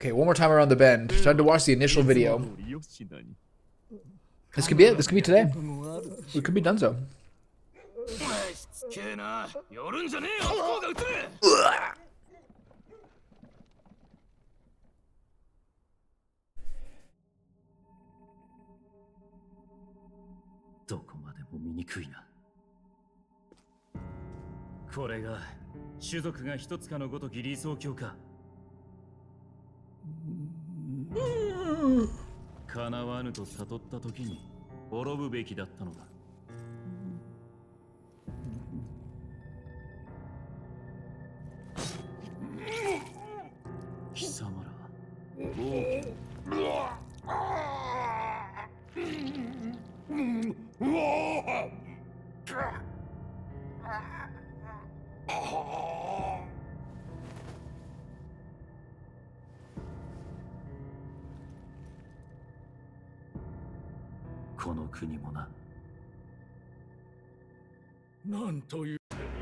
Okay, one more time around the bend. Time to watch the initial video. This could be it. This could be today. We could be done so.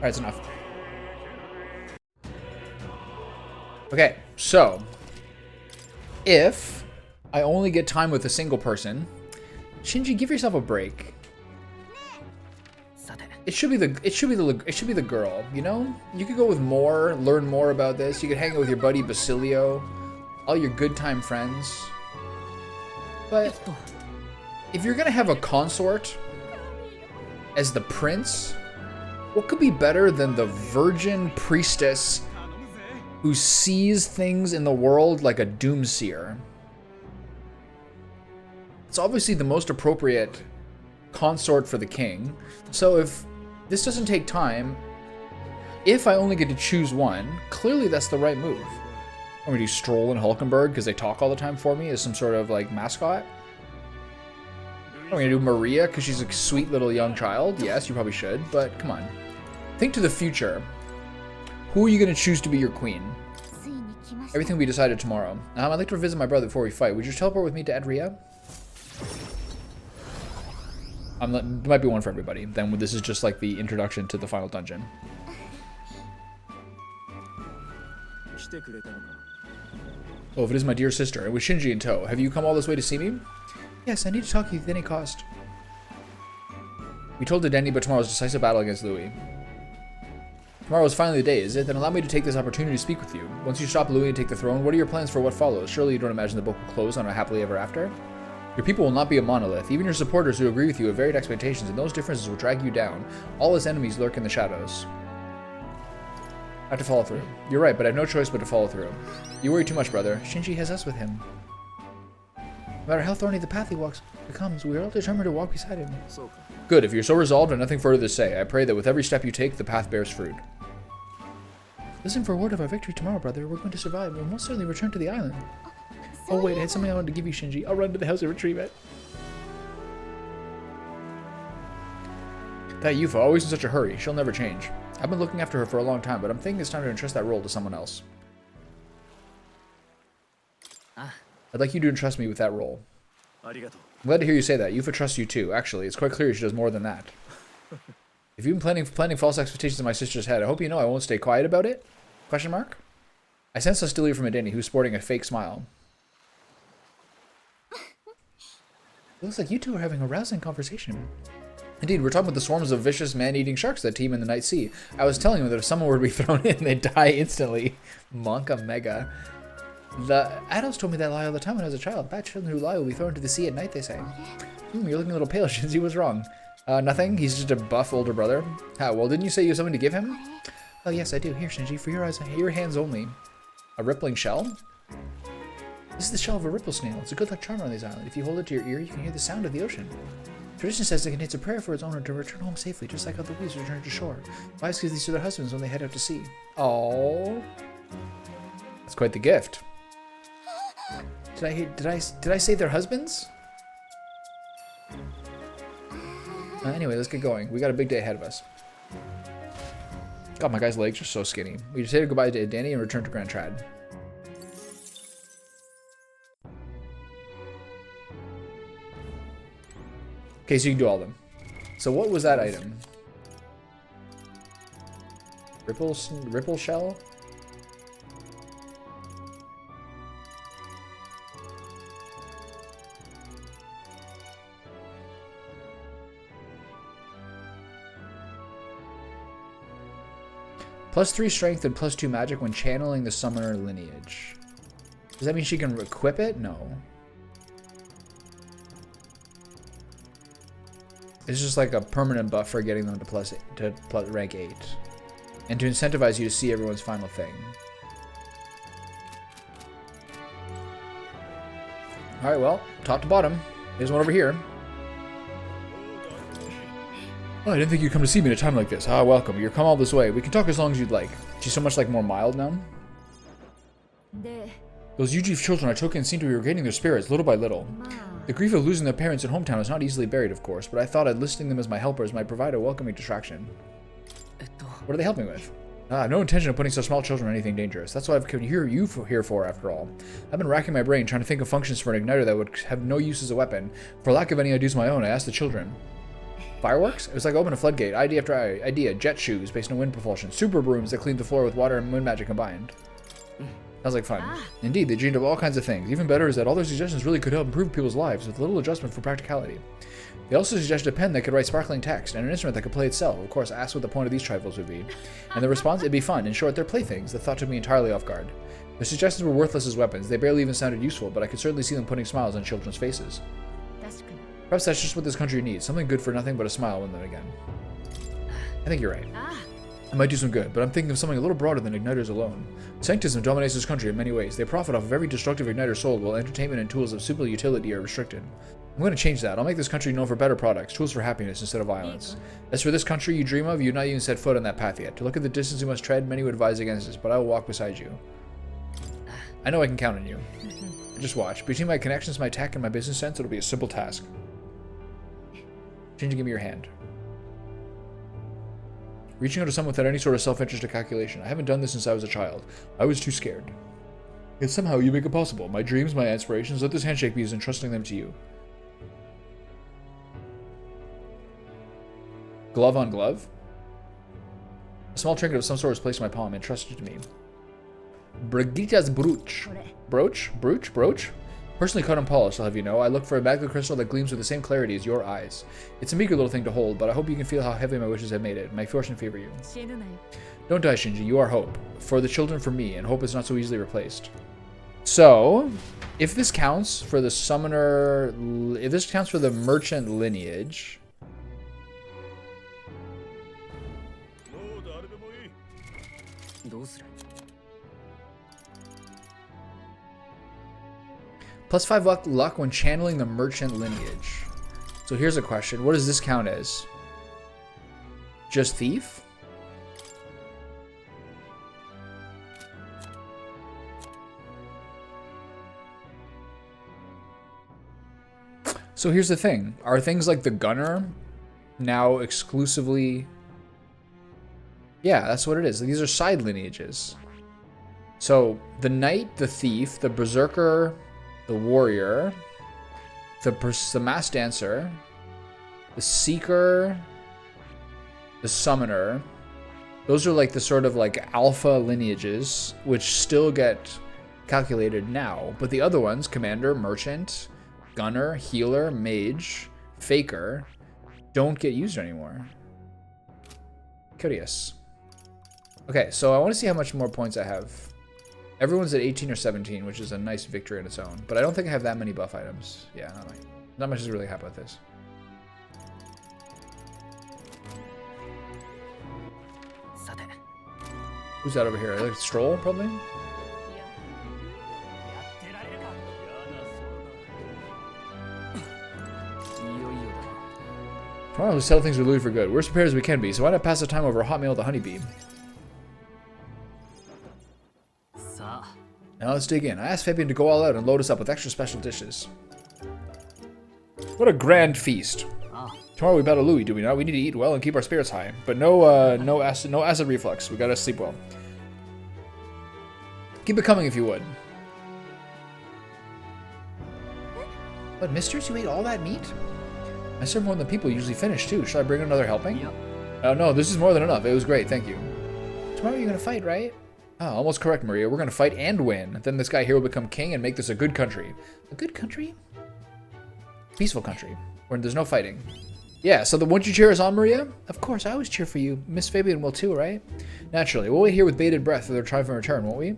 Alright, it's enough. Okay, so if I only get time with a single person, Shinji, give yourself a break. It should be the girl, you know? You could go with more, learn more about this. You could hang out with your buddy Basilio, all your good time friends. But if you're gonna have a consort as the prince, what could be better than the virgin priestess who sees things in the world like a doomseer? It's obviously the most appropriate consort for the king. So if this doesn't take time, if I only get to choose one, clearly that's the right move. I'm gonna do Stroll and Hulkenberg because they talk all the time for me as some sort of like mascot. I'm gonna do Maria because she's a sweet little young child. Yes, you probably should, but come on. Think to the future. Who are you gonna choose to be your queen? Everything will be decided tomorrow. I'd like to visit my brother before we fight. Would you teleport with me to Adria? There might be one for everybody. Then this is just like the introduction to the final dungeon. Oh, if it is my dear sister, and with Shinji in tow, have you come all this way to see me? Yes, I need to talk to you at any cost. We told the Denny, but tomorrow's decisive battle against Louis. Tomorrow is finally the day, is it? Then allow me to take this opportunity to speak with you. Once you stop Louis and take the throne, what are your plans for what follows? Surely you don't imagine the book will close on a happily ever after? Your people will not be a monolith. Even your supporters who agree with you have varied expectations, and those differences will drag you down. All his enemies lurk in the shadows. I have to follow through. You're right, but I have no choice but to follow through. You worry too much, brother. Shinji has us with him. No matter how thorny the path he becomes, we are all determined to walk beside him. Good, if you're so resolved and nothing further to say, I pray that with every step you take, the path bears fruit. Listen for a word of our victory tomorrow, brother. We're going to survive. We'll most certainly return to the island. Oh wait, I had something I wanted to give you, Shinji. I'll run to the house and retrieve it. That Yufa, always in such a hurry. She'll never change. I've been looking after her for a long time, but I'm thinking it's time to entrust that role to someone else. I'd like you to entrust me with that role. I'm glad to hear you say that. Yufa trusts you too. Actually, it's quite clear she does more than that. If you've been planning false expectations in my sister's head, I hope you know I won't stay quiet about it? Question mark? I sense hostility from Adeni, who's sporting a fake smile. It looks like you two are having a rousing conversation. Indeed, we're talking about the swarms of vicious man-eating sharks that teem in the night sea. I was telling them that if someone were to be thrown in, they'd die instantly. Monka Mega. The adults told me that lie all the time when I was a child. Bad children who lie will be thrown into the sea at night, they say. You're looking a little pale, Shinji. What's wrong? Nothing. He's just a buff older brother. How? Well, didn't you say you have something to give him? Oh, yes, I do. Here, Shinji, for your eyes, your hands only. A rippling shell? This is the shell of a ripple snail. It's a good luck charm on these islands. If you hold it to your ear, you can hear the sound of the ocean. Tradition says it contains a prayer for its owner to return home safely, just like how the leaves return to shore. Wives give these to their husbands when they head out to sea. Oh, that's quite the gift. Did I say their husbands? Anyway, let's get going. We got a big day ahead of us. God, my guy's legs are so skinny. We just say goodbye to Danny and return to Grand Trad. Okay, so you can do all of them. So what was that item? Ripple shell? +3 strength and +2 magic when channeling the summoner lineage. Does that mean she can equip it? No. It's just like a permanent buff for getting them to rank 8. And to incentivize you to see everyone's final thing. Alright, well, top to bottom. There's one over here. Oh, I didn't think you'd come to see me at a time like this. Ah, welcome. You've come all this way. We can talk as long as you'd like. She's so much like more mild now. Those Yuji children I took in seem to be regaining their spirits little by little. The grief of losing their parents and hometown is not easily buried, of course, but I thought enlisting them as my helpers might provide a welcoming distraction. What are they helping with? I have no intention of putting such small children in anything dangerous. That's what I've come here for, after all. I've been racking my brain trying to think of functions for an igniter that would have no use as a weapon. For lack of any ideas of my own, I asked the children. Fireworks? It was like open a floodgate. Idea after idea. Jet shoes based on wind propulsion. Super brooms that clean the floor with water and wind magic combined. Sounds like fun. Indeed, they dreamed of all kinds of things. Even better is that all their suggestions really could help improve people's lives with little adjustment for practicality. They also suggested a pen that could write sparkling text and an instrument that could play itself. Of course, I asked what the point of these trifles would be. And the response, it'd be fun. In short, they're playthings. The thought took me entirely off guard. Their suggestions were worthless as weapons. They barely even sounded useful, but I could certainly see them putting smiles on children's faces. Perhaps that's just what this country needs. Something good for nothing but a smile when then again. I think you're right. It might do some good, but I'm thinking of something a little broader than igniters alone. Sanctism dominates this country in many ways. They profit off of every destructive igniter sold, while entertainment and tools of simple utility are restricted. I'm going to change that. I'll make this country known for better products, tools for happiness instead of violence. As for this country you dream of, you've not even set foot on that path yet. To look at the distance you must tread, many would advise against this, but I will walk beside you. I know I can count on you. Just watch. Between my connections, my tech, and my business sense, it'll be a simple task. Change and give me your hand. Reaching out to someone without any sort of self-interest or calculation. I haven't done this since I was a child. I was too scared. Yet somehow you make it possible. My dreams, my aspirations, let this handshake be as entrusting them to you. Glove on glove? A small trinket of some sort was placed in my palm and entrusted to me. Brigitta's brooch. Brooch? Brooch? Brooch? Personally cut and polished, I'll have you know. I look for a magnet crystal that gleams with the same clarity as your eyes. It's a meager little thing to hold, but I hope you can feel how heavy my wishes have made it. May fortune favor you. Don't die, Shinji. You are hope. For the children, for me, and hope is not so easily replaced. So, if this counts for the summoner... If this counts for the merchant lineage... +5 luck when channeling the merchant lineage. So here's a question. What does this count as? Just thief? So here's the thing. Are things like the gunner now exclusively... Yeah, that's what it is. These are side lineages. So the knight, the thief, the berserker... the warrior, the mass dancer, the seeker, the summoner. Those are like the sort of like alpha lineages, which still get calculated now. But the other ones, commander, merchant, gunner, healer, mage, faker, don't get used anymore. Curious. Okay, so I want to see how much more points I have. Everyone's at 18 or 17, which is a nice victory on its own. But I don't think I have that many buff items. Yeah, not much is really happy with this. Who's that over here? Like Stroll, probably? Tomorrow we'll settle things with Louis for good. We're as prepared as we can be, so why not pass the time over a hot meal with a honeybee? Now let's dig in. I asked Fabian to go all out and load us up with extra special dishes. What a grand feast. Tomorrow we battle Louis, do we not? We need to eat well and keep our spirits high. But no acid reflux. We gotta sleep well. Keep it coming if you would. What, mistress? You ate all that meat? I served more than people usually finish, too. Should I bring another helping? Yep. Oh, no, this is more than enough. It was great, thank you. Tomorrow you're gonna fight, right? Oh, almost correct, Maria. We're gonna fight and win. Then this guy here will become king and make this a good country. A good country? Peaceful country, where there's no fighting. Yeah, so won't you cheer us on, Maria? Of course, I always cheer for you. Miss Fabian will too, right? Naturally. We'll wait here with bated breath for their triumphant return, won't we?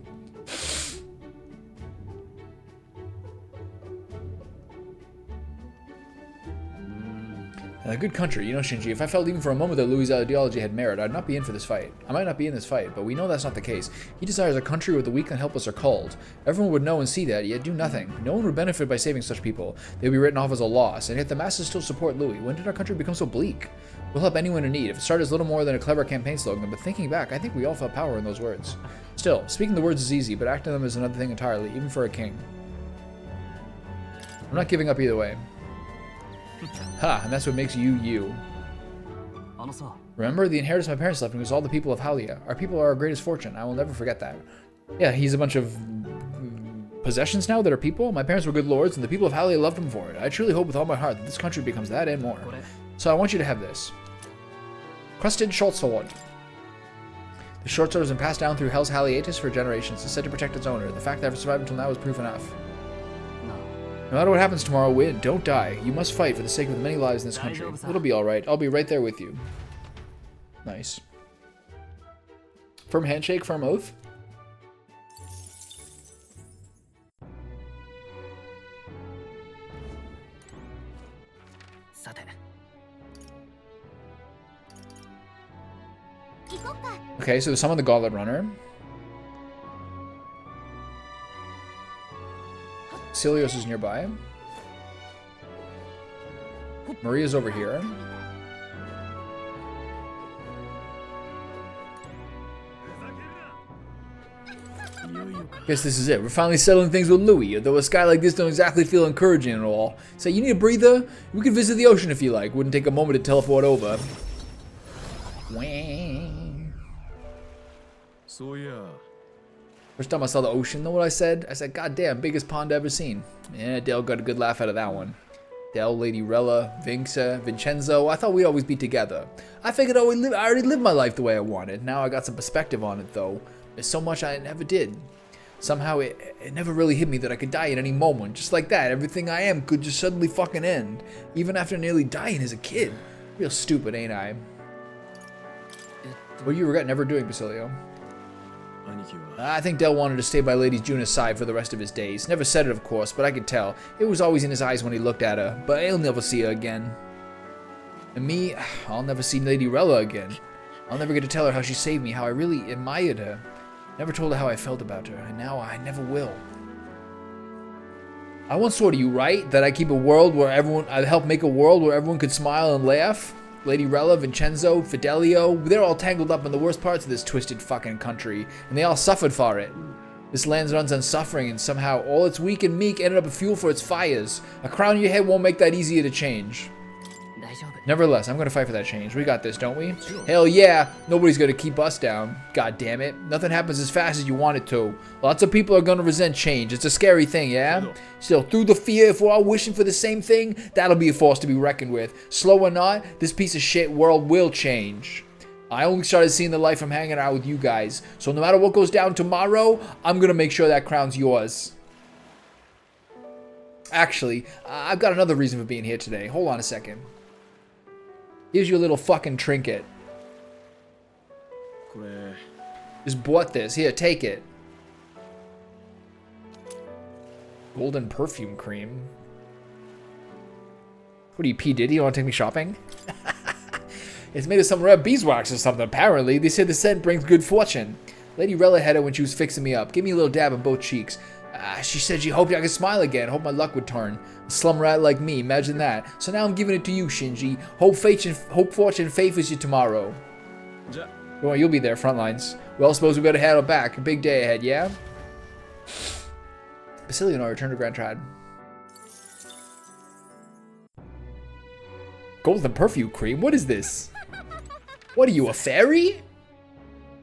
A good country, you know, Shinji. If I felt even for a moment that Louis' ideology had merit, I'd not be in for this fight. I might not be in this fight, but we know that's not the case. He desires a country where the weak and helpless are culled. Everyone would know and see that, yet do nothing. No one would benefit by saving such people. They would be written off as a loss, and yet the masses still support Louis. When did our country become so bleak? We'll help anyone in need. If it started as little more than a clever campaign slogan, but thinking back, I think we all felt power in those words. Still, speaking the words is easy, but acting them is another thing entirely, even for a king. I'm not giving up either way. Ha, and that's what makes you, you. Remember, the inheritance my parents left me was all the people of Halia. Our people are our greatest fortune. I will never forget that. Yeah, he's a bunch of possessions now that are people. My parents were good lords, and the people of Halia loved him for it. I truly hope with all my heart that this country becomes that and more. So I want you to have this. Crusted short sword. The short sword has been passed down through Hell's Haliatus for generations. It's said to protect its owner. The fact that I've survived until now is proof enough. No matter what happens tomorrow, win. Don't die. You must fight for the sake of the many lives in this country. It'll be alright. I'll be right there with you. Nice. Firm handshake, firm oath. Okay, so there's some on the Gauntlet Runner. Celios is nearby. Maria's over here. Guess this is it. We're finally settling things with Louis, though a sky like this don't exactly feel encouraging at all. So you need a breather? We could visit the ocean if you like. Wouldn't take a moment to teleport over. So yeah. First time I saw the ocean, know what I said? I said, God damn, biggest pond I've ever seen. Yeah, Dale got a good laugh out of that one. Dale, Lady Rella, Vincenzo, I thought we'd always be together. I figured I already lived my life the way I wanted. Now I got some perspective on it, though. There's so much I never did. Somehow it never really hit me that I could die at any moment. Just like that, everything I am could just suddenly fucking end. Even after nearly dying as a kid. Real stupid, ain't I? What do you regret never doing, Basilio? I think Del wanted to stay by Lady Juna's side for the rest of his days. Never said it, of course, but I could tell. It was always in his eyes when he looked at her. But I'll never see her again. And me, I'll never see Lady Rella again. I'll never get to tell her how she saved me, how I really admired her. Never told her how I felt about her, and now I never will. I once swore to you, right? That I'd help make a world where everyone could smile and laugh? Lady Rella, Vincenzo, Fidelio, they're all tangled up in the worst parts of this twisted fucking country, and they all suffered for it. This land runs on suffering, and somehow all its weak and meek ended up a fuel for its fires. A crown on your head won't make that easier to change. Nevertheless, I'm gonna fight for that change. We got this, don't we? Hell yeah! Nobody's gonna keep us down. God damn it. Nothing happens as fast as you want it to. Lots of people are gonna resent change. It's a scary thing, yeah? Still, through the fear, if we're all wishing for the same thing, that'll be a force to be reckoned with. Slow or not, this piece of shit world will change. I only started seeing the light from hanging out with you guys. So no matter what goes down tomorrow, I'm gonna make sure that crown's yours. Actually, I've got another reason for being here today. Hold on a second. Here's your little fucking trinket. Just bought this. Here, take it. Golden perfume cream. What are you, P. Diddy? You want to take me shopping? It's made of some rare beeswax or something, apparently. They said the scent brings good fortune. Lady Rella had it when she was fixing me up. Give me a little dab on both cheeks. She said she hoped I could smile again. Hope my luck would turn. A slum rat like me, imagine that. So now I'm giving it to you, Shinji. Hope fortune favors you tomorrow. Don't worry, you'll be there, front lines. Well, suppose we better head back. A big day ahead, yeah? Basilio and I return to Grand Trad. Golden perfume cream? What is this? What are you, a fairy?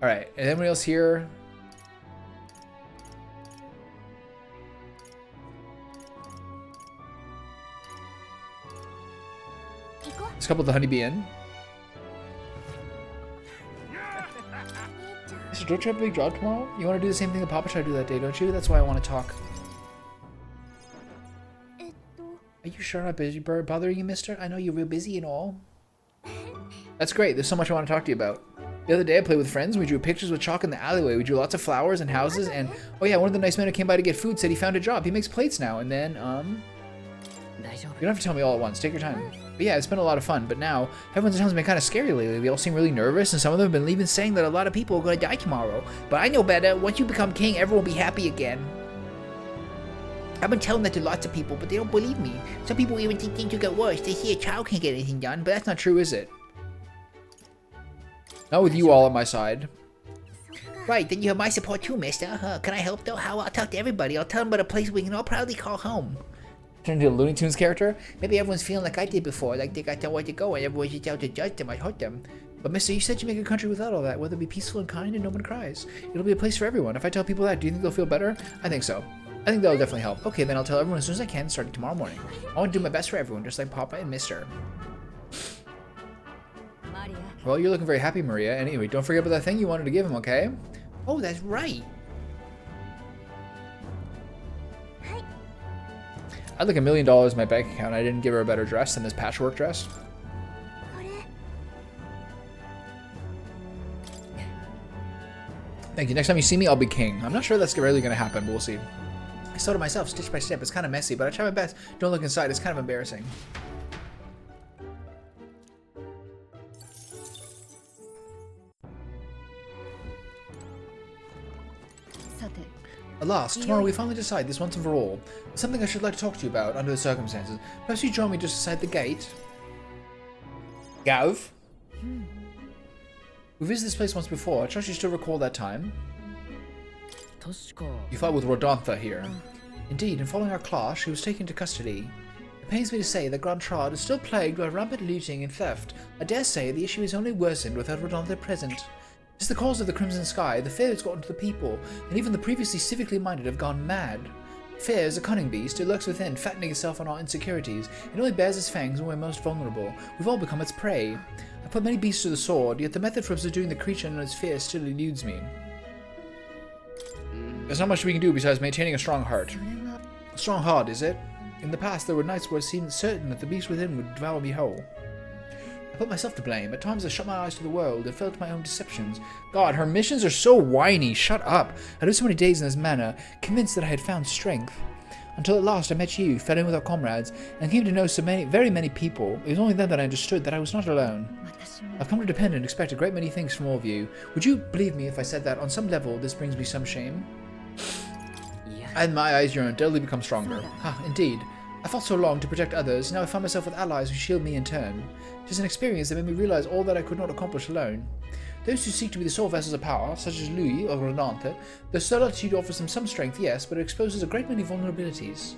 Alright, and anybody else here? Let's couple the honeybee in. So don't you have a big job tomorrow? You want to do the same thing that Papa tried to do that day, don't you? That's why I want to talk. Are you sure I'm not busy bothering you, mister? I know you're real busy and all. That's great. There's so much I want to talk to you about. The other day I played with friends. We drew pictures with chalk in the alleyway. We drew lots of flowers and houses. And, oh yeah, one of the nice men who came by to get food said he found a job. He makes plates now. And then, you don't have to tell me all at once. Take your time. But yeah, it's been a lot of fun. But now, everyone's town's been kind of scary lately. They all seem really nervous. And some of them have been leaving saying that a lot of people are going to die tomorrow. But I know better. Once you become king, everyone will be happy again. I've been telling that to lots of people, but they don't believe me. Some people even think things will get worse. They see a child can't get anything done, but that's not true, is it? Not with you all on my side. Right, then you have my support too, mister. Can I help though? How? I'll talk to everybody. I'll tell them about a place we can all proudly call home. Turn into a Looney Tunes character? Maybe everyone's feeling like I did before, like they got nowhere to go and everyone's just out to judge them, I hurt them. But mister, you said you make a country without all that, where they'll be peaceful and kind and no one cries. It'll be a place for everyone. If I tell people that, do you think they'll feel better? I think so. I think that'll definitely help. Okay, then I'll tell everyone as soon as I can, starting tomorrow morning. I want to do my best for everyone, just like Papa and Mister. Well, you're looking very happy, Maria. Anyway, don't forget about that thing you wanted to give him, okay? Oh, that's right. I had like $1 million in my bank account. I didn't give her a better dress than this patchwork dress. Thank you. Next time you see me, I'll be king. I'm not sure that's really going to happen, but we'll see. I sewed it myself, stitch by step. It's kind of messy, but I try my best. Don't look inside. It's kind of embarrassing. Alas, tomorrow we finally decide this once and for all. It's something I should like to talk to you about under the circumstances. Perhaps you join me just inside the gate? Gav? We visited this place once before. I trust you still recall that time. You fought with Rodantha here. Indeed, in following our clash, she was taken into custody. It pains me to say that Grand Trad is still plagued by rampant looting and theft. I dare say the issue is only worsened without Rodantha present. It's the cause of the Crimson Sky. The fear has gotten to the people, and even the previously civically minded have gone mad. Fear is a cunning beast. It lurks within, fattening itself on our insecurities. It only bears its fangs when we're most vulnerable. We've all become its prey. I put many beasts to the sword, yet the method for subduing the creature and its fear still eludes me. There's not much we can do besides maintaining a strong heart. A strong heart, is it? In the past, there were nights where it seemed certain that the beast within would devour me whole. I put myself to blame. At times I shut my eyes to the world and fell to my own deceptions. God, her missions are so whiny. Shut up. I lived so many days in this manner, convinced that I had found strength. Until at last I met you, fell in with our comrades, and came to know so many, very many people. It was only then that I understood that I was not alone. I've come to depend and expect a great many things from all of you. Would you believe me if I said that on some level this brings me some shame? And my eyes yearn, daily become stronger. Ah, indeed. I fought so long to protect others, now I find myself with allies who shield me in turn. It is an experience that made me realize all that I could not accomplish alone. Those who seek to be the sole vessels of power, such as Louis or Renante, their solitude offers them some strength, yes, but it exposes a great many vulnerabilities.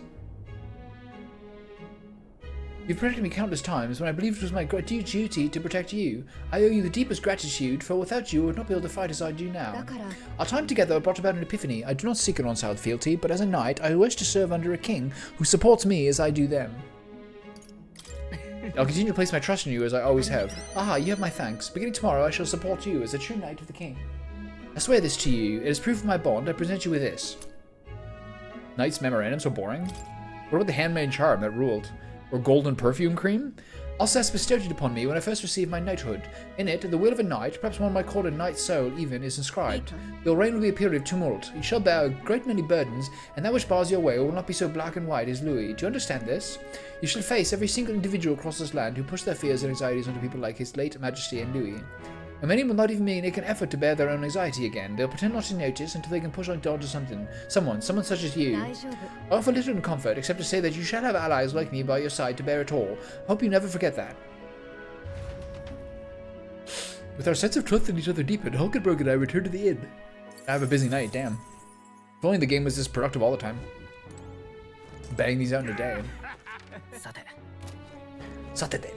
You've protected me countless times when I believed it was my duty to protect you. I owe you the deepest gratitude, for without you I would not be able to fight as I do now. Our time together brought about an epiphany. I do not seek an on-side fealty, but as a knight I wish to serve under a king who supports me as I do them. I'll continue to place my trust in you as I always have. Aha, you have my thanks. Beginning tomorrow I shall support you as a true knight of the king. I swear this to you. It is proof of my bond. I present you with this. Knight's memorandum, so boring. What about the handmade charm that ruled? Or golden perfume cream? Alsace bestowed it upon me when I first received my knighthood. In it, the will of a knight, perhaps one might call it a knight's soul even, is inscribed. Your reign will be a period of tumult. You shall bear a great many burdens, and that which bars your way will not be so black and white as Louis. Do you understand this? You shall face every single individual across this land who pushed their fears and anxieties onto people like His late Majesty and Louis. And many will not even make an effort to bear their own anxiety again. They'll pretend not to notice until they can push on down to someone such as you. I offer little in comfort, except to say that you shall have allies like me by your side to bear it all. I hope you never forget that. With our sense of trust in each other deepened, Hulkenberg and I returned to the inn. I have a busy night, damn. If only the game was this productive all the time. Bang these out in a day. Saturday.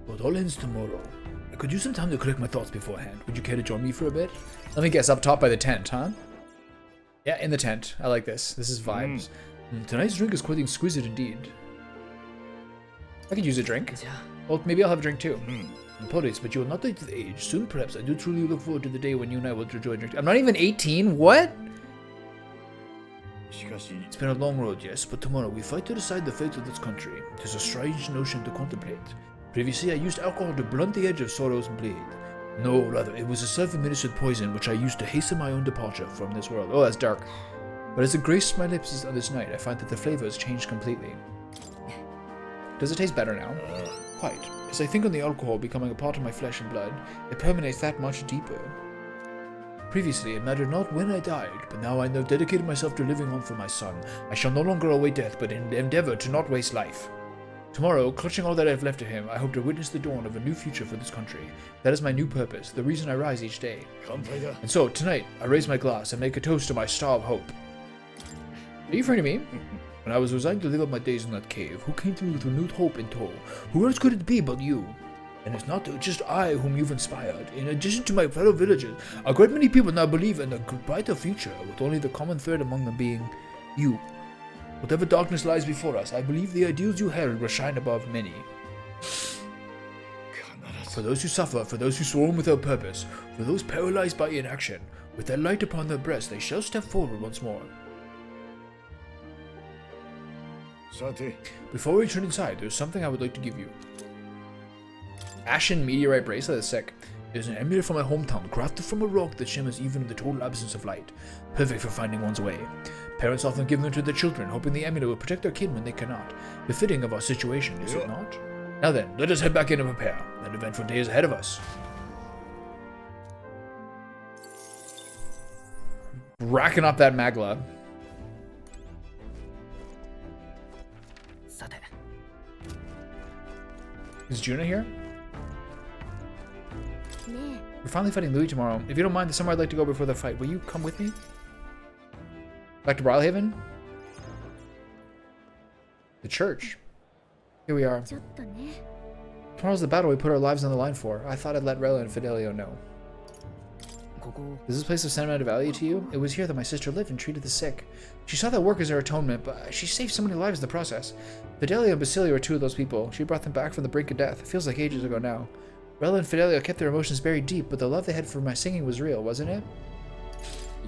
Well, it all ends tomorrow. I could use some time to collect my thoughts beforehand. Would you care to join me for a bit? Let me guess, up top by the tent, huh? Yeah, in the tent. I like this. This is vibes. Tonight's drink is quite exquisite indeed. I could use a drink. Well, maybe I'll have a drink too. Apologies, but you will not die with age. Soon, perhaps. I do truly look forward to the day when you and I will enjoy a drink. I'm not even 18? What? It's been a long road, yes, but tomorrow we fight to decide the fate of this country. It is a strange notion to contemplate. Previously, I used alcohol to blunt the edge of sorrow's blade. No, rather, it was a self-administered poison which I used to hasten my own departure from this world. Oh, that's dark. But as it graced my lips on this night, I find that the flavor has changed completely. Does it taste better now? Quite. As I think on the alcohol becoming a part of my flesh and blood, it permeates that much deeper. Previously, it mattered not when I died, but now I have dedicated myself to living on for my son. I shall no longer await death, but endeavor to not waste life. Tomorrow, clutching all that I have left of him, I hope to witness the dawn of a new future for this country. That is my new purpose, the reason I rise each day. And so, tonight, I raise my glass and make a toast to my star of hope. Are you afraid of me? When I was resigned to live out my days in that cave, who came through with renewed hope in tow? Who else could it be but you? And it's not just I whom you've inspired. In addition to my fellow villagers, a great many people now believe in a brighter future, with only the common thread among them being you. Whatever darkness lies before us, I believe the ideals you held will shine above many. For those who suffer, for those who swarm without purpose, for those paralyzed by inaction, with their light upon their breast, they shall step forward once more. Before we return inside, there's something I would like to give you. Ashen meteorite bracelet is sick. It is an amulet from my hometown, crafted from a rock that shimmers even in the total absence of light. Perfect for finding one's way. Parents often give them to their children, hoping the amulet will protect their kid when they cannot. Befitting of our situation, is it not? Now then, let us head back in and prepare. An eventful day is ahead of us. Racking up that magla. Is Juna here? We're finally fighting Louis tomorrow. If you don't mind, there's somewhere I'd like to go before the fight. Will you come with me? Back to Brilhaven? The church. Here we are. Tomorrow's the battle we put our lives on the line for. I thought I'd let Rella and Fidelio know. Is this place of sentimental value to you? It was here that my sister lived and treated the sick. She saw that work as her atonement, but she saved so many lives in the process. Fidelio and Basilio were two of those people. She brought them back from the brink of death. It feels like ages ago now. Rella and Fidelio kept their emotions buried deep, but the love they had for my singing was real, wasn't it?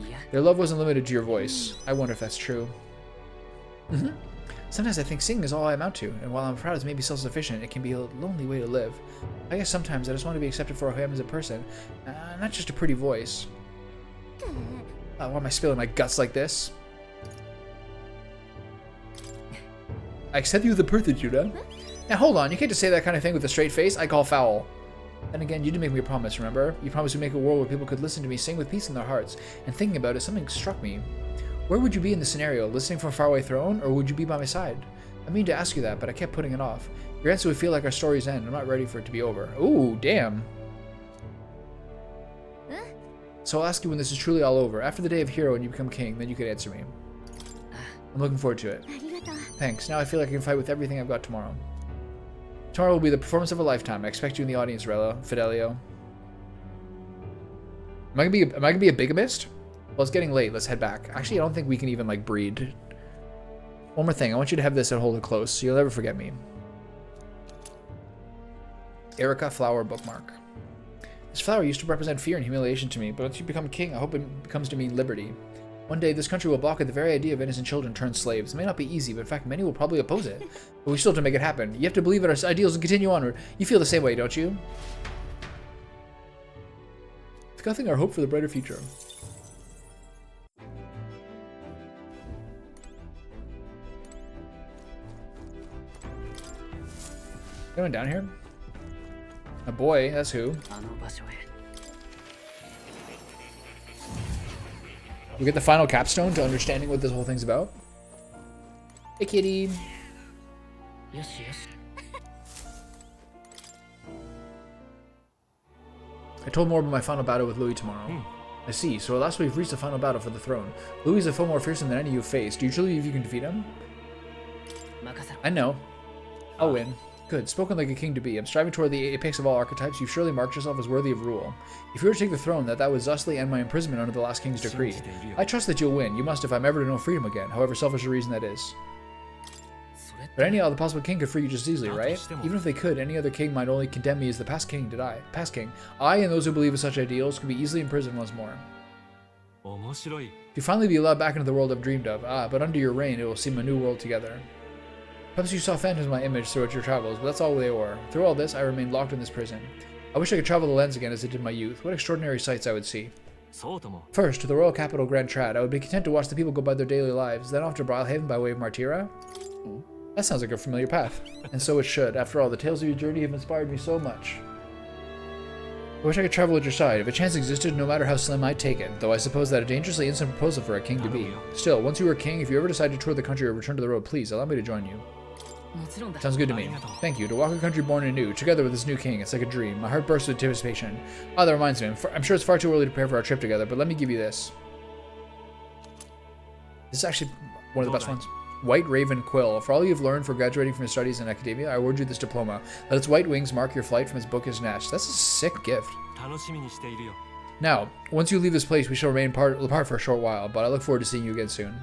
Yeah. Their love wasn't limited to your voice. I wonder if that's true. Sometimes I think singing is all I amount to, and while I'm proud as maybe self-sufficient, it can be a lonely way to live. I guess sometimes I just want to be accepted for who I am as a person, not just a pretty voice. Why am I spilling my guts like this? I accept you with the perfect, Judah. Now hold on, you can't just say that kind of thing with a straight face. I call foul. Then again, you did make me a promise, remember? You promised to make a world where people could listen to me sing with peace in their hearts. And thinking about it, something struck me. Where would you be in this scenario? Listening from a faraway throne, or would you be by my side? I mean to ask you that, but I kept putting it off. Your answer would feel like our story's end. I'm not ready for it to be over. Ooh, damn. So I'll ask you when this is truly all over. After the day of hero and you become king, then you can answer me. I'm looking forward to it. Thanks. Now I feel like I can fight with everything I've got tomorrow. Tomorrow will be the performance of a lifetime. I expect you in the audience, Rella, Fidelio. Am I gonna be a bigamist? Well, it's getting late. Let's head back. Actually, I don't think we can even, like, breed. One more thing. I want you to have this and hold it close, so you'll never forget me. Erica flower bookmark. This flower used to represent fear and humiliation to me, but once you become king, I hope it becomes to mean liberty. One day, this country will balk at the very idea of innocent children turned slaves. It may not be easy, but in fact, many will probably oppose it. But we still have to make it happen. You have to believe in our ideals and continue onward. You feel the same way, don't you? Discussing our hope for the brighter future. Going down here? A boy, that's who. We get the final capstone to understanding what this whole thing's about. Hey, kitty. Yes, yes. I told more about my final battle with Louis tomorrow. I see. So at last we've reached the final battle for the throne. Louis is a foe more fearsome than any you've faced. Do you truly believe you can defeat him? I know. I'll win. Good. Spoken like a king to be. I'm striving toward the apex of all archetypes. You've surely marked yourself as worthy of rule. If you were to take the throne, that would thusly end my imprisonment under the last king's decree. I trust that you'll win. You must if I'm ever to know freedom again, however selfish a reason that is. But any other possible king could free you just easily, right? Even if they could, any other king might only condemn me as the past king. I and those who believe in such ideals could be easily imprisoned once more. You finally be allowed back into the world I've dreamed of. But under your reign, it will seem a new world together. Perhaps you saw phantoms of my image throughout your travels, but that's all they were. Through all this, I remained locked in this prison. I wish I could travel the lands again as I did in my youth. What extraordinary sights I would see. First, to the royal capital Grand Trad, I would be content to watch the people go by their daily lives, then off to Brilhaven by way of Martira. That sounds like a familiar path. And so it should. After all, the tales of your journey have inspired me so much. I wish I could travel at your side. If a chance existed, no matter how slim, I'd take it. Though I suppose that a dangerously instant proposal for a king to be. Still, once you are king, if you ever decide to tour the country or return to the road, please allow me to join you. Sounds good to me. Thank you. To walk a country born anew, together with this new king, it's like a dream. My heart bursts with anticipation. Oh, that reminds me. I'm sure it's far too early to prepare for our trip together, but let me give you this. This is actually one of the best ones. White Raven Quill. For all you've learned for graduating from your studies in academia, I award you this diploma. Let its white wings mark your flight from its bookish nest. That's a sick gift. Now, once you leave this place, we shall remain apart for a short while, but I look forward to seeing you again soon.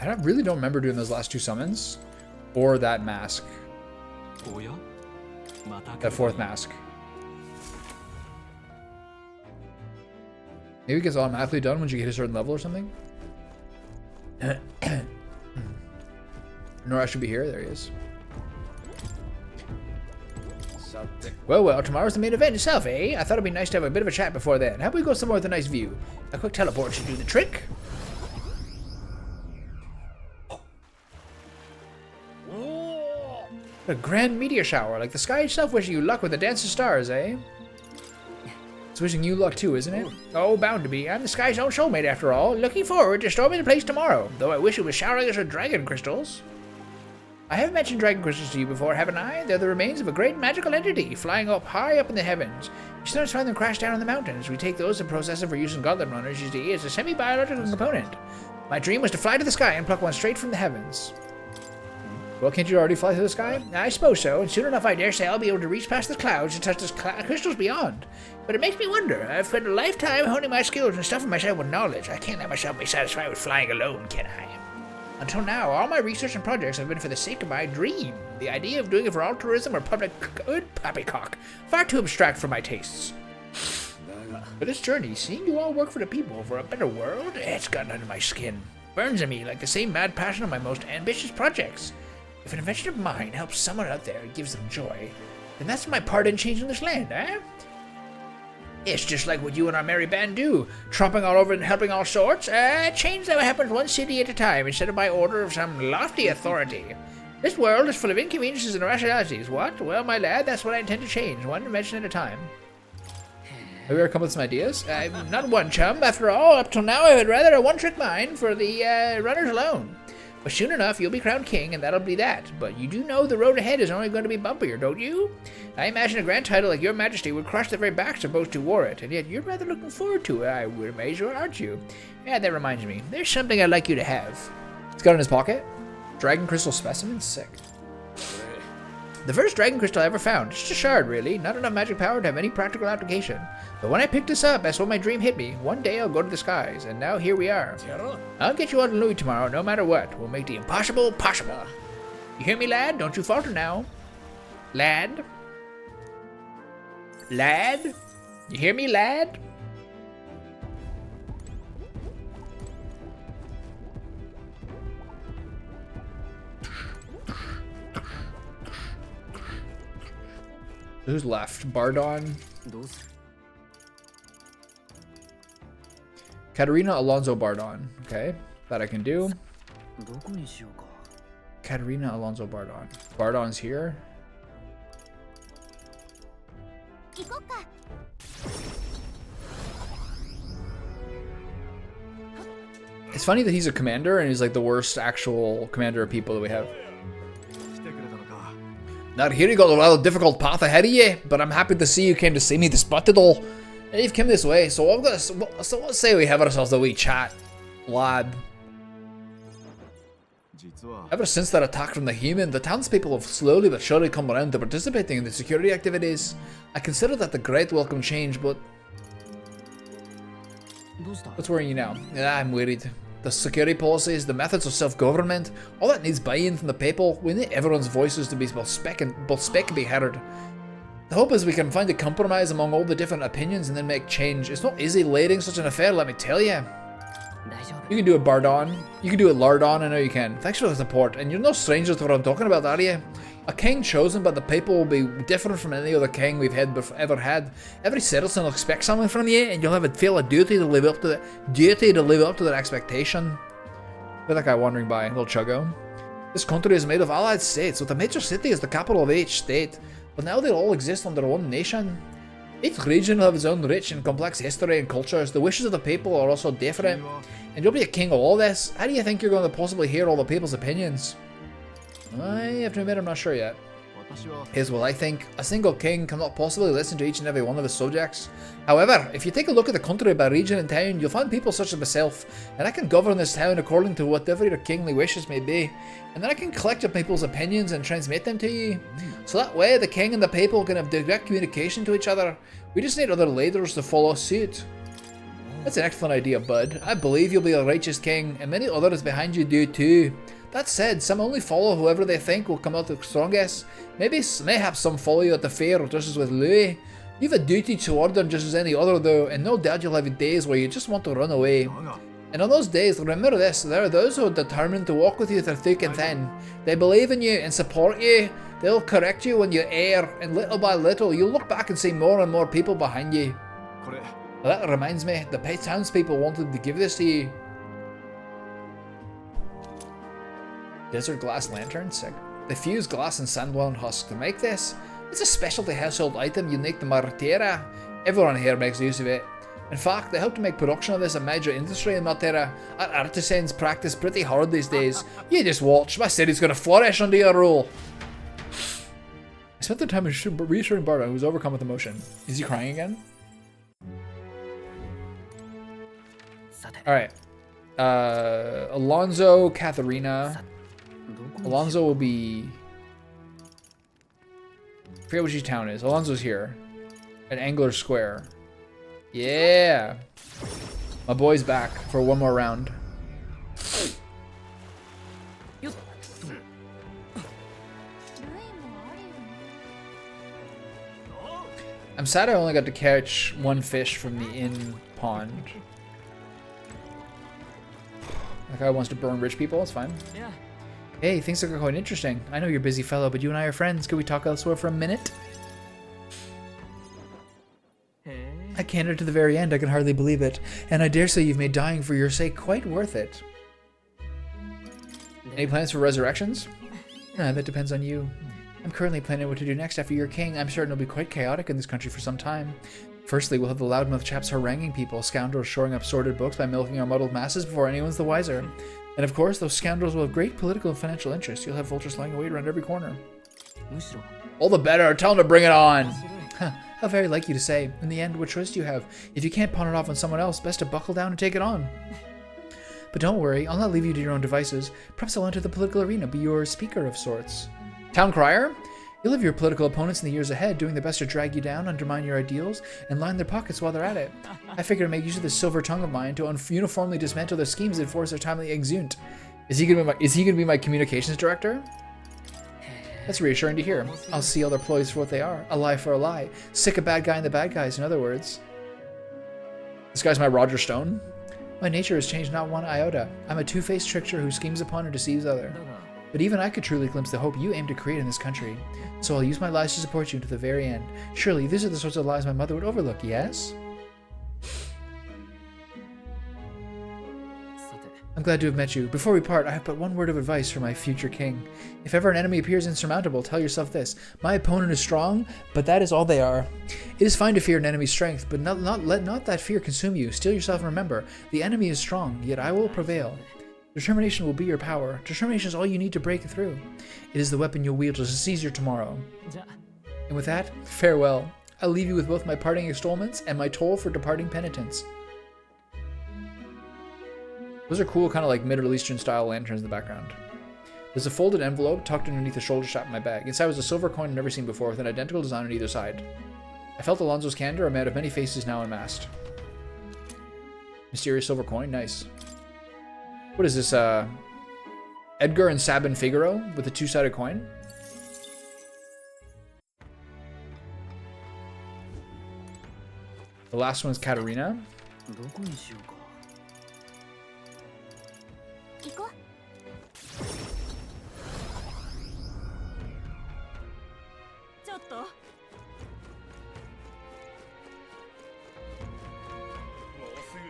I really don't remember doing those last two summons. Or that mask. That fourth mask. Maybe it gets automatically done once you hit a certain level or something? Nora should be here. There he is. Well, tomorrow's the main event itself, eh? I thought it'd be nice to have a bit of a chat before then. How about we go somewhere with a nice view? A quick teleport should do the trick. What a grand meteor shower, like the sky itself wishing you luck with the dance of stars, eh? It's wishing you luck too, isn't it? Oh, bound to be. I'm the sky's own soulmate after all. Looking forward to storming the place tomorrow, though I wish it was showering us with dragon crystals. I have mentioned dragon crystals to you before, haven't I? They're the remains of a great magical entity, flying up high up in the heavens. You sometimes find them crash down in the mountains. We take those and process them for use in gauntlet runners, you see, as a semi-biological component. My dream was to fly to the sky and pluck one straight from the heavens. Well, can't you already fly through the sky? I suppose so, and soon enough I dare say I'll be able to reach past the clouds and touch the crystals beyond. But it makes me wonder. I've spent a lifetime honing my skills and stuffing myself with knowledge. I can't let myself be satisfied with flying alone, can I? Until now, all my research and projects have been for the sake of my dream. The idea of doing it for altruism or public good poppycock. Far too abstract for my tastes. But this journey, seeing you all work for the people, for a better world, it's gotten under my skin. Burns in me like the same mad passion of my most ambitious projects. If an invention of mine helps someone out there and gives them joy, then that's my part in changing this land, eh? It's just like what you and our merry band do, tromping all over and helping all sorts. Change that happens one city at a time instead of by order of some lofty authority. This world is full of inconveniences and irrationalities. What? Well, my lad, that's what I intend to change, one invention at a time. Have you ever come up with some ideas? Not one, chum. After all, up till now I've had rather a one-trick mind for the runners alone. But soon enough, you'll be crowned king, and that'll be that. But you do know the road ahead is only going to be bumpier, don't you? I imagine a grand title like your majesty would crush the very backs of those who wore it, and yet you're rather looking forward to it, I would imagine, aren't you? Yeah, that reminds me. There's something I'd like you to have. He's got it in his pocket. Dragon crystal specimen? Sick. The first dragon crystal I ever found. Just a shard, really. Not enough magic power to have any practical application. But when I picked this up, that's when my dream hit me. One day I'll go to the skies, and now here we are. I'll get you all to Louis tomorrow, no matter what. We'll make the impossible possible. You hear me, lad? Don't you falter now. Lad? Lad? You hear me, lad? Who's left? Bardon? Katarina Alonso Bardon. Okay, that I can do. Katarina Alonso Bardon. Bardon's here. It's funny that he's a commander and he's like the worst actual commander of people that we have. Now here you got a rather difficult path ahead of you, but I'm happy to see you came to see me despite it all. And you've come this way, so I've got to, so let's say we have ourselves a wee chat, lad. Ever since their attack from the human, the townspeople have slowly but surely come around to participating in the security activities. I consider that a great welcome change, but... What's worrying you now? Yeah, I'm worried. The security policies, the methods of self-government, all that needs buy-in from the people. We need everyone's voices to be both spec and be heard. The hope is we can find a compromise among all the different opinions and then make change. It's not easy leading such an affair, let me tell you. You can do it, Bardon. You can do it, Lardon. I know you can. Thanks for the support. And you're no stranger to what I'm talking about, are you? A king chosen by the people will be different from any other king we've ever had. Every citizen will expect something from you, and you'll feel a duty to live up to that expectation. With that guy wandering by, little Chuggo. This country is made of allied states, with a major city as the capital of each state. But now they all exist under one nation. Each region will have its own rich and complex history and cultures. The wishes of the people are also different. And you'll be a king of all this. How do you think you're going to possibly hear all the people's opinions? I have to admit I'm not sure yet. Here's what I think. A single king cannot possibly listen to each and every one of his subjects. However, if you take a look at the country by region and town, you'll find people such as myself, and I can govern this town according to whatever your kingly wishes may be. And then I can collect your people's opinions and transmit them to you. So that way the king and the people can have direct communication to each other. We just need other leaders to follow suit. That's an excellent idea, bud. I believe you'll be a righteous king, and many others behind you do too. That said, some only follow whoever they think will come out the strongest. Mayhaps some follow you at the fair, just as with Louis. You have a duty toward them just as any other though, and no doubt you'll have days where you just want to run away. And on those days, remember this, there are those who are determined to walk with you through thick and thin. They believe in you and support you. They'll correct you when you err, and little by little, you'll look back and see more and more people behind you. Well, that reminds me, the townspeople wanted to give this to you. Desert glass lantern? Sick. They fuse glass and sandworm husk to make this. It's a specialty household item unique to Martera. Everyone here makes use of it. In fact, they hope to make production of this a major industry in Martera. Our artisans practice pretty hard these days. You just watch, my city's gonna flourish under your rule. I spent the time reassuring Barda, who was overcome with emotion. Is he crying again? Alright. Alonso, Katharina. Alonso will be... I forget which town is. Alonso's here. At Angler Square. Yeah! My boy's back for one more round. I'm sad I only got to catch one fish from the inn pond. That guy wants to burn rich people, it's fine. Yeah. Hey, things are quite interesting. I know you're a busy fellow, but you and I are friends. Could we talk elsewhere for a minute? I cantered to the very end, I can hardly believe it. And I dare say you've made dying for your sake quite worth it. Any plans for resurrections? That depends on you. I'm currently planning what to do next after you're king. I'm certain it'll be quite chaotic in this country for some time. Firstly, we'll have the loudmouth chaps haranguing people, scoundrels shoring up sordid books by milking our muddled masses before anyone's the wiser. And of course, those scoundrels will have great political and financial interests. You'll have vultures lying await around every corner. All the better, tell them to bring it on! How very like you to say. In the end, what choice do you have? If you can't pawn it off on someone else, best to buckle down and take it on. But don't worry, I'll not leave you to your own devices. Perhaps I'll enter the political arena, be your speaker of sorts. Town crier? You'll have your political opponents in the years ahead, doing their best to drag you down, undermine your ideals, and line their pockets while they're at it. I figure to make use of this silver tongue of mine to uniformly dismantle their schemes and force their timely exeunt. Is he gonna be my communications director? That's reassuring to hear. I'll see all their ploys for what they are. A lie for a lie. Sick a bad guy in the bad guys, in other words. This guy's my Roger Stone. My nature has changed not one iota. I'm a two-faced trickster who schemes upon and deceives other. But even I could truly glimpse the hope you aim to create in this country. So I'll use my lies to support you to the very end. Surely these are the sorts of lies my mother would overlook, yes? I'm glad to have met you. Before we part, I have but one word of advice for my future king. If ever an enemy appears insurmountable, tell yourself this. My opponent is strong, but that is all they are. It is fine to fear an enemy's strength, but let not that fear consume you. Still yourself and remember, the enemy is strong, yet I will prevail. Determination will be your power. Determination is all you need to break through. It is the weapon you'll wield to seize your tomorrow. And with that, farewell. I'll leave you with both my parting extollments and my toll for departing penitence. Those are cool, kind of like Middle Eastern style lanterns in the background. There's a folded envelope tucked underneath the shoulder strap in my bag. Inside was a silver coin I've never seen before with an identical design on either side. I felt Alonso's candor, a man of many faces now unmasked. Mysterious silver coin, nice. What is this, Edgar and Sabin Figaro with a two-sided coin? The last one's Katarina.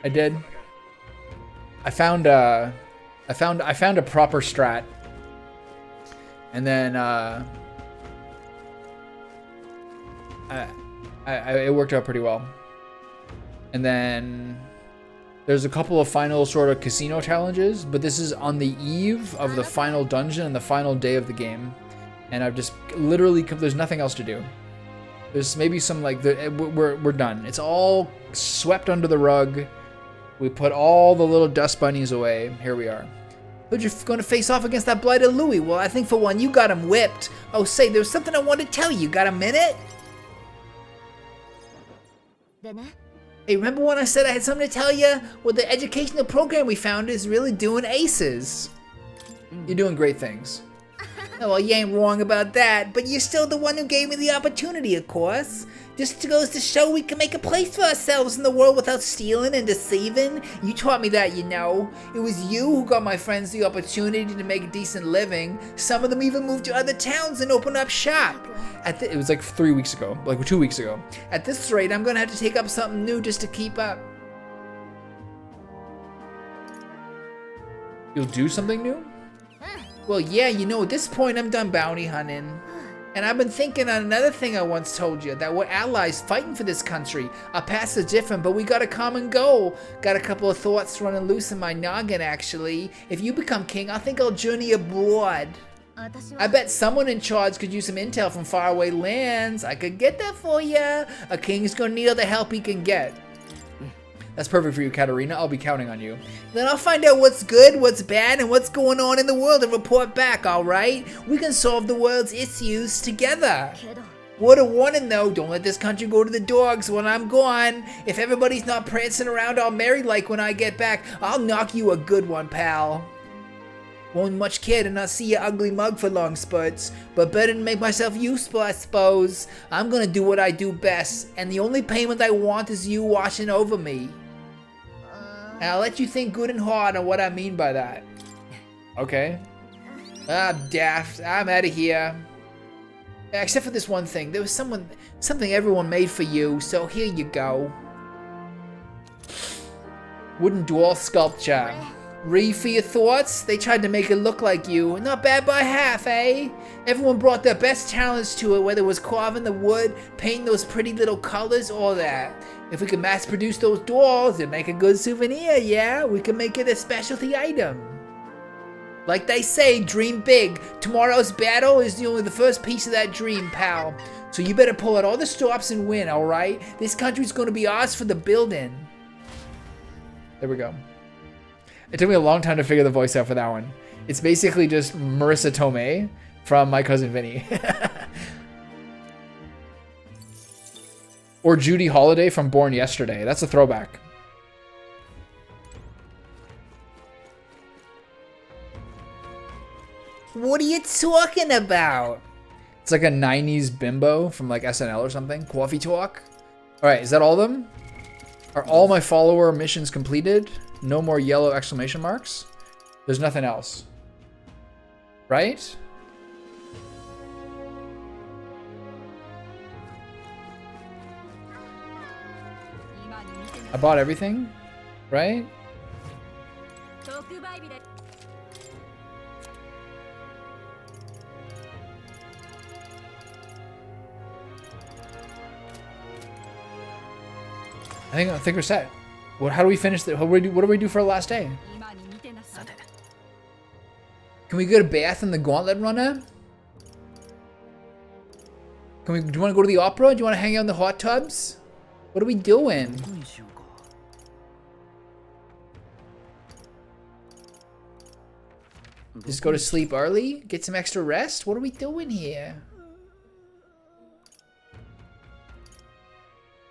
I did. I found a proper strat, and then it worked out pretty well. And then there's a couple of final sort of casino challenges, but this is on the eve of the final dungeon and the final day of the game, and I've just literally there's nothing else to do. There's maybe some like we're done. It's all swept under the rug. We put all the little dust bunnies away. Here we are. But you're going to face off against that blighted Louis. Well, I think for one, you got him whipped. Oh, say, there's something I want to tell you. Got a minute? Hey, remember when I said I had something to tell you? Well, the educational program we found is really doing aces. You're doing great things. Oh, well, you ain't wrong about that, but you're still the one who gave me the opportunity, of course. Just goes to show we can make a place for ourselves in the world without stealing and deceiving. You taught me that, you know. It was you who got my friends the opportunity to make a decent living. Some of them even moved to other towns and opened up shop. It was like 3 weeks ago, like 2 weeks ago. At this rate, I'm gonna have to take up something new just to keep up. You'll do something new? Well, yeah, you know, at this point, I'm done bounty hunting. And I've been thinking on another thing I once told you, that we're allies fighting for this country. Our paths are different, but we got a common goal. Got a couple of thoughts running loose in my noggin, actually. If you become king, I think I'll journey abroad. I bet someone in charge could use some intel from faraway lands. I could get that for you. A king's gonna need all the help he can get. That's perfect for you, Katarina. I'll be counting on you. Then I'll find out what's good, what's bad, and what's going on in the world and report back, alright? We can solve the world's issues together. Word of warning though, don't let this country go to the dogs when I'm gone. If everybody's not prancing around all merry like when I get back, I'll knock you a good one, pal. Won't much care to not see your ugly mug for long spurts, but better to make myself useful, I suppose. I'm gonna do what I do best, and the only payment I want is you watching over me. And I'll let you think good and hard on what I mean by that. Okay. Daft. I'm out of here. Except for this one thing. There was something everyone made for you, so here you go. Wooden dwarf sculpture. Read for your thoughts? They tried to make it look like you. Not bad by half, eh? Everyone brought their best talents to it, whether it was carving the wood, painting those pretty little colors, or that. If we could mass produce those dolls and make a good souvenir, yeah, we could make it a specialty item. Like they say, dream big. Tomorrow's battle is only the first piece of that dream, pal. So you better pull out all the stops and win, alright? This country's gonna be ours for the building. There we go. It took me a long time to figure the voice out for that one. It's basically just Marissa Tomei from My Cousin Vinny. Or Judy Holliday from Born Yesterday. That's a throwback. What are you talking about? It's like a 90s bimbo from like SNL or something. Coffee talk. All right, is that all of them? Are all my follower missions completed? No more yellow exclamation marks? There's nothing else. Right? I bought everything, right? I think we're set. How do we finish that? What do we do for our last day? Can we get a bath in the Gauntlet Runner? Do you want to go to the opera? Do you want to hang out in the hot tubs? What are we doing? Just go to sleep early? Get some extra rest? What are we doing here?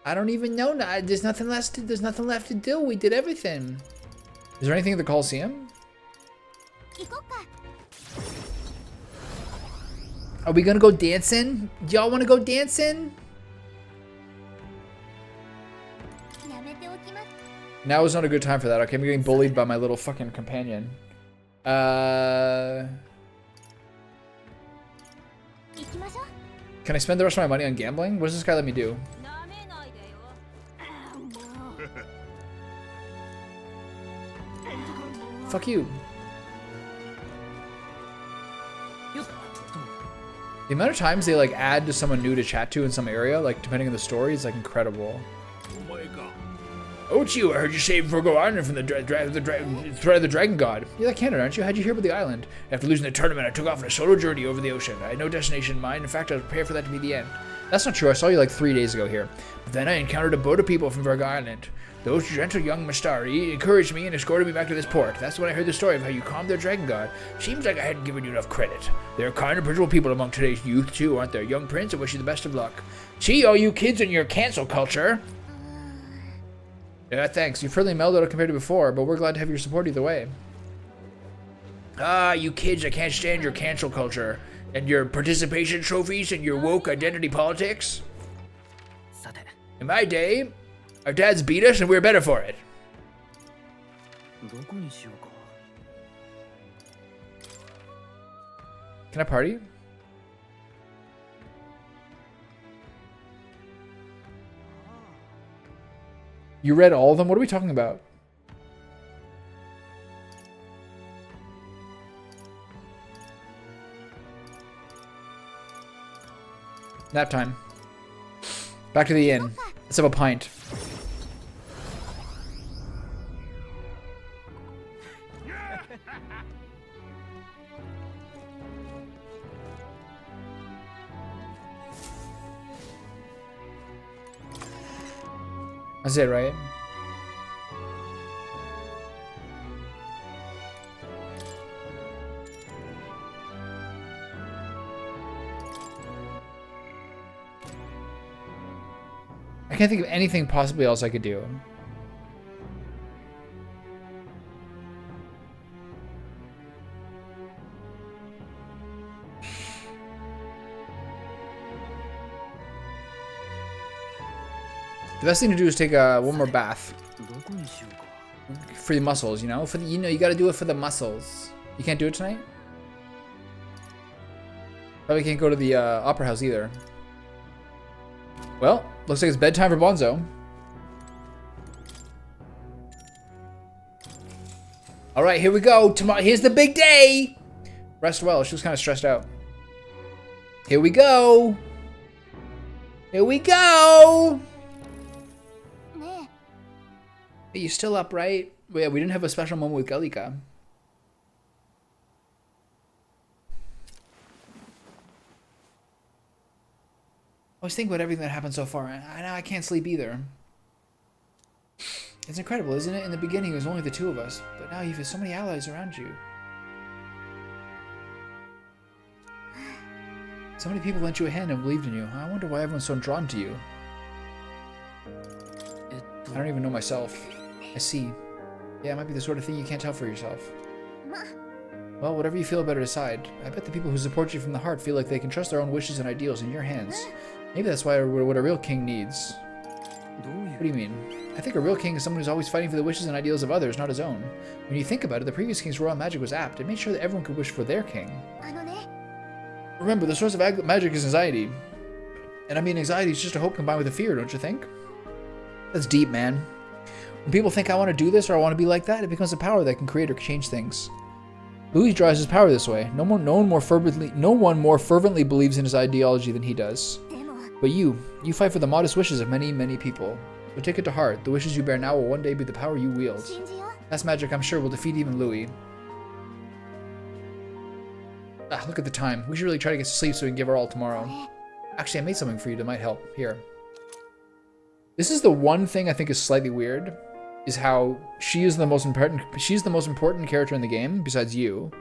I don't even know. There's nothing left to do. We did everything. Is there anything at the Coliseum? Are we gonna go dancing? Y'all wanna go dancing? Now is not a good time for that. Okay, I'm getting bullied by my little fucking companion. Can I spend the rest of my money on gambling? What does this guy let me do? Fuck you. The amount of times they like add to someone new to chat to in some area, like depending on the story, is like incredible. Ochu, I heard you saved Virgo Island from the threat of the Dragon God. You're that Canada, aren't you? How'd you hear about the island? After losing the tournament, I took off on a solo journey over the ocean. I had no destination in mind. In fact, I was prepared for that to be the end. That's not true. I saw you like 3 days ago here. But then I encountered a boat of people from Virgo Island. Those gentle young Mastari encouraged me and escorted me back to this port. That's when I heard the story of how you calmed their Dragon God. Seems like I hadn't given you enough credit. There are kind and principled people among today's youth, too, aren't there? Young Prince, I wish you the best of luck. See, all you kids in your cancel culture. Yeah, thanks. You've certainly mellowed compared to before, but we're glad to have your support either way. Ah, you kids, I can't stand your cancel culture. And your participation trophies and your woke identity politics. In my day, our dads beat us and we were better for it. Can I party? You read all of them? What are we talking about? Nap time. Back to the inn. Let's have a pint. That's it, right? I can't think of anything possibly else I could do. The best thing to do is take one more bath. For the muscles, you know? You gotta do it for the muscles. You can't do it tonight? Probably can't go to the opera house either. Well, looks like it's bedtime for Bonzo. Alright, here we go. Tomorrow, here's the big day! Rest well. She was kind of stressed out. Here we go! Here we go! Hey, you still up, right? Yeah, we didn't have a special moment with Galika. I was thinking about everything that happened so far. Now I can't sleep either. It's incredible, isn't it? In the beginning, it was only the two of us. But now you have so many allies around you. So many people lent you a hand and believed in you. I wonder why everyone's so drawn to you. I don't even know myself. I see. Yeah, it might be the sort of thing you can't tell for yourself. Well, whatever you feel, better decide. I bet the people who support you from the heart feel like they can trust their own wishes and ideals in your hands. Maybe that's what a real king needs. What do you mean? I think a real king is someone who's always fighting for the wishes and ideals of others, not his own. When you think about it, the previous king's royal magic was apt. It made sure that everyone could wish for their king. Remember, the source of magic is anxiety. And I mean, anxiety is just a hope combined with a fear, don't you think? That's deep, man. When people think I want to do this or I want to be like that, it becomes a power that can create or change things. Louis draws his power this way. No one more fervently believes in his ideology than he does. But you fight for the modest wishes of many, many people. So take it to heart. The wishes you bear now will one day be the power you wield. That's magic I'm sure will defeat even Louis. Ah, look at the time. We should really try to get to sleep so we can give our all tomorrow. Actually, I made something for you that might help. Here. This is the one thing I think is slightly weird, is how she's the most important character in the game, besides you.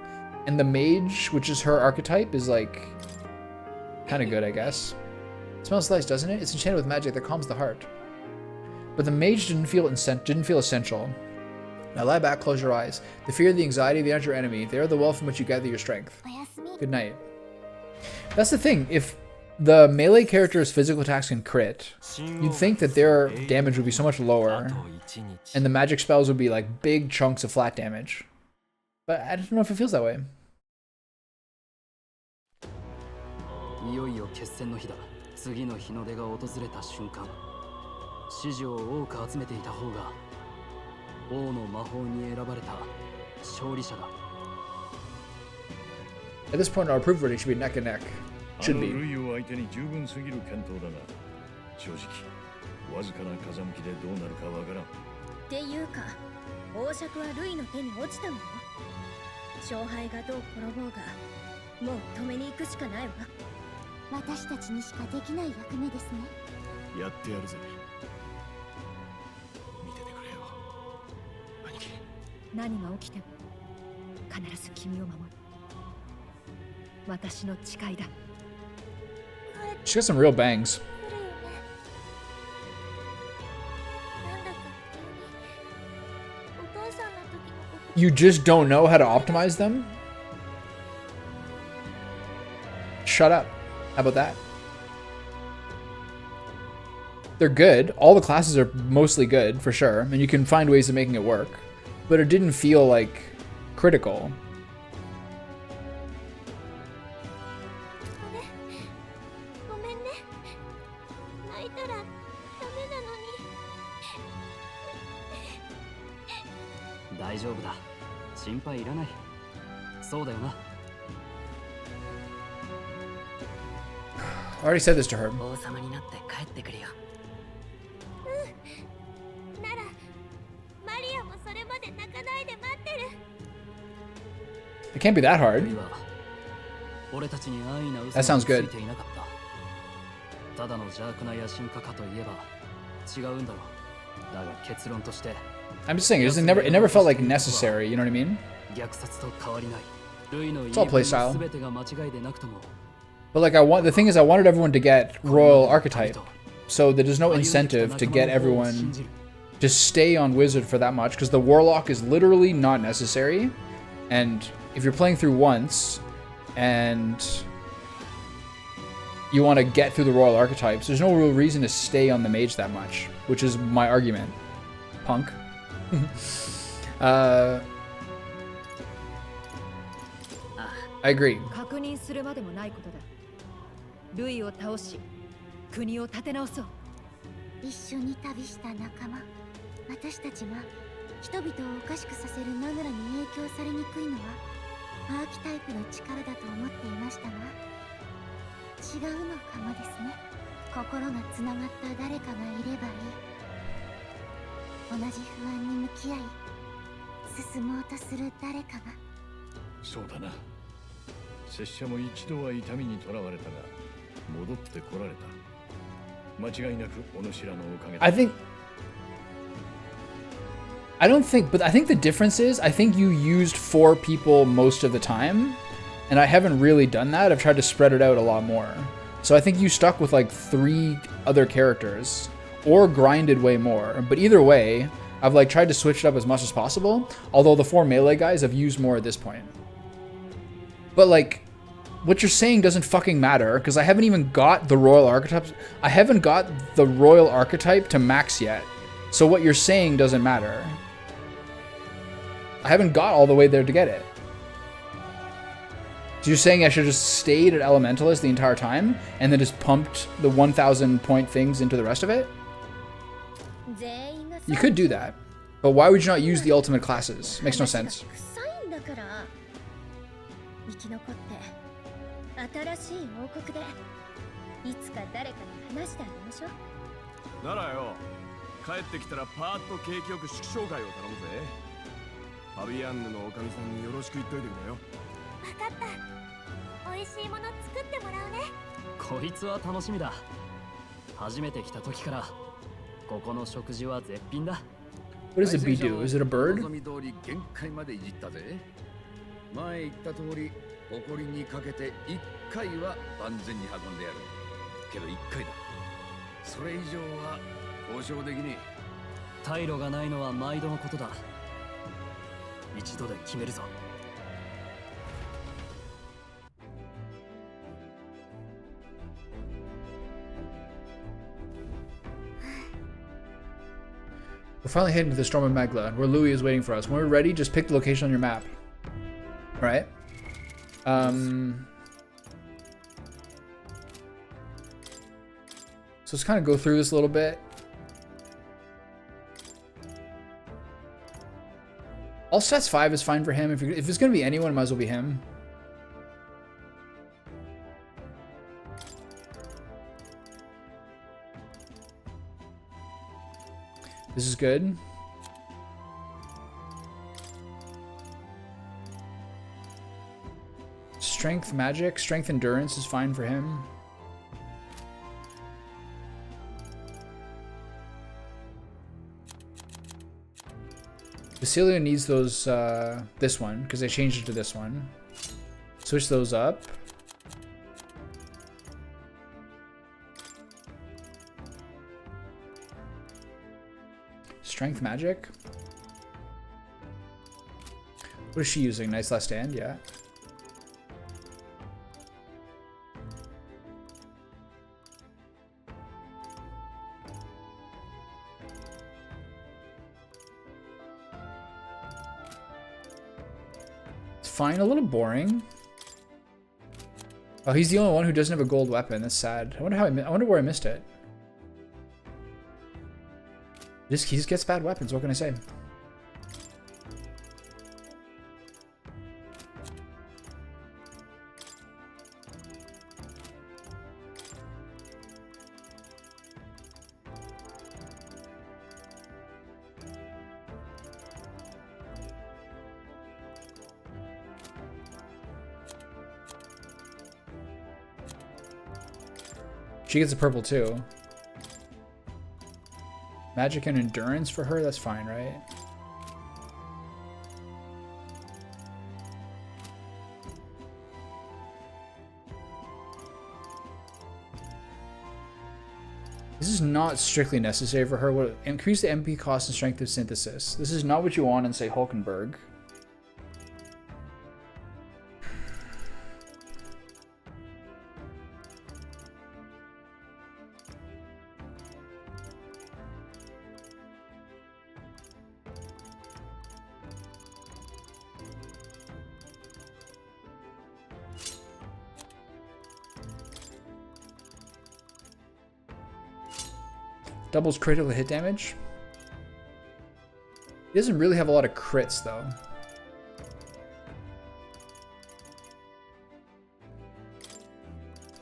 And the mage, which is her archetype, is like kind of good, I guess. It smells nice, doesn't it? It's enchanted with magic that calms the heart. But the mage didn't feel essential. Now lie back, close your eyes. The fear, the anxiety, they aren't your enemy. They are the well from which you gather your strength. Good night. That's the thing. If the melee character's physical attacks can crit, you'd think that their damage would be so much lower, and the magic spells would be like big chunks of flat damage. But I don't know if it feels that way. いよいよ決戦の日だ。次の日の出が訪れた瞬間、支持を多く集めていた方が王の魔法に選ばれた勝利者だ。At this point, our proof rating should be neck and neck. Should be. ルイを相手に十分すぎる健闘だが、正直わずかな風向きでどうなるかわからん。っていうか、王爵はルイの手に落ちたの？勝敗がどう転ぼうが、もう止めに行くしかないわ。私たちにしかできない役目ですね。やってやるぜ。見ててくれよ、兄貴。何が起きても必ず君を守る。私の誓いだ。She got some real bangs. You just don't know how to optimize them? Shut up. How about that? They're good. All the classes are mostly good, for sure. And you can find ways of making it work. But it didn't feel, like, critical. I already said this to her. It can't be that hard. That sounds good. I'm just saying, it never felt like necessary, you know what I mean? It's all playstyle. But like the thing is I wanted everyone to get Royal Archetype. So there's no incentive to get everyone to stay on Wizard for that much, because the Warlock is literally not necessary. And if you're playing through once and you want to get through the Royal Archetypes, there's no real reason to stay on the Mage that much, which is my argument. Punk. I agree. ルイを倒し、国を立て直そう。一緒に旅した仲間、私たちは人々をおかしくさせるマグラに影響されにくいのはアーキタイプの力だと思っていましたが、違うのかもですね。心がつながった誰かがいればいい。同じ不安に向き合い、進もうとする誰かが。そうだな。拙者も一度は痛みにとらわれたが。I don't think, but I think the difference is, I think you used 4 people most of the time, and I haven't really done that. I've tried to spread it out a lot more. So I think you stuck with like 3 other characters, or grinded way more. But either way, I've like tried to switch it up as much as possible, although the 4 melee guys I've used more at this point. But like, what you're saying doesn't fucking matter, because I haven't even got the Royal Archetypes. I haven't got the Royal Archetype to max yet. So what you're saying doesn't matter. I haven't got all the way there to get it. So you're saying I should have just stayed at Elementalist the entire time, and then just pumped the 1,000 point things into the rest of it? You could do that. But why would you not use the ultimate classes? Makes no sense. 新しい王国でいつか誰かに話してあげましょう。ならよ、帰ってきたらパーッと景気よく祝勝会を頼むぜ。ファビアンヌのおかみさんによろしく言っといてくれよ。わかった。美味しいもの作ってもらうね。こいつは楽しみだ。初めて来た時からここの食事は絶品だ。What does a bee do? Is it a bird? 前言った通り、誇りにかけて1回は万全に運んでやる。けど1回だ。それ以上は交渉できねえ。退路がないのは毎度のことだ。一度で決めるぞ。We're finally heading to the Storm of Magla, where Louis is waiting for us. When we're ready, just pick the location on your map. Right? So let's kind of go through this a little bit. All stats 5 is fine for him. If it's going to be anyone, it might as well be him. This is good. Strength magic, strength endurance is fine for him. Basilio needs those, this one, because they changed it to this one. Switch those up. Strength magic. What is she using? Nice Last Stand, yeah. It's fine, a little boring. Oh, he's the only one who doesn't have a gold weapon. That's sad. I wonder how I wonder where I missed it. He just gets bad weapons, what can I say? She gets a purple too. Magic and endurance for her, that's fine, right? This is not strictly necessary for her. What increase the MP cost and strength of synthesis. This is not what you want in, say, Hulkenberg. Doubles critical hit damage. He doesn't really have a lot of crits, though.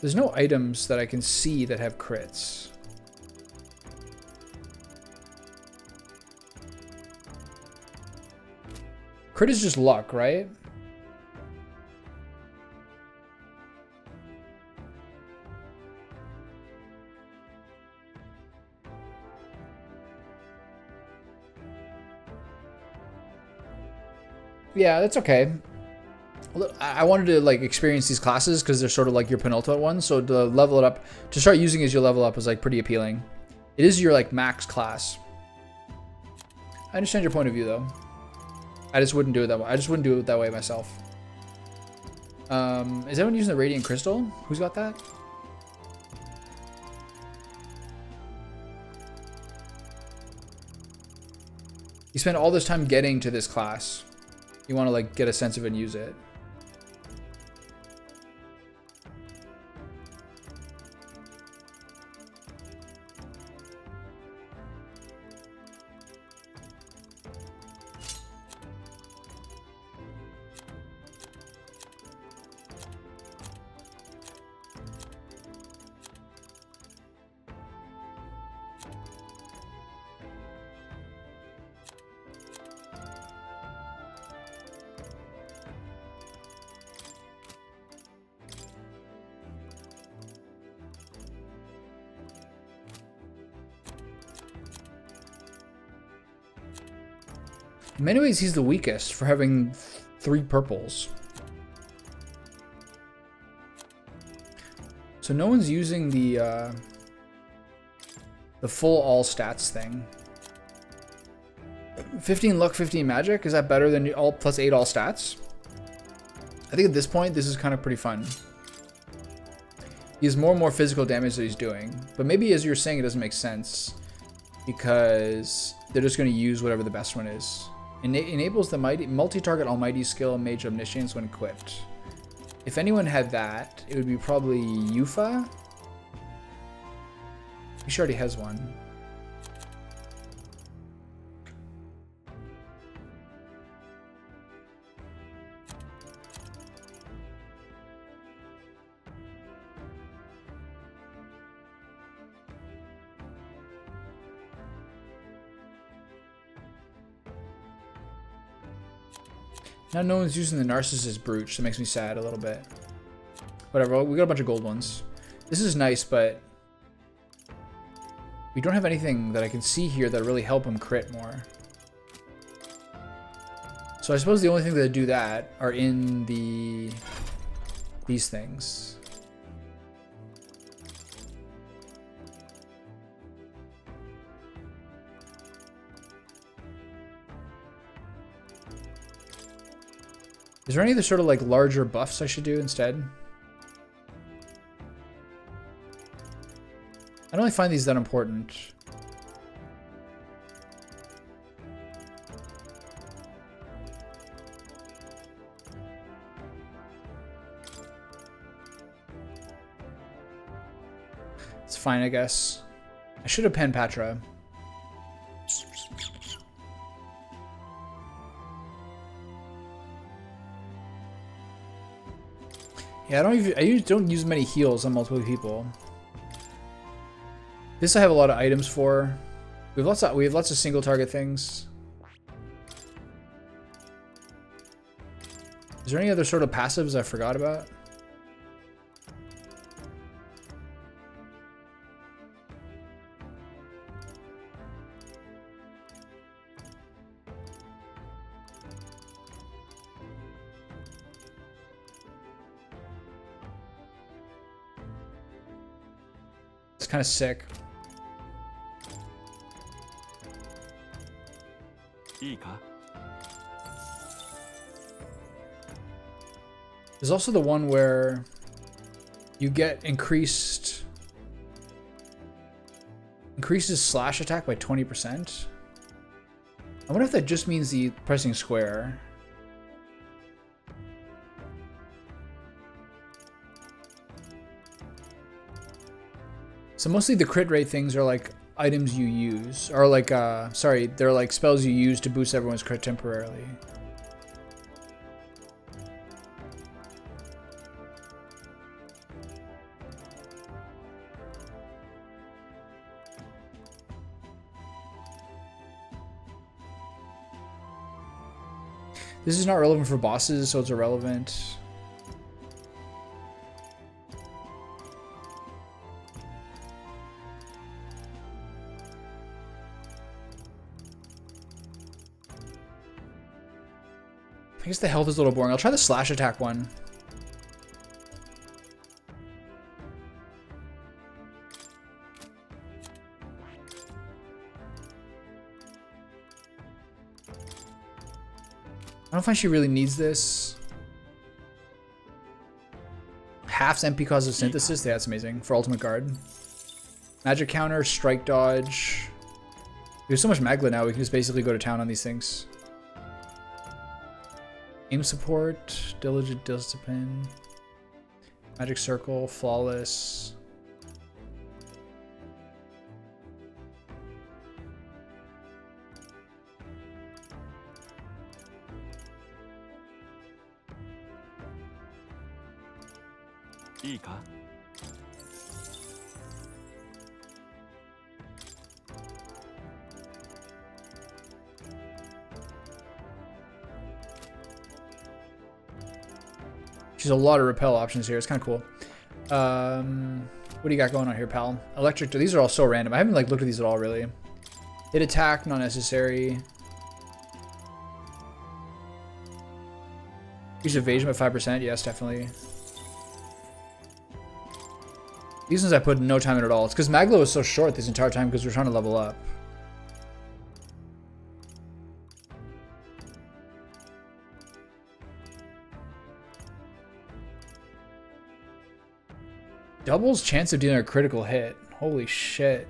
There's no items that I can see that have crits. Crit is just luck, right? Yeah, that's okay. I wanted to like experience these classes because they're sort of like your penultimate ones. So to level it up, to start using as you level up is like pretty appealing. It is your like max class. I understand your point of view though. I just wouldn't do it that way. I just wouldn't do it that way myself. Is anyone using the Radiant Crystal? Who's got that? You spend all this time getting to this class. You want to like get a sense of it and use it. In many ways, he's the weakest for having 3 purples. So no one's using the full all stats thing. 15 luck, 15 magic. Is that better than all plus 8 all stats? I think at this point, this is kind of pretty fun. He has more and more physical damage that he's doing. But maybe as you're saying, it doesn't make sense. Because they're just going to use whatever the best one is. Enables the multi-target almighty skill Mage Omniscience when equipped. If anyone had that, it would be probably Yufa. She already has one. Now no one's using the Narcissus Brooch, so it makes me sad a little bit. Whatever, we got a bunch of gold ones. This is nice, but we don't have anything that I can see here that really help him crit more. So I suppose the only thing that do that are in these things. Is there any other sort of like larger buffs I should do instead? I don't really find these that important. It's fine, I guess. I should have penned Patra. Yeah, I don't use many heals on multiple people. This I have a lot of items for. We have lots of single target things. Is there any other sort of passives I forgot about? It's kind of sick. There's also the one where you get increases slash attack by 20%. I wonder if that just means the pressing square. So mostly the crit rate things are like items you use, or like, sorry, they're like spells you use to boost everyone's crit temporarily. This is not relevant for bosses, so it's irrelevant. I guess the health is a little boring. I'll try the slash attack one. I don't find she really needs this. Half's MP cause of synthesis. Yeah, that's amazing. For ultimate guard. Magic counter, strike dodge. There's so much Magla now, we can just basically go to town on these things. Aim support, diligent discipline, magic circle, flawless. She's a lot of repel options here. It's kind of cool. What do you got going on here, pal? Electric. These are all so random. I haven't like looked at these at all, really. Hit attack, not necessary. Use evasion by 5%. Yes, definitely. These ones I put no time in at all. It's because Maglo was so short this entire time because we're trying to level up. Doubles chance of dealing a critical hit. Holy shit.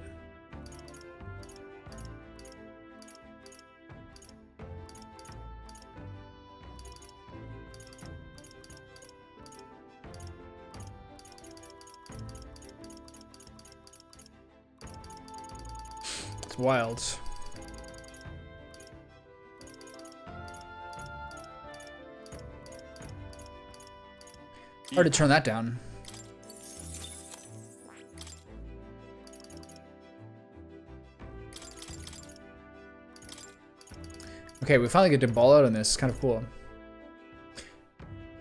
It's wild. Hard to turn that down. Okay, we finally get to ball out on this. It's kind of cool.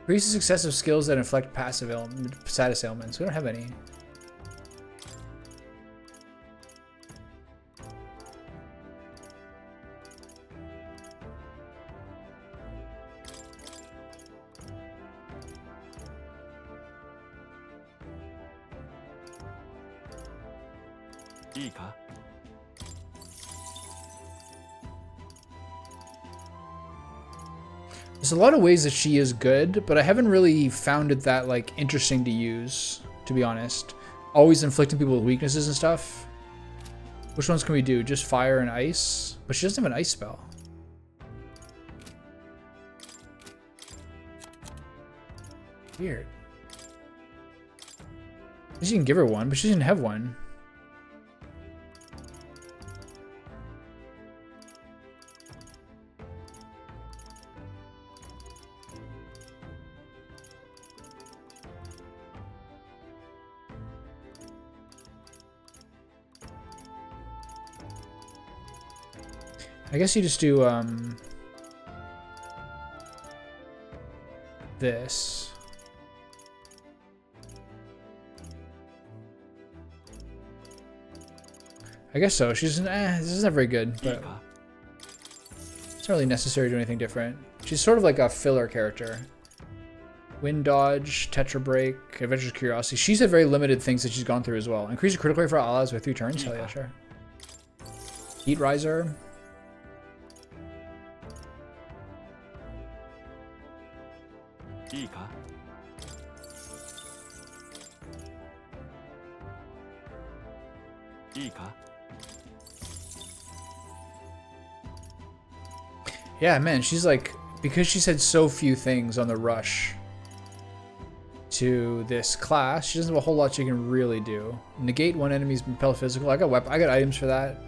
Increase the success of skills that inflict passive status ailments. We don't have any. There's a lot of ways that she is good, but I haven't really found it that like interesting to use, to be honest. Always inflicting people with weaknesses and stuff. Which ones can we do? Just fire and ice? But she doesn't have an ice spell. Weird. You can give her one, but she didn't have one. I guess you just do this. I guess so. She's this is not very good, but it's not really necessary to do anything different. She's sort of like a filler character. Wind dodge, Tetra break, Adventurous Curiosity. She's had very limited things that she's gone through as well. Increase your critical rate for allies with 3 turns. Hell yeah, sure. Heat Riser. Yeah, man, she's like, because she said so few things on the rush to this class, she doesn't have a whole lot she can really do. Negate one enemy's repel physical. I got items for that.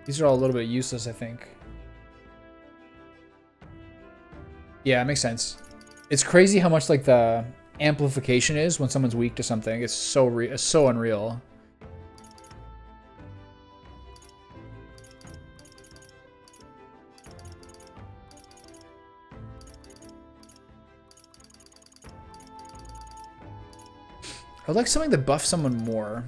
These are all a little bit useless, I think. Yeah, it makes sense. It's crazy how much like the amplification is when someone's weak to something. It's so unreal. I'd like something that buffs someone more.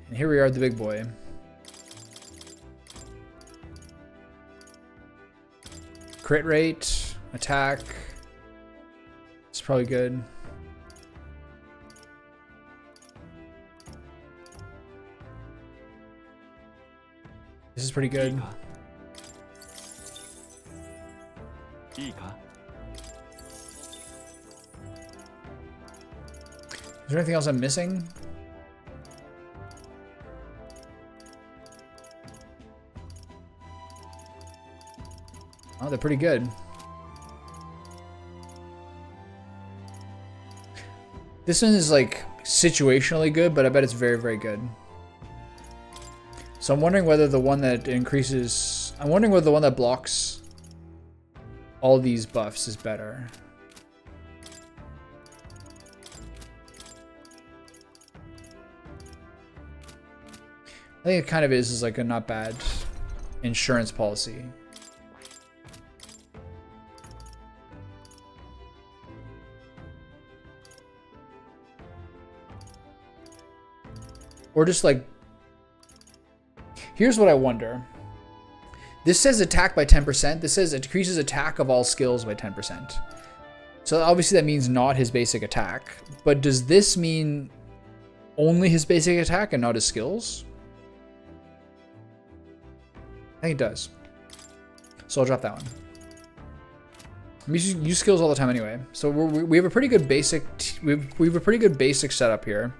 And here we are, the big boy. Crit rate, attack. It's probably good. This is pretty good. Is there anything else I'm missing? Oh, they're pretty good. This one is like situationally good, but I bet it's very, very good. So I'm wondering whether the one that increases... I'm wondering whether the one that blocks all these buffs is better. I think it kind of is like a not bad insurance policy. Or just like... Here's what I wonder. This says attack by 10%. This says it decreases attack of all skills by 10%. So obviously that means not his basic attack. But does this mean only his basic attack and not his skills? I think it does. So I'll drop that one. We use skills all the time anyway. So we have a pretty good basic... We have a pretty good basic setup here.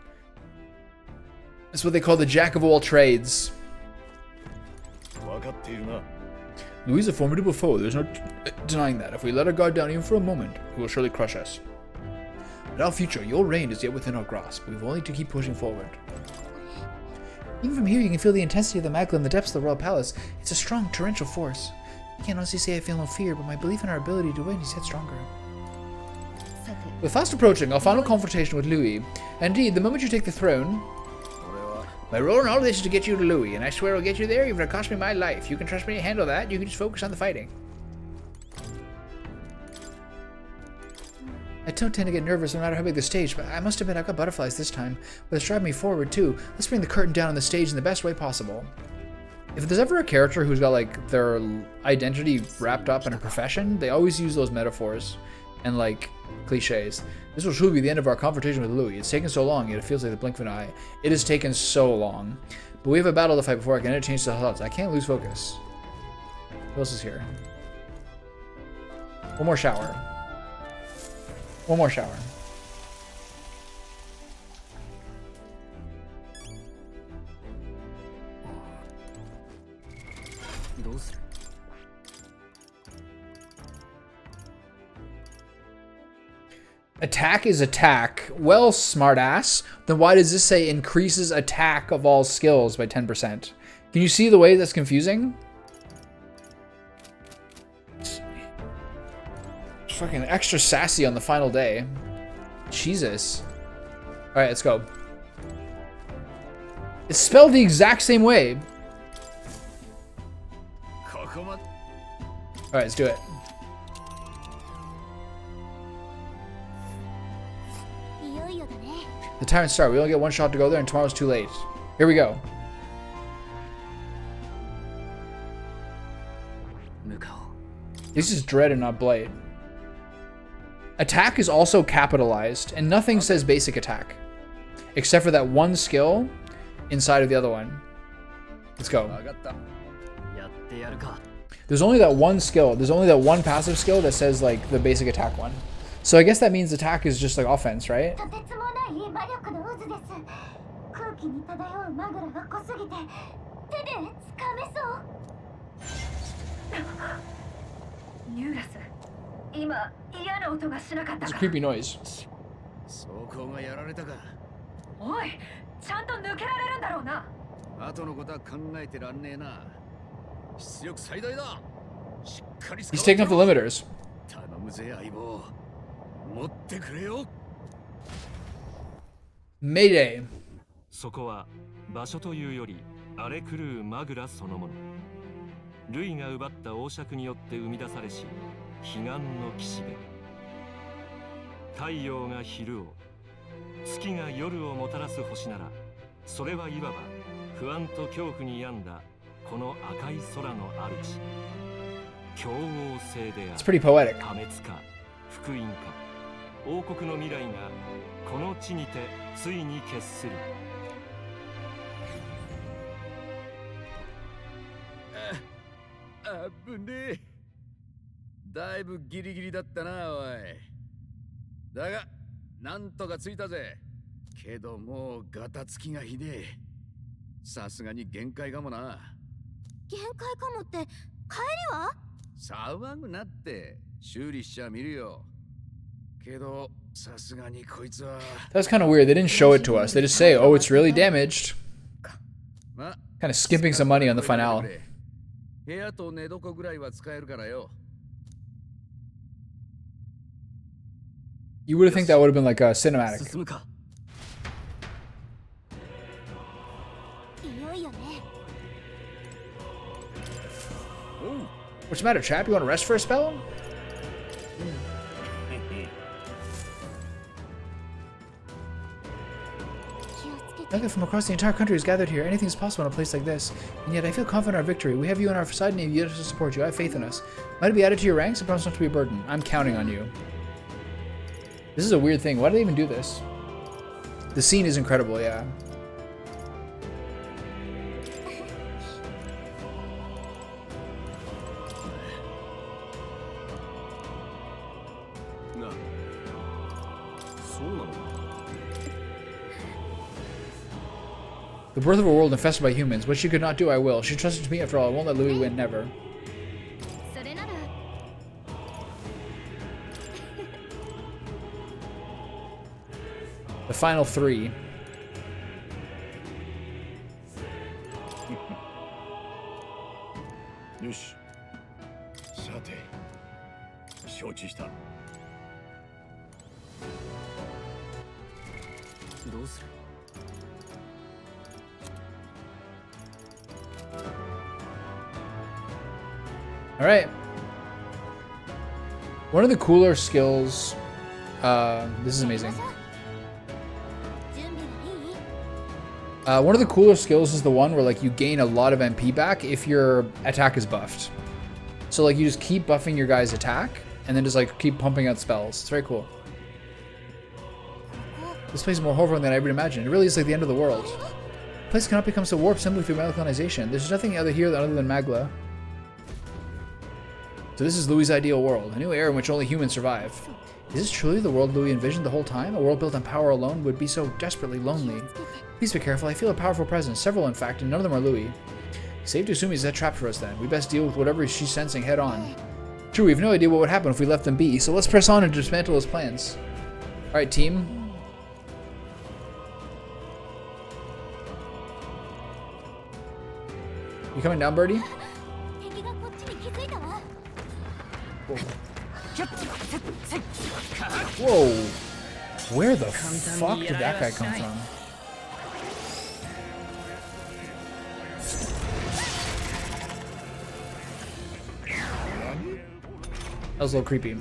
It's what they call the jack of all trades. Louis is a formidable foe. There's no denying that. If we let our guard down even for a moment, he will surely crush us. But our future, your reign, is yet within our grasp. We've only to keep pushing forward. Even from here, you can feel the intensity of the Magla in the depths of the Royal Palace. It's a strong, torrential force. I can't honestly say I feel no fear, but my belief in our ability to win is yet stronger. We're fast approaching our final confrontation with Louis. Indeed, the moment you take the throne... My role in all of this is to get you to Louis, and I swear I'll get you there even if it costs me my life. You can trust me to handle that. You can just focus on the fighting. I don't tend to get nervous no matter how big the stage, but I must admit I've got butterflies this time. But it's driving me forward too. Let's bring the curtain down on the stage in the best way possible. If there's ever a character who's got like their identity wrapped up in a profession, they always use those metaphors and like cliches. This will truly be the end of our confrontation with Louis. It's taken so long, yet it feels like the blink of an eye. It has taken so long. But we have a battle to fight before I can interchange the thoughts. I can't lose focus. What else is here? One more shower. One more shower. Attack is attack. Well, smartass. Then why does this say increases attack of all skills by 10%? Can you see the way that's confusing? It's fucking extra sassy on the final day. Jesus. Alright, let's go. It's spelled the exact same way. Alright, let's do it. The Tyrant start. We only get one shot to go there, and tomorrow's too late. Here we go. This is Dread and not Blade. Attack is also capitalized, and nothing says basic attack. Except for that one skill inside of the other one. Let's go. There's only that one skill. There's only that one passive skill that says, like, the basic attack one. So I guess that means attack is just, like, offense, right? It's a creepy noise. He's taking off the limiters. Mayday. そこは場所というより荒れ狂うマグラそのもの。ルイが奪った王爵によって生み出されし彼岸の岸辺。太陽が昼を、月が夜をもたらす星なら、それはいわば不安と恐怖に病んだこの赤い空の主。強王星である。It's pretty poetic. 破滅か福音か。王国の未来がこの地にてついに決する。あぶねえ。だいぶギリギリだったな、おい。だが、なんとかついたぜ。けどもうガタつきがひでえ。さすがに限界かもな。限界かもって帰りは？騒ぐなって修理しちゃ見るよ。けどさすがにこいつは。That's kind of weird. They didn't show it to us. They just say, "Oh, it's really damaged." Kind of skimping some money on the finale. 部屋と寝床ぐらいは使えるからよ。You would think that would have been like a cinematic. What's the matter, chap? You want to rest for a spell? Mega from across the entire country is gathered here. Anything is possible in a place like this. And yet I feel confident in our victory. We have you on our side and you have to support you. I have faith in us. Might it be added to your ranks? I promise not to be a burden. I'm counting on you. This is a weird thing. Why do they even do this? The scene is incredible, yeah. The birth of a world infested by humans. What she could not do, I will. She trusted me after all. I won't let Louis win, never. The final three. Yoshi. Sate. 承知した。どうする？ All right. One of the cooler skills. This is amazing. One of the cooler skills is the one where like you gain a lot of MP back if your attack is buffed. So like you just keep buffing your guy's attack and then just like keep pumping out spells. It's very cool. This place is more horrifying than I ever imagined. It really is like the end of the world. The place cannot become so warped simply through melanization. There's nothing other here other than Magla. So this is Louis' ideal world, a new era in which only humans survive. Is this truly the world Louis envisioned the whole time? A world built on power alone would be so desperately lonely. Please be careful, I feel a powerful presence, several in fact, and none of them are Louis. Safe to assume he's a trap for us then. We best deal with whatever she's sensing head on. True, we have no idea what would happen if we left them be, so let's press on and dismantle his plans. Alright, team. You coming down, Birdie? Whoa. Where the fuck did that guy come from? That was a little creepy.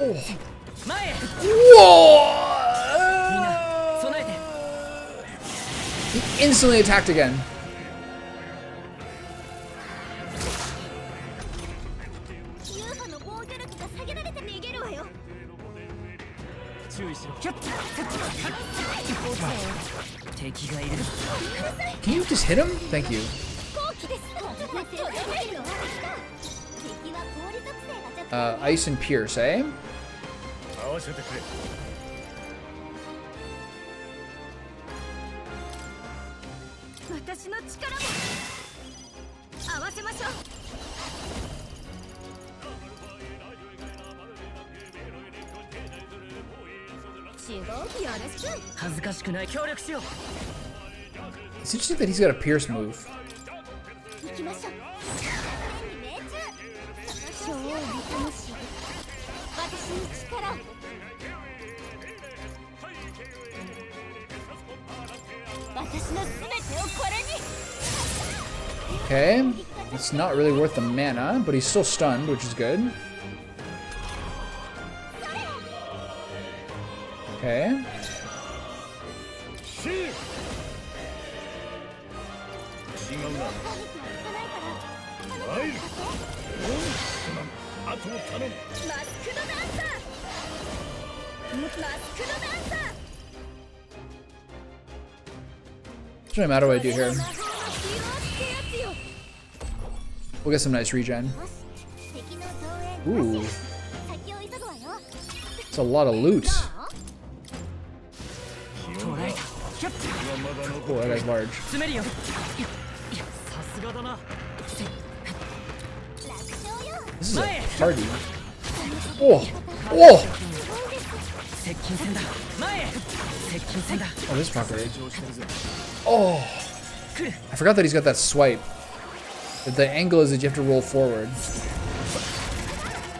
Oh. Whoa! He instantly attacked again. Can you just hit him? Thank you. Ice and Pierce, eh? It's interesting that he's got a Pierce move. Okay, it's not really worth the mana, but he's still stunned, which is good. Okay. Doesn't matter what I do here. We'll get some nice regen. Ooh. It's a lot of loot. Oh, that guy's large. This is a party. Oh! Oh! Oh, this fucker. Oh! I forgot that he's got that swipe. But the angle is that you have to roll forward.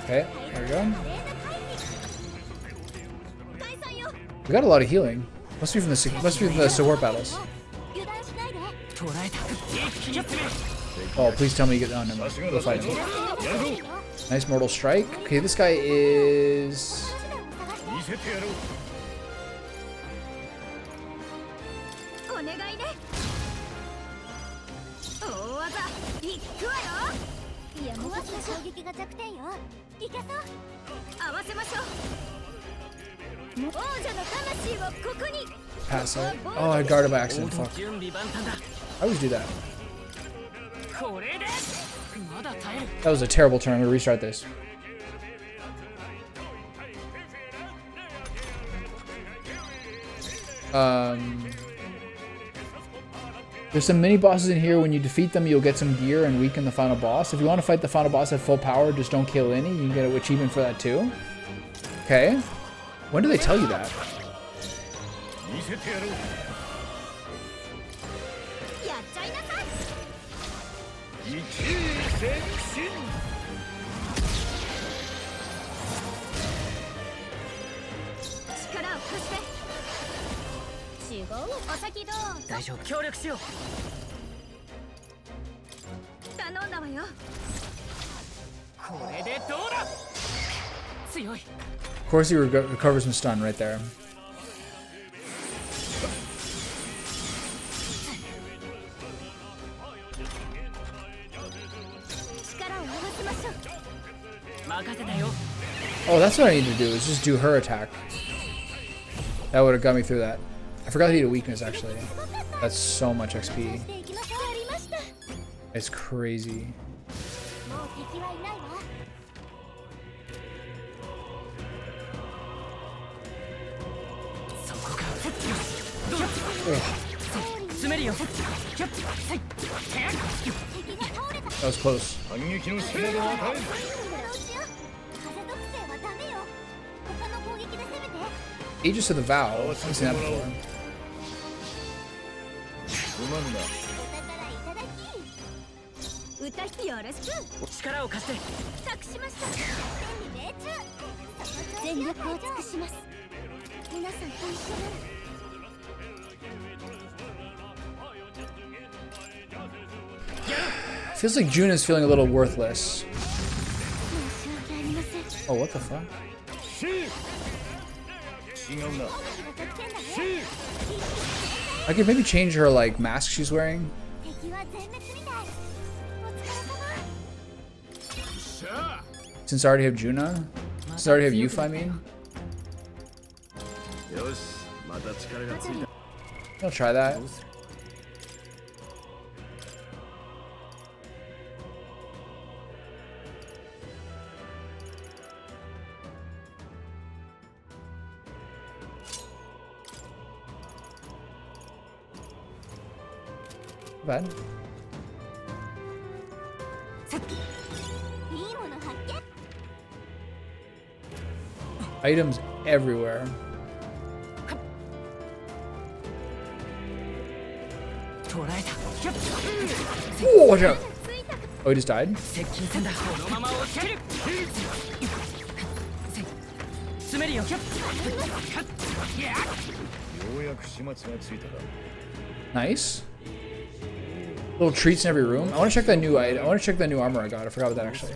Okay, there we go. We got a lot of healing. Must be from the support battles. Oh, please tell me you get on him. Go fight him. Nice mortal strike. Okay, this guy is... 見せてやろう。お願いね。大技いくわよ。いや、もう攻撃が弱点よ。いけそう。合わせましょう。王女の魂をここに。Pass it. Oh, I guarded by accident. Fuck. I always do that. That was a terrible turn. I'm gonna restart this. There's some mini bosses in here. When you defeat them, you'll get some gear and weaken the final boss. If you want to fight the final boss at full power, just don't kill any. You can get an achievement for that too. Okay. When do they tell you that? 見せてやろう。やっちゃいなさい。一位前進。力を貸して。違う。お先どうぞ。大丈夫。協力しよう。頼んだわよ。これでどうだ。強い。Of course, he recovers some stun right there. 力を合わせましょう。任せたよ。 Oh, that's what I need to do, is just do her attack. That would have got me through that. I forgot to eat a weakness, actually. That's so much XP. It's crazy. もう敵はいないわ。そこか。どうだ。詰めるよ。敵が倒れた。 That was close. 反撃のシナリオを与える。風属性はダメよ。他の攻撃で攻めて。 Aegis of the Vow. I've seen that before. 不満だ。お宝いただき。歌よろしく。力を貸して。託しました。全力全力を尽くします。皆さんと一緒なら。 Feels like June is feeling a little worthless. Oh, what the fuck? 違うな。 I could maybe change her, like, mask she's wearing. 敵は全滅みたい。お疲れ様。 Since I already have Juna. Since I already have Yufa, I mean. よし、また力がついた。 I'll try that. Bad. いいもの発見。 Items everywhere. 捉えた。 Oh, watch out! Oh, he just died? 接近戦だ。このまま押し切る。詰めるよ。ようやく始末がついたか。 Nice. Little treats in every room. I want to check that new item. I want to check that new armor I got. I forgot about that actually.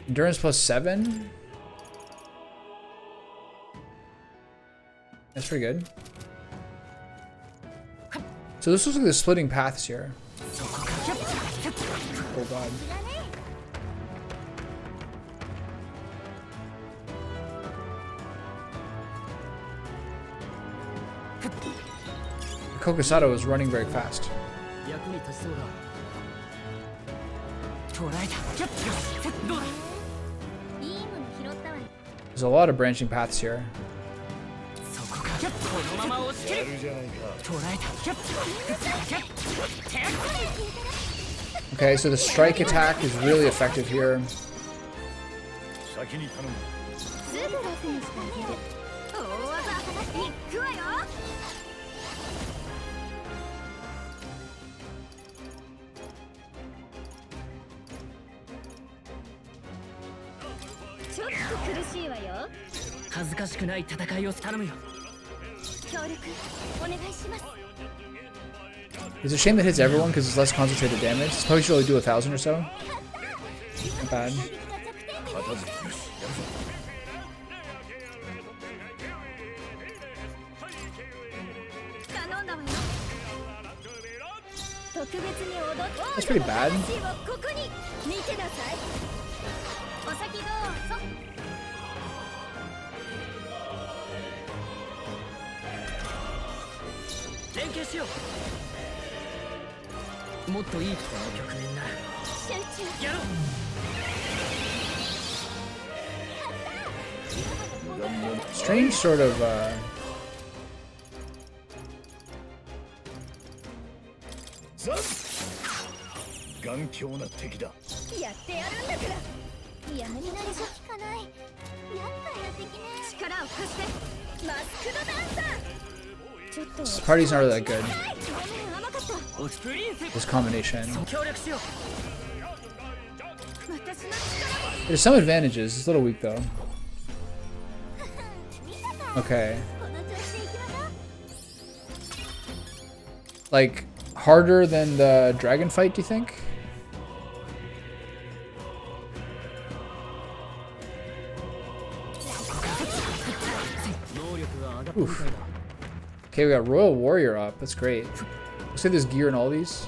Endurance +7. That's pretty good. So this looks like the splitting paths here. Oh god. Kokosato is running very fast. 役に立ちそうだ。捉えた。どうだ。いいもの拾ったわよ。 There's a lot of branching paths here. そこか。このまま押し切る。やるじゃないか。捉えた。 Okay, so the strike attack is really effective here. 先に頼む。すぐ楽にしてあげる。大技いくわよ。ちょっと苦しいわよ。恥ずかしくない戦いを頼むよ。It's a shame that hits everyone because it's less concentrated damage. This probably should only do 1,000 or so. Not bad. That's pretty bad. Strange sort of this party's not really that good. This combination. There's some advantages. It's a little weak though. Okay. Like harder than the dragon fight, do you think? Oof. Okay, we got Royal Warrior up. That's great. Looks like there's gear in all these.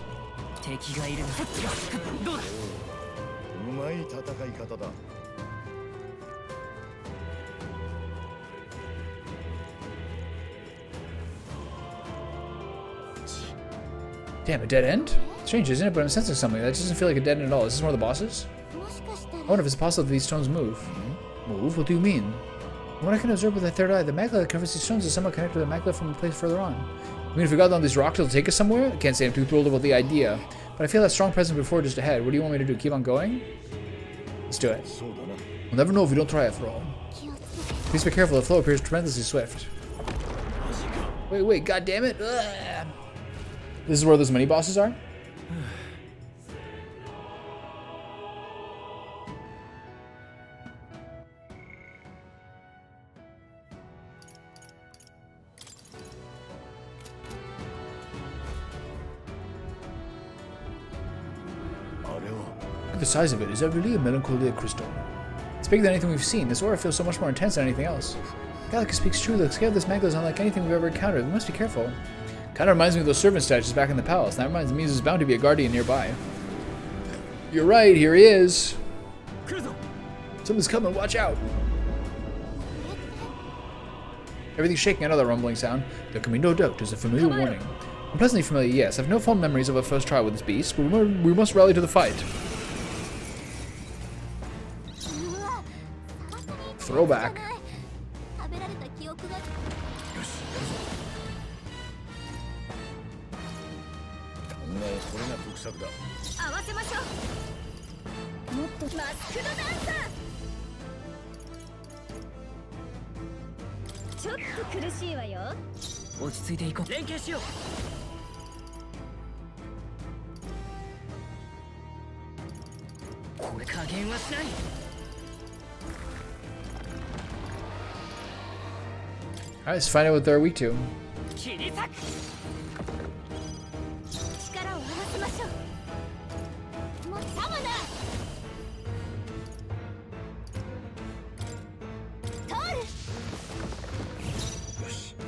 Damn, a dead end? Strange, isn't it? But I'm sensing something. That doesn't feel like a dead end at all. Is this one of the bosses? I wonder if it's possible that these stones move. Move? What do you mean? What I can observe with the third eye, the magma that covers these stones is somewhat connected to the magma from a place further on. I mean, if we got down these rocks, it'll take us somewhere? I can't say I'm too thrilled about the idea, but I feel that strong presence before just ahead. What do you want me to do? Keep on going? Let's do it. We'll never know if we don't try after all. Please be careful, the flow appears tremendously swift. Wait, god damn it! Ugh. This is where those mini bosses are? Look at the size of it. Is that really a melancholia crystal? It's bigger than anything we've seen. This aura feels so much more intense than anything else. Gallica speaks true. The scale of this magma is unlike anything we've ever encountered. We must be careful. Kind of reminds me of those servant statues back in the palace. That reminds me there's bound to be a guardian nearby. You're right. Here he is. Someone's coming. Watch out. Everything's shaking. I know that rumbling sound. There can be no doubt. There's a familiar warning. Unpleasantly familiar, yes. I have no fond memories of our first trial with this beast, but we must rally to the fight. Throwback. Alright, let's find out what they're weak to.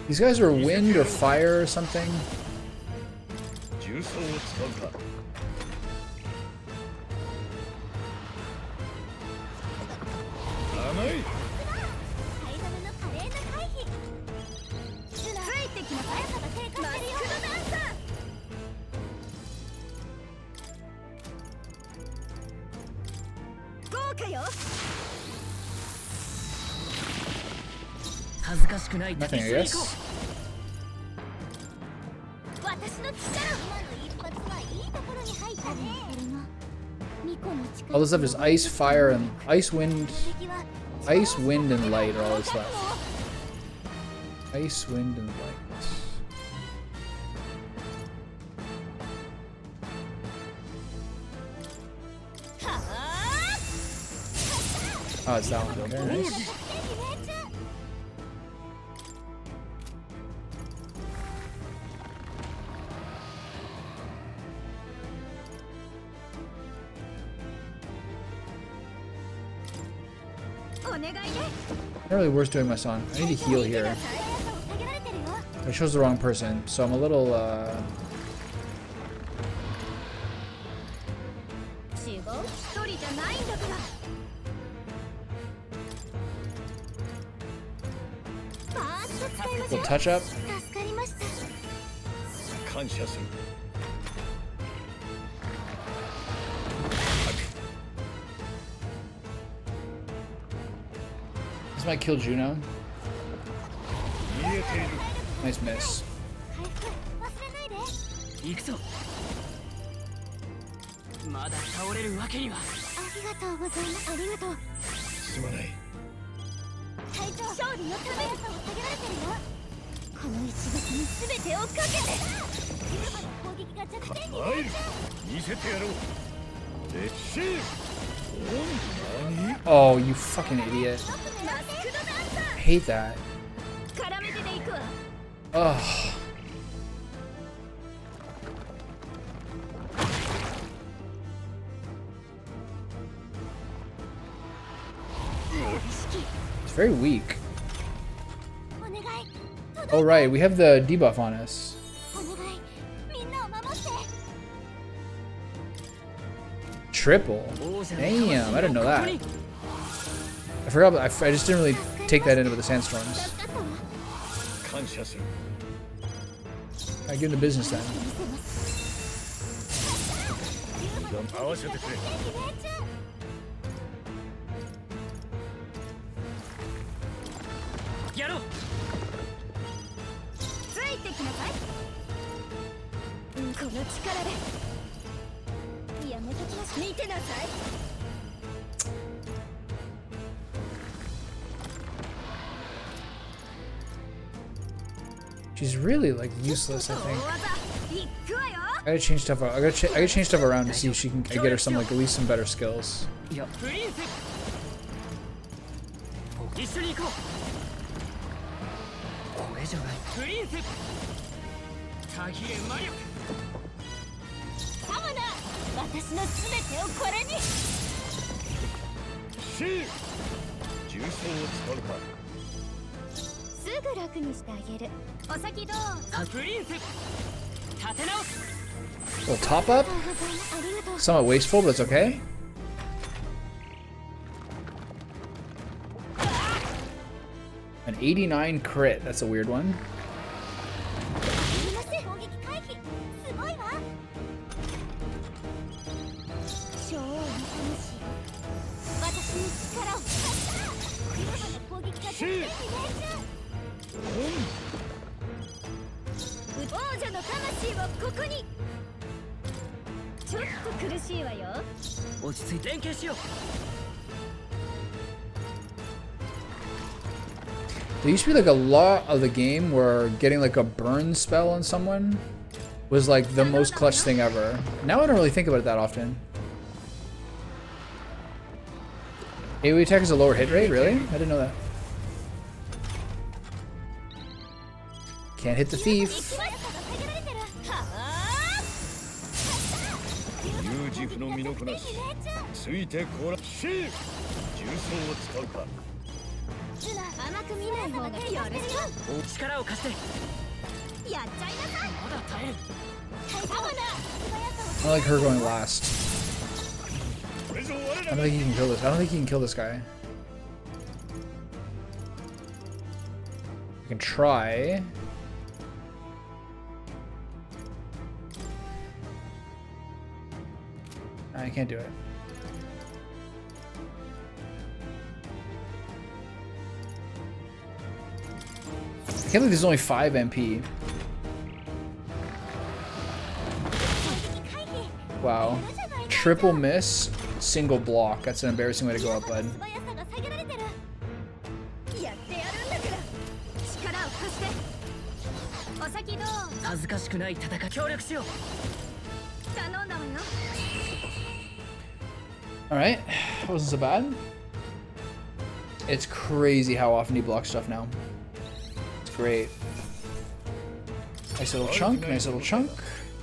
These guys are wind or fire or something. Nothing, I guess. All this stuff is ice, fire, and ice, wind, and light are all that's left. Ice, wind, and light. Oh, it's that one. Okay, nice. Not really worth doing my son. I need to heal here. I chose the wrong person, so I'm a little, 違う、一人じゃないんだから。ファースト使いましょ little う。 touch up. 助かりました。感謝する。 This might kill Juno. 見えている。 Nice miss. 回復忘れないで。行くぞ。まだ倒れるわけには。ありがとうございます。ありがとう。すまない。隊長、勝利のために下げられてるよ。この一撃に全てをかけて。今の攻撃が弱点になっちゃう。見せてやろう。で、シー。何？ Oh, you fucking idiot. マスクドダンサ I hate that. ー。絡めてでいくわ。 Ugh. It's very weak. お願い。 Oh right, we have the debuff on us. お願い。みんなを守って。 Triple. Damn, I didn't know that. I forgot. I just didn't really take that into the sandstorms. 助かったわ。感謝する。 I get into business then. 合わせてくれ。やろう。ついてきなさい。この力で。やめときなさい。見てなさい。 She's really like useless, I think. 行くわよ。 I gotta change stuff. I gotta change stuff around to see if she can. I get her some like at least some better skills. いや、プリンセス。一緒に行こう。これじゃない。プリンセス。たぎれ魔力。サマナー、私のすべてをこれに。シー。重装を使うか。 すぐ楽にしてあげる。お先どうぞ。プリンセス。立て直す。 Little top up. ありがとう。 Somewhat wasteful, but it's okay. An 89 crit. That's a weird one. すみません。攻撃回避。すごいわ。小王の魂。私の力を使った。今の攻撃が弱点になっちゃう。王者の魂をここに。ちょっと苦しいわよ。落ち着いて連携しよう。 There used to be like a lot of the game where getting like a burn spell on someone was like the most clutch thing ever. Now I don't really think about it that often. AoE attack is a lower hit rate, really? I didn't know that. Can't hit the thief. 有自負の身のこなし。ついてこら。シー。重装を使うか。 甘く見ない方がよろしく。力を貸して。やっちゃいなさい。まだ耐える。 I like her going last. I don't think he can kill this. I don't think he can kill this guy. I can try. I can't do it. I can't believe there's only 5 MP. Wow. Triple miss, single block. That's an embarrassing way to go up, bud. やってやるんだから。力を貸して。お先どうぞ。恥ずかしくない戦い。協力しよう。頼んだわよ。 Alright, that wasn't so bad. It's crazy how often he blocks stuff now. It's great. Nice little chunk, nice little chunk.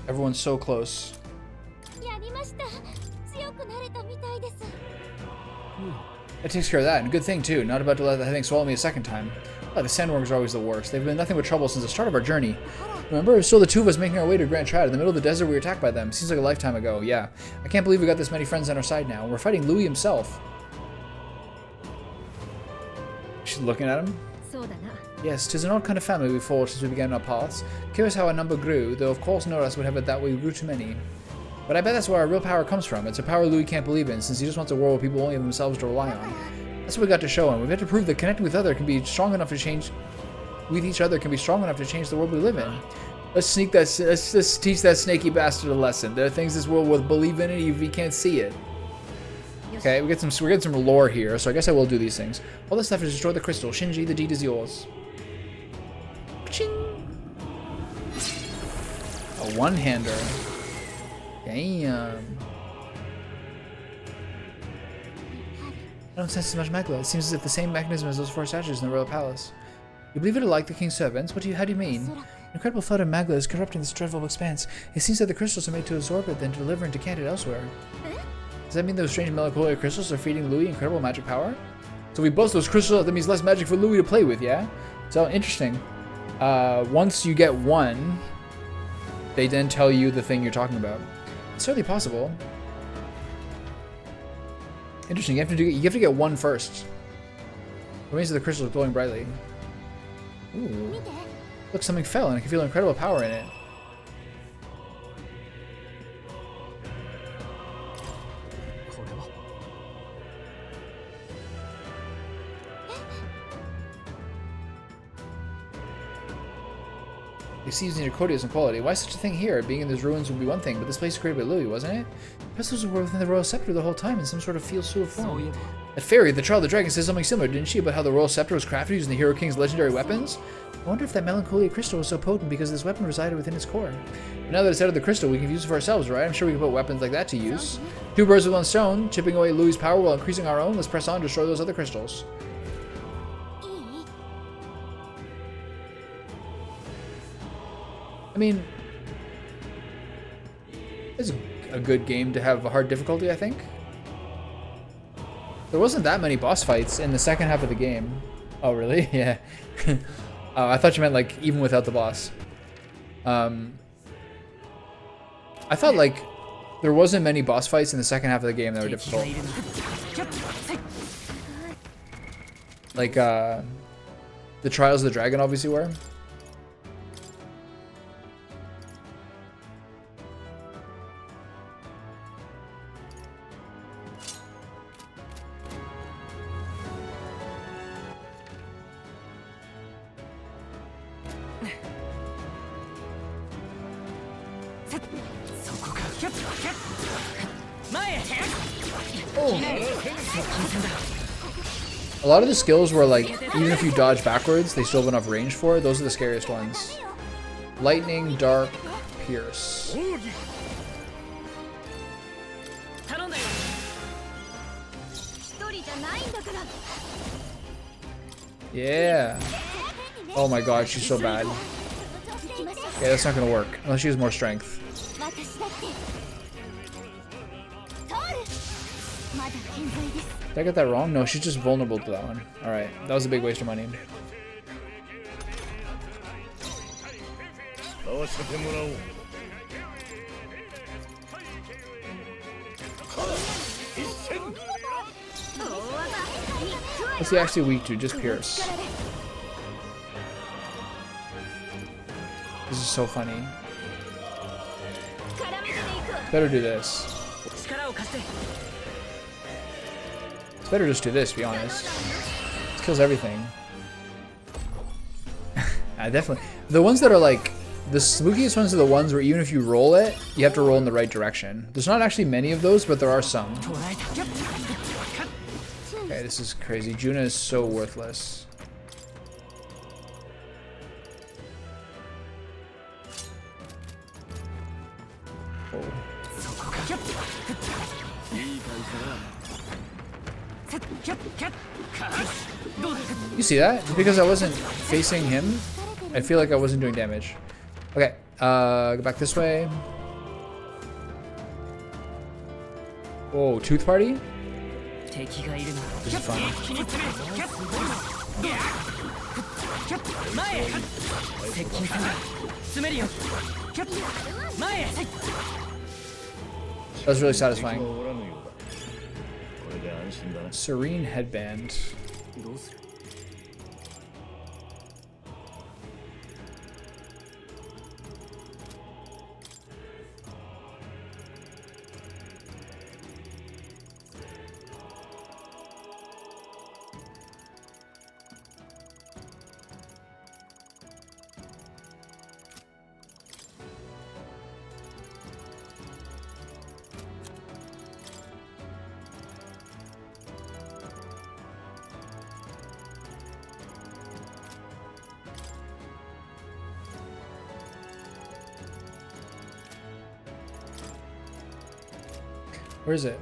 Everyone's so close. やりました。強くなれたみたいです。That takes care of that, and good thing too. Not about to let that thing swallow me a second time. Oh, the sandworms are always the worst. They've been nothing but trouble since the start of our journey. Remember, it was still the two of us making our way to Grand Trad. In the middle of the desert, we were attacked by them. Seems like a lifetime ago. Yeah. I can't believe we got this many friends on our side now. We're fighting Louis himself. She's looking at him. Yes, 'tis an odd kind of family we forged since we began our paths. Curious how our number grew, though of course none of us would have it that way we grew too many. But I bet that's where our real power comes from. It's a power Louis can't believe in, since he just wants a world where people only have themselves to rely on. That's what we got to show him. We've got to prove that connecting with other can be strong enough to change with each other can be strong enough to change the world we live in. Let's teach that snaky bastard a lesson. There are things this world will believe in even if he can't see it. Okay, we're getting some lore here, so I guess I will do these things. All this stuff is destroy the crystal. Shinji, the deed is yours. Ching. A one-hander. Damn. I don't sense as much magma. It seems as if the same mechanism as those four statues in the royal palace. You believe it like the king's servants? How do you mean? An incredible flood of magma is corrupting this dreadful expanse. It seems that the crystals are made to absorb it, then deliver and decant it elsewhere. Does that mean those strange melancholy crystals are feeding Louis incredible magic power? So we bust those crystals out, that means less magic for Louis to play with, yeah? So, interesting. Once you get one, they then tell you the thing you're talking about. It's certainly possible. Interesting, you have to get one first. Remains of the crystal is glowing brightly. Ooh. Look, something fell and I can feel incredible power in it. Exceeds near Cordius in quality. Why such a thing here? Being in these ruins would be one thing, but this place is created by Louis, wasn't it? Crystals were within the royal scepter the whole time in some sort of field sewer form. That fairy, the Child of the Dragon, said something similar, didn't she, about how the royal scepter was crafted using the Hero King's legendary weapons? I wonder if that melancholia crystal was so potent because this weapon resided within its core. But now that it's out of the crystal, we can use it for ourselves, right? I'm sure we can put weapons like that to use. Two birds with one stone, chipping away Louis' power while increasing our own. Let's press on to destroy those other crystals. I mean, it's a good game to have a hard difficulty, I think. There wasn't that many boss fights in the second half of the game. Oh, really? Yeah. I thought you meant, like, even without the boss. I thought, like, there wasn't many boss fights in the second half of the game that were difficult. Like, the Trials of the Dragon obviously were. A lot of the skills were like, even if you dodge backwards, they still have enough range for it. Those are the scariest ones. Lightning, Dark, Pierce. Yeah. Oh my god, she's so bad. Yeah, that's not gonna work. Unless she has more strength. Did I get that wrong? No, she's just vulnerable to that one. Alright, that was a big waste of money. What's he actually weak to? Just Pierce. This is so funny. Better do this. It's better just do this, to be honest. This kills everything. Definitely. The ones that are like, the spookiest ones are the ones where even if you roll it, you have to roll in the right direction. There's not actually many of those, but there are some. Okay, this is crazy. Juna is so worthless. Oh. You see that? Just because I wasn't facing him, I feel like I wasn't doing damage. Okay, go back this way. Oh, Tooth Party? This is fun. That was really satisfying. おらぬようだ。これで安心だな。 Serene headband. Where is it?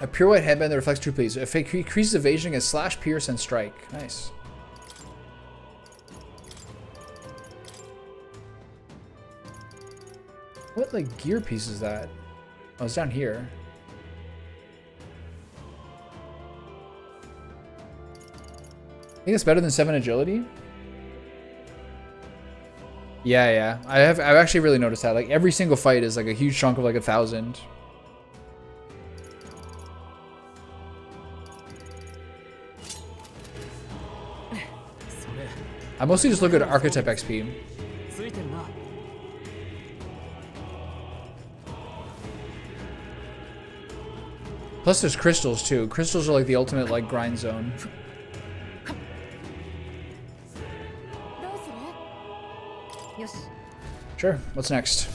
A pure white headband that reflects true please. If it increases evasion against slash, pierce, and strike. Nice. What like gear piece is that? Oh, it's down here. I think it's better than 7 agility. Yeah. I've actually really noticed that. Like every single fight is like a huge chunk of like 1,000. I mostly just look at Archetype XP. Plus there's crystals too. Crystals are like the ultimate like grind zone. Sure, what's next?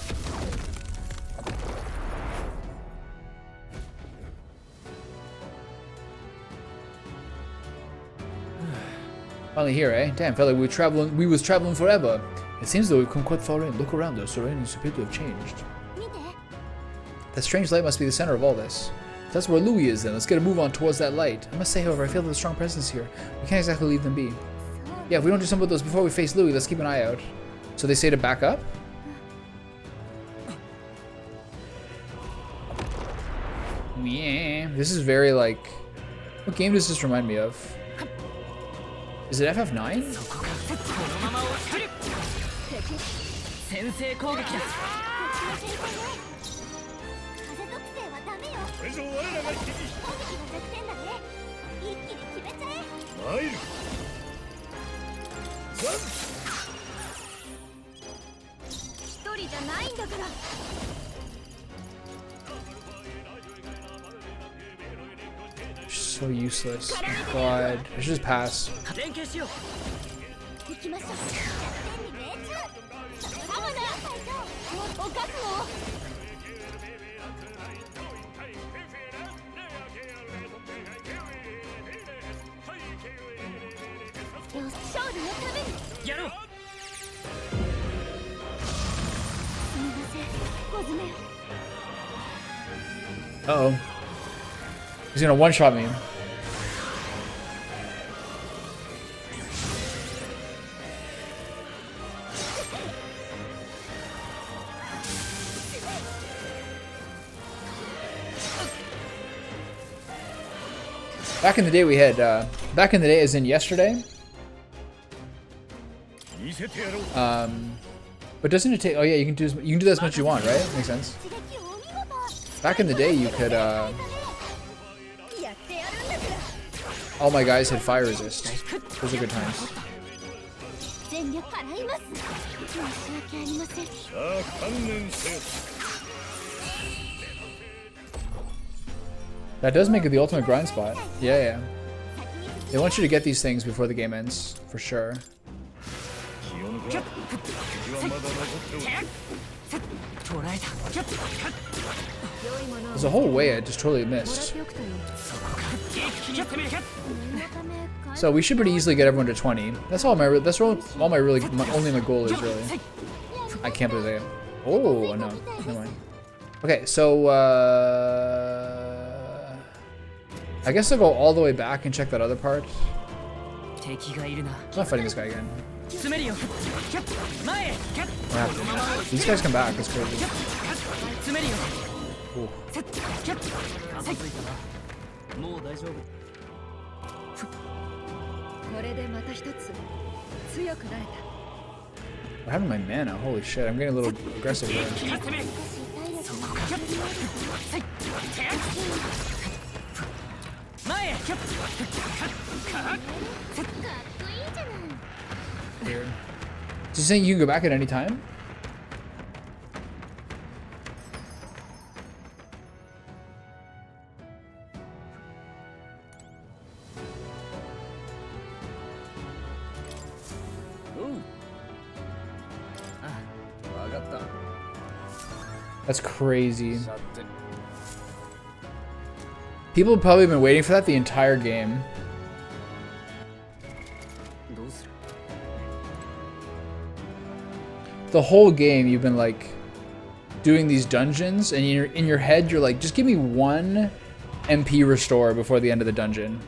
Finally here, eh? Damn, felt like we was traveling forever. It seems though we've come quite far in. Look around us, surroundings appear to have changed. That strange light must be the center of all this. If that's where Louis is then. Let's get a move on towards that light. I must say, however, I feel there's a strong presence here. We can't exactly leave them be. Yeah, if we don't do some of those before we face Louis, let's keep an eye out. So they say to back up? Yeah. This is very like... What game does this remind me of? Is it FF9? So useless. Oh my god. I should just pass. Uh-oh. He's gonna one-shot me. Back in the day we had, back in the day as in yesterday. But doesn't it take, oh yeah, you can do that as much as you want, right? Makes sense. Back in the day you could, all my guys had fire resist. Those are good times. That does make it the ultimate grind spot. Yeah. They want you to get these things before the game ends, for sure. There's a whole way I just totally missed. So we should pretty easily get everyone to 20. That's all my only my goal is really. I can't believe it. Oh no, never mind. Okay, so I guess I'll go all the way back and check that other part. 敵がいるな。 I'm not fighting this guy again. 詰めるよ。前へ。 Wow. These guys come back. That's crazy. 詰めるよ。 Ooh. 片付いたな。もう大丈夫。これでまた一つ強くなれた。 What happened to my mana? Holy shit, I'm getting a little aggressive there. 前へ。 Weird. Is he saying you can go back at any time? That's crazy. People have probably been waiting for that the entire game. どうする？ The whole game you've been like doing these dungeons, and in your head you're like, just give me one MP restore before the end of the dungeon.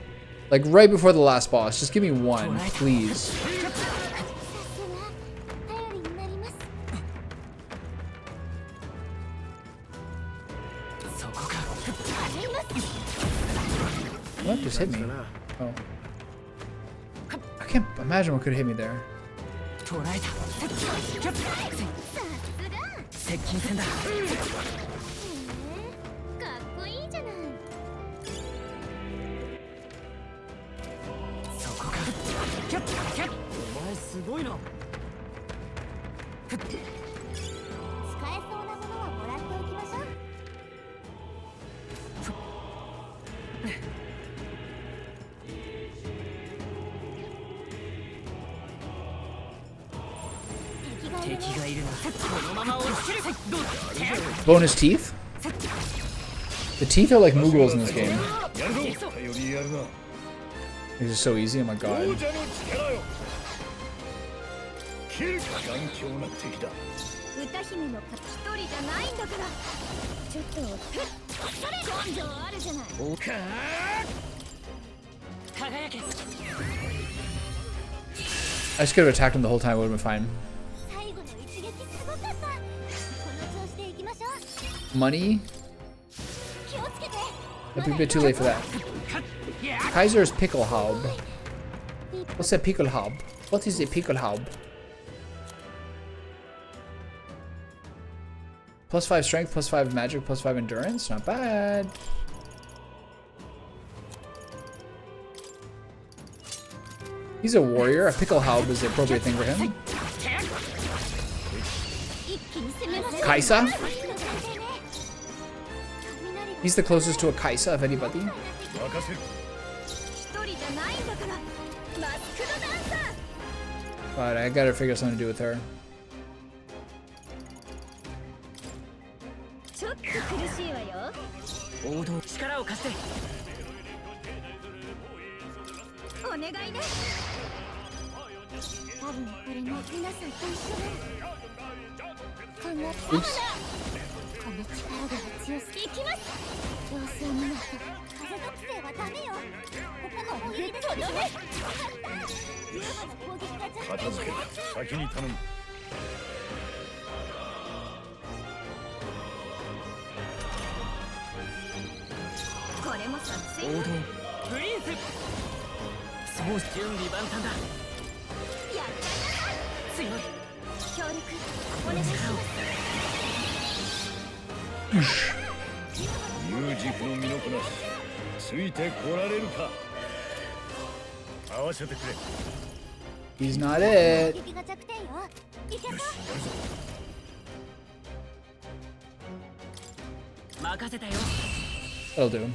Like right before the last boss, just give me one, please. What just hit me? Oh. I can't imagine what could have hit me there. 捉えた。接近戦だ。かっこいいじゃない。そこか。お前すごいな。使えそうなものはもらっておきましょう。 敵がいるな。このまま落ちる。どうだ。 Bonus teeth? The teeth are like Mughals in this game. やるぞ。頼りやるな。 These are so easy, oh my 王 god. 者の力よ。切る。頑強な敵だ。歌姫の一人じゃないんだから。ちょっとそれ根性あるじゃない。おか。輝け。 I just could have attacked him the whole time, it would have been fine. 最後の一撃すごかった。この調子でいきましょう。 Money? 気をつけて。 Might be a bit too late for that. Kaiser's Pickelhaub. What's a Pickelhaub? What is a Pickelhaub? Plus 5 strength, plus 5 magic, plus 5 endurance? Not bad. He's a warrior. A Pickelhaub is the appropriate thing for him. Kaisa? He's the closest to a Kaisa of anybody. 任せる。一人じゃないんだから。マスクドダンサー。 But I gotta figure something to do with her. ちょっと苦しいわよ。王道力を貸して。お願いね。多分これも皆さんと一緒ね。こんな力が強すぎきます。様子を見ないと風属性はダメよ。攻撃ですよね。ユーマの攻撃が弱片付ける。先に頼む。これも作戦王道プリンス。そう準備万端だ。やっちゃいなさい。強い。協力お願いします。有軸の身のこなし。ついてこられるか。合わせてくれ。 He's not it. 攻撃が弱点よ。いけそう。任せたよ。 That'll do.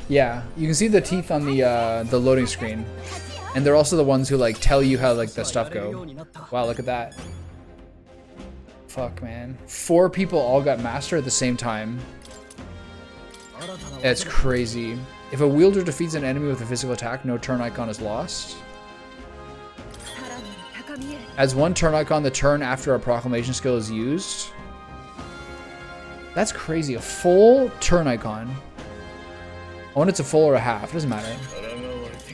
Yeah, you can see the teeth on the loading screen, and they're also the ones who like tell you how like the stuff go. Wow, look at that. Fuck, man. 4 people all got master at the same time. That's crazy. If a wielder defeats an enemy with a physical attack, no turn icon is lost. As one turn icon the turn after a proclamation skill is used. That's crazy. A full turn icon. I wonder if it's a full or a half. It doesn't matter.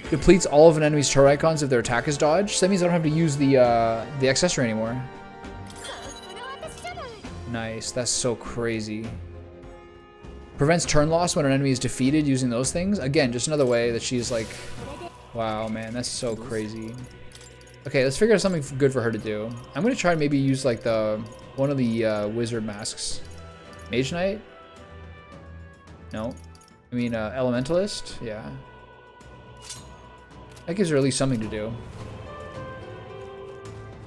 Depletes all of an enemy's turn icons if their attack is dodged. So that means I don't have to use the accessory anymore. Nice. That's so crazy. Prevents turn loss when an enemy is defeated using those things. Again, just another way that she's like... Wow, man. That's so crazy. Okay, let's figure out something good for her to do. I'm going to try and maybe use like one of the wizard masks. Mage Knight? No. I mean, Elementalist? Yeah. That gives her at least something to do.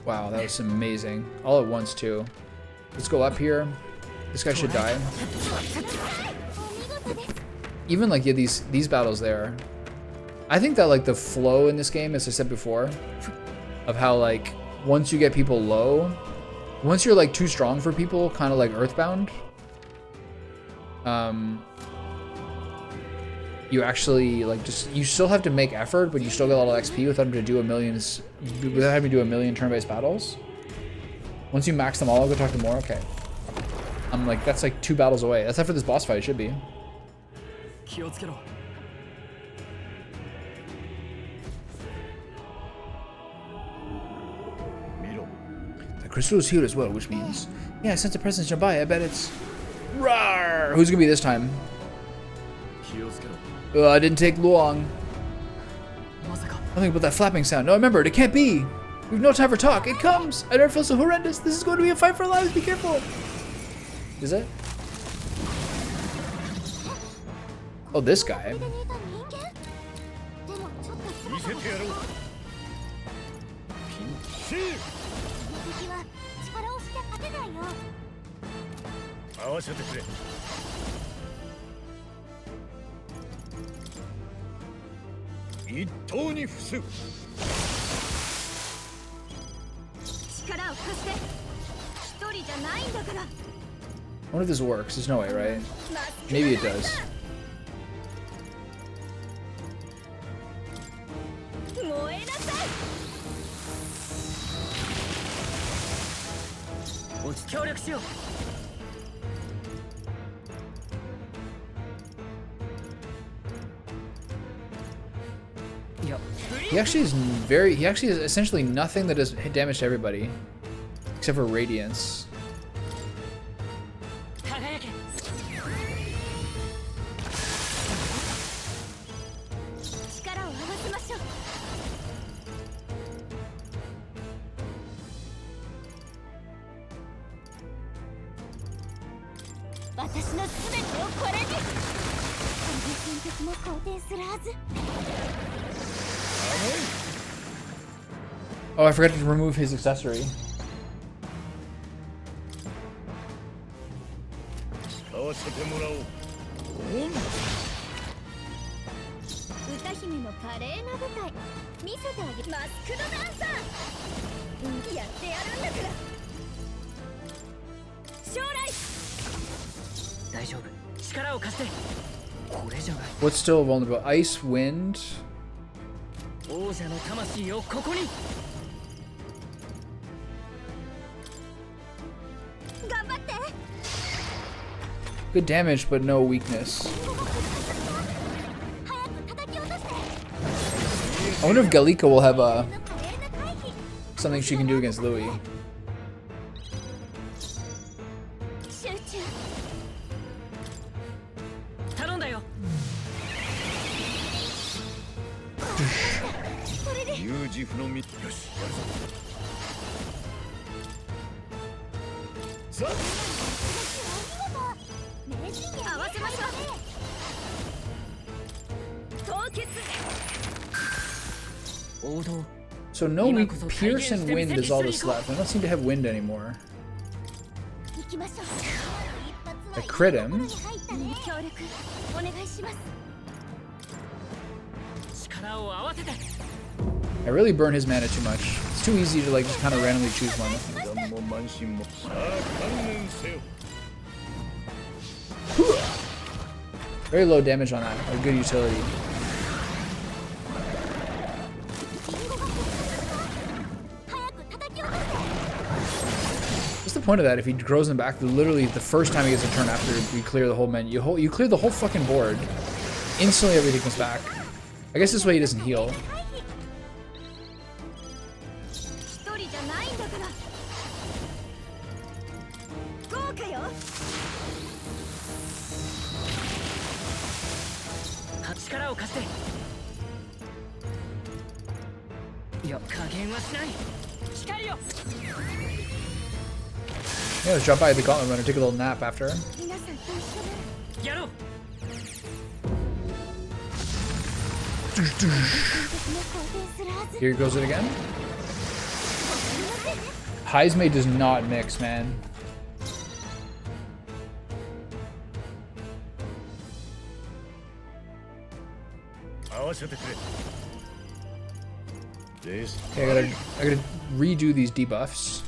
Wow, that was amazing. All at once, too. Let's go up here. This guy should die. Even, like, yeah, these battles there. I think that, like, the flow in this game, as I said before, of how, like, once you get people low, once you're, like, too strong for people, kind of like Earthbound, you actually like you still have to make effort, but you still get a lot of XP without having to do without having to do a million turn-based battles. Once you max them all, I'll go talk to more. Okay. I'm like, that's like 2 battles away. That's after this boss fight, it should be. The crystal is healed as well, which means... Yeah, I sense a presence nearby. I bet it's... Rawr! Who's gonna be this time? It didn't take long. Nothing but that flapping sound. No, remember, it can't be. We've no time for talk. It comes. I never feel so horrendous. This is going to be a fight for our lives. Be careful. Is it? Oh, this guy. I wonder if this works. There's no way, right? Maybe it does. He actually is essentially nothing that does damage to everybody. Except for Radiance. Oh, I forgot to remove his accessory. What's still vulnerable? Ice, wind. Good damage, but no weakness. I wonder if Galika will have something she can do against Louis. So no weak pierce and wind is all that's left. I don't seem to have wind anymore. I crit him. I really burn his mana too much. It's too easy to like just kind of randomly choose one. Very low damage on that. A good utility. What's the point of that if he grows them back? Literally the first time he gets a turn after we clear the whole menu, you clear the whole fucking board. Instantly everything comes back. I guess this way he doesn't heal. Yeah, let's drop by the gauntlet runner, take a little nap after. Here goes it again. Heisme does not mix, man. Okay, I gotta redo these debuffs.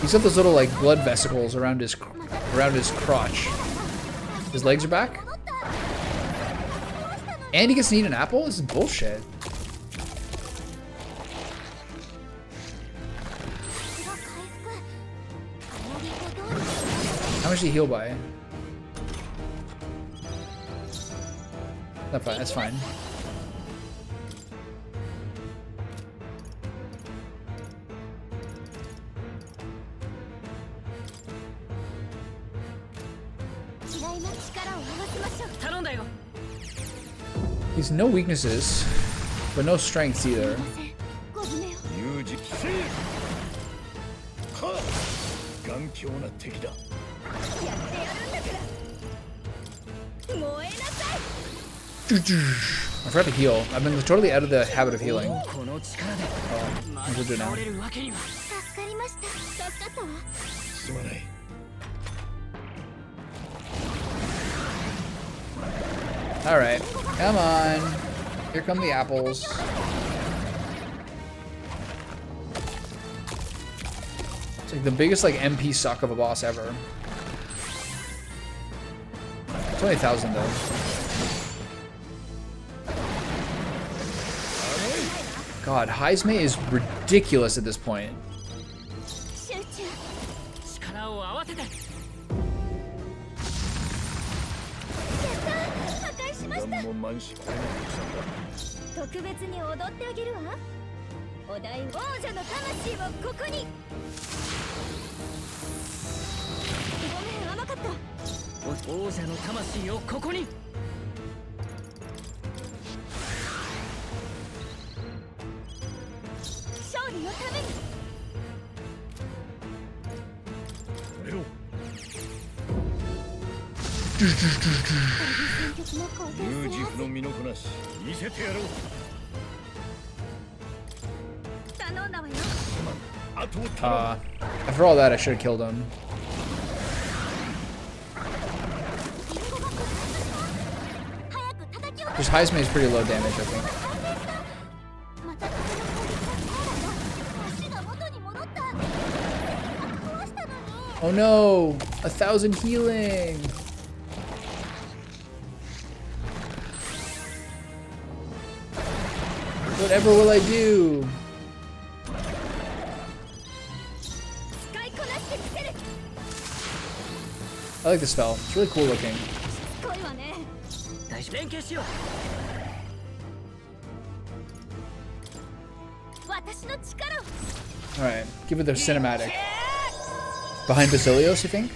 He's got those little like blood vesicles around his crotch. His legs are back. And he gets to eat an apple? This is bullshit. How much did he heal by? Not fine, that's fine. He's no weaknesses, but no strengths either. I forgot to heal. I've been totally out of the habit of healing. Oh, I'm gonna do it now. Alright, come on. Here come the apples. It's like the biggest like MP suck of a boss ever. 20,000 though. God, Heisme is ridiculous at this point. After all that, I should have killed him. Just Heisme is pretty low damage, I think. Oh no! 1,000 healing! Whatever will I do? I like the spell. It's really cool looking. Alright, give it the cinematic. Behind Basilios, you think?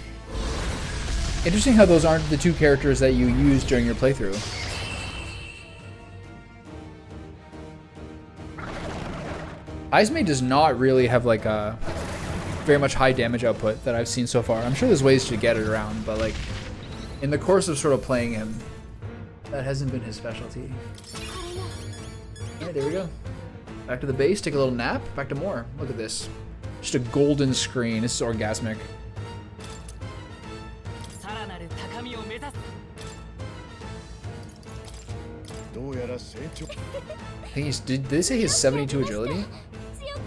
Interesting how those aren't the two characters that you used during your playthrough. Heisme does not really have like a very much high damage output that I've seen so far. I'm sure there's ways to get it around, but like in the course of sort of playing him, that hasn't been his specialty. Alright, there we go. Back to the base, take a little nap, back to more. Look at this. Just a golden screen. This is orgasmic. どうやら成長 I think he's, did they say he has 72 agility?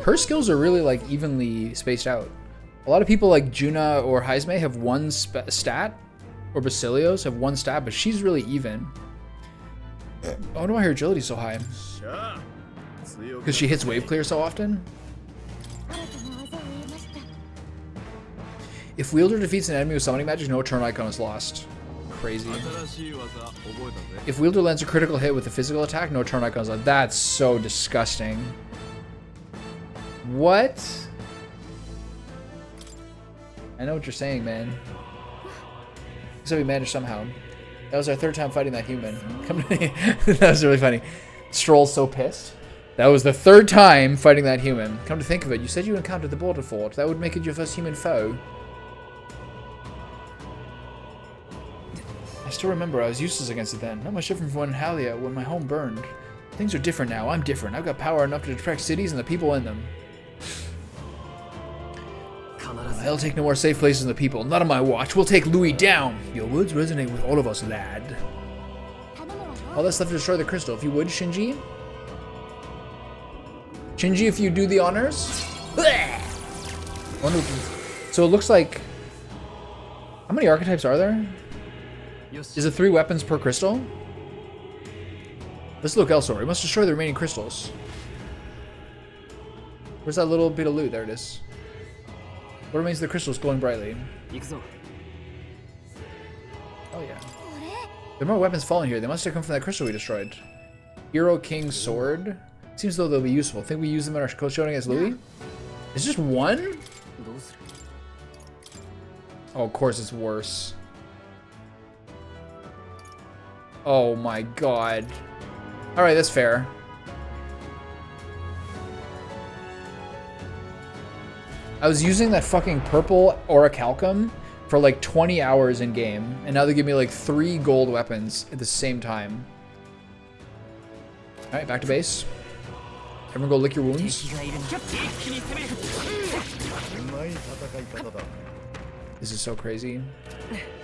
Her skills are really like evenly spaced out. A lot of people like Juna or Heizme have one stat, or Basilios have one stat, but she's really even. I wonder why her agility is so high. Because she hits wave clear so often? If wielder defeats an enemy with summoning magic, no turn icon is lost. Crazy. If wielder lands a critical hit with a physical attack, no turn icon is lost. That's so disgusting. What? I know what you're saying, man. So we managed somehow. That was our third time fighting that human. Come to me. That was really funny. Stroll's so pissed. That was the third time fighting that human. Come to think of it, you said you encountered the border fort. That would make it your first human foe. I still remember I was useless against it then. Not much different from when Halia, when my home burned. Things are different now. I'm different. I've got power enough to protect cities and the people in them. I'll take no more safe places than the people. Not on my watch. We'll take Louis down. Your words resonate with all of us, lad. All that's left to destroy the crystal. If you would, Shinji. Shinji, if you do the honors. So it looks like... How many archetypes are there? Is it 3 weapons per crystal? Let's look elsewhere. We must destroy the remaining crystals. Where's that little bit of loot? There it is. What remains of the crystals glowing brightly? Oh yeah. There are more weapons falling here. They must have come from that crystal we destroyed. Hero King's sword. Seems as though they'll be useful. Think we use them in our coach showing as Louis? It's just one? Oh, of course it's worse. Oh my god. Alright, that's fair. I was using that fucking purple orichalcum for like 20 hours in game, and now they give me like 3 gold weapons at the same time. Alright, back to base. Everyone go lick your wounds. This is so crazy.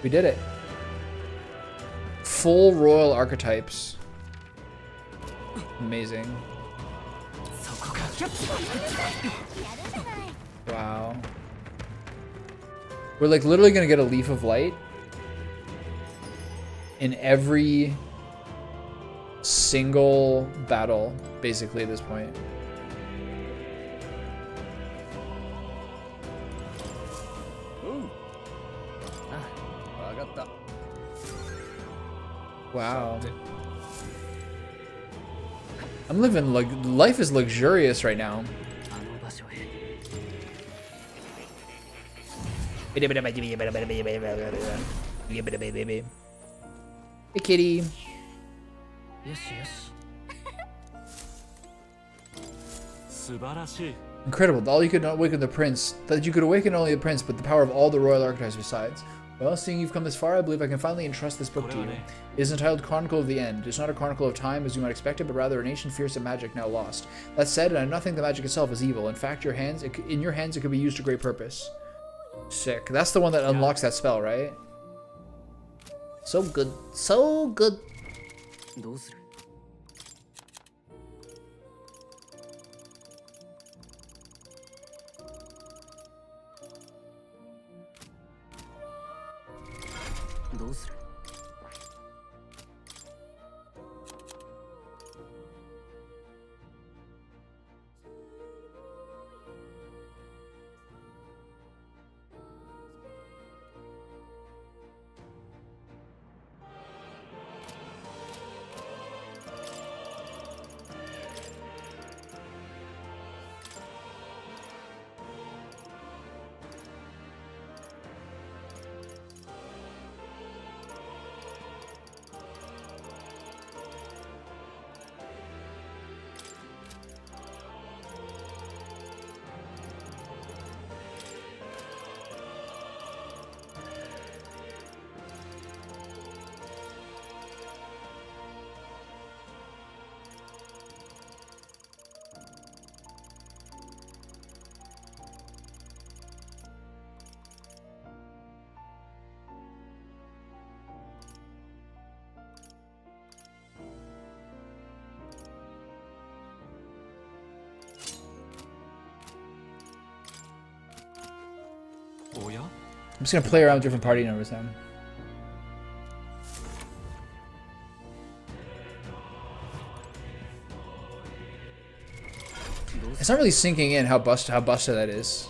We did it. Full royal archetypes. Amazing. Wow. We're like literally gonna get a Leaf of Light in every single battle, basically, at this point. Wow. I'm living like life is luxurious right now. Hey kitty. Incredible. All you could not awaken the prince. That you could awaken only the prince, but the power of all the royal archetypes besides. Well, seeing you've come this far, I believe I can finally entrust this book to you. It is entitled Chronicle of the End. It's not a chronicle of time as you might expect it, but rather an ancient fearsome magic now lost. That said, I do not think the magic itself is evil. In fact, in your hands it could be used to great purpose. Sick. That's the one that unlocks that spell, right? So good. So good. I'm just gonna play around with different party numbers now. It's not really sinking in how busted that is.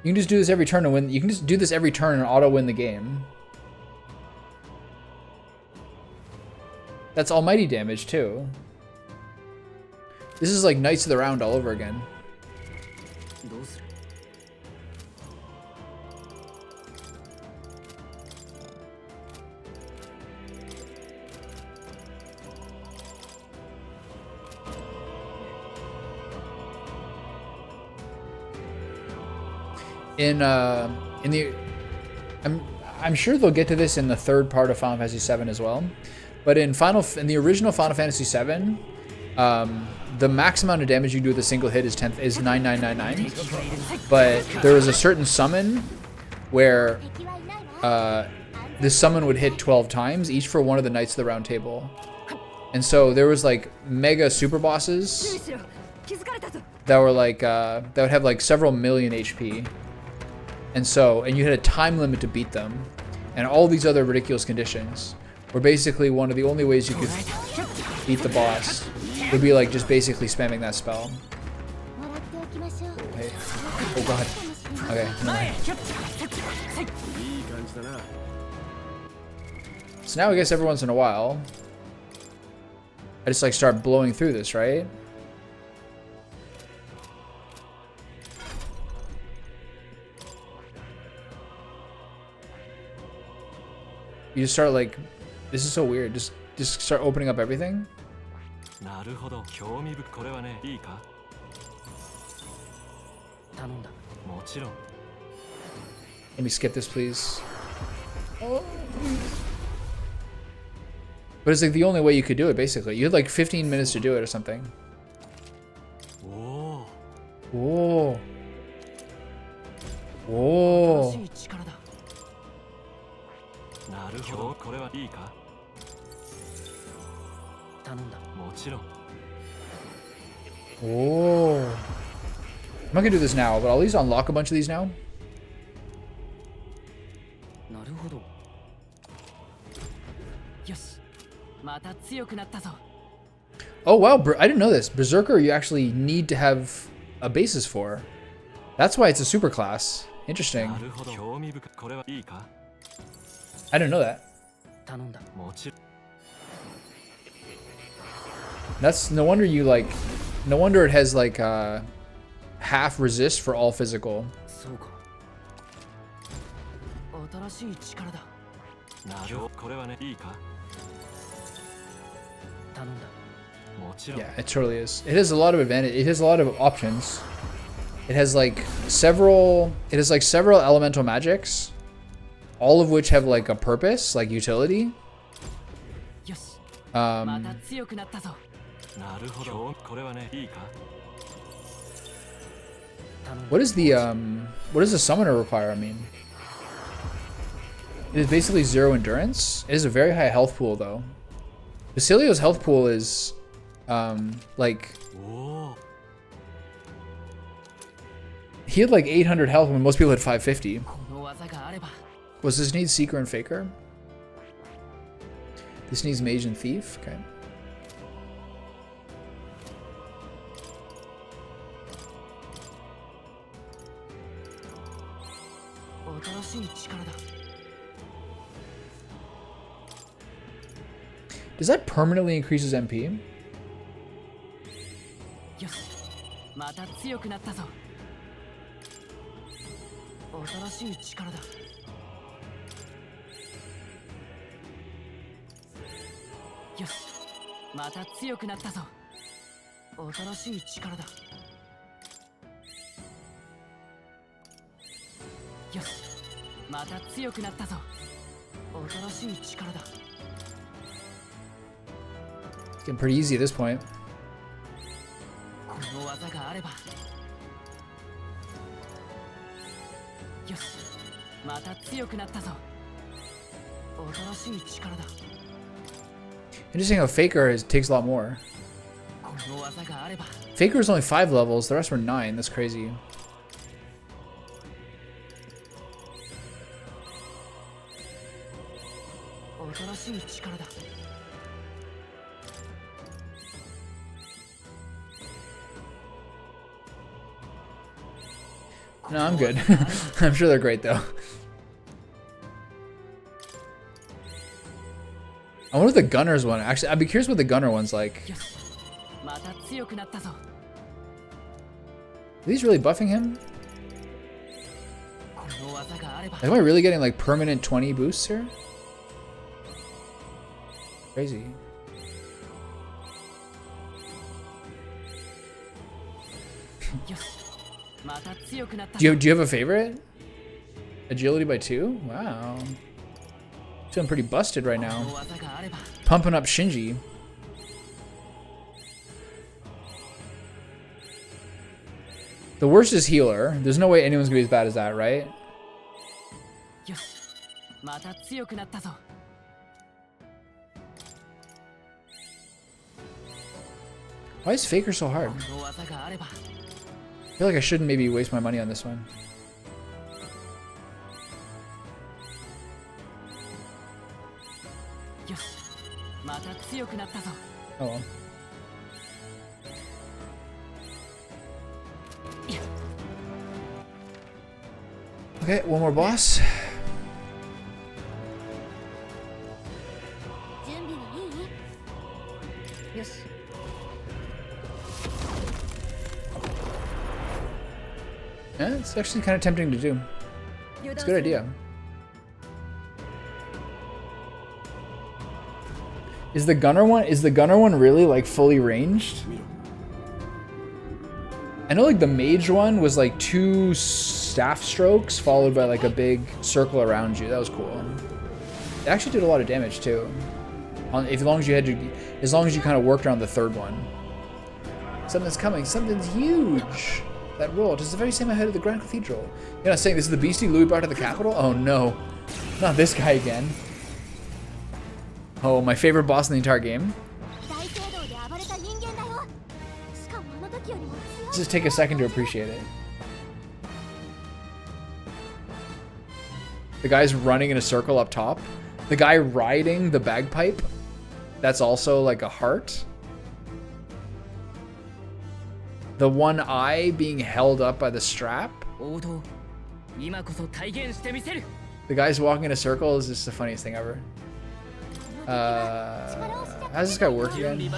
You can just do this every turn to win. You can just do this every turn and auto win the game. That's almighty damage too. This is like Knights of the Round all over again. I'm sure they'll get to this in the third part of Final Fantasy VII as well, but in the original Final Fantasy VII, the max amount of damage you do with a single hit is 9999. But there was a certain summon where this summon would hit 12 times, each for one of the Knights of the Round Table, and so there was like mega super bosses that were like that would have like several million HP. And you had a time limit to beat them, and all these other ridiculous conditions were basically one of the only ways you could beat the boss would be like just basically spamming that spell. Hey. Oh god. Okay. No. So now I guess every once in a while, I just like start blowing through this, right? You just start like, this is so weird. Just start opening up everything. Let me skip this, please. Oh. But it's like the only way you could do it, basically. You had like 15 minutes to do it or something. Whoa. Whoa. Whoa. Oh. I'm not gonna do this now, but I'll at least unlock a bunch of these now. Oh wow, I didn't know this. Berserker you actually need to have a basis for. That's why it's a super class. Interesting. I didn't know that. That's no wonder you like. No wonder it has like half resist for all physical. Yeah, it totally is. It has a lot of advantage. It has a lot of options. It has like several. It has like several elemental magics, all of which have like a purpose, like utility. What does the summoner require? I mean, it is basically 0 endurance. It is a very high health pool though. Basilio's health pool is like he had like 800 health when most people had 550. Was this need Seeker and Faker? This needs Mage and Thief. Okay. Does that permanently increase his MP? It's getting pretty easy at this point. Interesting how Faker takes a lot more. Faker is only 5 levels, the rest were 9. That's crazy. 新しい力だ。 No, I'm good. I'm sure they're great though. I wonder what the Gunner's one. Actually, I'd be curious what the Gunner one's like. Are these really buffing him? Like, am I really getting like permanent 20 boosts here? Crazy. Do you have a favorite? Agility by 2? Wow. Feeling pretty busted right now. Pumping up Shinji. The worst is healer. There's no way anyone's gonna be as bad as that, right? Why is Faker so hard? I feel like I shouldn't maybe waste my money on this one. Oh well. Okay, one more boss. Yeah, it's actually kind of tempting to do. It's a good idea. Is the gunner one really like fully ranged? I know like the mage one was like 2 staff strokes followed by like a big circle around you. That was cool. It actually did a lot of damage too. As long as you kind of worked around the 3rd one. Something's coming. Something's huge. That roll. It's the very same ahead of the Grand Cathedral. You're not saying this is the beastie Louis brought to the capital? Oh no. Not this guy again. Oh, my favorite boss in the entire game. Just take a second to appreciate it. The guy's running in a circle up top. The guy riding the bagpipe. That's also like a heart. The one eye being held up by the strap. The guy's walking in a circle is just the funniest thing ever. How does this guy work again?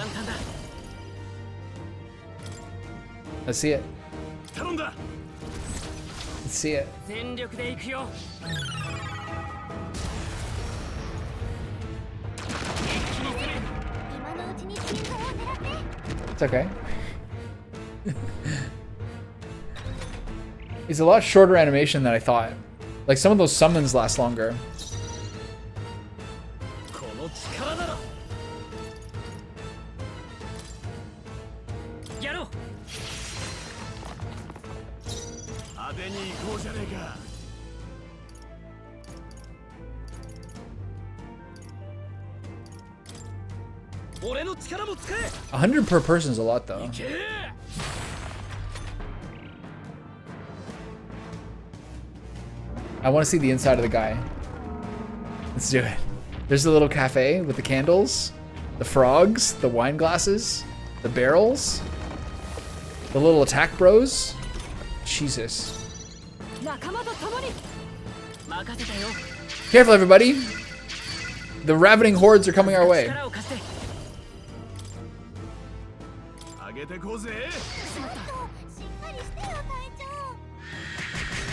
Let's see it. Let's see it. It's okay. It's a lot shorter animation than I thought. Like some of those summons last longer. $100 per person is a lot though. I want to see the inside of the guy. Let's do it. There's the little cafe with the candles, the frogs, the wine glasses, the barrels, the little attack bros. Jesus. Careful, everybody. The ravening hordes are coming our way.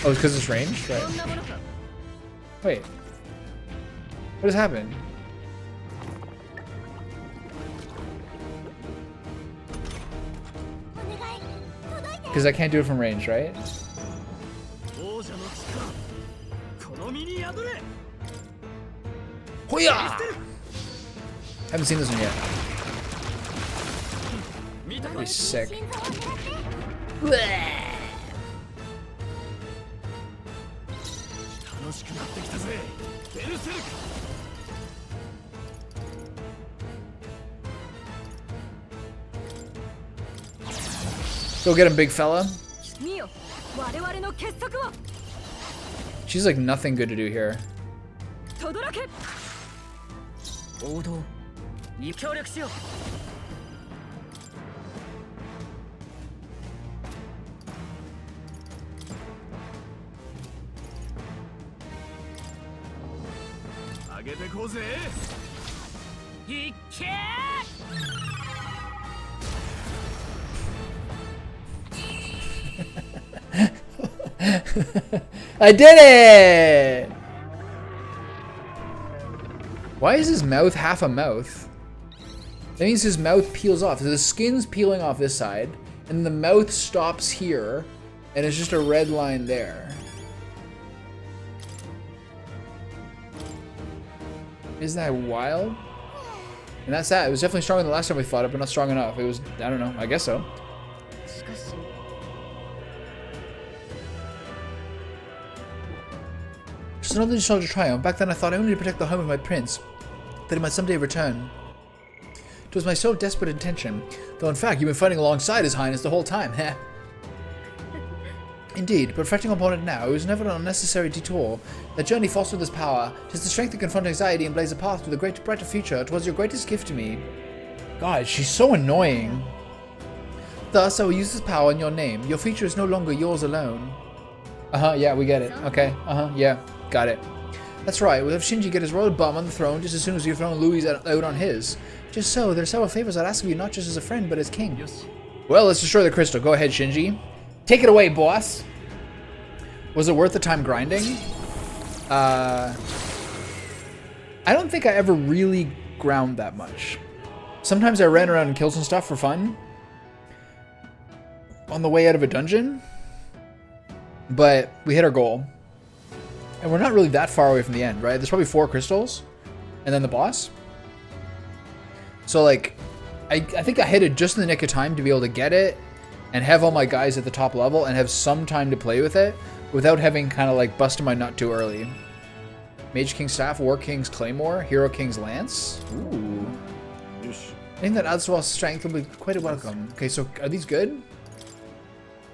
Oh, it's because it's ranged? Right. Wait. What has happened? Because I can't do it from range, right? Hoya! Haven't seen this one yet. That'd be sick. Bleh. Go get him, big fella. She's like nothing good to do here. 王道協力しよう。上げてこうぜ。いっけー。 I did it! Why is his mouth half a mouth? That means his mouth peels off. So the skin's peeling off this side, and the mouth stops here, and it's just a red line there. Isn't that wild? And that's that. It was definitely stronger than the last time we fought it, but not strong enough. It was, I don't know, I guess so. Just another soldier triumph. Back then I thought I only to protect the home of my prince, that he might someday return. It was my sole desperate intention, though in fact you've been fighting alongside his highness the whole time, heh. Indeed, but reflecting upon it now, it was never an unnecessary detour. That journey fostered this power. 'Tis the strength to confront anxiety and blaze a path to the great, brighter future. It was your greatest gift to me. God, she's so annoying. Thus, I will use this power in your name. Your future is no longer yours alone. Yeah, we get it. Okay, yeah, got it. That's right, we'll have Shinji get his royal bum on the throne just as soon as you've thrown Louis out on his. Just so, there are several favors I'd ask of you, not just as a friend, but as king. Well, let's destroy the crystal. Go ahead, Shinji. Take it away, boss. Was it worth the time grinding? I don't think I ever really ground that much. Sometimes I ran around and killed some stuff for fun on the way out of a dungeon, but we hit our goal. And we're not really that far away from the end, right? There's probably 4 crystals and then the boss. So like, I think I hit it just in the nick of time to be able to get it and have all my guys at the top level and have some time to play with it without having kind of like busted my nut too early. Mage King's Staff, War King's Claymore, Hero King's Lance. Ooh. I think that adds to our strength will be quite a welcome. Okay, so are these good?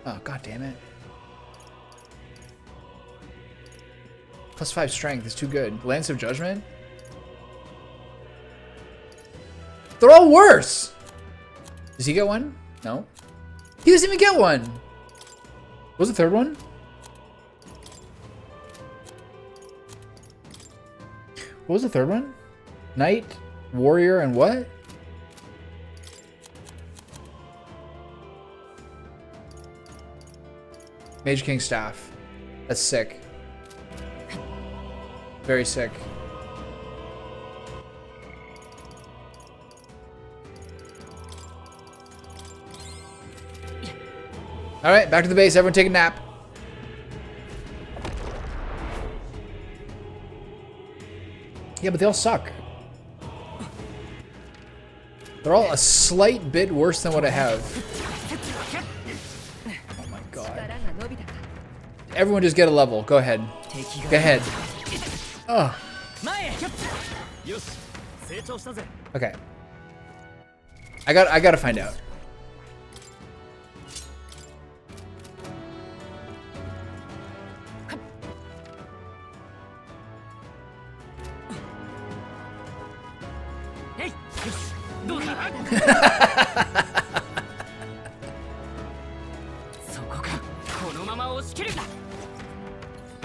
Oh, god damn it. +5 strength is too good. Lance of Judgment? They're all worse! Does he get one? No. He doesn't even get one! What was the third one? What was the third one? Knight, Warrior, and what? Mage King Staff. That's sick. Very sick. Alright, back to the base. Everyone take a nap. Yeah, but they all suck. They're all a slight bit worse than what I have. Oh my god. Everyone just get a level. Go ahead. Go ahead. Oh. Okay. I gotta find out.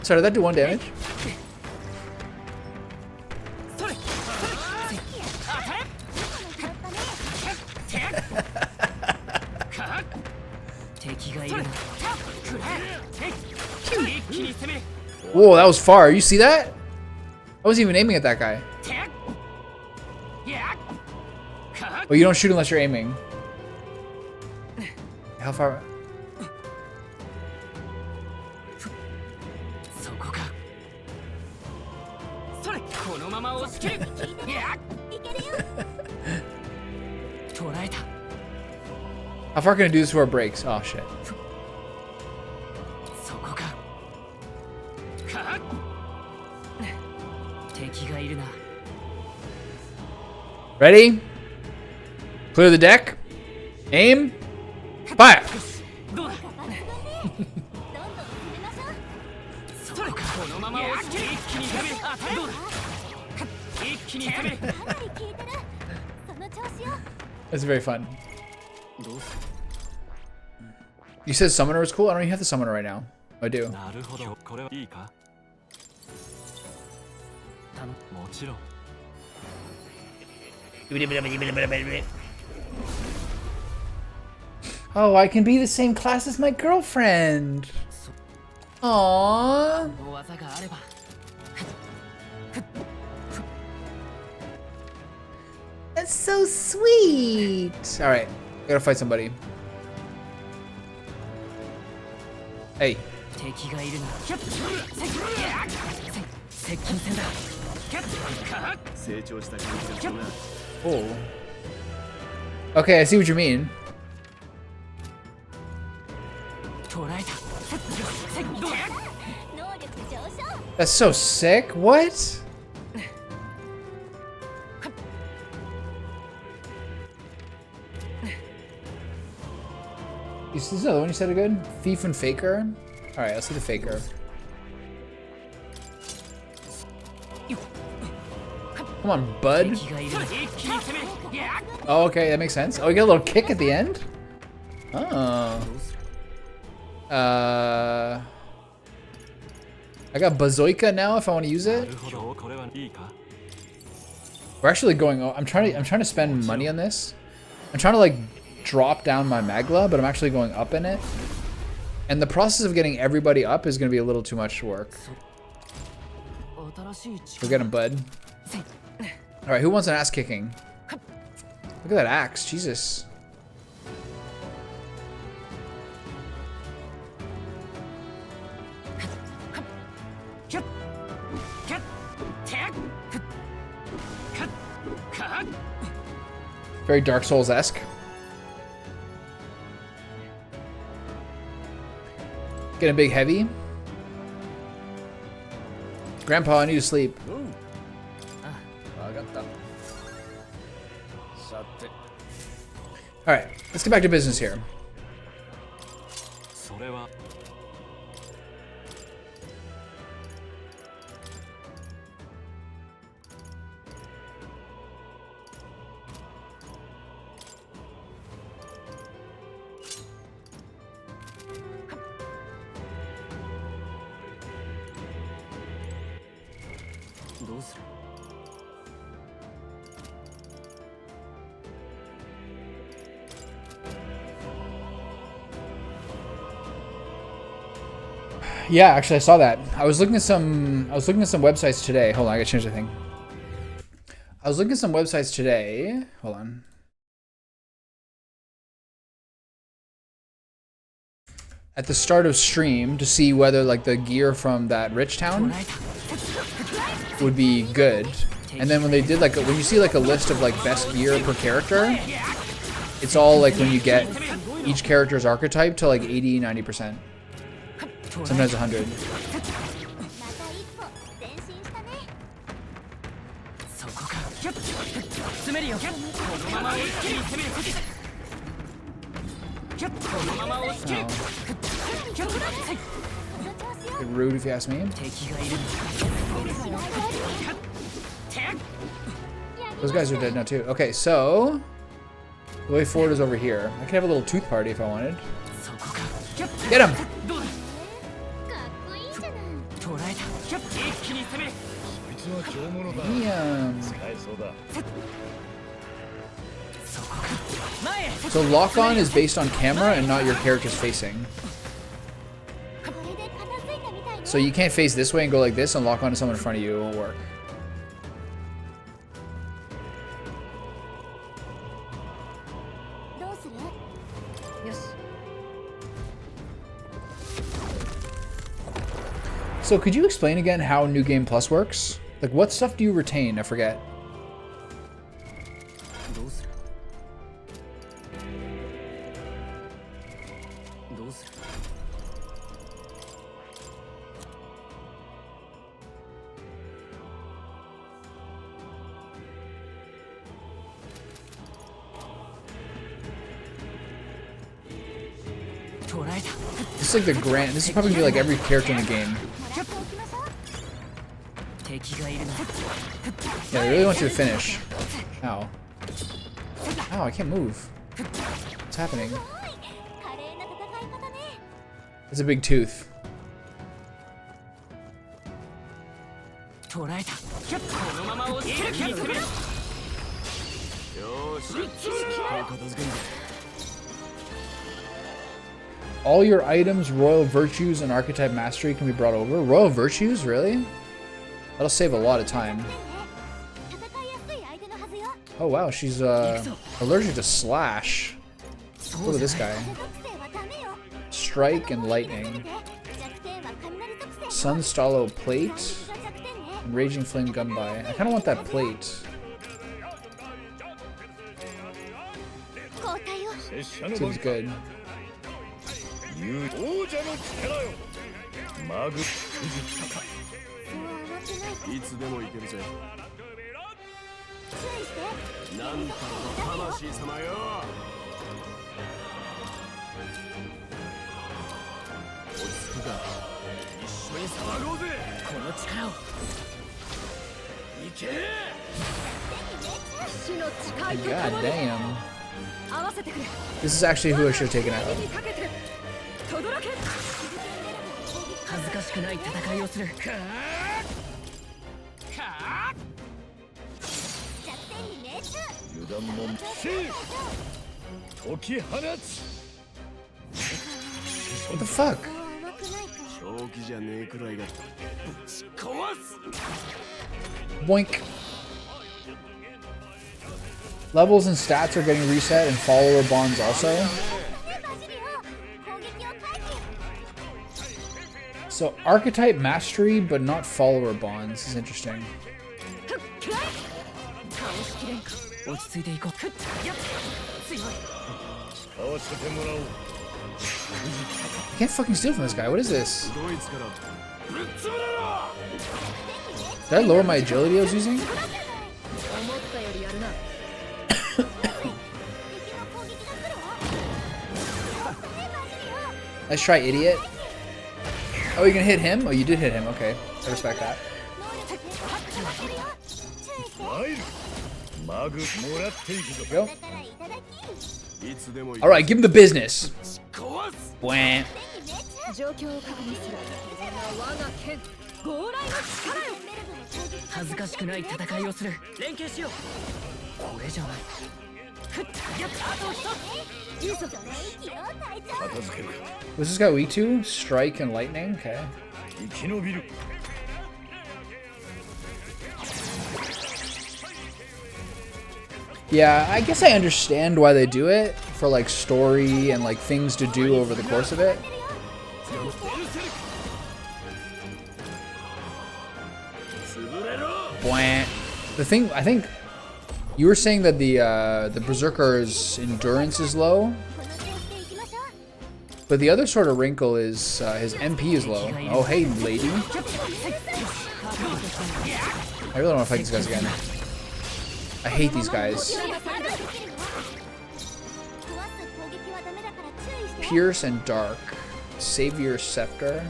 Sorry, did that do 1 damage? Whoa, that was far. You see that? I wasn't even aiming at that guy. Oh, you don't shoot unless you're aiming. How far? How far can I do this before it breaks? Oh shit. Ready? Clear the deck. Aim. Fire. That's very fun. You said summoner is cool? I don't even have the summoner right now. I do. なるほどこれはいいかもちろん Oh, I can be the same class as my girlfriend. Aww. That's so sweet. All right, I gotta fight somebody. Hey. 敵がいるな接近戦だ成長した感じがするな Oh. Okay, I see what you mean. 捕らえた That's so sick. What? Is this the other one you said it good? Thief and Faker? Alright, let's see the Faker. Come on, bud. 敵がいるな Oh, okay, that makes sense. Oh, you get a little kick at the end? Oh. I got Bazooka now if I want to use な it. るほどこれはいいか We're actually going. I'm trying to spend money on this. I'm trying to like drop down my Magla, but I'm actually going up in it. And the process of getting everybody up is going to be a little too much work. 新しい Go get him, bud. All right, who wants an ass kicking? Look at that axe, Jesus. Very Dark Souls-esque. Getting big heavy. Grandpa, I need to sleep. 分かったさて All right, let's get back to business here. それは どうする Yeah, actually, I saw that. I was looking at some websites today. Hold on, I gotta change the thing. I was looking at some websites today. Hold on. At the start of stream to see whether like the gear from that rich town would be good. And then when they did like when you see like a list of like best gear per character, it's all like when you get each character's archetype to like 80, 90%. Sometimes 100. そこか詰めるよこのままを一気に攻めるこのままを押し切る Bit rude if you ask me. 敵がいる Those guys are dead now too. Okay, so the way forward is over here. I could have a little tooth party if I wanted. そこか Get him! どうだ捕らえた一気に攻めるこいつは強者だ Damn. 使えそうだ そこか前へ So lock on is based on camera and not your character's facing. So you can't face this way and go like this and lock on to someone in front of you. It won't work. So could you explain again how New Game Plus works? Like what stuff do you retain? I forget. どうするどうする 捕らえた This is like the grand. This is probably gonna be like every character in the game. 敵 Yeah, I really want you to finish. Ow. Ow, I can't move. What's happening? It's a big tooth. All your items, royal virtues, and archetype mastery can be brought over. Royal virtues? Really? That'll save a lot of time. Oh wow, she's allergic to slash. Look at this guy. Strike and lightning. Sunstallow plate. And raging flame gunby. I kind of want that plate. Seems good. God damn. This is actually who I should have taken out. What the fuck? Boink. Levels and stats are getting reset, and follower bonds also. So archetype mastery, but not follower bonds is interesting. I can't fucking steal from this guy. What is this? Did I lower my agility I was using? Let's try idiot. Oh, you can hit him? Oh, you did hit him. Okay, I respect that. Go. All right, give him the business. Bwah. What's this guy weak to? Strike and lightning? Okay. Yeah, I guess I understand why they do it, for like story and like things to do over the course of it. Bwah. The thing, I think you were saying that the Berserker's endurance is low, but the other sort of wrinkle is his MP is low. Oh, hey, lady. I really don't want to fight these guys again. I hate these guys. Pierce and Dark. Savior Scepter.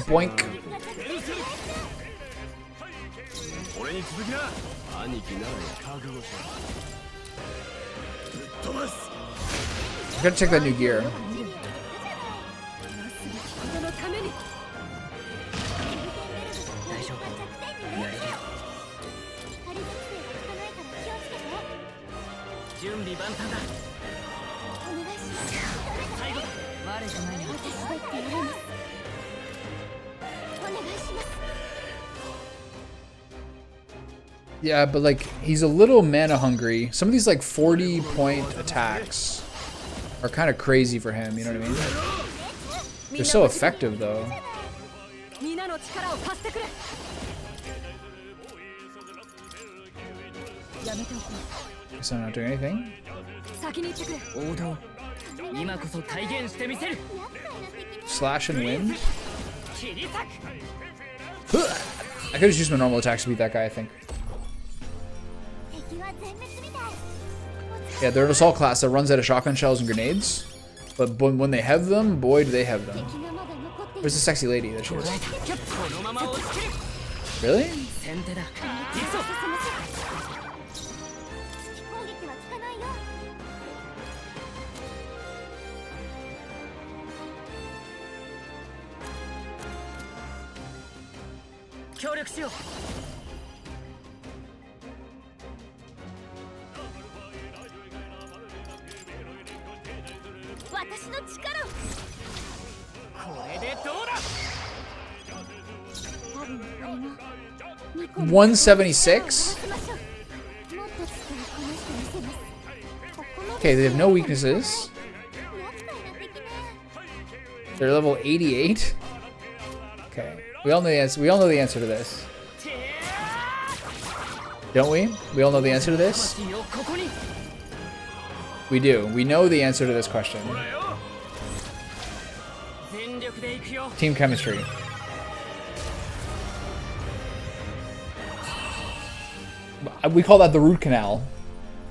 Boink. Gotta check that new gear. Yeah, but like he's a little mana hungry. Some of these like 40-point attacks are kind of crazy for him, you know what I mean? They're so effective though. Guess I'm not doing anything. 先に行ってくれ。王道今こそ体現してみせる Slash and wind. 切り裂く I could just use my normal attacks to beat that guy, I think. 敵は全滅みたい。 Yeah, they're an assault class that runs out of shotgun shells and grenades. But when they have them, boy, do they have them. 敵がまだ残っている。 Where's the sexy lady? There she 捉 is. えたこのまま落ちきる Really? 先手だ行くぞ攻撃は効かないよ。協力しよう私の力を。これでどうだ多分これもニコの176? 力を合わせましょう。もっと力こなしてみせます。ここまで Okay, they have no weaknesses. 厄介な敵ね。 They're level 88. Okay. We all know the answer. We all know the answer to this. Don't we? We all know the answer to this? 魂をここに We do. We know the answer to this question. 全力で行くよ Team chemistry. We call that the root canal.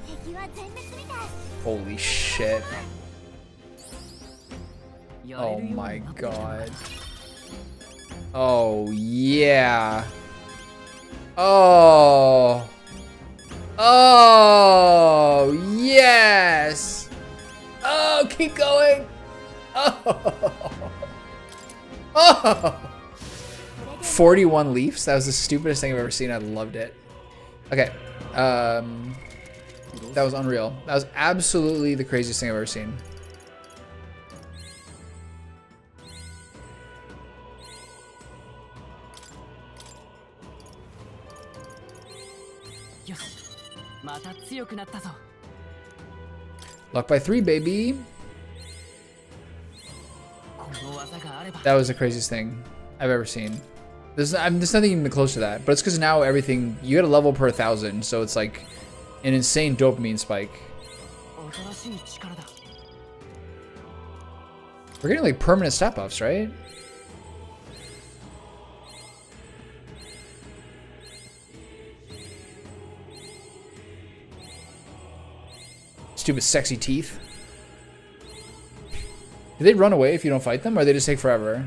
敵は全滅みたい。 Holy shit. やれ Oh るように my なってきた god. Oh yeah. Oh. Oh yes. Oh, keep going. Oh. Oh. 41 leaves. That was the stupidest thing I've ever seen. I loved it. Okay. That was unreal. That was absolutely the craziest thing I've ever seen.よしまた強くなったぞ Luck by 3, baby. この技があれば That was the craziest thing I've ever seen. There's nothing even close to that. But it's because now everything... You get a level per 1,000. So it's like an insane dopamine spike. 新しい力だ We're getting like permanent stat buffs, right? Stupid sexy teeth. Do they run away if you don't fight them, or they just take forever?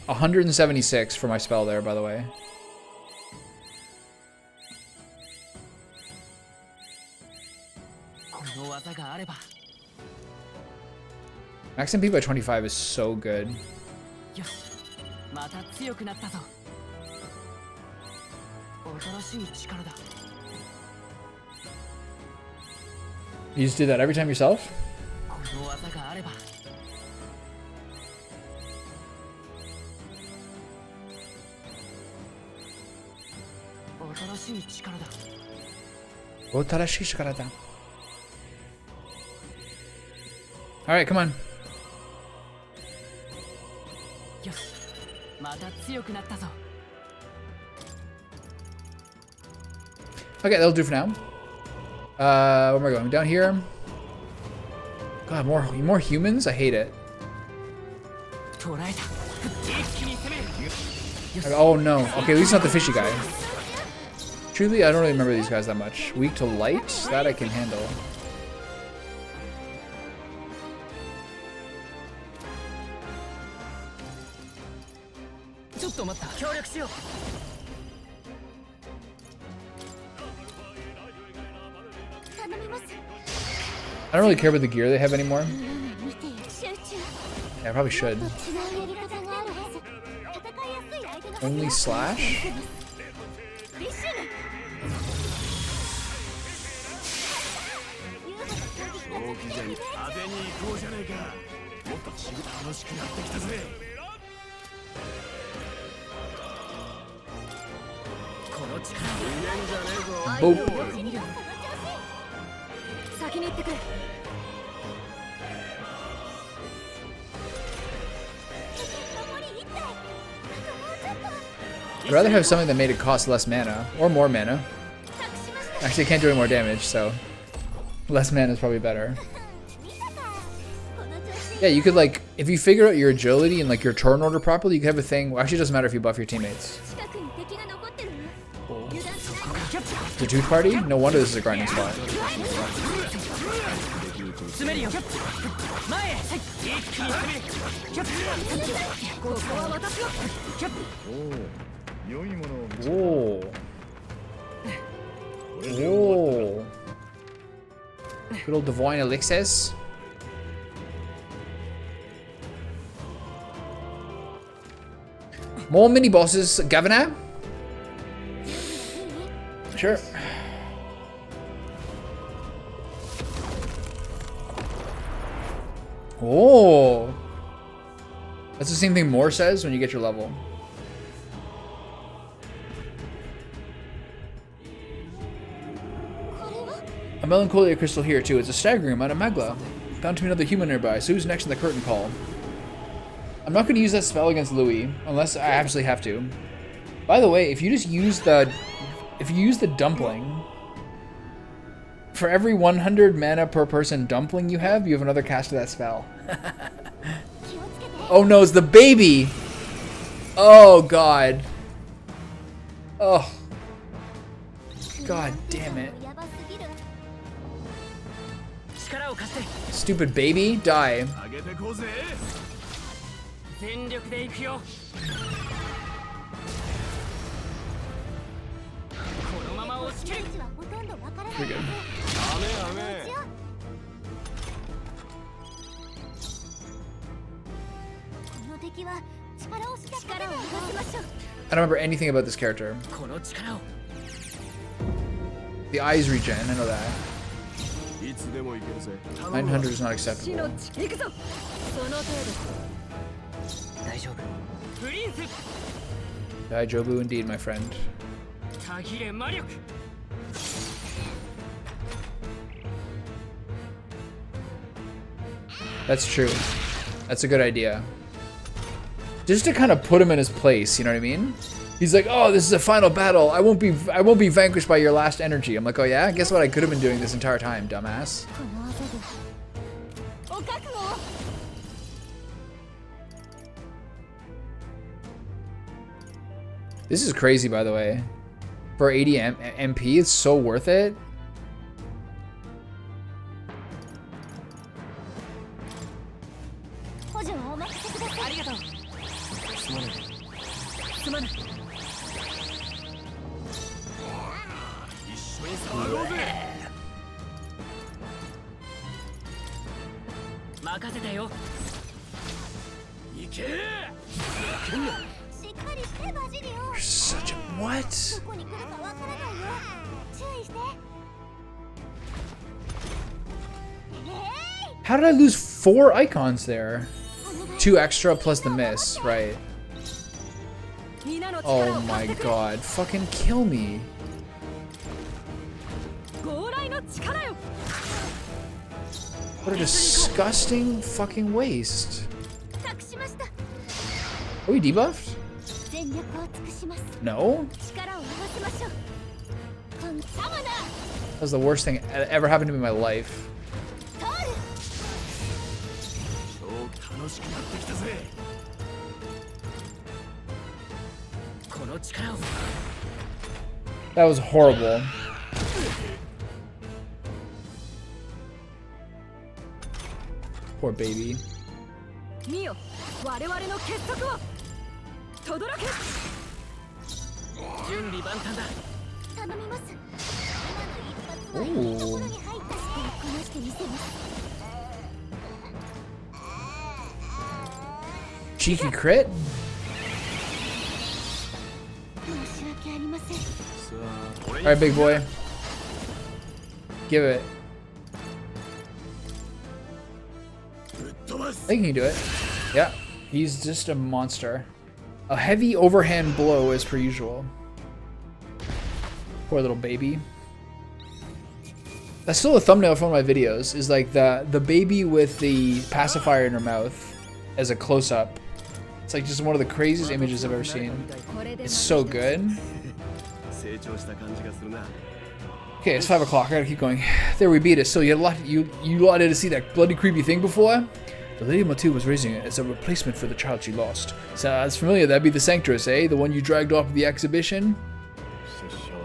176 for my spell there, by the way. Max MP by 25 is so good. よしまた強くなったぞ新しい力だ You just did that every time yourself? この技があれば 新しい力だ Otarashi shikarada. Alright, come on. よしまた強くなったぞ Okay, that'll do for now. Where am I going? Down here? God, more humans? I hate it. 捕らえた一気に攻める Oh no. Okay, at least not the fishy guy. Truly, I don't really remember these guys that much. Weak to light? That I can handle. I don't really care about the gear they have anymore. Yeah, I probably should. Only slash? Boop. 先に行ってくれ。行 I'd rather have something that made it cost less mana, or more mana. Actually, I can't do any more damage, so less mana is probably better. Yeah, you could like, if you figure out your agility and like your turn order properly, you could have a thing. Well, actually, it doesn't matter if you buff your teammates. The Tooth Party? No wonder this is a grinding spot. Whoa. Whoa. Good old Divine Elixirs. More mini bosses, Governor? Sure. Oh. That's the same thing Moore says when you get your level. A Melancholia crystal here too. It's a staggering amount of magla. Found to be another human nearby. So who's next in the curtain call? I'm not going to use that spell against Louis unless I absolutely have to. By the way, if you just use the dumpling, for every 100 mana per person dumpling you have another cast of that spell. Oh no, it's the baby. Oh god. Oh. God damn it. Stupid baby, die. Pretty good. I don't remember anything about this character. The eyes regen, I know that. 900 is not acceptable. Daijobu indeed, my friend. That's true. That's a good idea. Just to kind of put him in his place, you know what I mean? He's like, oh, this is a final battle. I won't be vanquished by your last energy. I'm like, oh yeah? Guess what I could have been doing this entire time, dumbass. This is crazy, by the way. For 80 MP, it's so worth it. You're such a what? How did I lose 4 icons there? 2 extra plus the miss, right? Oh my god, fucking kill me. What a disgusting fucking waste. Are we debuffed? No? That was the worst thing that ever happened to me in my life. That was horrible. Poor baby. Ooh. Cheeky crit? Alright, big boy. Give it. I think he can do it. Yeah, he's just a monster. A heavy overhand blow as per usual. Poor little baby. That's still a thumbnail for one of my videos, is like the baby with the pacifier in her mouth as a close-up It's like just one of the craziest images I've ever seen. It's so good. Okay, it's 5 o'clock. I gotta keep going. There, we beat it. So you lot to see that bloody creepy thing before? The Lady Matu was raising it as a replacement for the child she lost. Sounds familiar. That'd be the Sanctress, eh? The one you dragged off of the exhibition?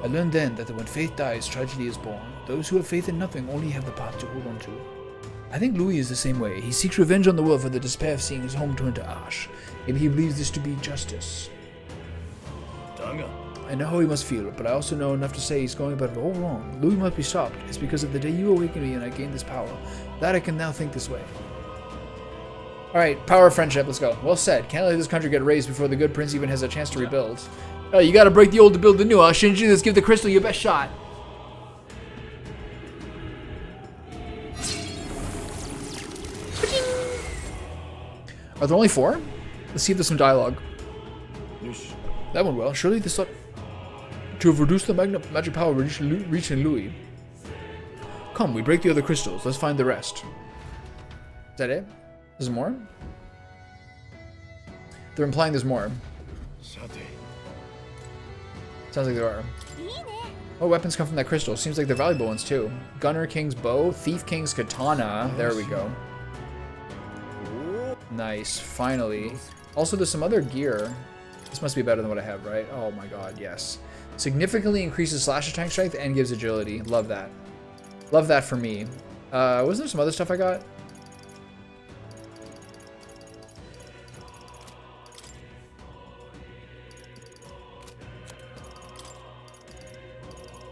I learned then that when faith dies, tragedy is born. Those who have faith in nothing only have the path to hold on to. I think Louis is the same way. He seeks revenge on the world for the despair of seeing his home turn to ash. Maybe he believes this to be justice. I know how he must feel, but I also know enough to say he's going about it all wrong. Louis must be stopped. It's because of the day you awakened me and I gained this power that I can now think this way. Alright, power of friendship, let's go. Well said. Can't let this country get raised before the good prince even has a chance to rebuild. Oh, you gotta break the old to build the new, huh? Shinji, let's give the crystal your best shot. Are there only 4? Let's see if there's some dialogue. That went well. Surely this ought to have reduced the magic power reaching Louis. Come, we break the other crystals. Let's find the rest. Is that it? There's more? They're implying there's more. Sounds like there are. What weapons come from that crystal? Seems like they're valuable ones too. Gunner King's bow, Thief King's katana. There we go. Nice, finally. Also, there's some other gear. This must be better than what I have, right? Oh my god, yes. Significantly increases slash attack strength and gives agility. Love that. Love that for me. Wasn't there some other stuff I got?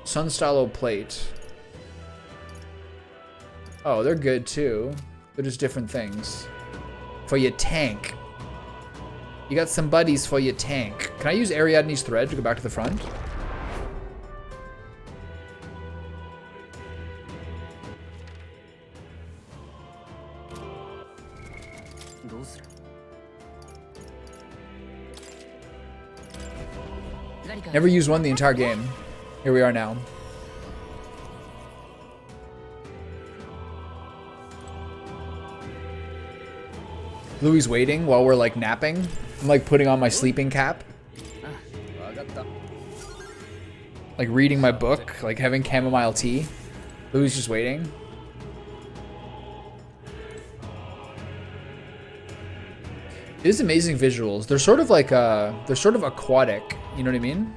Sunstylo plate. Oh, they're good too. They're just different things. For your tank. You got some buddies for your tank. Can I use Ariadne's thread to go back to the front? Never used one the entire game. Here we are now. Louis waiting while we're like napping. I'm like putting on my sleeping cap. Like reading my book, like having chamomile tea. Louis just waiting. It is amazing visuals. They're sort of like they're sort of aquatic, you know what I mean?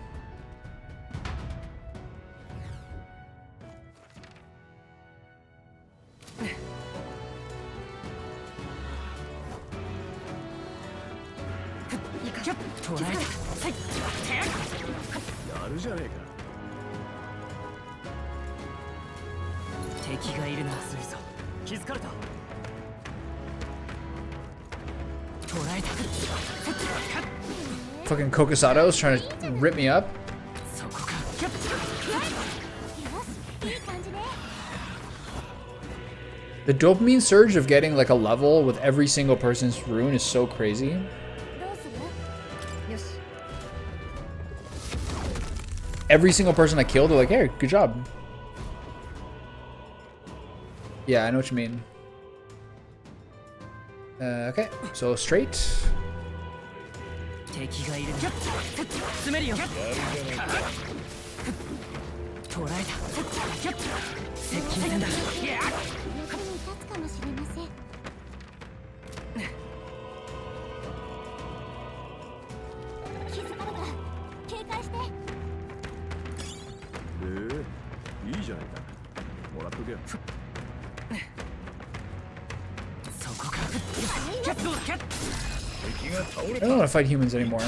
Fucking Kokusado's trying to rip me up. The dopamine surge of getting like a level with every single person's rune is so crazy. Every single person I killed, they're like, hey, good job. Yeah, I know what you mean. Okay, so straight. I don't want to fight humans anymore.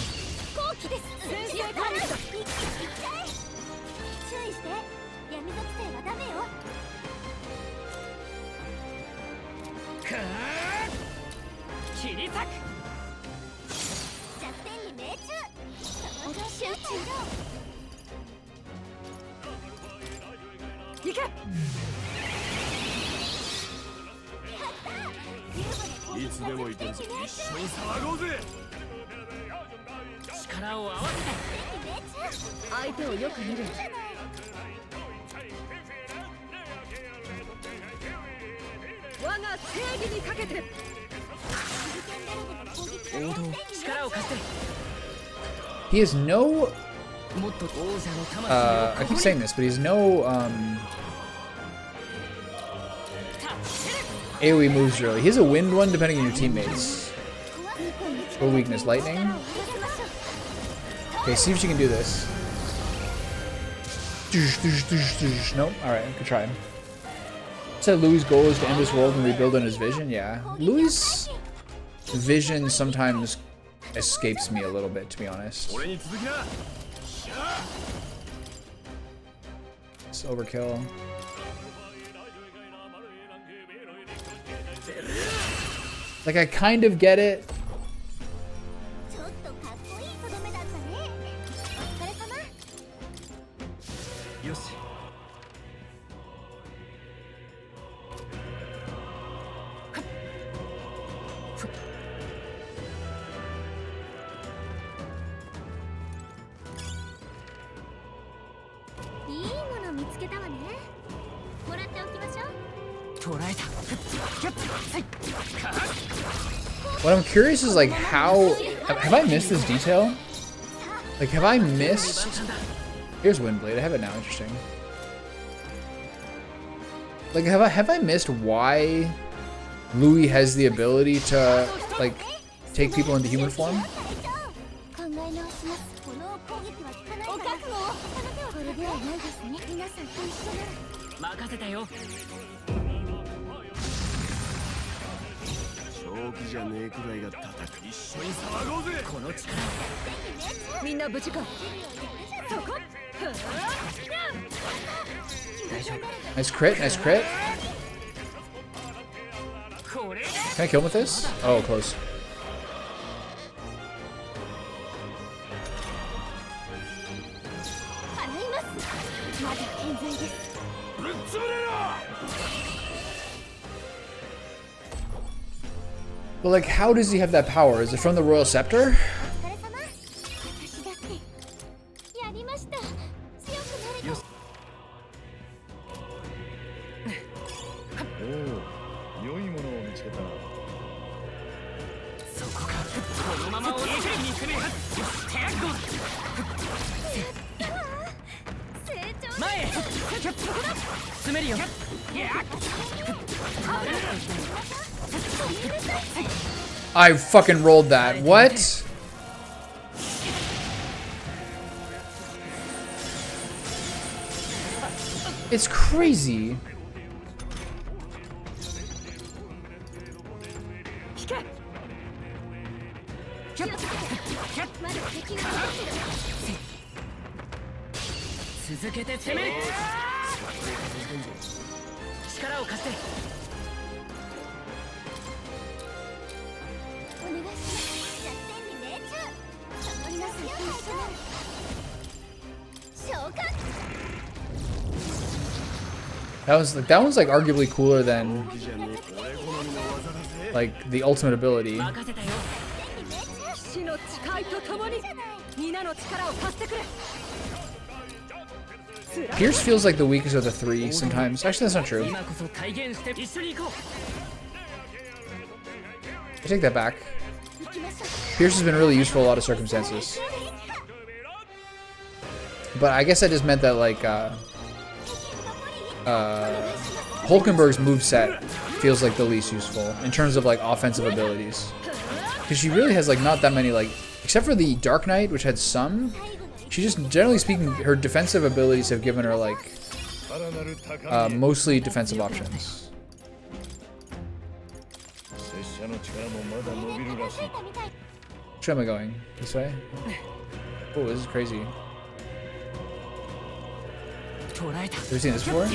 He has no... I keep saying this, but he's no AoE moves really. He has a wind one depending on your teammates. What weakness? Lightning? Okay, see if she can do this. Nope. Alright, good try. Said Louis' goal is to end this world and rebuild on his vision? Yeah. Louis' vision sometimes escapes me a little bit, to be honest. It's overkill. Like, I kind of get it. What I'm curious is like how have I missed this detail? Like have I missed? Here's Windblade. I have it now. Interesting. Like have I missed why Louis has the ability to like take people into human form? Nice crit, nice crit. Can I kill him with this? Oh, close. But like, how does he have that power? Is it from the Royal Scepter? I fucking rolled that. What? It's crazy. That one's like arguably cooler than like the ultimate ability. Pierce feels like the weakest of the three sometimes. Actually, that's not true. I take that back. Pierce has been really useful in a lot of circumstances. But I guess I just meant that like Hulkenberg's moveset feels like the least useful in terms of like offensive abilities. Because she really has like not that many like, except for the Dark Knight, which had some, she just, generally speaking, her defensive abilities have given her like mostly defensive options. Which way am I going? This way? Oh, this is crazy. Have you seen this before?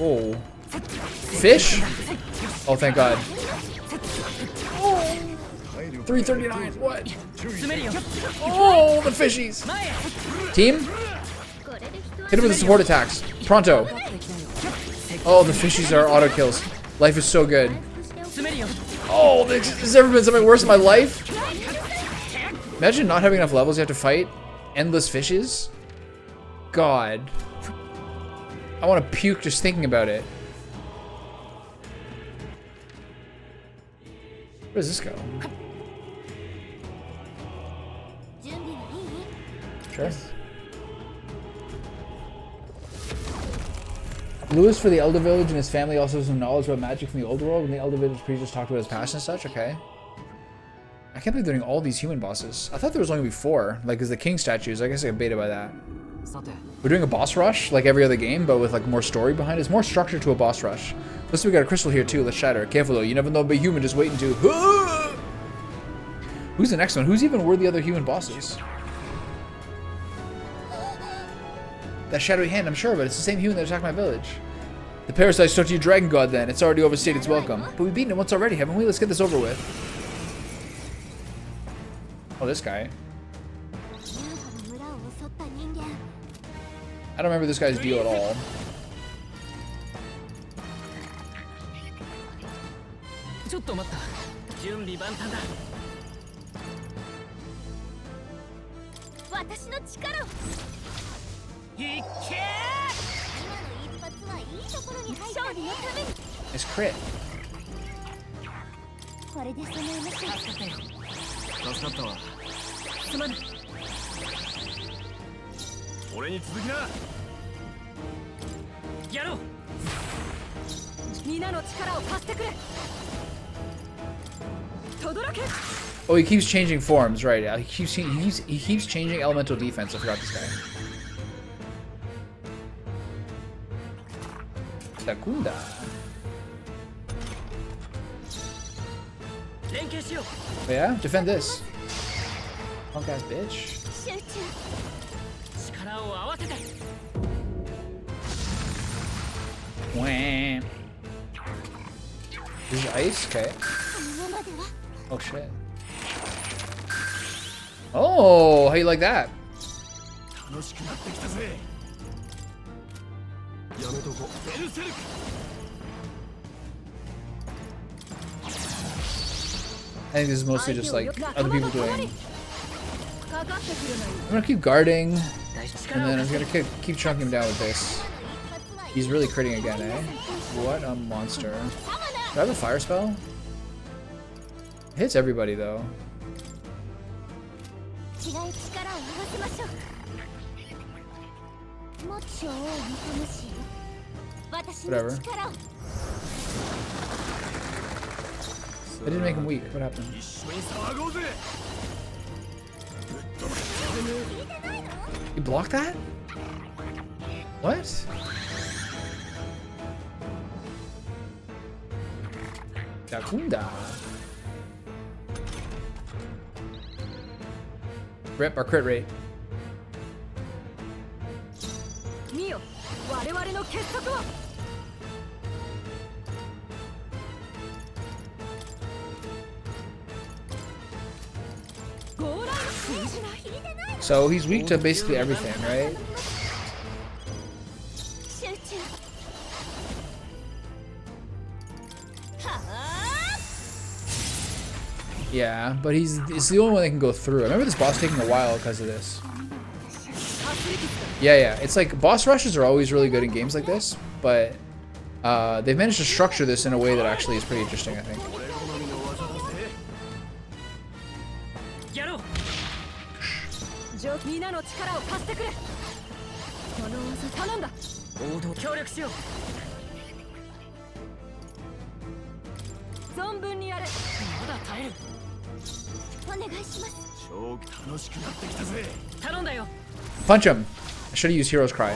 Oh. Fish? Oh, thank God. 339. What? Oh, the fishies. Team? Hit him with the support attacks. Pronto. Oh, the fishies are auto kills. Life is so good. Oh, there's never been something worse in my life. Imagine not having enough levels, you have to fight endless fishes. God. I want to puke just thinking about it. Where does this go? Sure. Lewis for the Elder Village and his family also has some knowledge about magic from the old world, and the Elder Village priest just talked about his past and such. Okay. I can't believe they're doing all these human bosses. I thought there was only gonna be 4, like as the king statues. I guess I get beta by that. We're doing a boss rush like every other game, but with like more story behind it. It's more structure to a boss rush. Listen, we got a crystal here too. Let's shatter it. Careful though, you never know, be human just waiting to. Who's the next one? Who's even worthy other human bosses? That shadowy hand, I'm sure, but it's the same human that attacked my village. The parasite stuck to your dragon god then. It's already overstayed its welcome. But we've beaten it once already, haven't we? Let's get this over with. Oh, this guy. I don't remember this guy's deal at all. Nice crit. Oh, he keeps changing forms, right? He keeps changing elemental defense. I forgot this guy. Takunda. Oh, yeah? Defend this. Punk ass bitch. Wham. This is ice? Okay. Oh shit. Oh, how you like that? I think this is mostly just like other people doing. I'm gonna keep guarding, and then I'm gonna keep chunking him down with this. He's really critting again, eh? What a monster. Do I have a fire spell? It hits everybody though. Whatever. I didn't make him weak. What happened? You blocked that? What? Takunda. Rip our crit rate. So he's weak to basically everything, right? Yeah, but it's the only one that can go through. I remember this boss taking a while because of this. Yeah, it's like boss rushes are always really good in games like this, but they've managed to structure this in a way that actually is pretty interesting, I think. Punch him! I should have used Hero's Cry.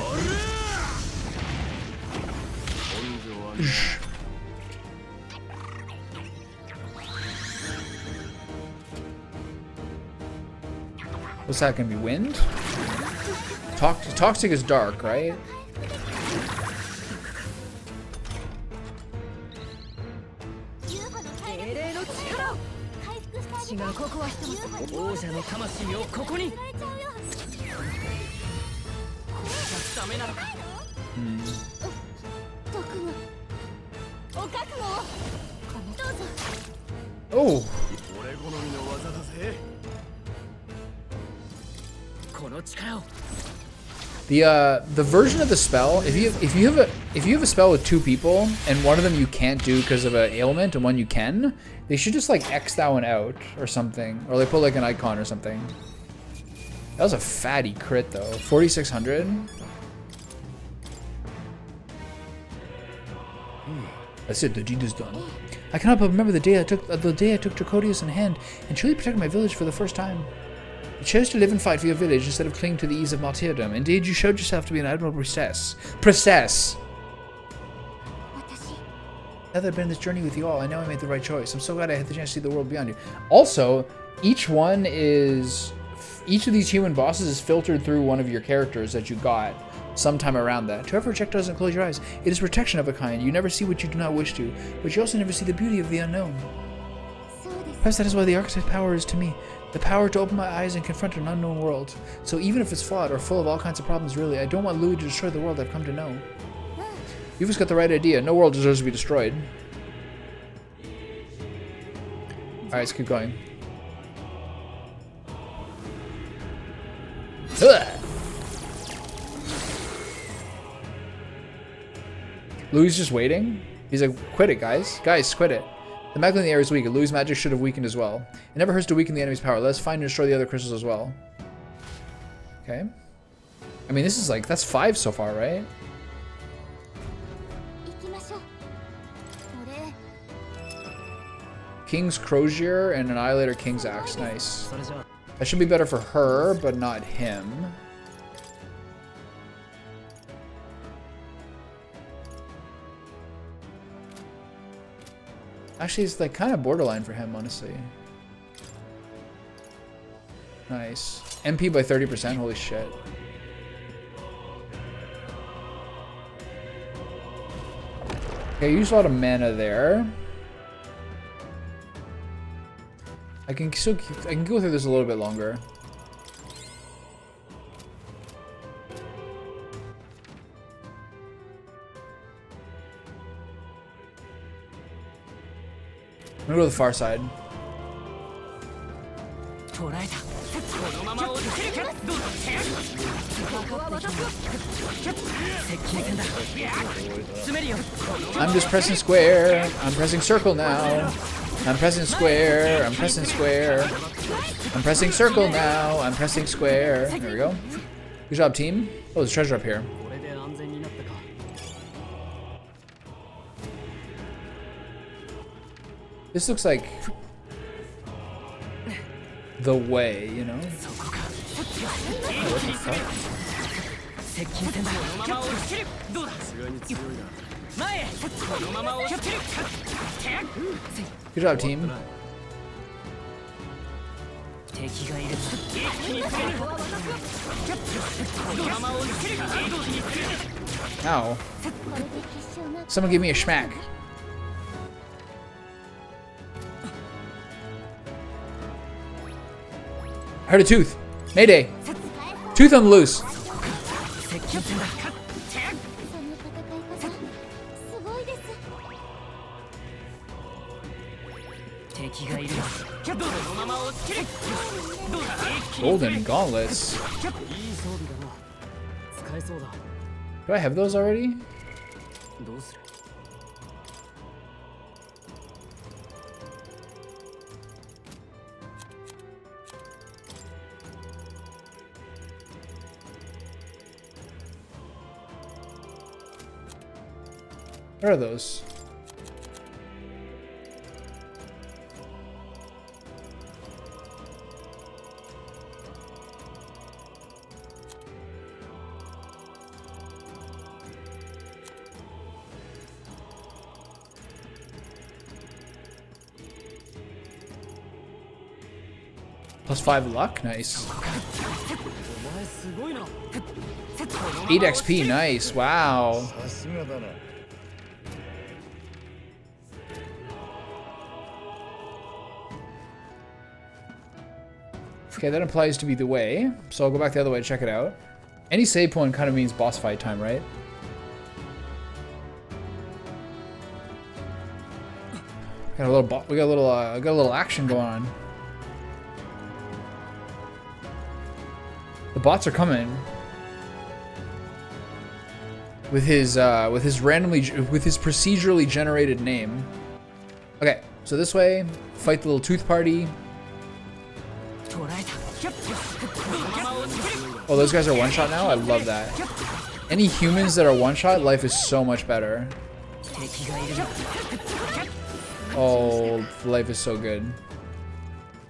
What's that gonna be? Wind? Toxic is dark, right? Oh! The version of the spell, if you have a spell with 2 people and one of them you can't do because of an ailment and one you can, they should just like X that one out or something, or they put like an icon or something. That was a fatty crit though. 4,600. That's it. The deed is done. I cannot but remember the day I took Dracodius in hand and truly protected my village for the first time. You chose to live and fight for your village instead of clinging to the ease of martyrdom. Indeed, you showed yourself to be an admirable priestess. Now that I've been on this journey with you all, I know I made the right choice. I'm so glad I had the chance to see the world beyond you. Also, each of these human bosses is filtered through one of your characters that you got sometime around that. To have reject doesn't close your eyes. It is protection of a kind. You never see what you do not wish to, but you also never see the beauty of the unknown. Perhaps that is why the Archetype power is to me. The power to open my eyes and confront an unknown world. So even if it's flawed or full of all kinds of problems, really, I don't want Louis to destroy the world I've come to know. You've just got the right idea. No world deserves to be destroyed. Alright, let's keep going. Louis just waiting? He's like, quit it, guys. Guys, quit it. The magic in the air is weak. Louis' magic should have weakened as well. It never hurts to weaken the enemy's power. Let's find and destroy the other crystals as well. Okay. I mean, this is like, that's 5 so far, right? King's Crozier and Annihilator King's Axe. Nice. That should be better for her, but not him. Actually, it's like kind of borderline for him, honestly. Nice. MP by 30%, holy shit. Okay, use a lot of mana there. I can go through this a little bit longer. I'm gonna go to the far side. I'm just pressing square. I'm pressing circle now. I'm pressing square. I'm pressing square. I'm pressing circle now. I'm pressing square. There we go. Good job, team. Oh, there's treasure up here. This looks like the way, you know? Oh, what the fuck? Good job, team. Ow. Someone give me a schmack. I heard a tooth. Mayday. Tooth on the loose. Golden gauntlets. Do I have those already? What are those? +5 luck, nice. 8 XP, nice, wow. Okay, that implies to be the way, so I'll go back the other way to check it out. Any save point kind of means boss fight time, right? We got a little action going on. The bots are coming. with his procedurally generated name. Okay, so this way, fight the little tooth party. Oh, those guys are one shot now? I love that. Any humans that are one shot, life is so much better. Oh, life is so good.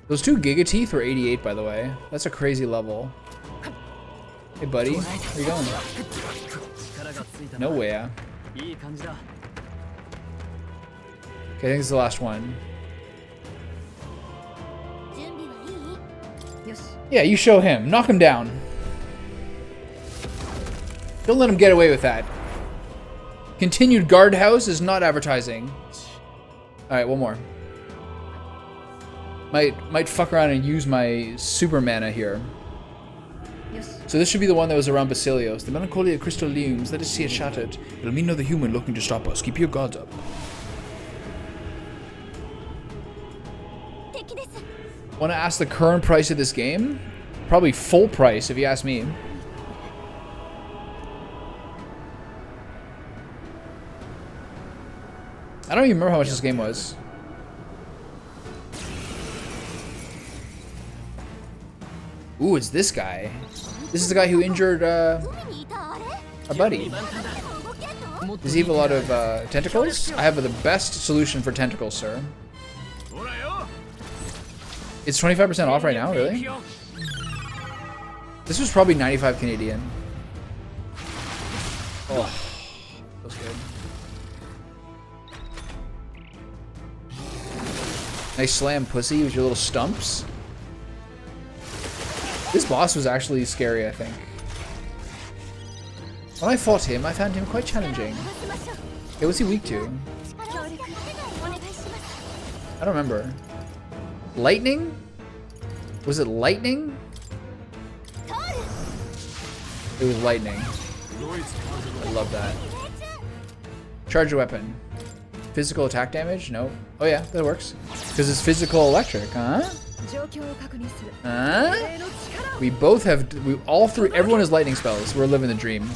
Those 2 Giga Teeth were 88, by the way. That's a crazy level. Hey, buddy. Where you going? Nowhere. Okay, I think it's the last one. Yeah, you show him. Knock him down. Don't let him get away with that. Continued guardhouse is not advertising. Alright, one more. Might fuck around and use my super mana here. So this should be the one that was around Basilios. The melancholy of crystal looms. Let us see it shattered. It'll mean no human looking to stop us. Keep your guards up. Want to ask the current price of this game? Probably full price if you ask me. I don't even remember how much this game was. Ooh, it's this guy. This is the guy who injured our buddy. Does he have a lot of tentacles? I have the best solution for tentacles, sir. It's 25% off right now, really? This was probably 95 Canadian. Oh, that was good. Nice slam, pussy, with your little stumps. This boss was actually scary, I think. When I fought him, I found him quite challenging. Okay, what's he weak to? I don't remember. Lightning? Was it lightning? It was lightning. I love that. Charge a weapon. Physical attack damage? No. Oh yeah, that works. Because it's physical electric, huh? Huh? We both have, all three, everyone has lightning spells. We're living the dream.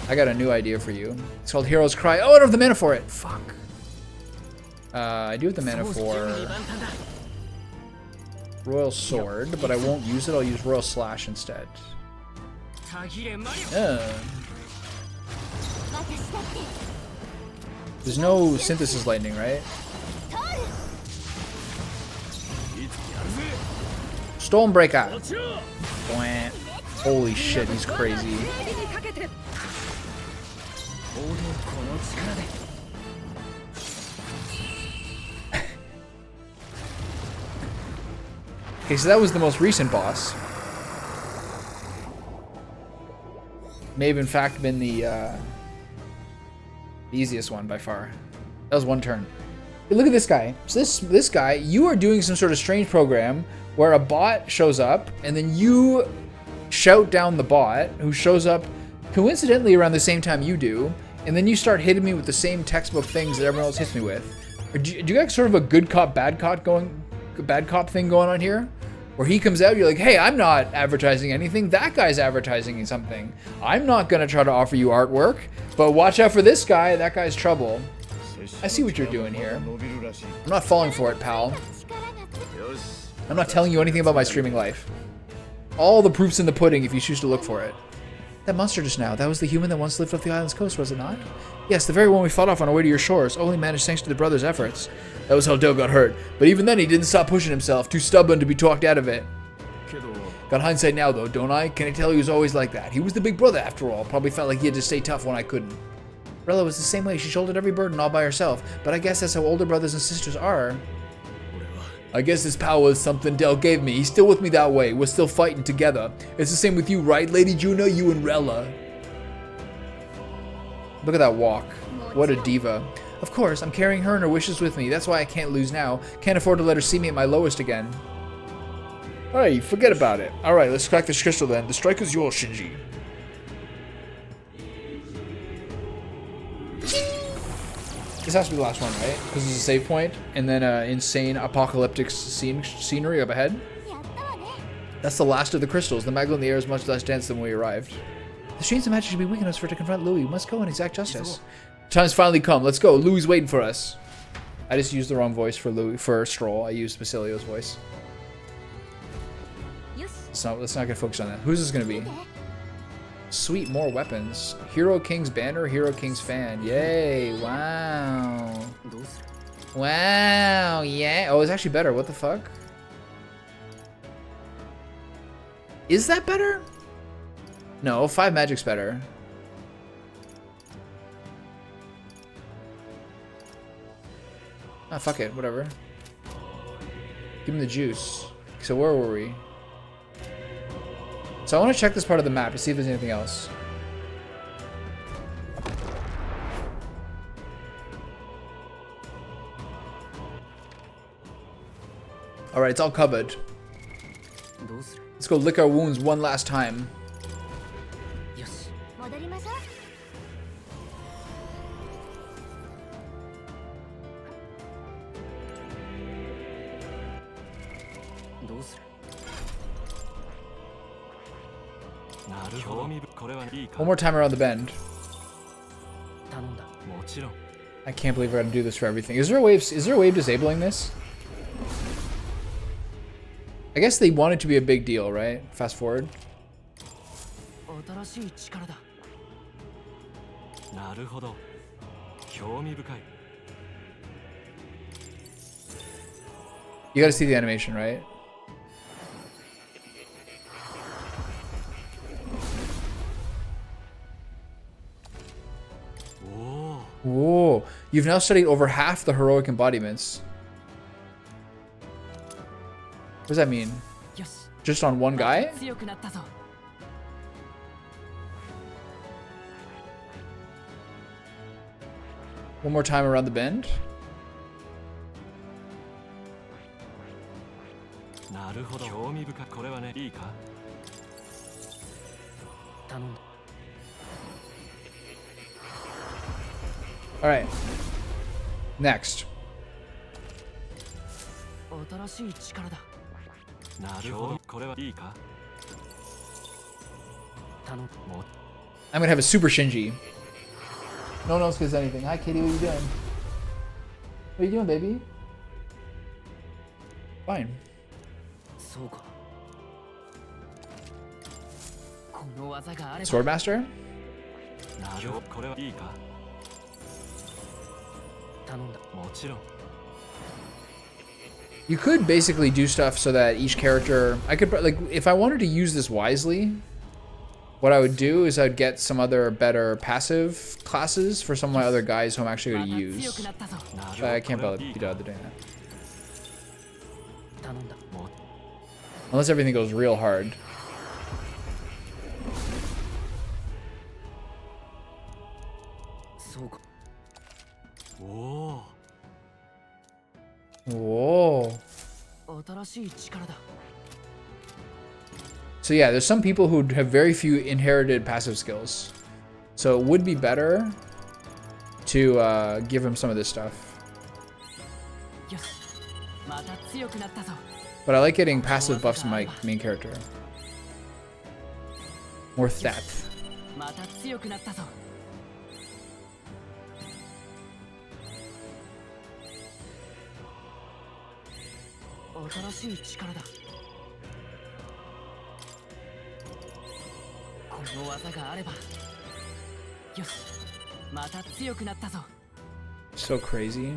I got a new idea for you. It's called Hero's Cry. Oh, I don't have the mana for it. Fuck. I do have the mana for Royal Sword, but I won't use it. I'll use Royal Slash instead. There's no synthesis lightning, right? Stormbreaker. Holy shit, he's crazy. Okay, so that was the most recent boss. May have in fact been the easiest one by far. That was one turn. Hey, look at this guy. So this guy, you are doing some sort of strange program where a bot shows up and then you shout down the bot who shows up coincidentally around the same time you do, and then you start hitting me with the same textbook things that everyone else hits me with. Or do you got sort of a good cop, bad cop thing going on here? Where he comes out, you're like, hey, I'm not advertising anything. That guy's advertising something. I'm not going to try to offer you artwork, but watch out for this guy. That guy's trouble. I see what you're doing here. I'm not falling for it, pal. I'm not telling you anything about my streaming life. All the proof's in the pudding if you choose to look for it. That monster just now, that was the human that once lived off the island's coast, was it not? Yes, the very one we fought off on our way to your shores, only managed thanks to the brothers' efforts. That was how Del got hurt, but even then he didn't stop pushing himself, too stubborn to be talked out of it. Got hindsight now though, don't I? Can I tell he was always like that? He was the big brother after all, probably felt like he had to stay tough when I couldn't. Rella was the same way, she shouldered every burden all by herself, but I guess that's how older brothers and sisters are. I guess this power is something Del gave me. He's still with me that way. We're still fighting together. It's the same with you, right, Lady Juno? You and Rella. Look at that walk. What a diva. Of course, I'm carrying her and her wishes with me. That's why I can't lose now. Can't afford to let her see me at my lowest again. Alright, forget about it. Alright, let's crack this crystal then. The strike is yours, Shinji. This has to be the last one, right? Because it's a save point, and then insane apocalyptic scenery up ahead. That's the last of the crystals. The magma in the air is much less dense than when we arrived. The streams of magic should be weak enough for it to confront Louis. We must go and exact justice. Time's finally come. Let's go. Louis waiting for us. I just used the wrong voice for Stroll. I used Basilio's voice. Let's not get focused on that. Who's this gonna be? Sweet, more weapons. Hero King's banner, Hero King's fan. Yay! Wow. Wow! Yeah. Oh, it's actually better. What the fuck? Is that better? No, 5 magic's better. Ah, fuck it, whatever. Give him the juice. So where were we? So I want to check this part of the map to see if there's anything else. Alright, it's all covered. Let's go lick our wounds one last time. One more time around the bend. I can't believe we're gonna do this for everything. Is there a wave disabling this? I guess they want it to be a big deal, right? Fast forward. You gotta see the animation, right? Whoa. You've now studied over half the heroic embodiments. What does that mean? Just on one guy? One more time around the bend? Alright. Next. I'm gonna have a super Shinji. No one else gets anything. Hi Kitty, what are you doing? What are you doing, baby? Fine. Swordmaster? You could basically do stuff so that each character... I could, like, if I wanted to use this wisely, what I would do is I'd get some other better passive classes for some of my other guys who I'm actually going to use. But I can't be bothered doing that. Unless everything goes real hard. Whoa. So yeah, there's some people who have very few inherited passive skills. So it would be better to give him some of this stuff. But I like getting passive buffs in my main character. More depth. So crazy.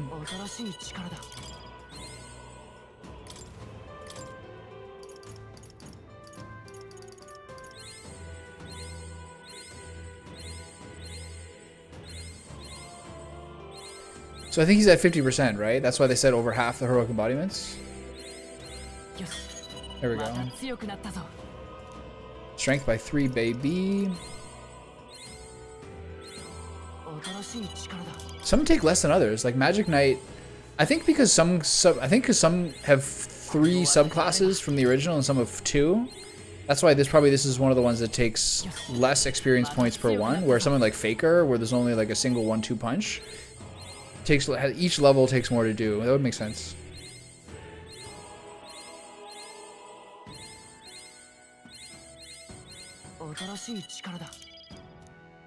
So I think he's at 50%, right? That's why they said over half the heroic embodiments. There we go. Strength by 3, baby. Some take less than others. Like Magic Knight, I think because some have 3 subclasses from the original and some have 2. That's why this is one of the ones that takes less experience points per one. Where something like Faker, where there's only like a single 1/2 punch, each level takes more to do. That would make sense.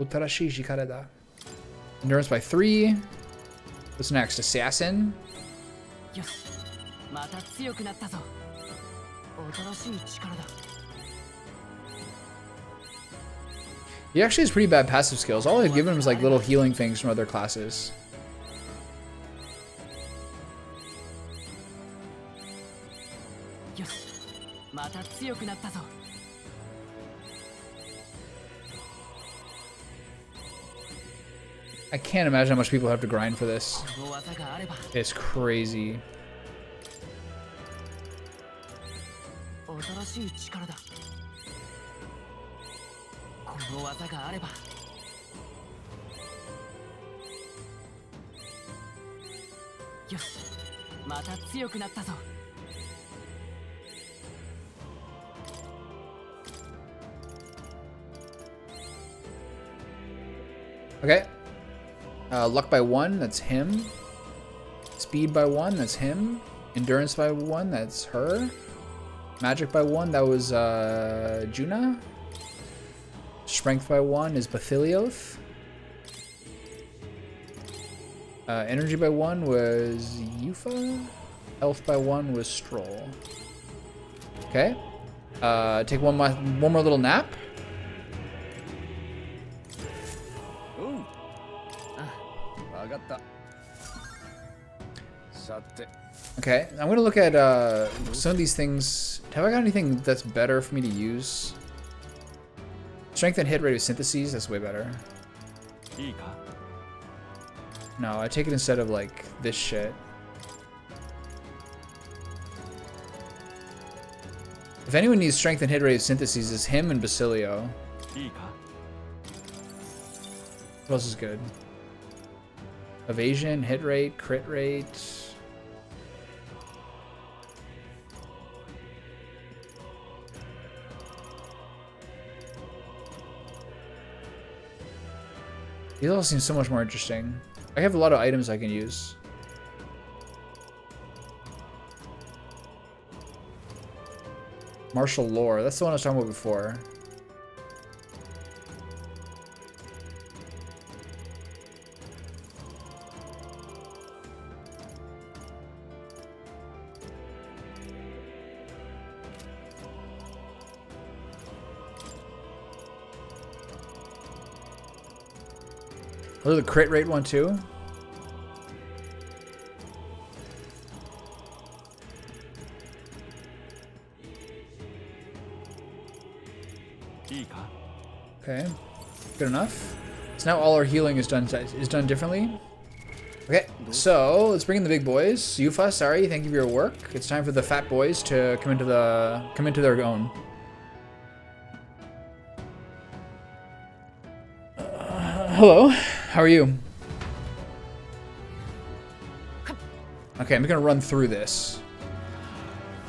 Utarashi Shikarada. Endurance by 3. What's next? Assassin? よしまた強くなったぞ新しい力だ He actually has pretty bad passive skills. All I've given him is like little healing things from other classes. よしまた強くなったぞ I can't imagine how much people have to grind for this. この技があれば It's crazy. 新しい力だこの技があればよしまた強くなったぞ Okay. Luck by 1, that's him. Speed by 1, that's him. Endurance by 1, that's her. Magic by 1, that was Juna. Strength by 1 is Bathilioth. Energy by 1 was Yufa. Health by 1 was Stroll. Okay. Take one more little nap. Okay, I'm gonna look at some of these things. Have I got anything that's better for me to use? Strength and hit rate of syntheses, that's way better. No, I take it instead of like this shit. If anyone needs strength and hit rate of syntheses, it's him and Basilio. What else is good? Evasion, hit rate, crit rate. These all seem so much more interesting. I have a lot of items I can use. Martial lore, that's the one I was talking about before. Oh, the crit rate one too? Okay, good enough. So now all our healing is done differently. Okay, so let's bring in the big boys. Yufa, sorry, thank you for your work. It's time for the fat boys to come into their own. Hello, how are you? Okay, I'm gonna run through this.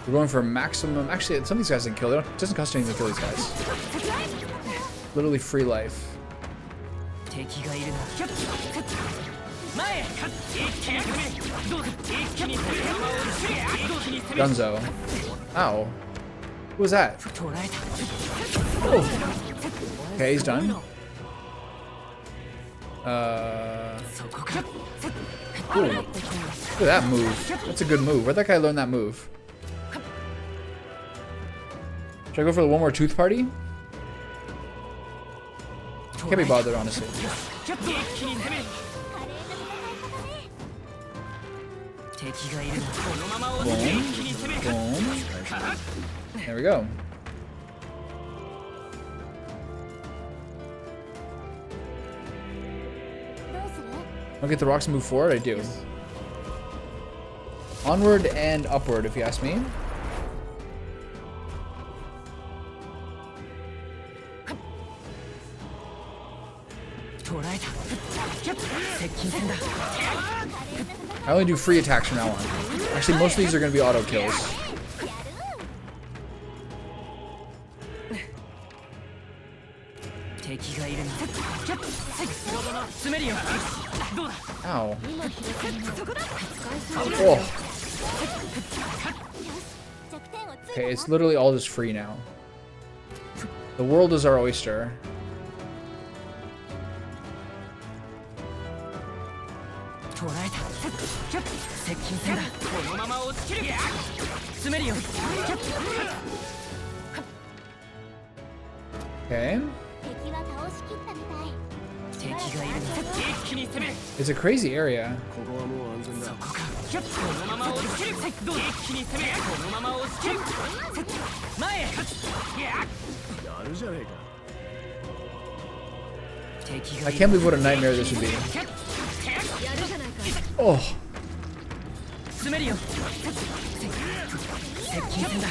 We're going for maximum. Actually, some of these guys didn't kill. It doesn't cost anything to kill these guys. Literally free life. Gunzo. Ow. Who was that? Oh. Okay, he's done. Ooh. Look at that move. That's a good move. Where'd that guy learn that move? Should I go for the one more tooth party? Can't be bothered, honestly. Boom. Boom. There we go. Don't get the rocks and move forward? I do. Onward and upward, if you ask me. I only do free attacks from now on. Actually, most of these are going to be auto kills. Ow. Oh. Okay, it's literally all just free now. The world is our oyster. 捉えた。接近戦だ。このまま落ちる。詰めるよ。Okay. 敵は倒しきったみたい。敵がいる。一気に攻める。 It's a crazy area. ここはもう安全だ。そこか。このまま落ちる。一気に攻める。このまま落ちる。前へ。やるじゃねえか。 I can't believe what a nightmare this would be. Oh. 詰めるよ。接近戦だ。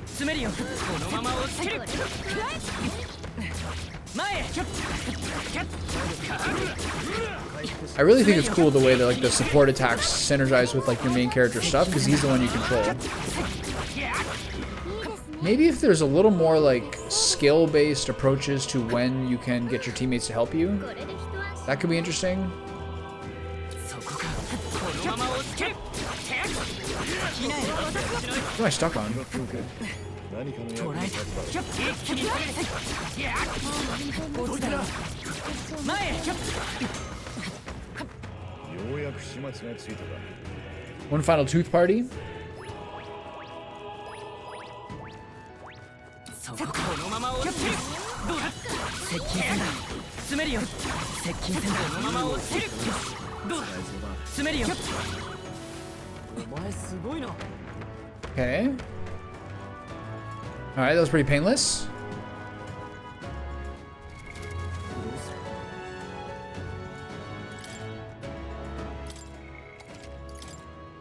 詰めるよ。このまま落ちる。前へ。 I really think it's cool the way that like the support attacks synergize with like your main character stuff because he's the one you control. Maybe if there's a little more like skill-based approaches to when you can get your teammates to help you, that could be interesting. What am I stuck on? 何かの役に立つだろう。ようやく始末がついたか。 One final tooth party. このまま落ちる。どうだ。接近戦だ。詰めるよ。接近戦だ。このまま落ちる。どうだ。詰めるよ。お前すごいな。 Okay. All right, that was pretty painless.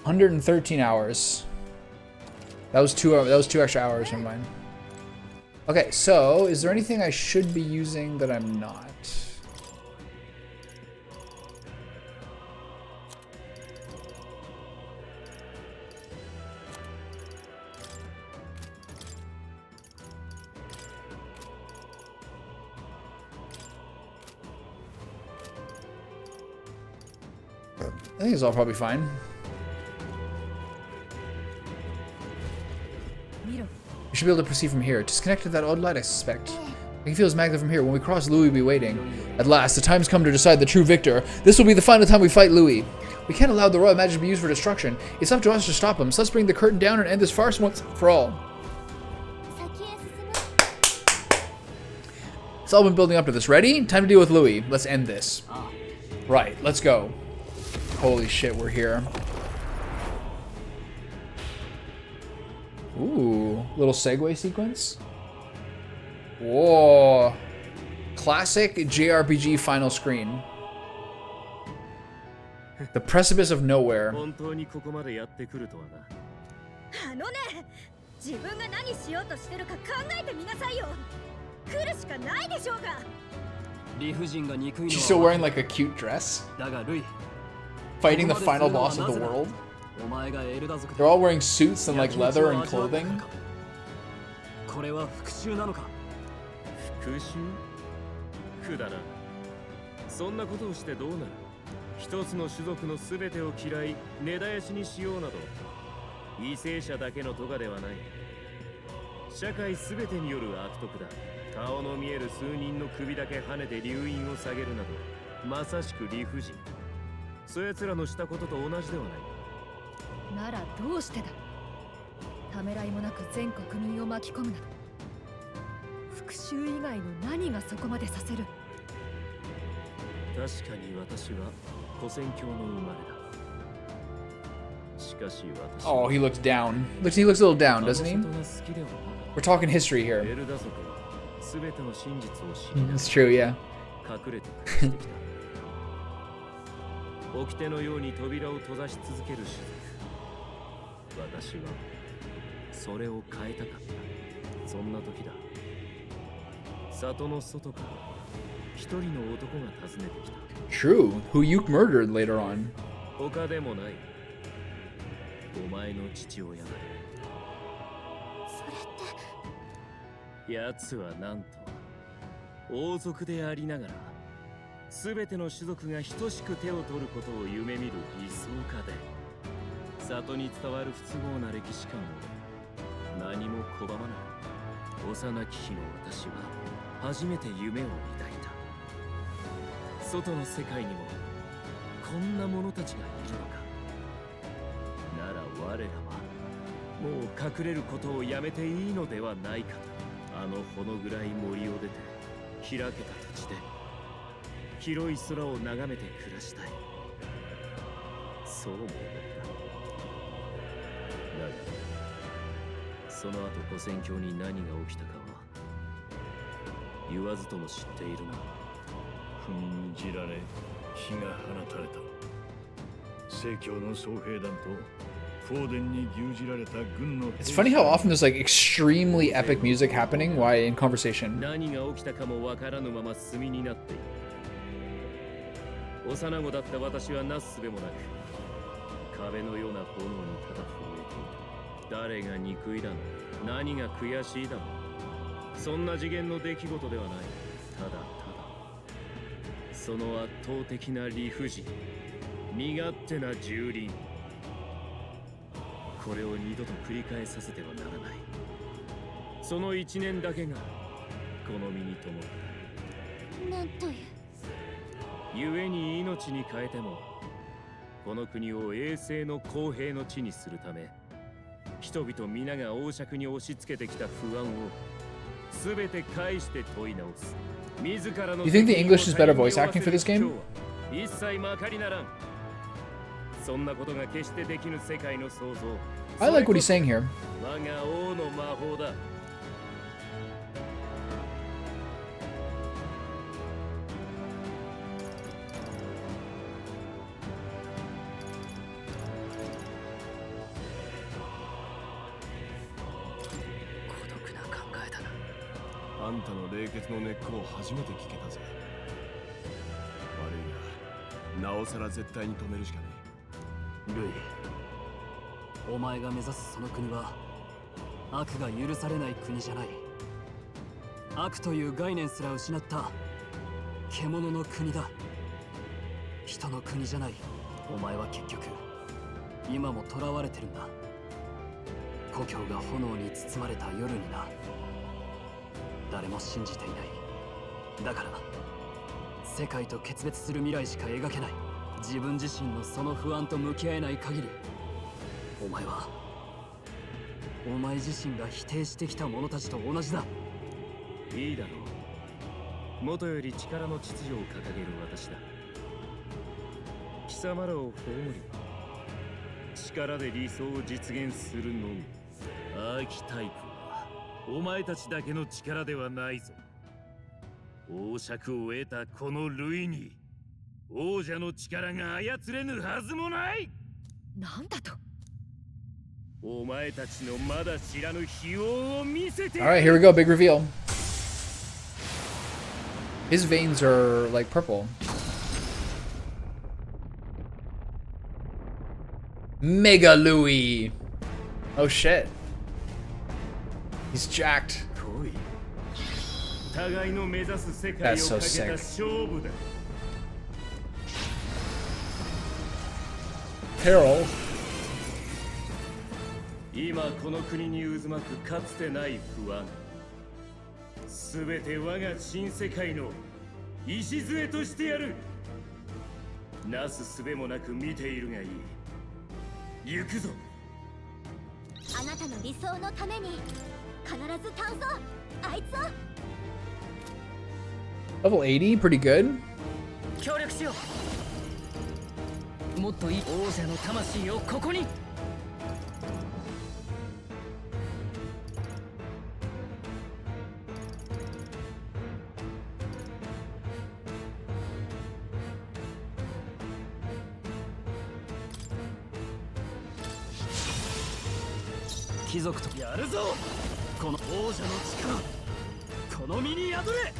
$113 hours. That was two extra hours from mine. Okay, so is there anything I should be using that I'm not? I think it's all probably fine. We should be able to proceed from here. Disconnected that odd light, I suspect. I can feel his magnet from here. When we cross, Louis will be waiting. At last, the time's come to decide the true victor. This will be the final time we fight Louis. We can't allow the royal magic to be used for destruction. It's up to us to stop him. So let's bring the curtain down and end this farce once for all. It's all been building up to this. Ready? Time to deal with Louis. Let's end this. Right, let's go. Holy shit, we're here. Ooh, little segue sequence. Whoa. Classic JRPG final screen. The precipice of nowhere. 本当にここまでやってくるとはな。あのね、自分が何しようとしてるか考えてみなさいよ。来るしかないでしょうが。理不尽が憎いのは。 She's still wearing like a cute dress. だがルイ。 Fighting the final boss of the world. They're all wearing suits and like leather and clothing. これは復讐なのか。復讐？くだらん。そんなことをしてどうなる？一つの種族のすべてを嫌い、根絶やしにしようなど、為政者だけの咎ではない。社会すべてによる悪徳だ。顔の見える数人の首だけ跳ねて留飲を下げるなど、まさしく理不尽。そやつらのしたことと同じではない。ならどうしてだ。ためらいもなく全国民を巻き込むなど。復讐以外の何がそこまでさせる。確かに私は古戦郷の生まれだ。しかし私は Oh, he looks down. He looks a little down, doesn't he? We're talking history here. エルダ族は全ての真実を知り It's true, yeah. 隠れて暮らしてきた。掟のように扉を閉ざし続ける種族。私はそれを変えたかった。そんな時だ。里の外から一人の男が訪ねてきた。True. Who you murdered later on. 他でもない。お前の父親だ。それって奴はなんと王族でありながら全ての種族が等しく手を取ることを夢見る理想家で、里に伝わる不都合な歴史観を何も拒まない幼き日の私は初めて夢を抱いた。外の世界にもこんな者たちがいるのか。なら我らはもう隠れることをやめていいのではないかと。あのほの暗い森を出て開けた土地で広い空を眺めて暮らしたい。そうも思った。だがその後古戦郷に何が起きたかは言わずとも知っているな。踏みにじられ火が放たれた。正教の総兵団とフォーデンに牛耳られた軍の。 It's funny how often there's like extremely epic music happening while in conversation. 何が起きたかもわからぬまま炭になっている。幼子だった私はなすすべもなく壁のような炎にただ震えていた。誰が憎いだの、何が悔しいだの、そんな次元の出来事ではない。ただただその圧倒的な理不尽、身勝手な蹂躙、これを二度と繰り返させてはならない。その一年だけがこの身に灯った。なんという。故に命に変えてもこの国を永世の公平の地にするため、人々皆が王爵に押し付けてきた不安を全て返して問い直す。自らの You think the English is better voice acting for this game? 一切まかりならん。そんなことが決してできぬ世界の創造。 I like what he's saying here. 我が王の魔法だ。あんたの冷血の根っこを初めて聞けたぜ。悪いがなおさら絶対に止めるしかねルイ、お前が目指すその国は悪が許されない国じゃない。悪という概念すら失った獣の国だ。人の国じゃない。お前は結局今も囚われてるんだ。故郷が炎に包まれた夜にな。誰も信じていない。だから世界と決別する未来しか描けない。自分自身のその不安と向き合えない限り、お前はお前自身が否定してきた者たちと同じだ。いいだろう。元より力の秩序を掲げる私だ。貴様らを葬り力で理想を実現するのみ。アーキタイプはお前たちだけの力ではないぞ。王爵を得たこのルイに王者の力が操れぬはずもない。なんだと。お前たちのまだ知らぬ秘王を見せて。 Alright, here we go, big reveal. His veins are like purple. Mega Louis. Oh shit. He's jacked. That's so sick. Peril. 今この国に渦巻くかつてない不安、すべて我が新世界の礎としてやる。なすすべもなく見ているがいい。行くぞ。あなたの理想のために必ず倒そう、あいつを。 Level 80, pretty good. 協力しよう。もっといい王者の魂をここに。貴族とやるぞ。この王者の力、この身に宿れ。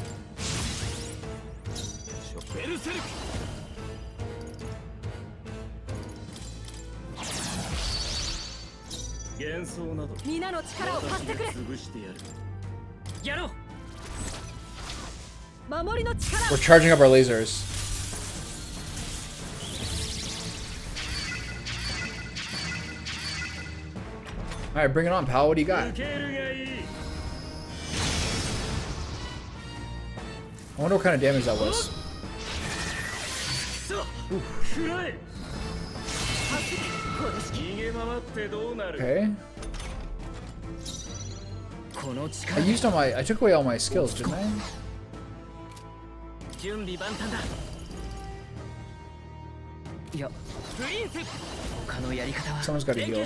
ベルセルク。幻想など皆の力を貸してくれ。潰してやる。やろう。守りの力。 We're charging up our lasers. Alright, bring it on, pal. What do you got? I wonder what kind of damage that was. Okay. I took away all my skills, didn't I? Someone's got to heal.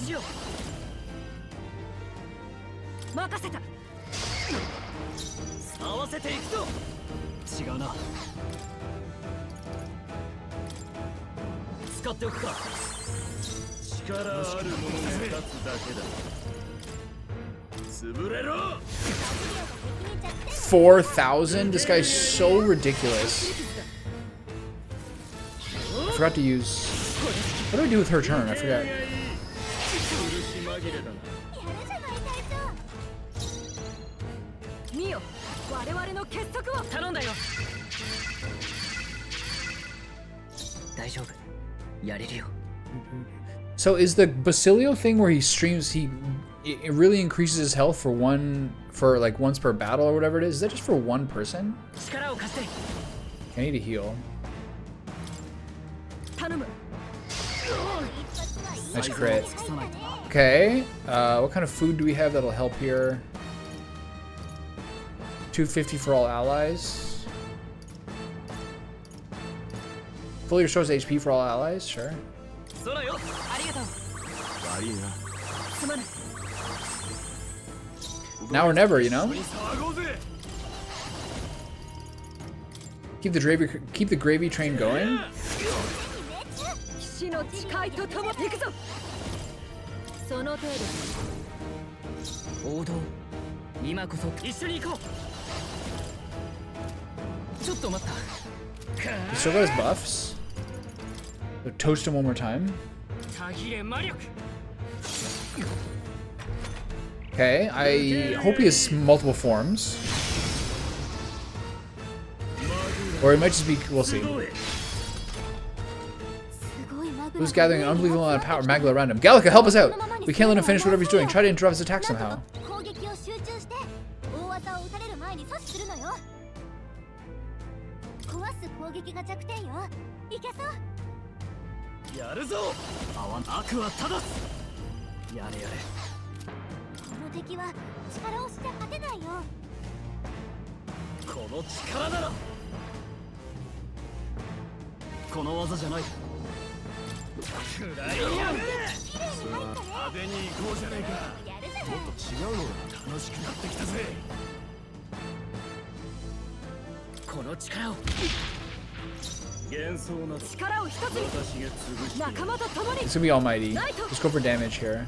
$4,000? This guy's so ridiculous. I forgot to use... What do I do with her turn? I forgot. So is the Basilio thing where he streams, it really increases his health for like once per battle or whatever it is? Is that just for one person? I need to heal. Nice crit. Okay, what kind of food do we have that'll help here? 250 for all allies. Fully restores HP for all allies, sure. Now or never, you know? Keep the gravy train going. He still got his buffs. So toast him one more time. Okay, I hope he has multiple forms. Or it might just be, we'll see. Who's gathering an unbelievable amount of power? Magla around him. Gallica, help us out! We can't let him finish whatever he's doing. Try to interrupt his attack somehow. It's gonna be almighty. Let's go for damage here.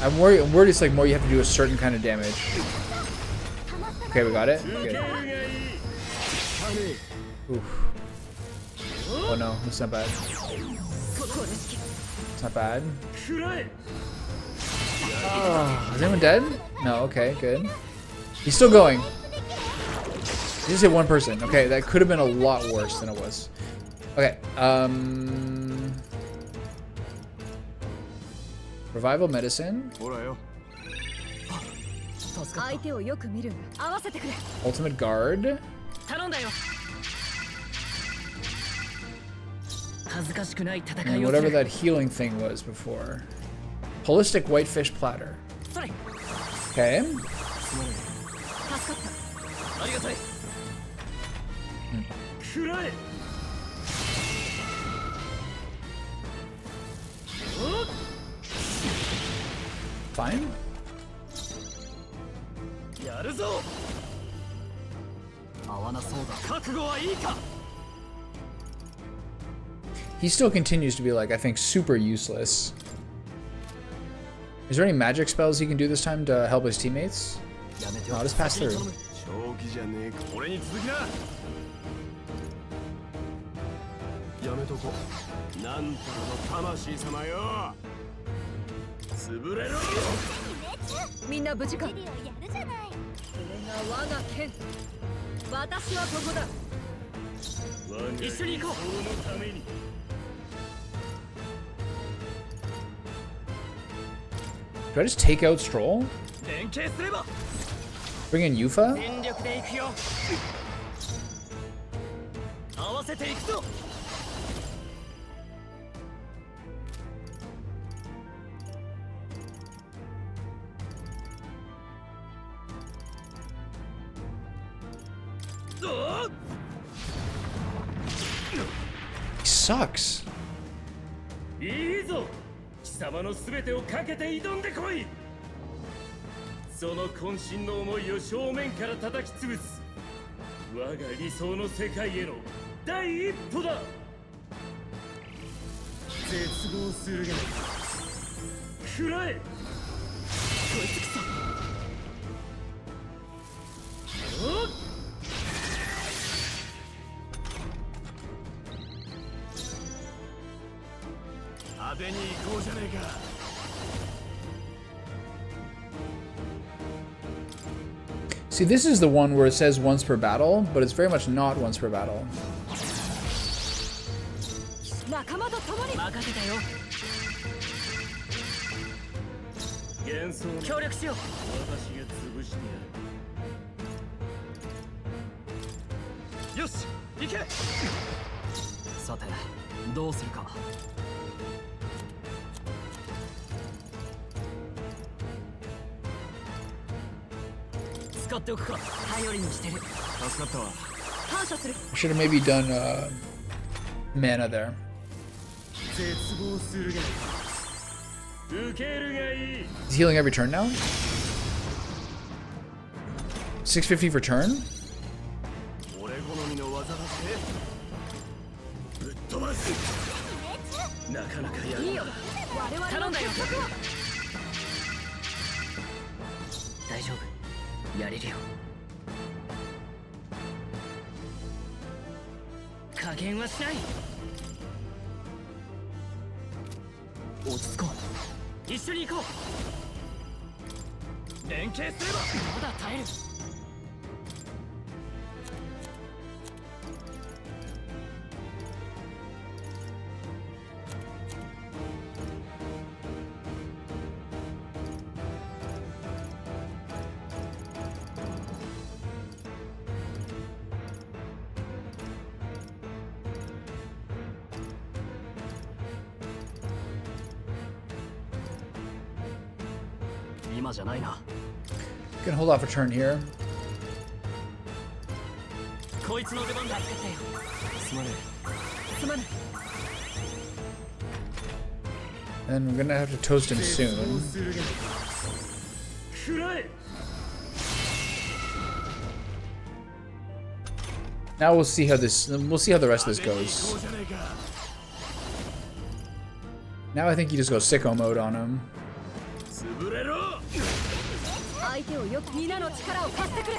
I'm worried it's like more you have to do a certain kind of damage. Okay, we got it. Good. Oof. Oh no, that's not bad. It's not bad. Oh, is anyone dead? No, okay, good. He's still going. He just hit one person. Okay, that could have been a lot worse than it was. Okay, Revival medicine. Ultimate guard. And whatever that healing thing was before. Holistic whitefish platter. Okay. Fine. He still continues to be like, I think, super useless. Is there any magic spells he can do this time to help his teammates? No, just pass through. 一緒に行こう。 Do I just take out Stroll? 連携すれば Bring in Yufa? 全力で行くよ。合わせていくぞ。He sucks. いいぞ、貴様の全てをかけて挑んでこい。その渾身の思いを正面から叩き潰す我が理想の世界への第一歩だ。絶望するが食らえ。こいつくそ。おっ、派手に行こうじゃねえか。 See, this is the one where it says once per battle, but it's very much not once per battle. 仲間と共に任せたよ。幻想の協力しよう。私が潰してやる。よし、行け。さて、どうするか。使っておくか。頼りにしてる。助かったわ。感謝する。 I should have maybe done mana there. 絶望するが受けるがいい。 He's healing every turn now? 650 for turn? 俺好みの技だぜ。ぶっ飛ばす。なかなかやる。いいよ。我々の結束は大丈夫。やれるよ。加減はしない。落ち着こう。一緒に行こう。連携すればまだ耐える。今じゃないな。 Can hold off a turn here. こいつの出番だ。すまねえ。すまない。 And we're gonna have to toast him soon. 食らえ。 Now we'll see how the rest of this 行こ goes. うじゃねえか。 Now I think he just goes sicko mode on him. 潰れろ。相手をよく皆の力を貸してくれ。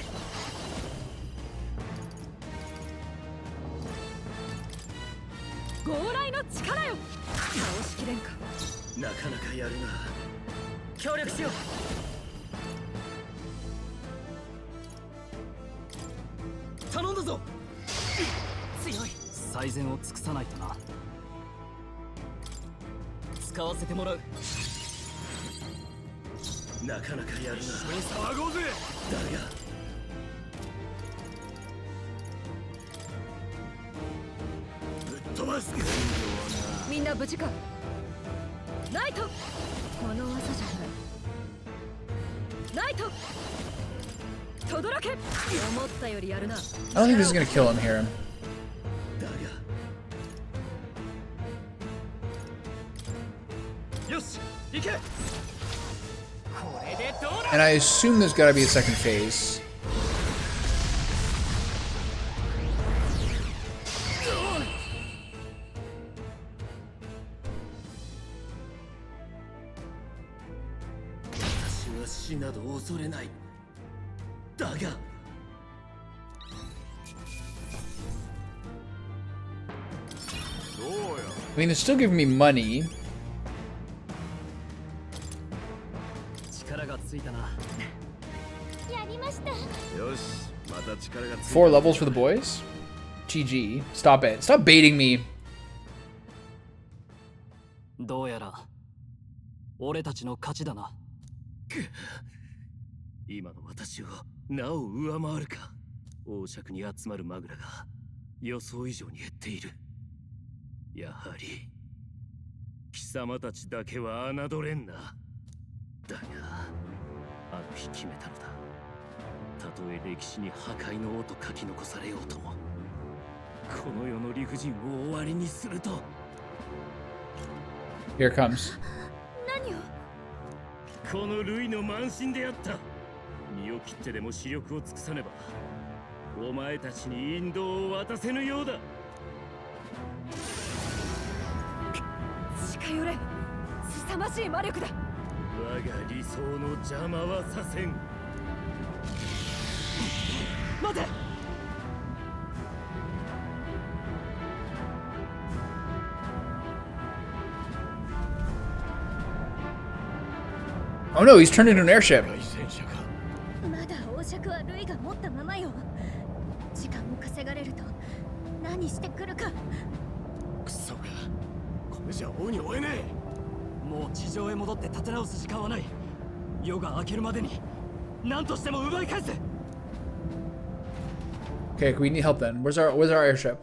強来の力よ。倒しきれんか。なかなかやるな。協力しよう。頼んだぞ。強い。最善を尽くさないとな。使わせてもらう。なかなかやるな。騒ごうぜ。だがぶっ飛ばす。みんな無事か。ナイト。この技じゃない。ナイト。轟け。思ったよりやるな。I don't think this is gonna kill him here. だがよし、行け。 And I assume there's gotta be a second phase. 私は死など恐れない。だが I mean, they're still giving me money. 力がついたな。やりました。よし、また力がついた。 4 levels for the boys. GG. Stop it. Stop baiting me. どうやら俺たちの勝ちだな。今の私をなお上回るか。王爵に集まるマグラが予想以上に減っている。やはり貴様たちだけは侮れんな。だがあの日決めたのだ。たとえ歴史に破壊の王と書き残されようとも、この世の理不尽を終わりにすると。 Here it comes. 何を。このルイの慢心であった。身を切ってでも視力を尽くさねばお前たちに引導を渡せぬようだ。近寄れ。凄まじい魔力だ。我が理想の邪魔はさせん。待て。 Oh no, he's turned into an airship. まだ王爵はルイが持ったままよ。時間を稼がれると何してくるか。クソが、これじゃ王に追えねえ。もう地上へ戻って立て直す時間はない。夜が明けるまでに何としても奪い返せ。 Okay, we need help then. Where's our airship?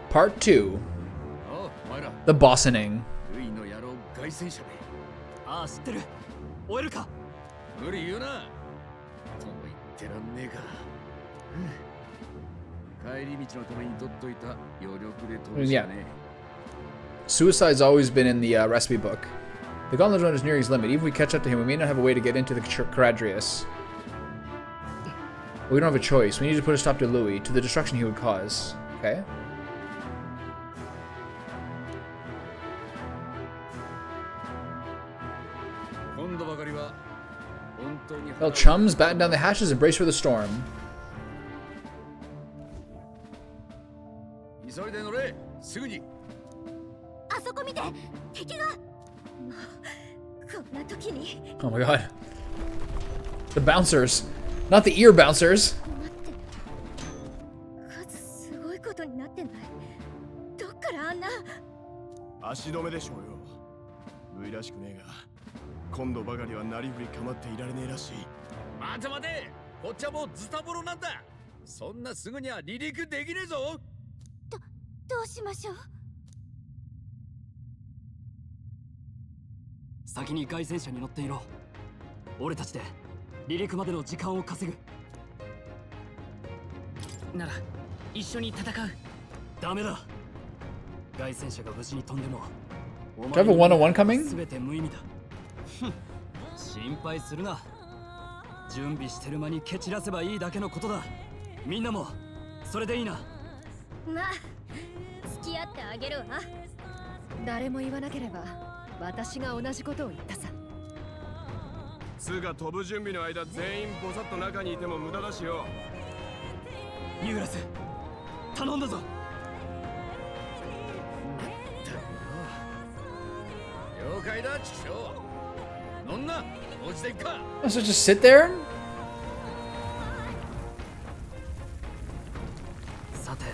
Part 2. The bossening. ルイの野郎凱旋者で。ああ、知ってる。追えるか。無理言うな。とも言ってらんねえか。帰り道のために取っといた余力で取るしかね。 Suicide's always been in the recipe book. The Gauntlet Zone is nearing his limit. Even if we catch up to him, we may not have a way to get into the Caradrius. We don't have a choice. We need to put a stop to Louis, to the destruction he would cause. Okay. Well, chums, batten down the hatches and brace for the storm. 急いで乗れ。すぐに。あそこ見て。敵が。こんな時に。 Oh my god. The bouncers. Not the ear bouncers. 数すごいことになってない。どっからあんな。足止めでしょうよ。ルイらしくねえが。今度ばかりはなりふり構っていられねえらしい。待て待て。こっちはもうズタボロなんだ。そんなすぐには離陸できねえぞ。どうしましょう。先に凱旋車に乗っていろ。俺たちで離陸までの時間を稼ぐ。なら一緒に戦う。ダメだ。凱旋車が無事に飛んでも Do I have a one-on-one coming? 全て無意味だ。心配するな。準備してる間に蹴散らせばいいだけのことだ。みんなもそれでいいな。まあ付き合ってあげるわ。誰も言わなければ私が同じことを言ったさ。つが飛ぶ準備の間全員ボサッと中にいても無駄だしよ。ユーラス頼んだぞ。了解だ、チキショウ。乗んな、落ちていくか。So just sit there? さて、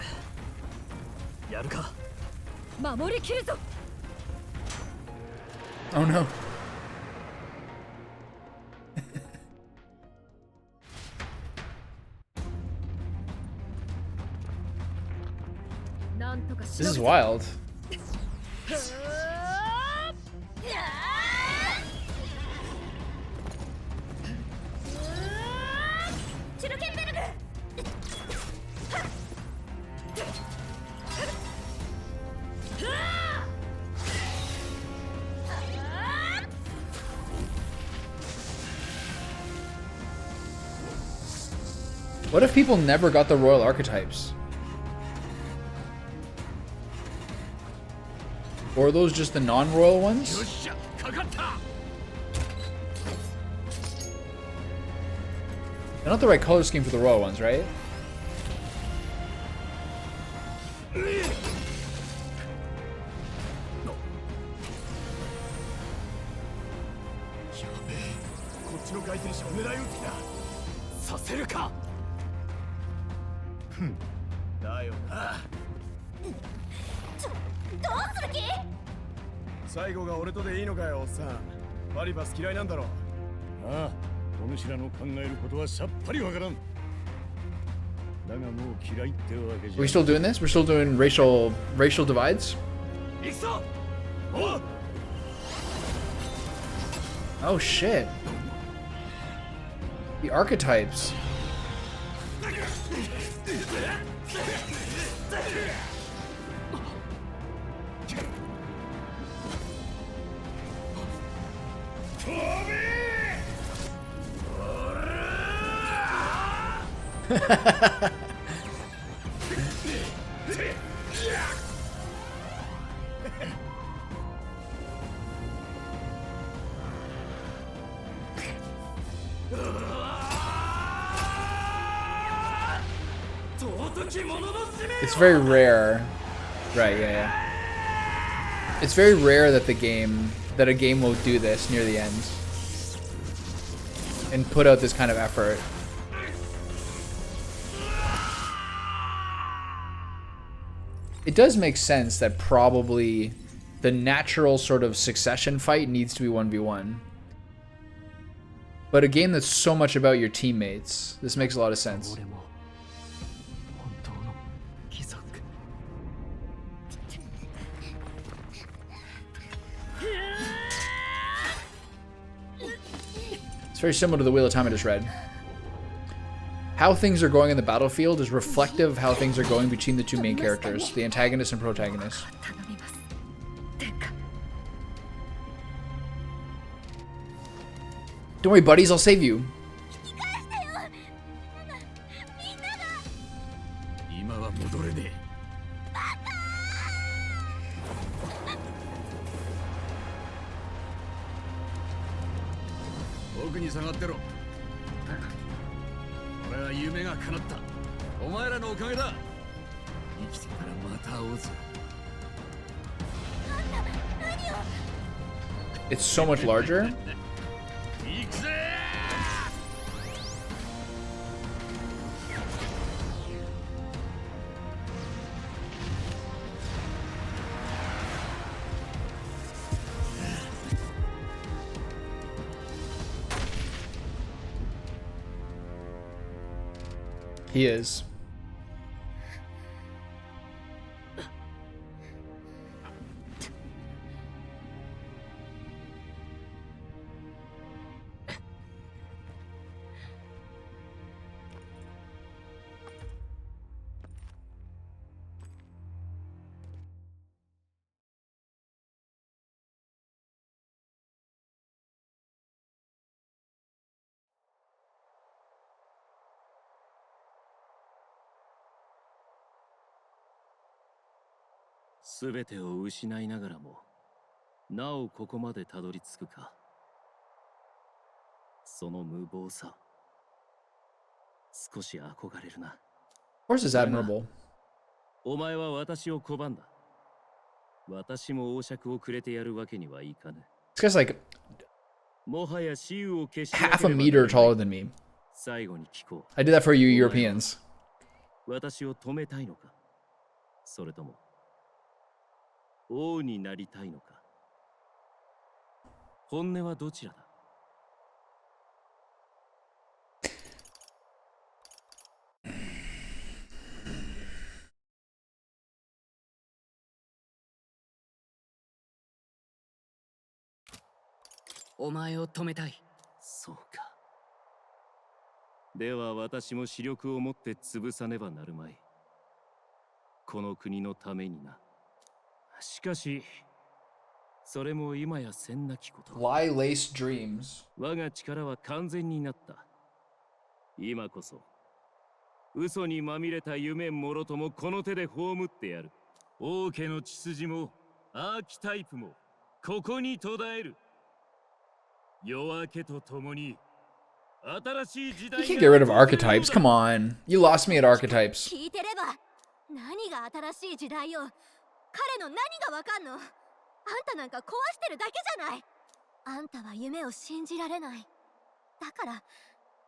やるか。守りきるぞ。Oh no. なんとかし This ろ。 is wild. チュルケンベルグ。 What if people never got the royal archetypes? Or are those just the non-royal ones? They're not the right color scheme for the royal ones, right? べえ、こっちの凱旋者を狙い撃つ気だ。させるか。ふん、だよな。どうする気？最後が俺とでいいのかよ、おっさん。バリバス嫌いなんだろ。ああ、お主らの考えることはさっぱりわからん。だがもう嫌いってわけじゃ。 Are we still doing this? We're still doing racial divides? 行くぞ。おう。 Oh shit. The archetypes. It's very rare. Right, yeah. It's very rare that a game will do this near the end and put out this kind of effort. It does make sense that probably the natural sort of succession fight needs to be 1v1. But a game that's so much about your teammates, this makes a lot of sense. It's very similar to the Wheel of Time I just read. How things are going in the battlefield is reflective of how things are going between the two main characters, the antagonist and protagonist. Don't worry, buddies, I'll save you. 今は戻れねえ。奥に下がってろ。俺は夢が叶った。お前らのおかげだ。生きてたらまた会おうぜ。It's so much larger. He is.すべてを失いながらも、なおここまでたどり着くか。その無謀さ、少し憧れるな。Of course, it's admirable. お前は私を拒んだ。私も王爵をくれてやるわけにはいかぬ。This guy's like もはや雌雄を決し half a meter taller than me. 最後に聞こう。 I did that for you Europeans. 私を止めたいのか、それとも王になりたいのか。本音はどちらだ。お前を止めたい。そうか。では私も視力を持って潰さねばなるまい。この国のためにな。しかし、それも今やせんなきこと。Lie laced dreams. 我が力は完全になった。今こそ、嘘にまみれた夢もろともこの手で葬ってやる。王家の血筋も、アーキタイプも、ここに途絶える。夜明けとともに、新しい時代 You can't get rid of archetypes. Come on. You lost me at archetypes. 聞いてれば何が新しい時代よ。彼の何がわかんの？あんたなんか壊してるだけじゃない。あんたは夢を信じられない。だから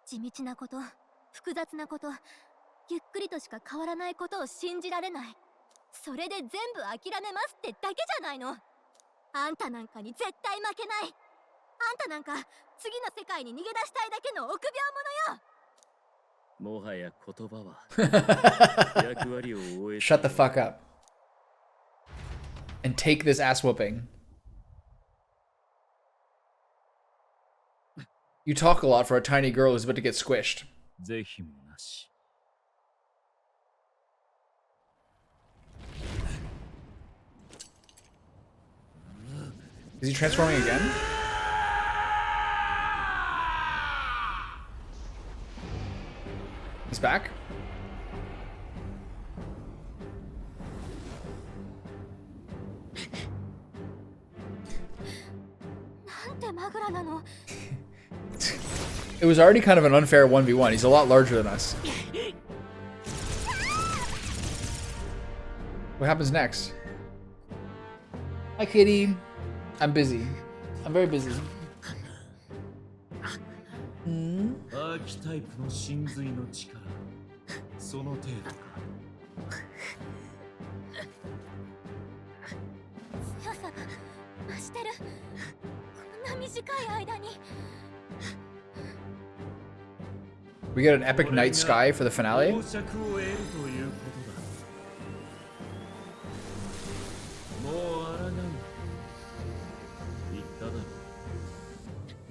地道なこと、複雑なこと、ゆっくりとしか変わらないことを信じられない。それで全部諦めますってだけじゃないの。あんたなんかに絶対負けない。あんたなんか次の世界に逃げ出したいだけの臆病者よ。もはや言葉は役割を終え Shut the fuck up. And take this ass whooping. You talk a lot for a tiny girl who's about to get squished. 是非もなし。Is he transforming again? He's back? なんてマグラなの。It was already kind of an unfair 1v1. He's a lot larger than us. What happens next? Hi, kitty. I'm busy. I'm very busy. アーキタイプの真髄の力、その程度か。強さが増してる。こんな短い間に。We get an epic night sky for the finale. 公爵を得るということだ。もう抗う。言っただろう。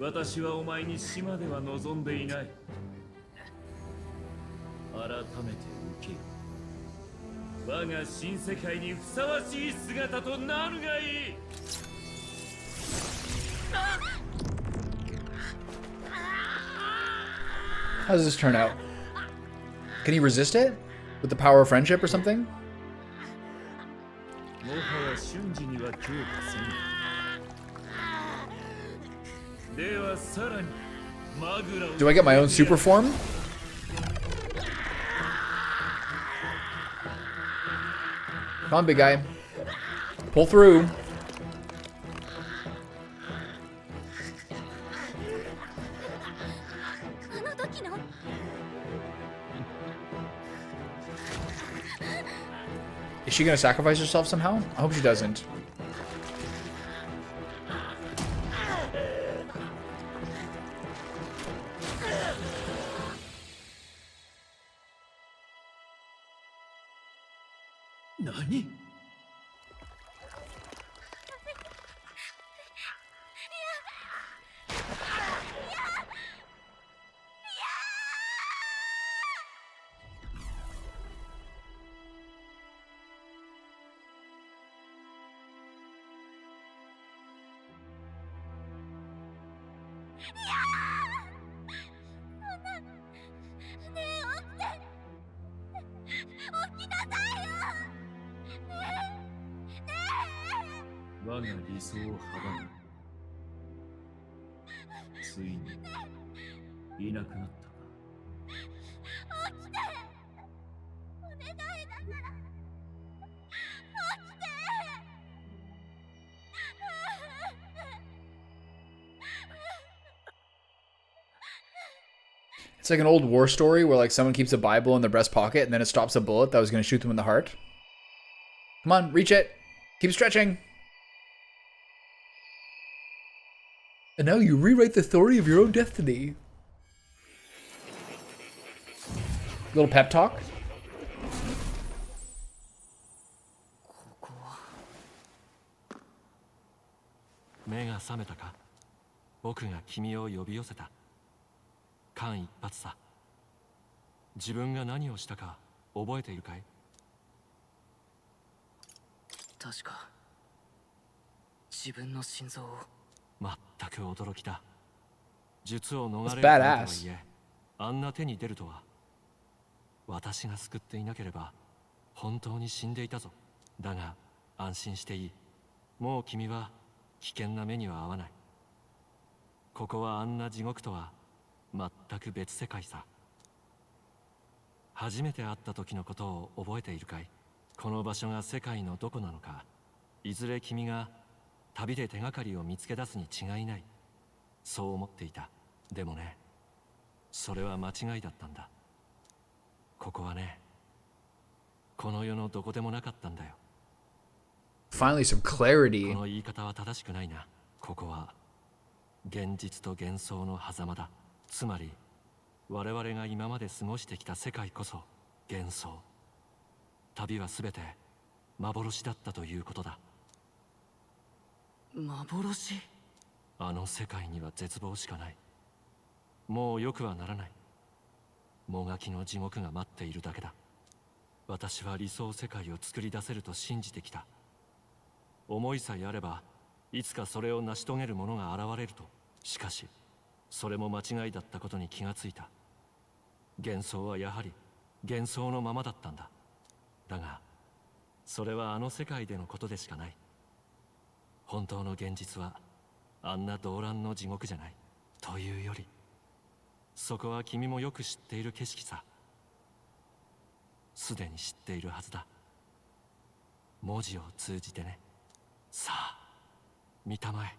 私はお前に島では望んでいない。改めて受けよ。我が新世界にふさわしい姿となるがいい。How does this turn out? Can he resist it? With the power of friendship or something? もはや瞬時には強化せぬ。ではさらにマグラを Do I get my own super form? Come on, big guy. Pull through. Is she gonna sacrifice herself somehow? I hope she doesn't. Nani? It's like an old war story where like someone keeps a Bible in their breast pocket and then it stops a bullet that was going to shoot them in the heart. Come on, reach it. Keep stretching. And now you rewrite the story of your own destiny. Little pep talk. 目が覚めたか。僕が君を呼び寄せた。間一髪さ。自分が何をしたか覚えているかい？確か自分の心臓を。全く驚きだ。術を逃れるとはいえ、あんな手に出るとは。私が救っていなければ本当に死んでいたぞ。だが安心していい。もう君は危険な目には合わない。ここはあんな地獄とは全く別世界さ。初めて会った時のことを覚えているかい？この場所が世界のどこなのか、いずれ君が旅で手がかりを見つけ出すに違いない、そう思っていた。でもね、それは間違いだったんだ。ここはね、この世のどこでもなかったんだよ。 Finally, some こ clarity. の言い方は正しくないな。ここは現実と幻想の狭間だ。つまり我々が今まで過ごしてきた世界こそ幻想。旅は全て幻だったということだ。幻？あの世界には絶望しかない。もう良くはならない。もがきの地獄が待っているだけだ。私は理想世界を作り出せると信じてきた。思いさえあればいつかそれを成し遂げる者が現れると。しかしそれも間違いだったことに気がついた。幻想はやはり幻想のままだったんだ。だがそれはあの世界でのことでしかない。本当の現実はあんな動乱の地獄じゃない。というよりそこは君もよく知っている景色さ。すでに知っているはずだ。文字を通じてね。さあ見たまえ。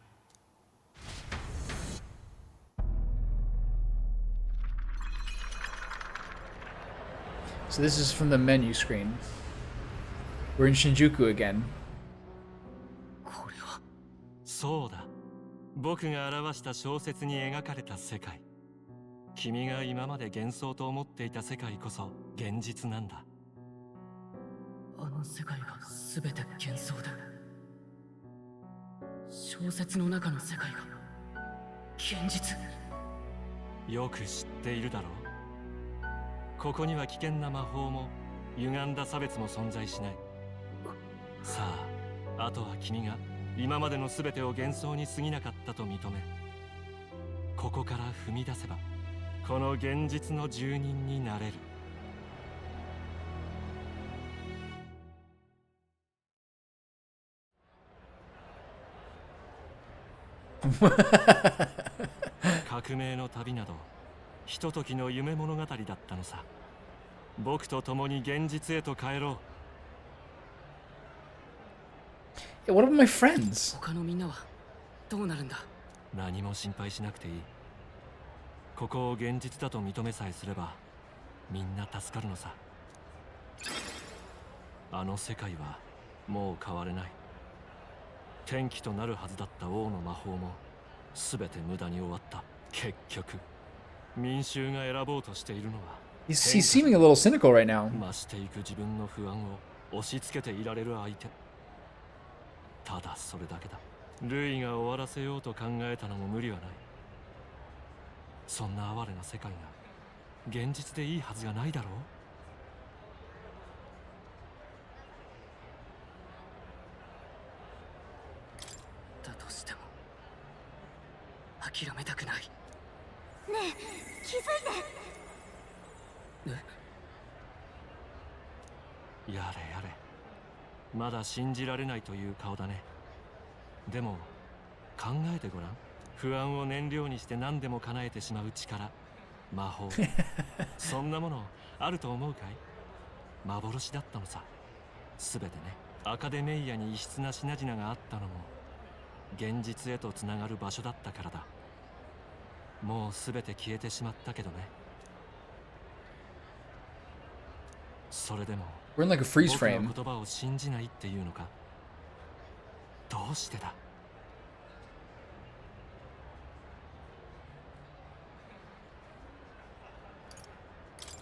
So this is from the menu screen. We're in Shinjuku again. これはそうだ、僕が表した小説に描かれた世界。君が今まで幻想と思っていた世界こそ現実なんだ。あの世界が全て幻想だ。小説の中の世界が現実。よく知っているだろう。ここには危険な魔法も歪んだ差別も存在しない。さあ、あとは君が今までの全てを幻想に過ぎなかったと認め、ここから踏み出せばこの現実の住人になれる。革命の旅などひとときの夢物語だったのさ。僕と共に現実へと帰ろう。Hey, what about my friends? 他のみんなはどうなるんだ？何も心配しなくていい。ここを現実だと認めさえすればみんな助かるのさ。あの世界はもう変われない。転機となるはずだった王の魔法も全て無駄に終わった。結局民衆が選ぼうとしているのは He's seeming a little cynical right now. 増していく自分の不安を押し付けていられる相手。ただそれだけだ。ルイが終わらせようと考えたのも無理はない。そんな哀れな世界が現実でいいはずがないだろう。だとしても諦めたくない。ねえ、気づいて。やれやれ、まだ信じられないという顔だね。でも考えてごらん。不安を燃料にして何でも叶えてしまう力、魔法そんなものあると思うかい？幻だったのさ。全てね。アカデメイアに異質な品々があったのも現実へとつながる場所だったからだ。もう全て消えてしまったけどね。それでも We're in like a freeze 僕の frame. 言葉を信じないっていうのか？どうしてだ？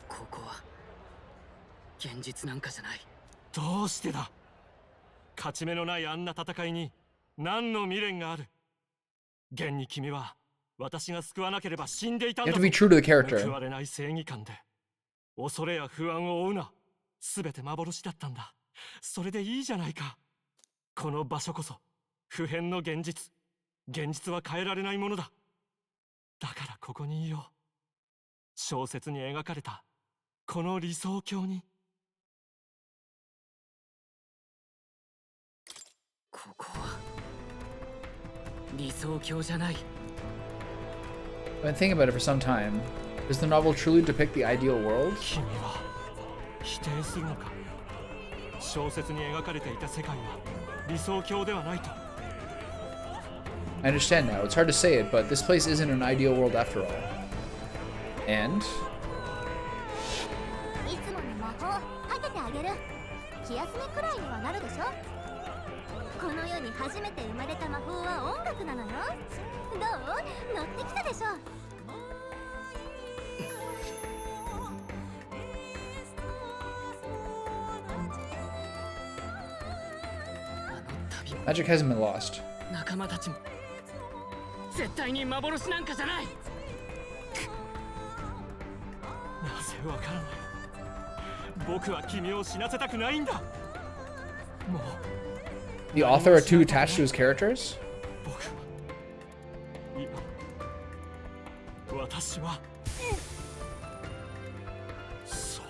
ここは現実なんかじゃない。どうしてだ？勝ち目のないあんな戦いに何の未練がある？現に君は私が救わなければ死んでいたん You だ have to ぞ。 be true to the 報 character. われない正義感で恐れや不安を負うな。すべて幻だったんだ。それでいいじゃないか。この場所こそ不変の現実。現実は変えられないものだ。だからここにいよう。小説に描かれたこの理想郷に。ここは理想郷じゃない。 I've been thinking about it for some time. Does the novel truly depict the ideal world? 君は否定するのか？小説に描かれていた世界は理想郷ではないと。I understand now. It's hard to say it, but this place isn't an ideal world after all. And? いつもの魔法かけてあげる。気休めくらいにはなるでしょ。この世に初めて生まれた魔法は音楽なのよ。どう？乗ってきたでしょ。 Magic hasn't been lost. 仲間たちも絶対に幻なんかじゃない。なぜわからない。僕は君を死なせたくないんだ。もう The author are too attached to his characters? 僕は今私はそう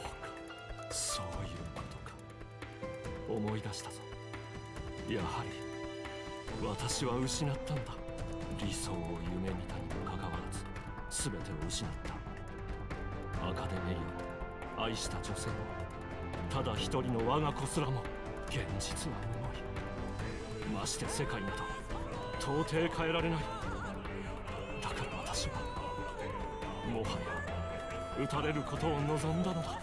か、そういうことか。思い出したぞ。やはり私は失ったんだ。理想を夢見たにもかかわらず全てを失った。アカデメリアも愛した女性もただ一人の我が子すらも現実は重い。まして世界など到底変えられない。だから私はもはや撃たれることを望んだのだ。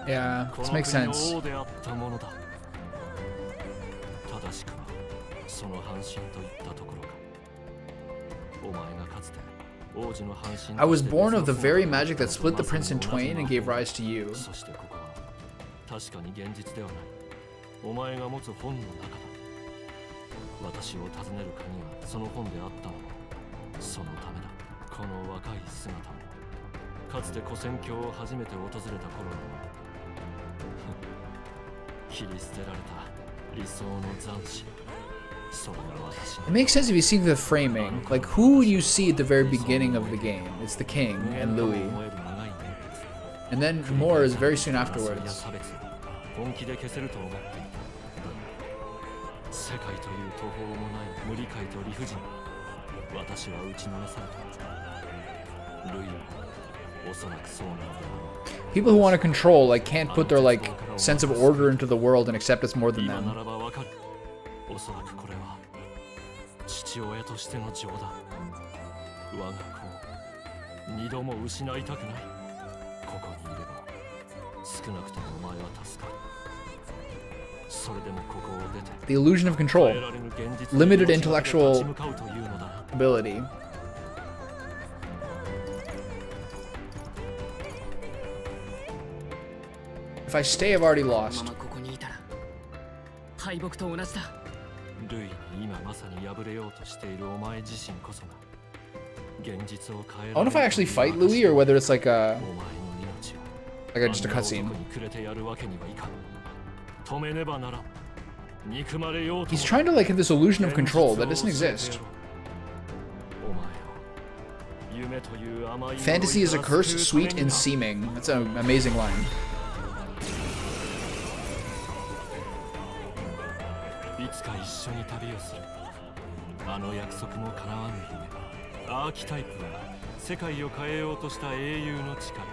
Yeah, this makes sense. I was born of the very magic that split the prince in twain and gave rise to you. It makes sense if you see the framing. Like, who would you see at the very beginning of the game? It's the king and Louis. And then more is very soon afterwards. People who want to control, like, can't put their, like, sense of order into the world and accept it's more than them. The illusion of control. Limited intellectual ability. If I stay, I've already lost. I don't know if I actually fight Louis or whether it's like just a cutscene. He's trying to like have this illusion of control that doesn't exist. Fantasy is a curse, sweet and seeming. That's an amazing line. Archetype は世界を変えようとした英雄の力。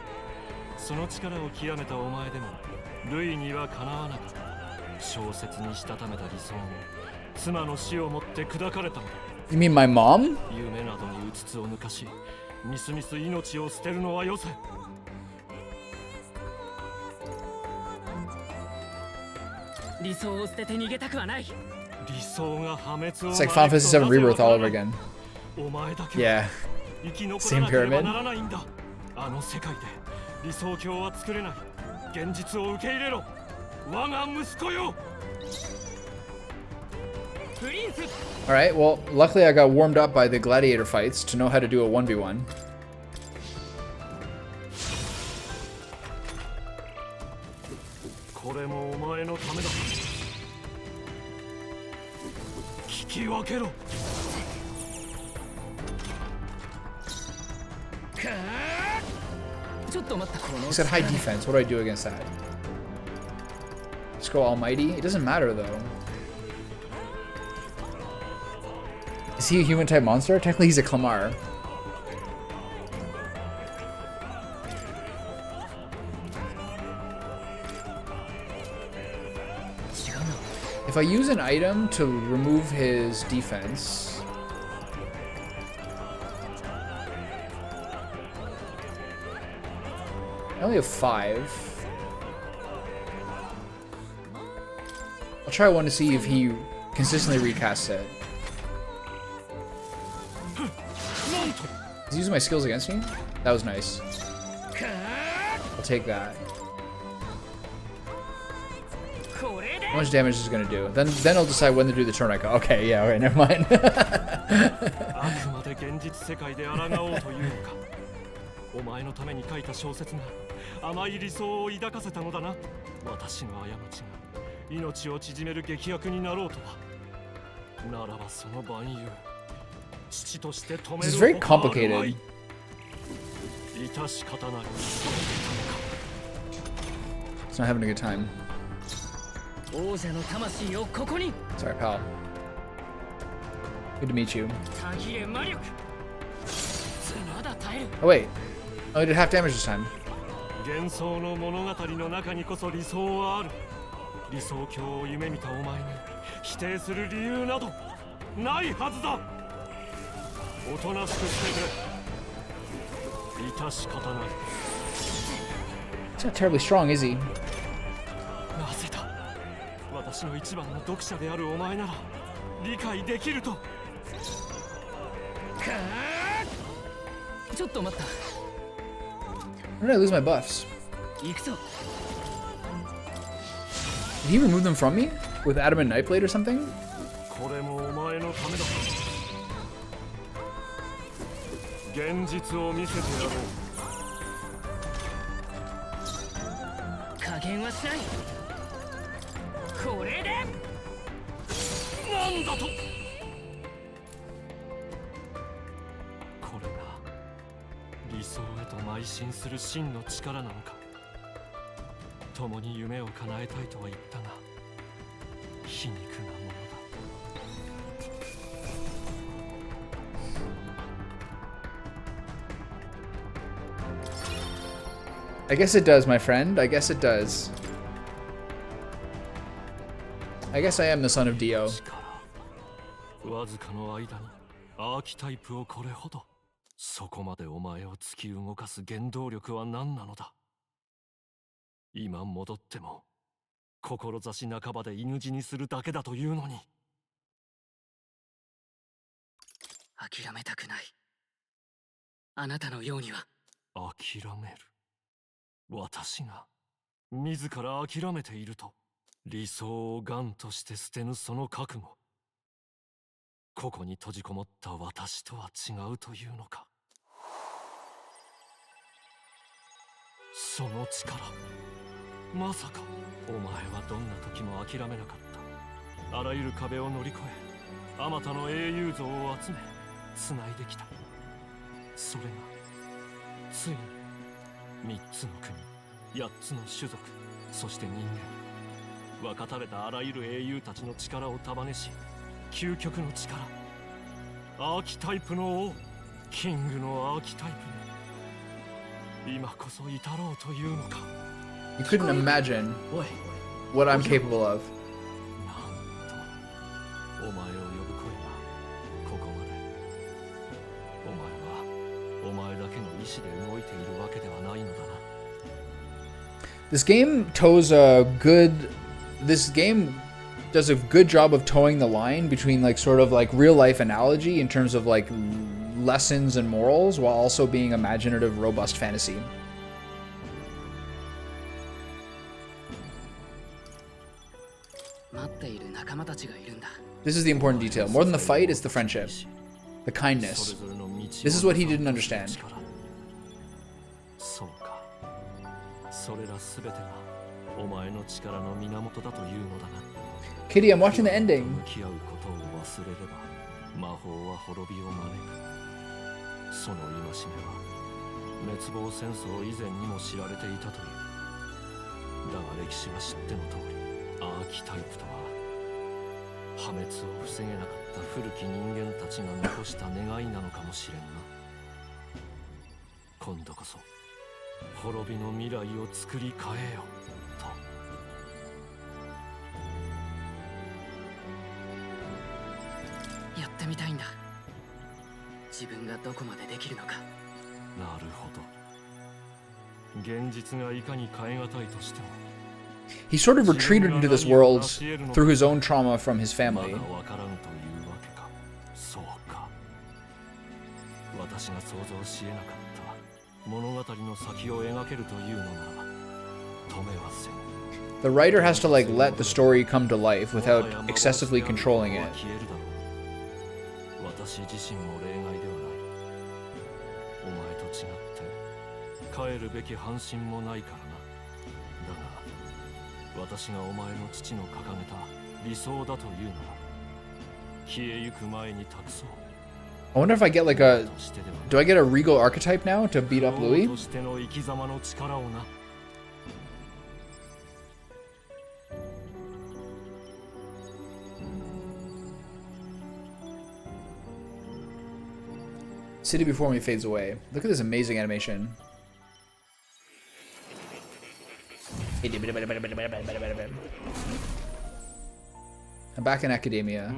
その力を極めたお前でもルイにはかなわなかった。小説にしたためた理想も妻の死をもって砕かれたんだ。You mean my mom? 夢などにうつつを抜かし、みすみす命を捨てるのはよせ。理想を捨てて逃げたくはない。理想が破滅を。It's like Final Fantasy VII Rebirth all over again. Yeah. Same pyramid. あの世界で理想郷は作れない。現実を受け入れろ。我が息子よ。Alright, well, luckily I got warmed up by the gladiator fights to know how to do a 1v1. これもお前のためだ。聞き分けろ。 He said high defense. What do I do against that? Just go almighty? It doesn't matter though. Is he a human type monster? Technically he's a Clamar. If I use an item to remove his defense, I only have 5. I'll try one to see if he consistently recasts it. He's using my skills against me? That was nice. I'll take that. How much damage is it gonna do? Then I'll decide when to do the turn I go. Okay, yeah, alright, never mind. This is very complicated. It's not having a good time. Sorry, pal. Good to meet you. Oh wait. Oh, I did half damage this time. 幻想の物語の中にこそ理想はある。理想郷を夢見たお前に否定する理由などないはずだ。おとなしくしてくれ。致し方ない。 He's not terribly strong, is he? なぜだ。私の一番の読者であるお前なら理解できると。ちょっと待った。 When did I lose my buffs? Did he remove them from me? With Adamant Nightblade or something? これもお前のためだ。現実を見せてやろう。加減はしない。これでなんだと。これが理想へと邁進する真の力なのか。共に夢を叶えたいとは言ったが皮肉なものだ。 I guess it does, my friend. I guess it does. I guess I am the son of Dio. わずかの間にアーキタイプをこれほど。そこまでお前を突き動かす原動力は何なのだ。今戻っても志半ばで犬死にするだけだというのに。諦めたくない。あなたのようには。諦める。私が自ら諦めていると。理想を癌として捨てぬその覚悟。ここに閉じこもった私とは違うというのか。その力。まさかお前はどんな時も諦めなかった。あらゆる壁を乗り越え、あまたの英雄像を集め、繋いできた。それがついに3つの国、8つの種族、そして人間。分かたれたあらゆる英雄たちの力を束ねし、究極の力、アーキタイプの王、キングのアーキタイプに今こそ至ろうというのか。 You couldn't imagine what I'm capable of. なんとお前を呼ぶ声がここまで。お前はお前だけの意志で動いているわけではないのだな。 This game toes a good. This game does a good job of towing the line between like sort of like real life analogy in terms of like lessons and morals, while also being imaginative, robust fantasy. This is the important detail. More than the fight, it's the friendship, the kindness. This is what he didn't understand. そうか。それらすべてがお前の力の源だというのだな。 Kitty, I'm watching the ending. 向き合うことを忘れれば魔法は滅びを招く。その戒めは滅亡戦争以前にも知られていたという。だが歴史は知っての通り、アーキタイプとは破滅を防げなかった古き人間たちが残した願いなのかもしれんな。今度こそ滅びの未来を作り変えよと。やってみたいんだ。自分がどこまでできるのか。なるほど。現実がいかに変え難いとしても He sort of retreated into this world through his own trauma from his ま family. だわからぬというわけか。そうか。私が想像し得なかった物語の先を描けるというのなら止めはせん。 The writer has to like let the story come to life without excessively controlling it. 私自身も例外ではない。お前と違って帰るべき半身もないからな。だが私がお前の父の掲げた理想だというなら消えゆく前に託そう。 I wonder if I get like a... Do I get a regal archetype now to beat up Louis? としての生き様の力をな。 City before me fades away. Look at this amazing animation. I'm back in academia.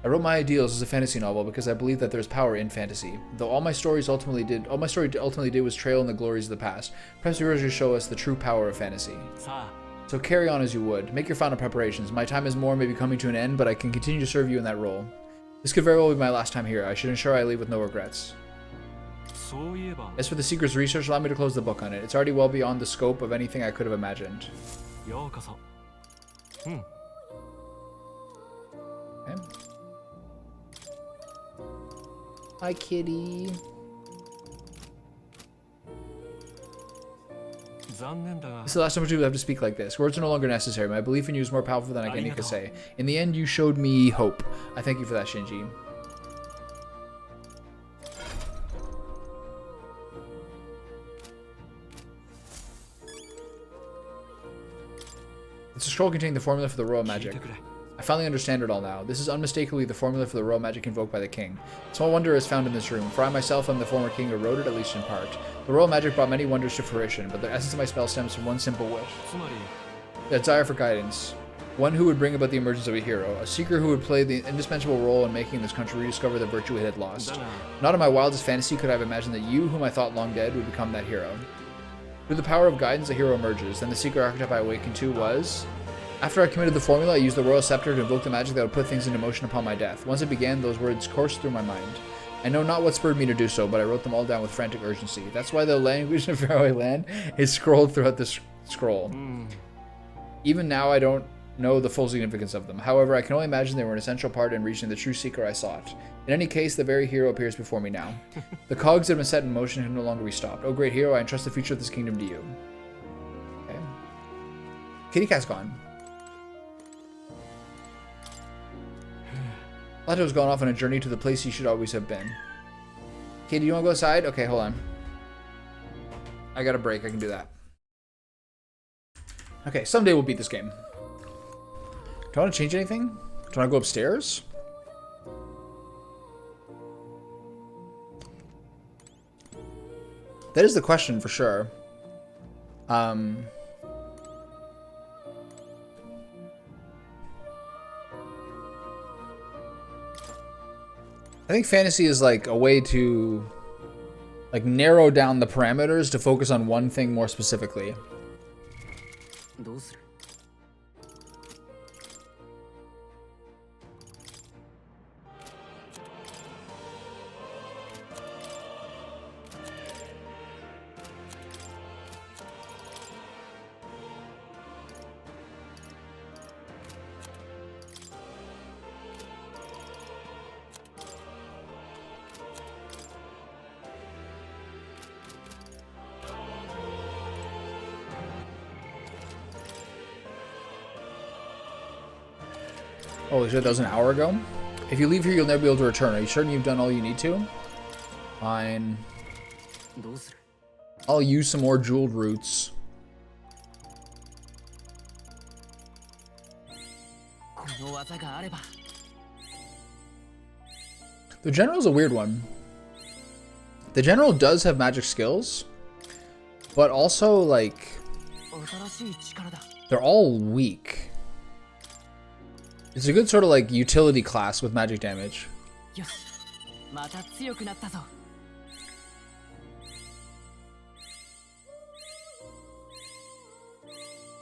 I wrote my ideals as a fantasy novel because I believe that there's power in fantasy. Though all my story ultimately did was trail in the glories of the past. Perhaps yours will show us the true power of fantasy. So carry on as you would. Make your final preparations. My time is more may be coming to an end, but I can continue to serve you in that role. This could very well be my last time here. I should ensure I leave with no regrets. As for the Secret's research, allow me to close the book on it. It's already well beyond the scope of anything I could have imagined. Okay. Hi, kitty. This is the last time we have to speak like this. Words are no longer necessary. My belief in you is more powerful than I can say. In the end, you showed me hope. I thank you for that, Shinji. It's a scroll containing the formula for the royal magic. I finally understand it all now. This is unmistakably the formula for the royal magic invoked by the king. Small wonder is found in this room, for I myself am the former king who wrote it, at least in part. The royal magic brought many wonders to fruition, but the essence of my spell stems from one simple wish. The desire for guidance. One who would bring about the emergence of a hero, a seeker who would play the indispensable role in making this country rediscover the virtue it had lost. Not in my wildest fantasy could I have imagined that you, whom I thought long dead, would become that hero. Through the power of guidance, a hero emerges. Then the secret archetype I awakened to was... After I committed the formula, I used the royal scepter to invoke the magic that would put things into motion upon my death. Once it began, those words coursed through my mind. I know not what spurred me to do so, but I wrote them all down with frantic urgency. That's why the language of Faraway Land is scrolled throughout this scroll. Even now, I don't know the full significance of them. However, I can only imagine they were an essential part in reaching the true seeker I sought. In any case, the very hero appears before me now. The cogs that have been set in motion can no longer be stopped. Oh, great hero, I entrust the future of this kingdom to you. Okay. Kitty cat's gone. Lato's gone off on a journey to the place he should always have been. Katie, you want to go outside? Okay, hold on. I got a break. I can do that. Okay, someday we'll beat this game. Do I want to change anything? Do I want to go upstairs? That is the question for sure. I think fantasy is like a way to like narrow down the parameters to focus on one thing more specifically. Oh, shit, that was an hour ago? If you leave here, you'll never be able to return. Are you certain you've done all you need to? Fine. I'll use some more jeweled roots. The general's a weird one. The general does have magic skills, but also, like, they're all weak. It's a good sort of, like, utility class with magic damage.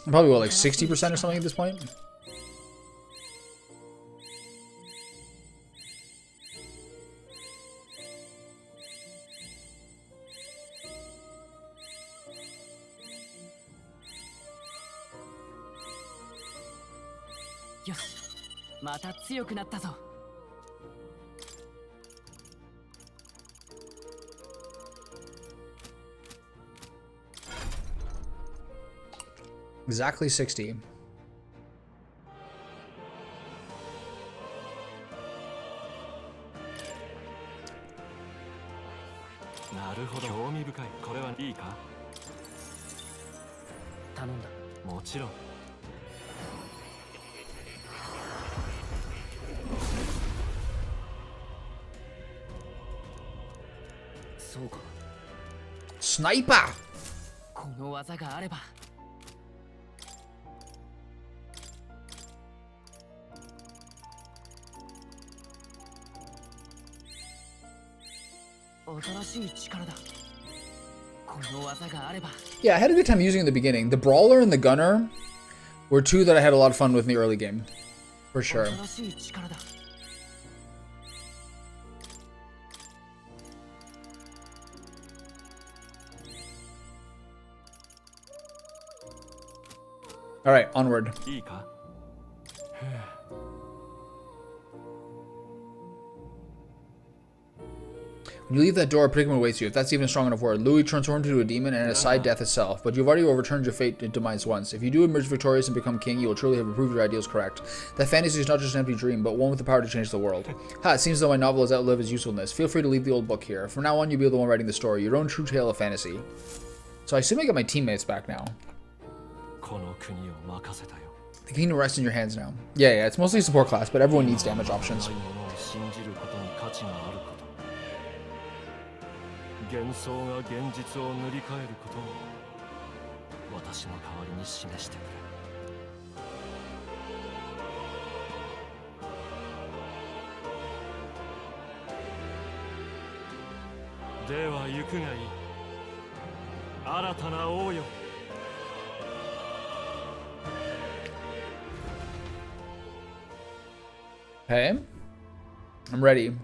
Probably, what, like 60% or something at this point? Exactly 60. Sniper! この技があれば新しい力だ Yeah, I had a good time using it in the beginning. The Brawler and the Gunner were two that I had a lot of fun with in the early game. For sure. Alright, onward. When you leave that door, a predicament awaits you. If that's even a strong enough word. Louis transformed into a demon and a side death itself. But you've already overturned your fate and demise once. If you do emerge victorious and become king, you will truly have proved your ideals correct. That fantasy is not just an empty dream, but one with the power to change the world. Ha, it seems as though my novel has outlived its usefulness. Feel free to leave the old book here. From now on, you'll be the one writing the story. Your own true tale of fantasy. So I assume I got my teammates back now. The kingdom rests in your hands now. Yeah, it's mostly support class, but everyone needs damage options. 幻想が現実を塗り替えることを私の代わりに示してくれ。では行くがいい。新たな王よ。Hey, I'm ready.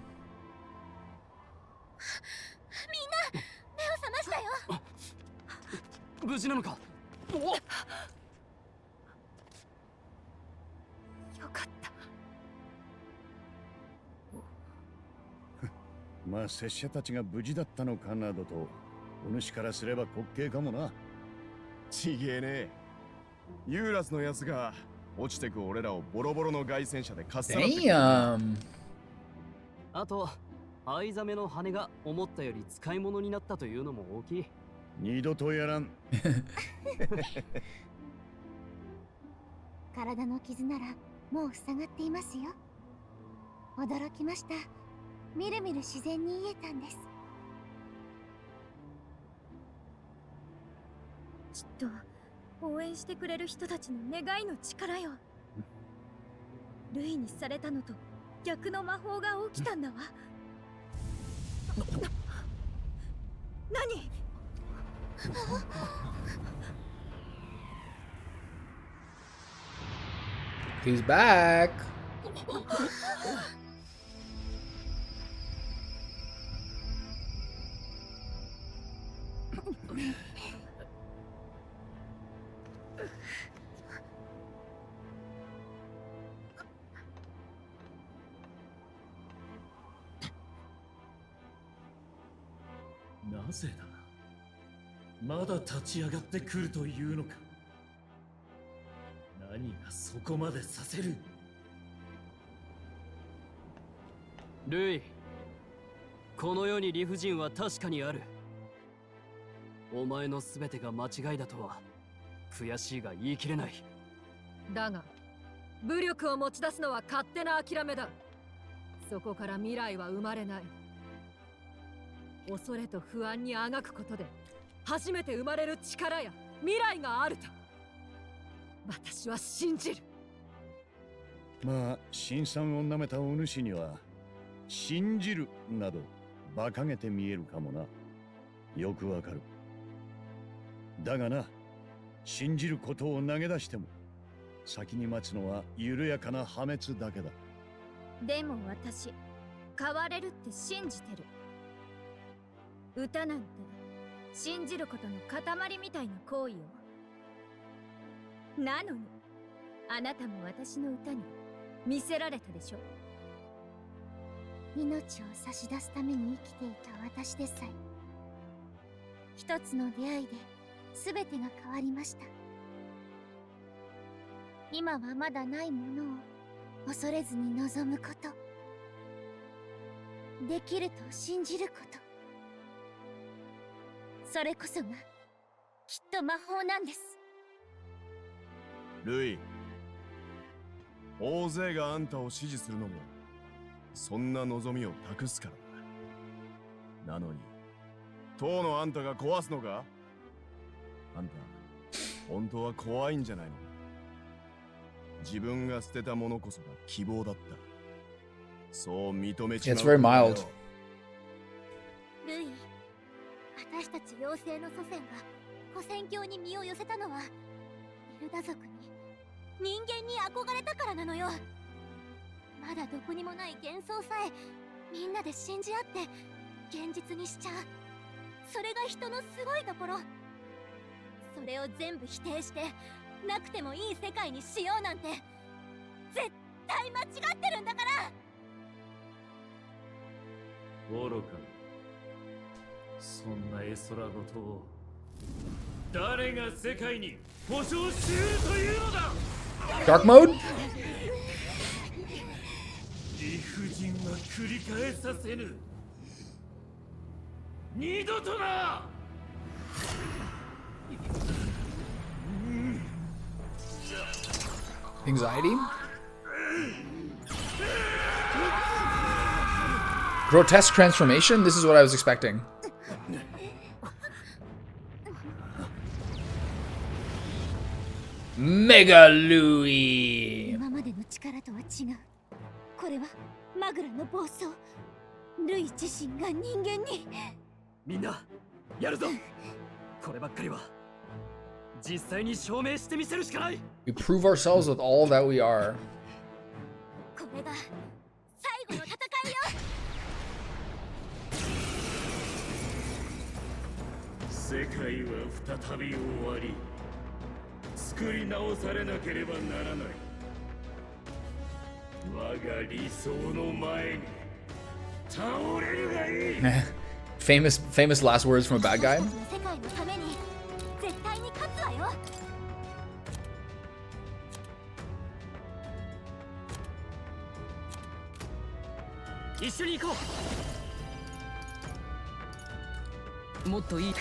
無事なのか。よかった。まあ拙者たちが無事だったのかなどとお主からすれば滑稽かもな。ちげえね。ユーラスのやつが落ちてく俺らをボロボロの凱旋車でかっさらって。あと藍ザメの羽が思ったより使い物になったというのも大きい。二度とやらん。体の傷ならもう塞がっていますよ。驚きました。みるみる自然に癒えたんです。きっと応援してくれる人たちの願いの力よ。類にされたのと逆の魔法が起きたんだわ。何He's back. Naぜだ。まだ立ち上がってくるというのか。何がそこまでさせる。ルイ、この世に理不尽は確かにある。お前の全てが間違いだとは悔しいが言い切れない。だが武力を持ち出すのは勝手な諦めだ。そこから未来は生まれない。恐れと不安にあがくことで初めて生まれる力や未来があると私は信じる。まあ辛酸をなめたお主には信じるなど馬鹿げて見えるかもな。よくわかる。だがな、信じることを投げ出しても先に待つのは緩やかな破滅だけだ。でも私変われるって信じてる。歌なんて信じることの塊みたいな行為を。なのにあなたも私の歌に見せられたでしょ。命を差し出すために生きていた私でさえ一つの出会いで全てが変わりました。今はまだないものを恐れずに望むこと、できると信じること、それこそがきっと魔法なんです。ルイ、大勢があんたを支持するのもそんな望みを託すからだ。なのに当のあんたが壊すのか。あんた本当は怖いんじゃないの。自分が捨てたものこそが希望だった。そう認めちまう。It's very mild. ルイ、私たち妖精の祖先が古戦郷に身を寄せたのはエルダ族に人間に憧れたからなのよ。まだどこにもない幻想さえみんなで信じ合って現実にしちゃう。それが人のすごいところ。それを全部否定してなくてもいい世界にしようなんて絶対間違ってるんだから。愚か。そんな絵空事を誰が世界に保証しうるというのだ。 Dark mode? 理不尽は繰り返させぬ。二度とな。Anxiety? Grotesque transformation? This is what I was expecting. Mega Louis! 今までの力とは違う。これはマグラの暴走。ルイ自身が人間に。みんなやるぞ。こればっかりは実際に証明してみせるしかない。 We prove ourselves with all that we are. これが最後の戦いよ。世界は再び終わり、作り直されなければならない。我が理想の前に倒れるがいい。famous last words from a bad guy. 世界のために絶対に勝つわよ。一緒に行こう。もっといい。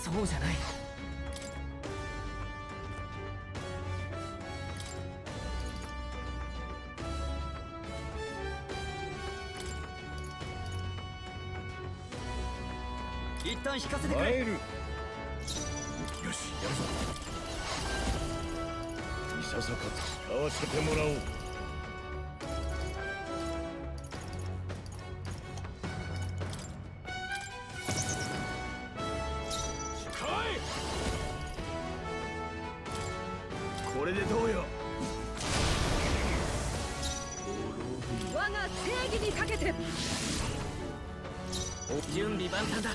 そうじゃない。一旦引かせてくれ。よし、やるぞ。いささか使わせてもらおう。これでどうよ。我が正義にかけて。準備万端だ。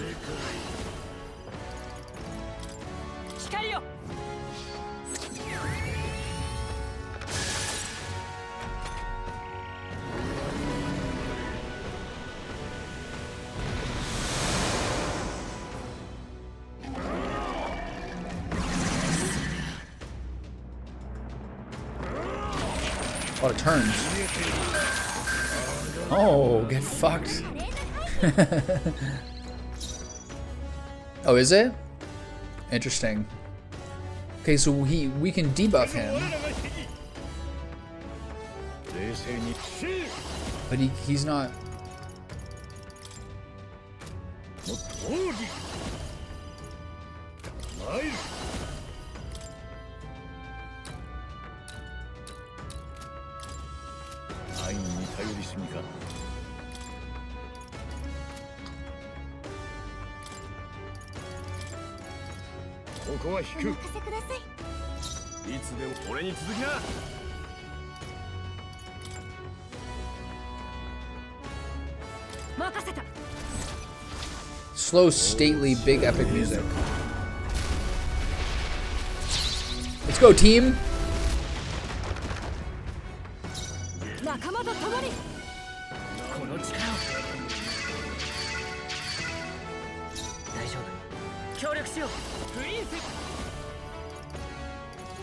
光よ。A lot of turns. Oh, get fucked. Oh, is it? Interesting. Okay, so we can debuff him. But he's not. Slow, stately, big, epic music. Let's go, team!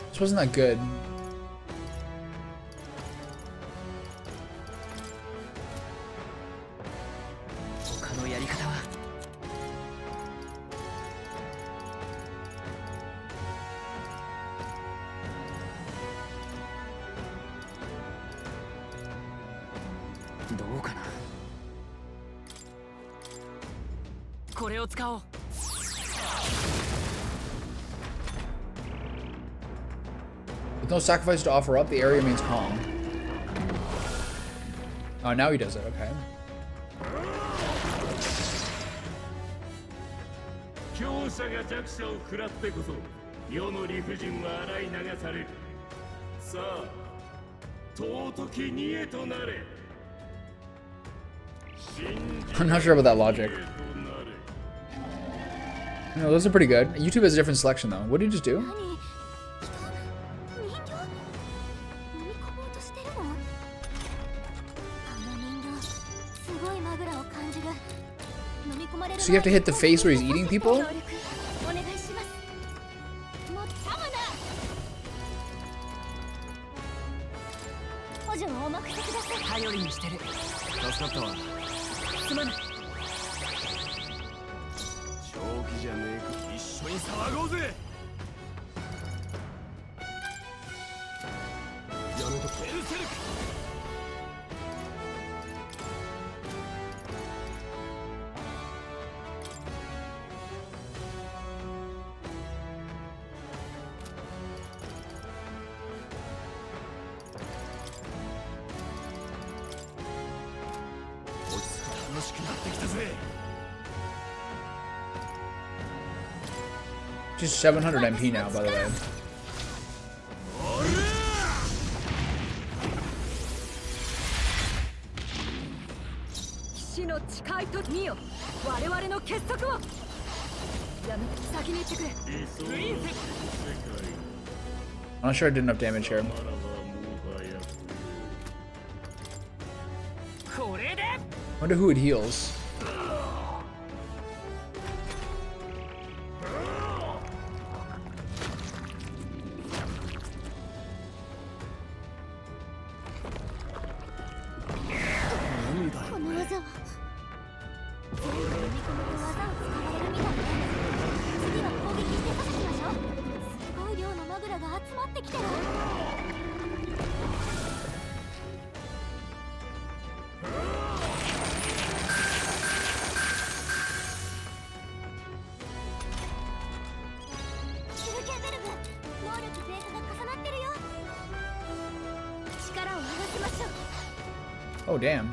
This wasn't that good. With no sacrifice to offer up, the area remains calm. Oh, now he does it, okay. I'm not sure about that logic. No, those are pretty good. YouTube has a different selection though. What did you just do? So you have to hit the face where he's eating people? Just 700 MP now, by the way. I'm not sure I did enough damage here. Wonder who it heals. Oh, damn.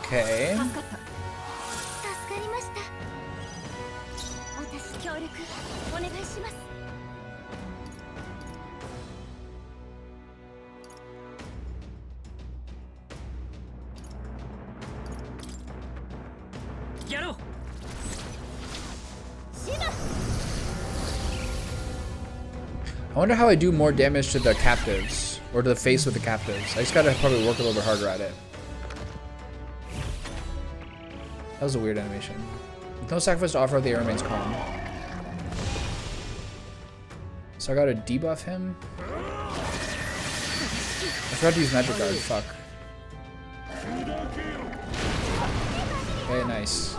Okay. I wonder how I do more damage to the captives, or to the face with the captives. I just gotta probably work a little bit harder at it. That was a weird animation. With no sacrifice to offer, the air remains calm. So I gotta debuff him. I forgot to use magic guard, fuck. Okay, nice.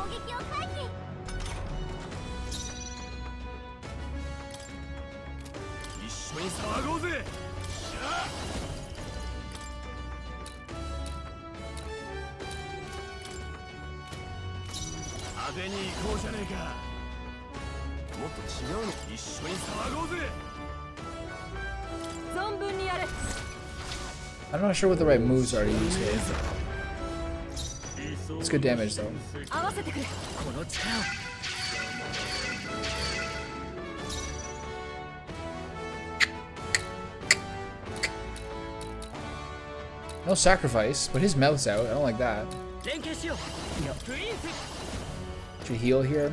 I'm not sure what the right moves are to use here. It's good damage though. No sacrifice, but his mouth's out. I don't like that. Should heal here.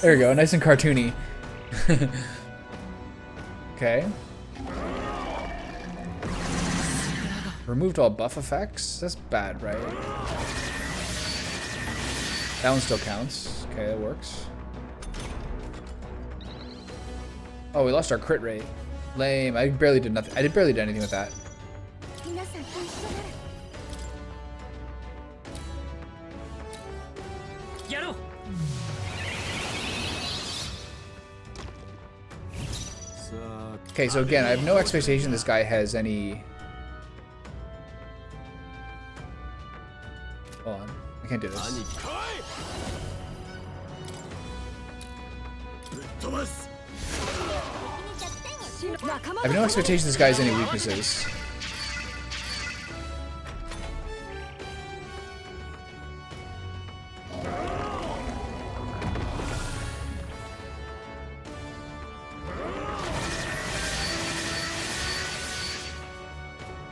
There we go, nice and cartoony. Okay. Removed all buff effects? That's bad, right? That one still counts. Okay, that works. Oh, we lost our crit rate. Lame. I barely did nothing. I barely did anything with that. Okay, so again, I have no expectation this guy has any... Hold on. I can't do this. I have no expectation this guy has any weaknesses.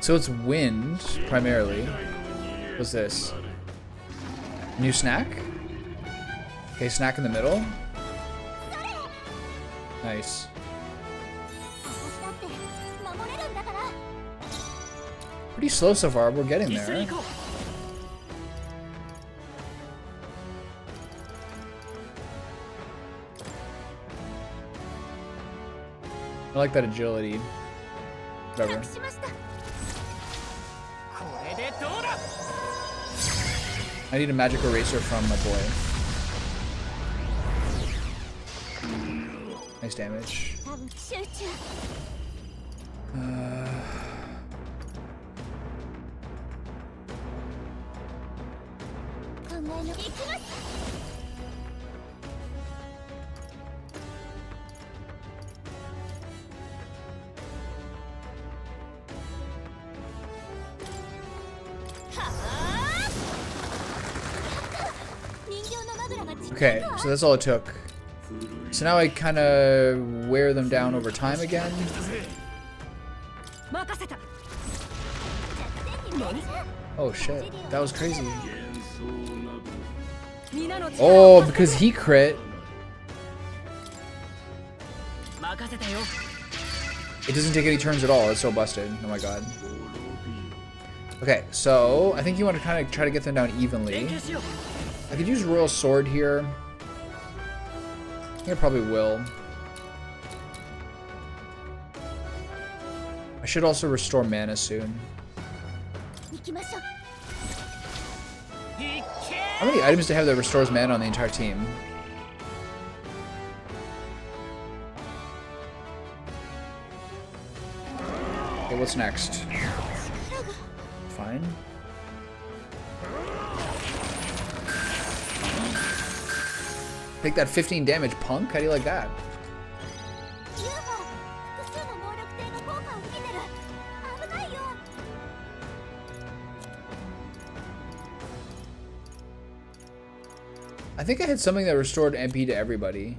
So it's wind, primarily. What's this? New snack? Okay, snack in the middle. Nice. Pretty slow so far, but we're getting there. I like that agility. Whatever. I need a magic eraser from my boy. Nice damage. Okay, so that's all it took. So now I kind of wear them down over time again. Oh shit, that was crazy. Oh, because he crit. It doesn't take any turns at all, it's so busted. Oh my god. Okay, so I think you want to kind of try to get them down evenly. I could use Royal Sword here. I think I probably will. I should also restore mana soon. How many items do I have that restores mana on the entire team? Okay, what's next? Fine. Take that 15 damage, punk. How do you like that? I think I had something that restored MP to everybody,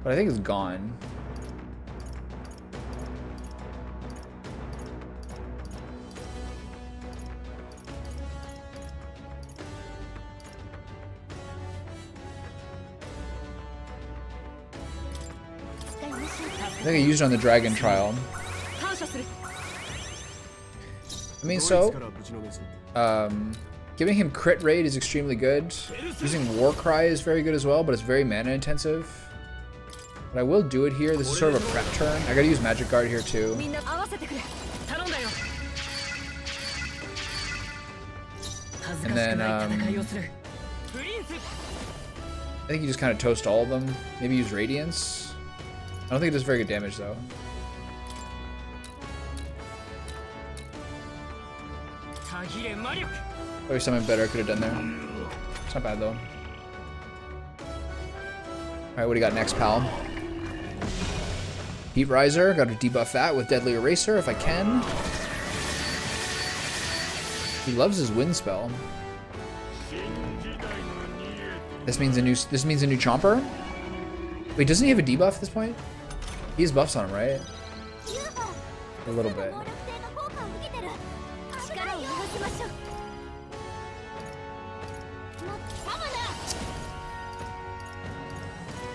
but I think it's gone. think I used it on the dragon trial. I mean, so giving him crit rate is extremely good. Using war cry is very good as well, but it's very mana intensive. But I will do it here. This is sort of a prep turn. I gotta use magic guard here too. And then I think you just kind of toast all of them. Maybe use radiance. I don't think it does very good damage though. Probably something better I could have done there. It's not bad though. Alright, what do you got next, pal? Heat Riser, gotta debuff that with Deadly Eraser if I can. He loves his wind spell. This means a new Chomper? Wait, doesn't he have a debuff at this point? He has buffs on him, right? A little bit.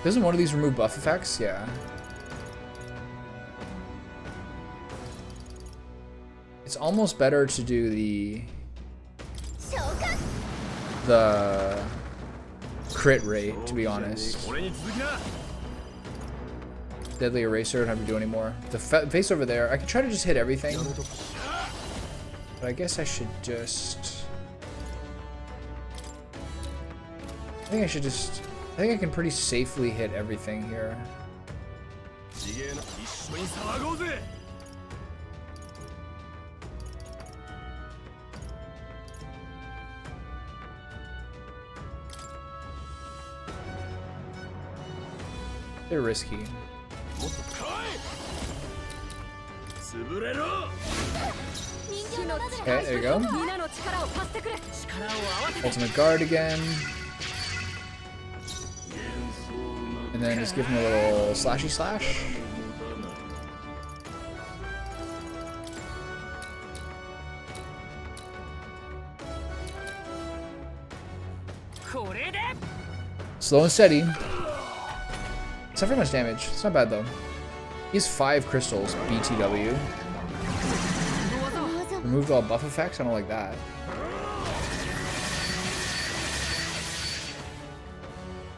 Doesn't one of these remove buff effects? Yeah. It's almost better to do the crit rate, to be honest. Deadly Eraser, don't have to do anymore. The face over there, I could try to just hit everything. But I guess I should just... I think I can pretty safely hit everything here. They're risky. Okay, there you go. Ultimate guard again. And then just give him a little slashy slash. Slow and steady. It's not very much damage. It's not bad though. He has 5 crystals, BTW. Removed all buff effects? I don't like that.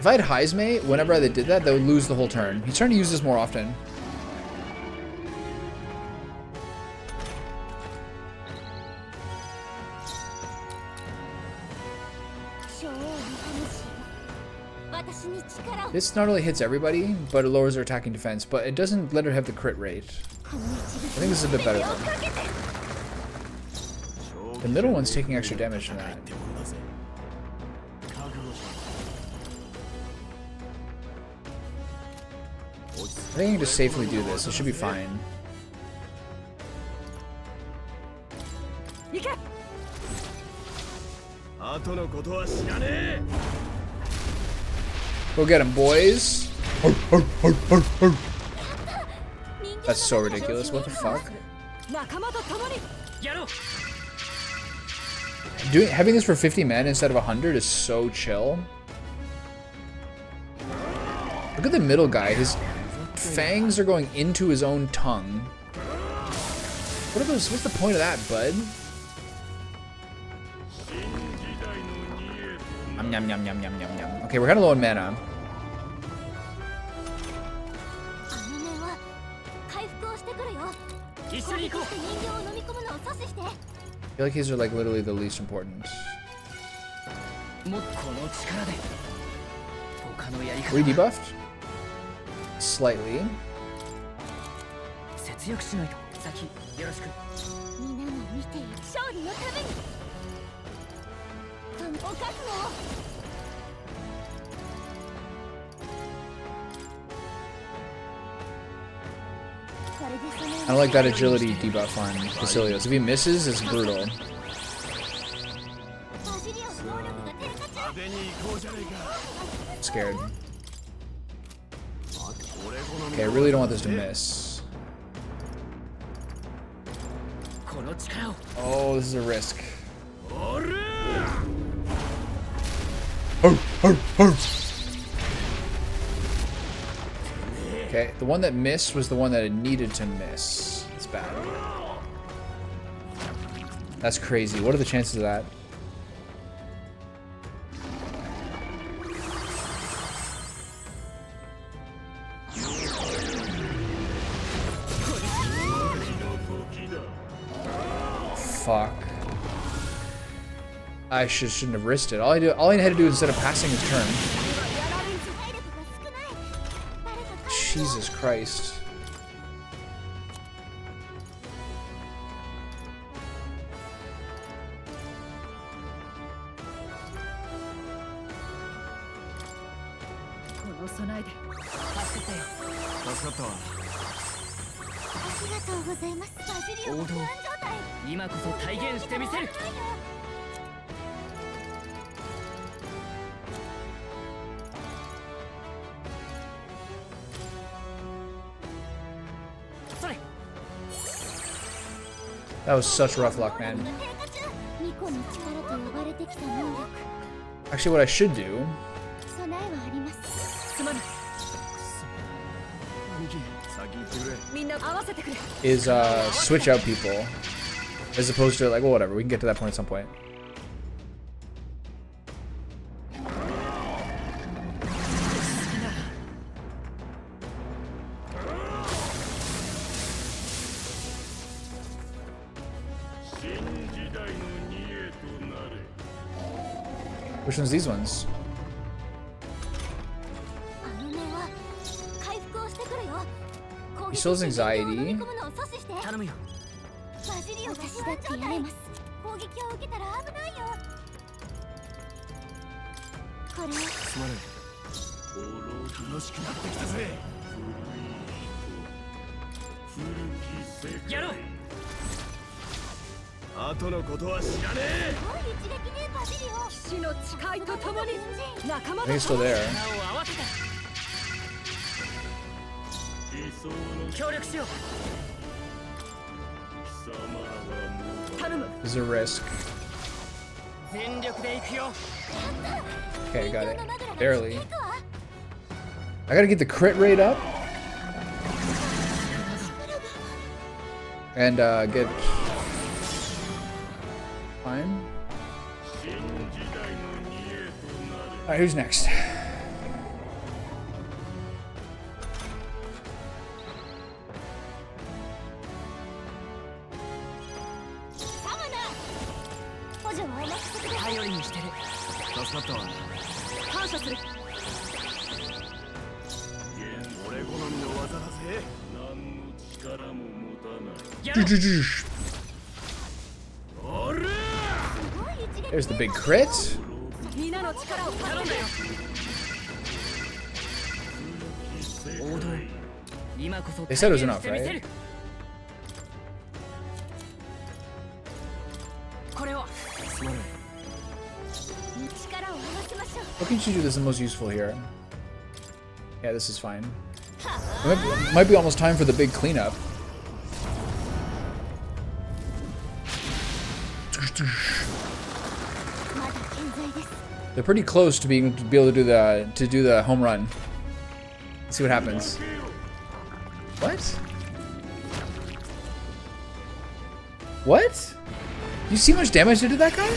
If I had Heizme, whenever they did that, they would lose the whole turn. He's trying to use this more often. This not only hits everybody, but it lowers their attacking defense, but it doesn't let her have the crit rate. I think this is a bit better though. The middle one's taking extra damage from that. I think I can just safely do this. It should be fine. Go get him, boys. That's so ridiculous. What the fuck? Having this for 50 men instead of 100 is so chill. Look at the middle guy. His fangs are going into his own tongue. What are those? What's the point of that, bud? Yum, yum, yum, yum, yum, yum. Okay, we're kind of low on mana. I feel like these are like literally the least important. Were you debuffed? Slightly. I don't like that agility debuff on Basilios. If he misses, it's brutal. I'm scared. Okay, I really don't want this to miss. Oh, this is a risk. Okay, the one that missed was the one that it needed to miss. It's bad. That's crazy. What are the chances of that? Fuck. I shouldn't have risked it. All I had to do instead of passing his turn. Jesus Christ. That was such rough luck, man. Actually, what I should do is switch out people, as opposed to like, well, whatever. We can get to that point at some point. Which one's these ones? He still has anxiety. I think he's still there. There's a risk. Okay, got it. Barely. I gotta get the crit rate up. And get... Fine. Alright, who's next? There's the big crit. They said it was enough, right? What can you do that's the most useful here? Yeah, this is fine. It might be almost time for the big cleanup. They're pretty close to being to be able to do the home run. Let's see what happens. What? What? You see how much damage they did that guy?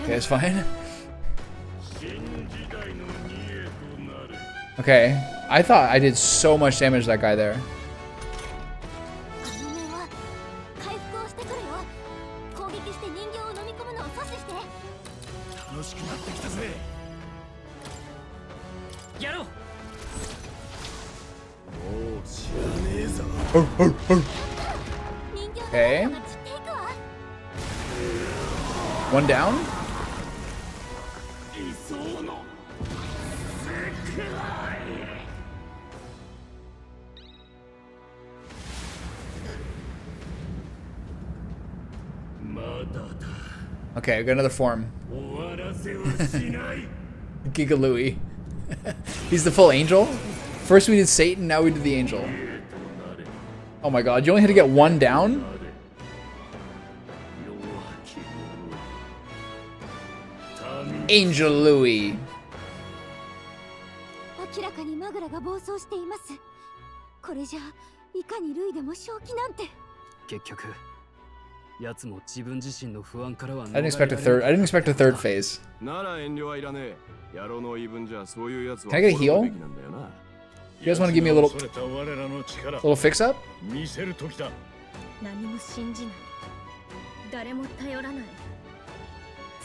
Okay, it's fine. Okay, I thought I did so much damage to that guy there. Okay. One down. Okay, I got another form. Giga Louie. He's the full angel. First we did Satan, now we did the angel. Oh my god, you only had to get one down? Angel Louis. 明らかにマグラが暴走しています。これじゃいかにルイでも正気なんて。結局奴も自分自身の不安からは I didn't expect a third phase. なら遠慮はいらねえ。野郎の言い分じゃそういうやつは Can I get a heal? You guys want to give me a little fix up? 見せる時だ。何も信じない。誰も頼らない。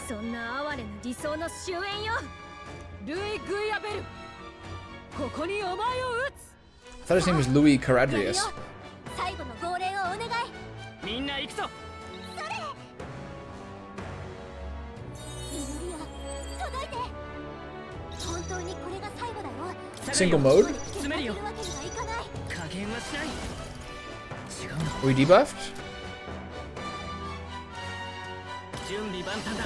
そんな哀れな理想の終焉よ。ルイ・グイアベル、ここにお前を撃つ。 I thought his name was Louis Caradrius. 最後の号令をお願い。みんな行くぞ。それ。祈りよ、届いて。本当にこれが最後だよ。 Single mode? 詰めるよ。わけにはいかない。加減はしない。違うな。 Are we debuffed? 準備万端だ。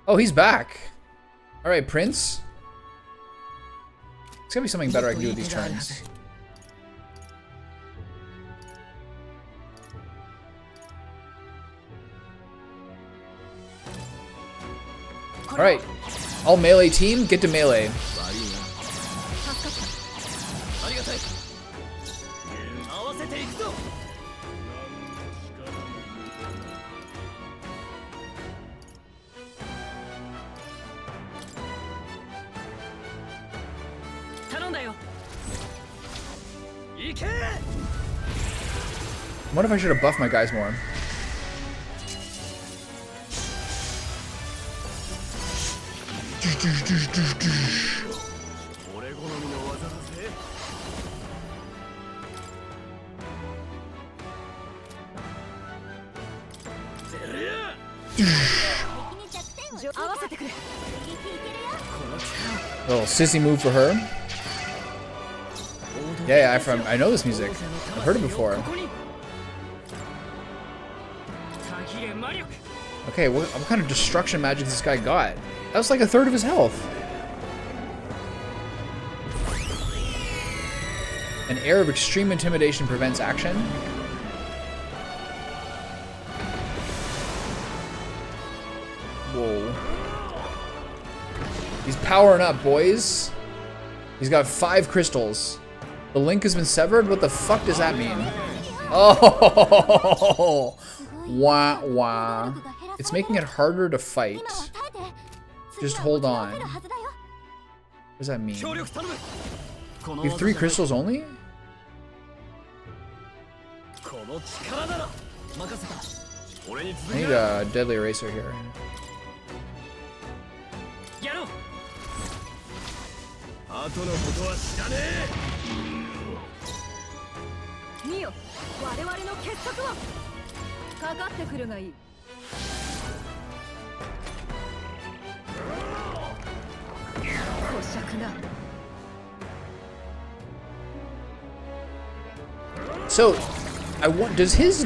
Oh, he's back. All right, Prince. There's gotta be something better I can do with these turns. All right, all melee team, get to melee. ありがたい。合わせていくぞ。頼んだよ。行け。 I wonder if I should have buffed my guys more. Little sissy move for her. Yeah, I know this music. I've heard it before. Okay, what kind of destruction magic this guy got? That was like a third of his health. An air of extreme intimidation prevents action. Whoa. He's powering up, boys. He's got 5 crystals. The link has been severed? What the fuck does that mean? Oh! Wah wah. It's making it harder to fight. Just hold on. What does that mean? You have 3 crystals only? I need a deadly eraser here. So, I want. Does his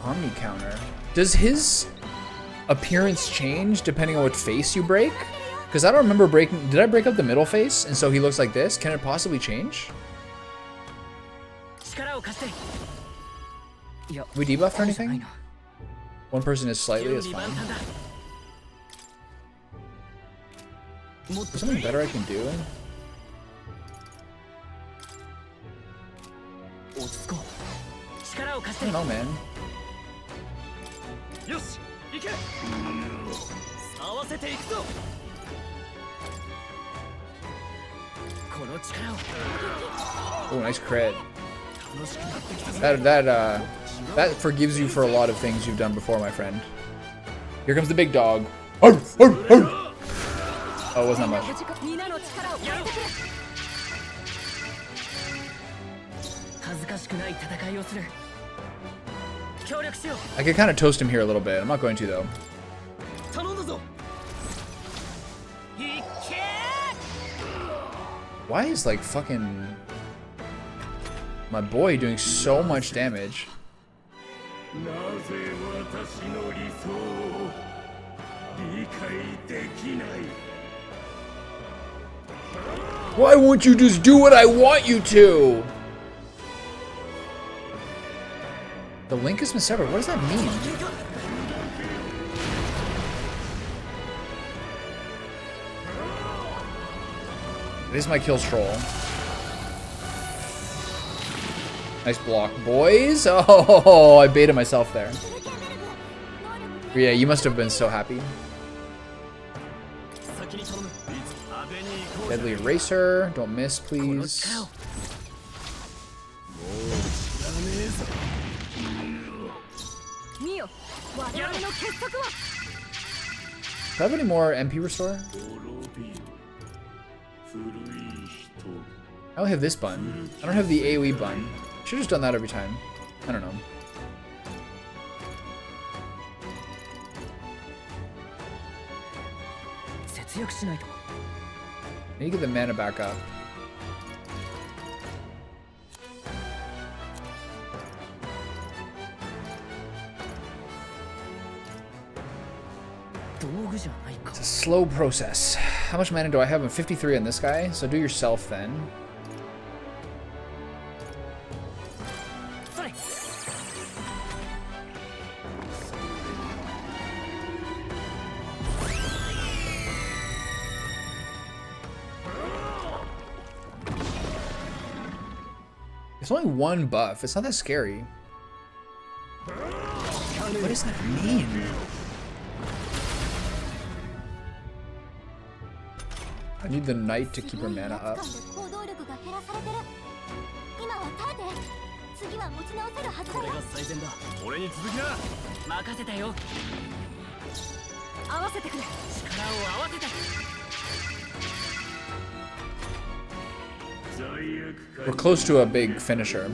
Omni counter? Does his appearance change depending on what face you break? Because I don't remember breaking. Did I break up the middle face and so he looks like this? Can it possibly change? We debuffed or anything? One person is slightly, it's fine. Is there something better I can do? I don't know, man. Oh, nice crit. That forgives you for a lot of things you've done before, my friend. Here comes the big dog. Oh, it wasn't that much. I could kind of toast him here a little bit. I'm not going to, though. Why is, like, fucking my boy doing so much damage? Why won't you just do what I want you to? The link has been severed. What does that mean? This is my kill stroll. Nice block, boys. Oh, I baited myself there. Yeah, you must have been so happy. Deadly Eraser. Don't miss, please. Do I have any more MP restore? I only have this button. I don't have the AoE button. Should have just done that every time. I don't know. I need to get the mana back up. It's a slow process. How much mana do I have? I'm 53 on this guy, so do yourself then. It's only one buff. It's not that scary. What does that mean? I need the knight to keep her mana up. We're close to a big finisher.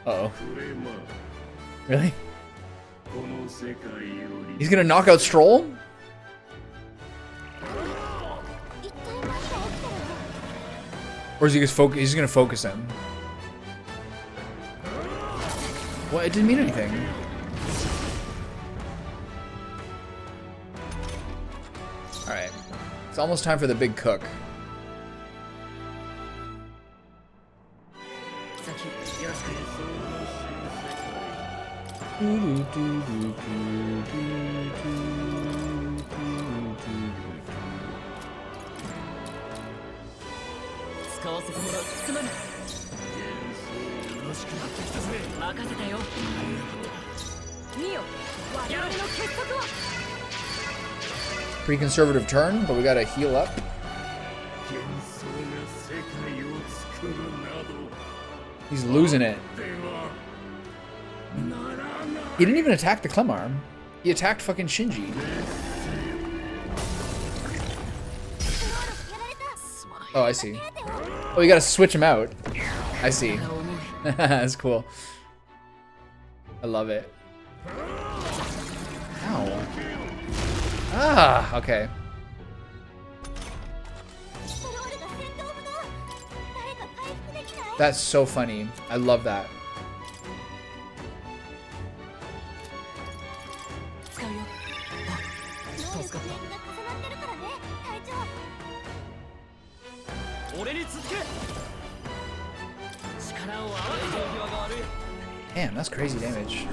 Uh-oh. Really? He's gonna knock out Stroll? Or is he just he's gonna focus him? Well, it didn't mean anything. Alright. It's almost time for the big cook. Pretty conservative turn, but we gotta heal up. He's losing it. He didn't even attack the Clemar. He attacked fucking Shinji. Oh, I see. Oh, you gotta switch him out. I see. That's cool. I love it. Ow. Ah, okay. That's so funny. I love that. Damn, that's crazy damage.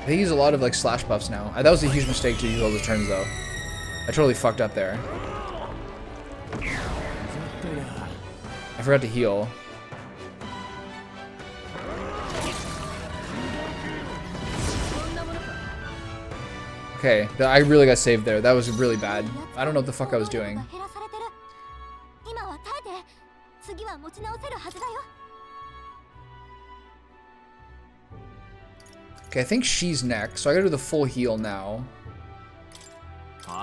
They use a lot of like slash buffs now. That was a huge mistake to use all those turns though. I totally fucked up there. I forgot to heal. Okay, I really got saved there. That was really bad. I don't know what the fuck I was doing. Okay, I think she's next, so I gotta do the full heal now. And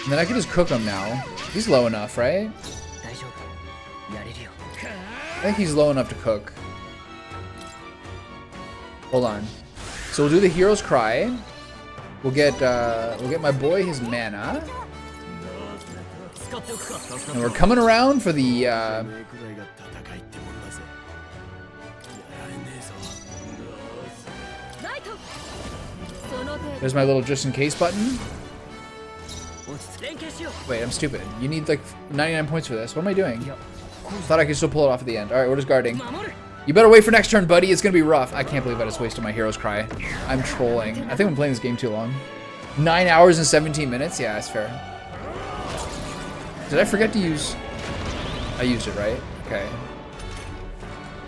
then I can just cook him now. He's low enough, right? I think he's low enough to cook. Hold on. So we'll do the Hero's Cry. We'll get my boy his mana. And we're coming around for the There's my little just in case button. Wait, I'm stupid. You need like 99 points for this. What am I doing? Thought I could still pull it off at the end. Alright, we're just guarding. You better wait for next turn, buddy. It's gonna be rough. I can't believe I just wasted my hero's cry. I'm trolling. I think I'm playing this game too long. 9 hours and 17 minutes? Yeah, that's fair. Did I forget to use... I used it, right? Okay.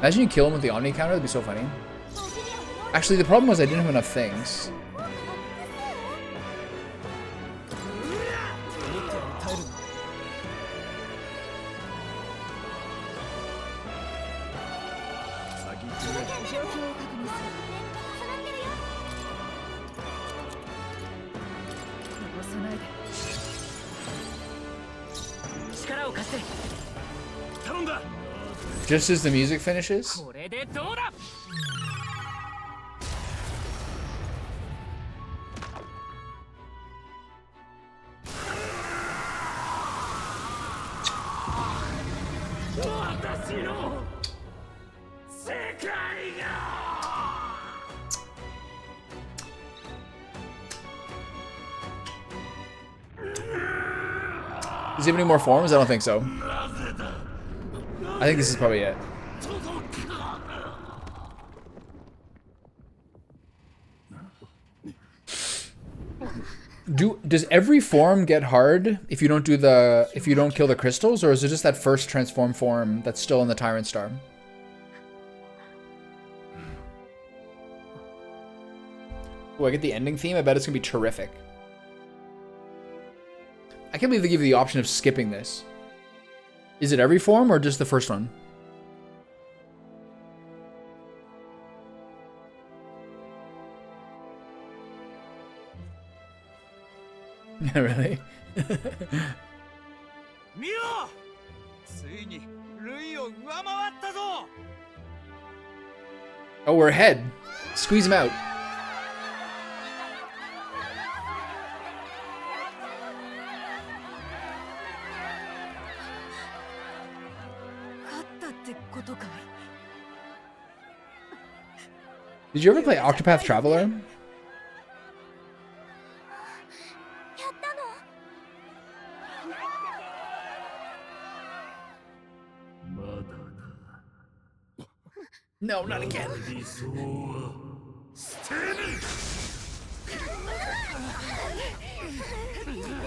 Imagine you kill him with the Omni counter. That'd be so funny. Actually, the problem was I didn't have enough things. Just as the music finishes? Does he have any more forms? I don't think so. I think this is probably it. Does every form get hard if you don't kill the crystals, or is it just that first transform form that's still in the Tyrant Star? Oh, I get the ending theme. I bet it's gonna be terrific. I can't believe they give you the option of skipping this. Is it every form or just the first one? Yeah, really? Oh, we're ahead. Squeeze him out. Did you ever play Octopath Traveler? No, not again.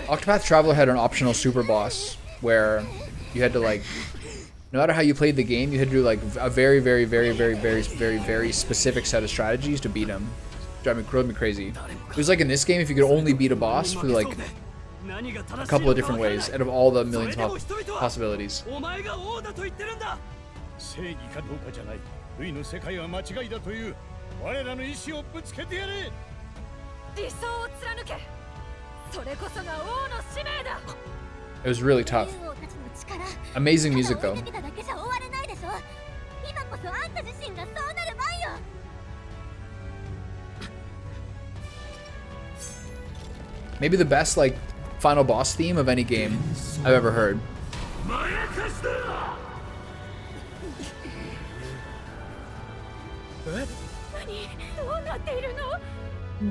Octopath Traveler had an optional super boss where you had to like, no matter how you played the game, you had to do like a very specific set of strategies to beat him. Drove me crazy. It was like in this game, if you could only beat a boss for like a couple of different ways out of all the millions of possibilities. It was really tough. Amazing music though. Maybe the best like final boss theme of any game I've ever heard.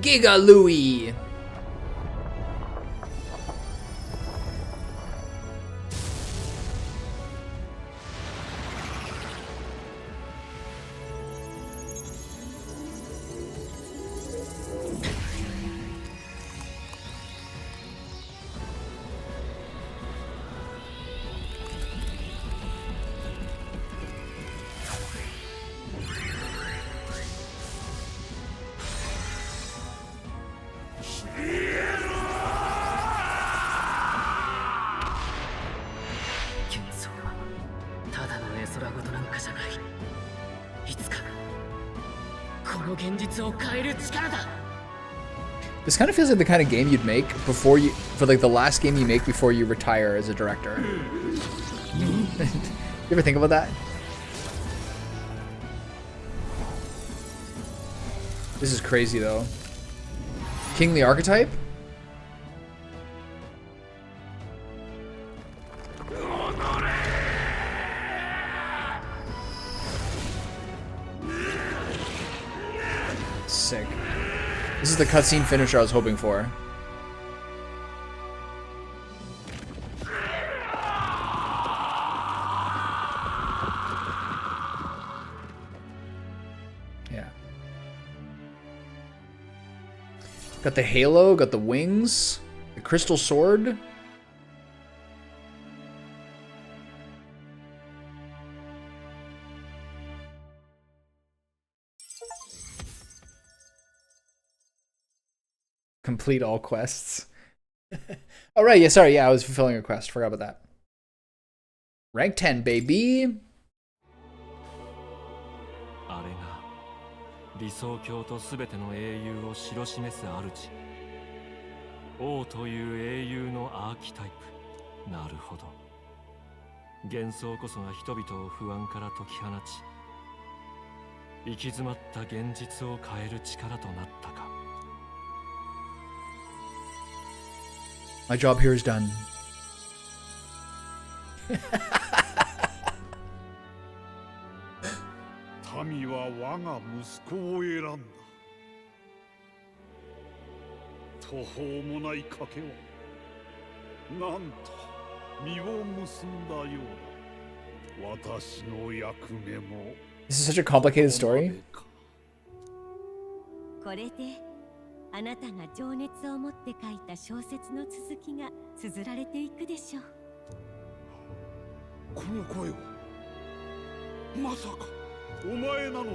Giga Louie. This kind of feels like the kind of game you'd make for like the last game you make before you retire as a director. You ever think about that? This is crazy though. King the Archetype? Sick. This is the cutscene finisher I was hoping for. Yeah. Got the halo, got the wings, the crystal sword. Complete all quests. Oh, right. Yeah, sorry. Yeah, I was fulfilling a quest. Forgot about that. Rank 10, baby. あれが理想郷とすべての英雄を知ろ示す主。王という英雄のアーキタイプ。なるほど。幻想こそが人々を不安から解き放ち、行き詰まった現実を変える力となったか。My job here is done. 民は我が息子を選んだ。途方もない賭けはなんと実を結んだようだ。私の役目も。 This is such a complicated story. これであなたが情熱を持って書いた小説の続きが綴られていくでしょう。この声はまさかお前なのか。なん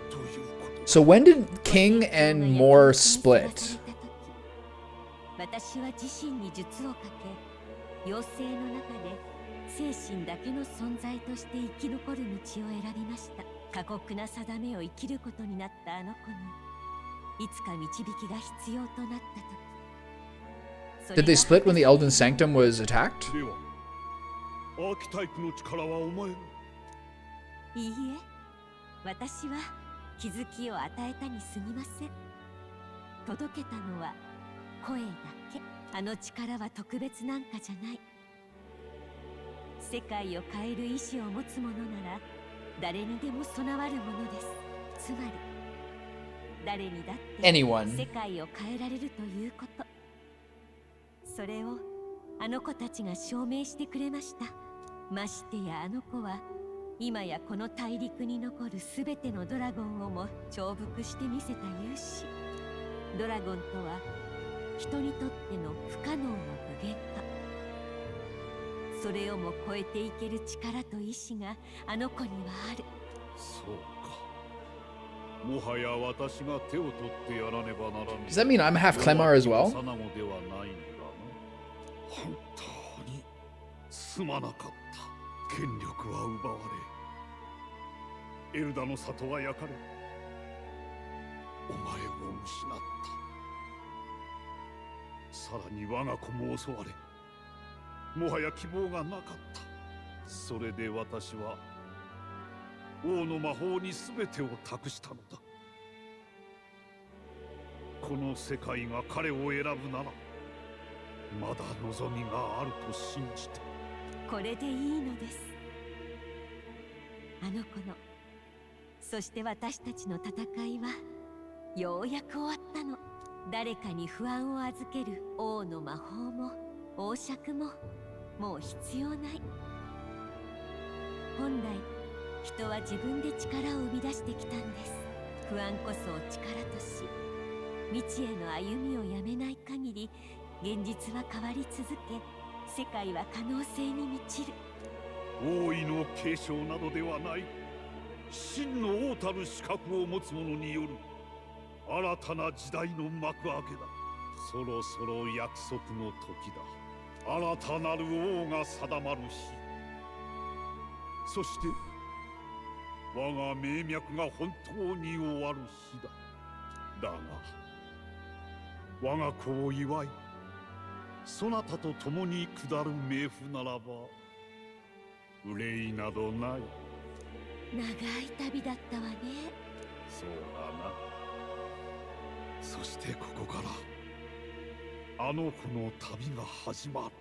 ということ。 So when did King and Moore split? 私は自身に術をかけ、妖精の中で精神だけの存在として生き残る道を選びました。過酷な定めを生きることになったあの子に、いつか導きが必要となったとき。 Did they split when the Elden Sanctum was attacked? では、アーキタイプの力はお前の。いいえ、私は気づきを与えたに過ぎません。届けたのは声だけ。あの力は特別なんかじゃない。世界を変える意志を持つ者なら誰にでも備わるものです。つまり誰にだって世界を変えられるということ。それをあの子たちが証明してくれました。ましてやあの子は今やこの大陸に残るすべてのドラゴンをも重複してみせた勇士。ドラゴンとは人にとっての不可能の具現化。それをも超えていける力と意志があの子にはある。そうか。もはや私が手を取ってやらねばならぬ。 Does that mean I'm half Clemar as well? さなもではないんだな。本当にすまなかった。権力は奪われ、エルダの里は焼かれ、お前を失った。さらに我が子も襲われ、もはや希望がなかった。それで私は王の魔法に全てを託したのだ。この世界が彼を選ぶならまだ望みがあると信じて。これでいいのです。あの子の、そして私たちの戦いはようやく終わったの。誰かに不安を預ける王の魔法も王爵ももう必要ない。本来人は自分で力を生み出してきたんです。不安こそを力とし、未知への歩みをやめない限り現実は変わり続け、世界は可能性に満ちる。王位の継承などではない。真の王たる資格を持つ者による新たな時代の幕開けだ。そろそろ約束の時だ。新たなる王が定まる日。そして我が命脈が本当に終わる日だ。だが我が子を祝い、そなたと共に下る冥府ならば憂いなどない。長い旅だったわね。そうだな。そしてここからあの子の旅が始まる。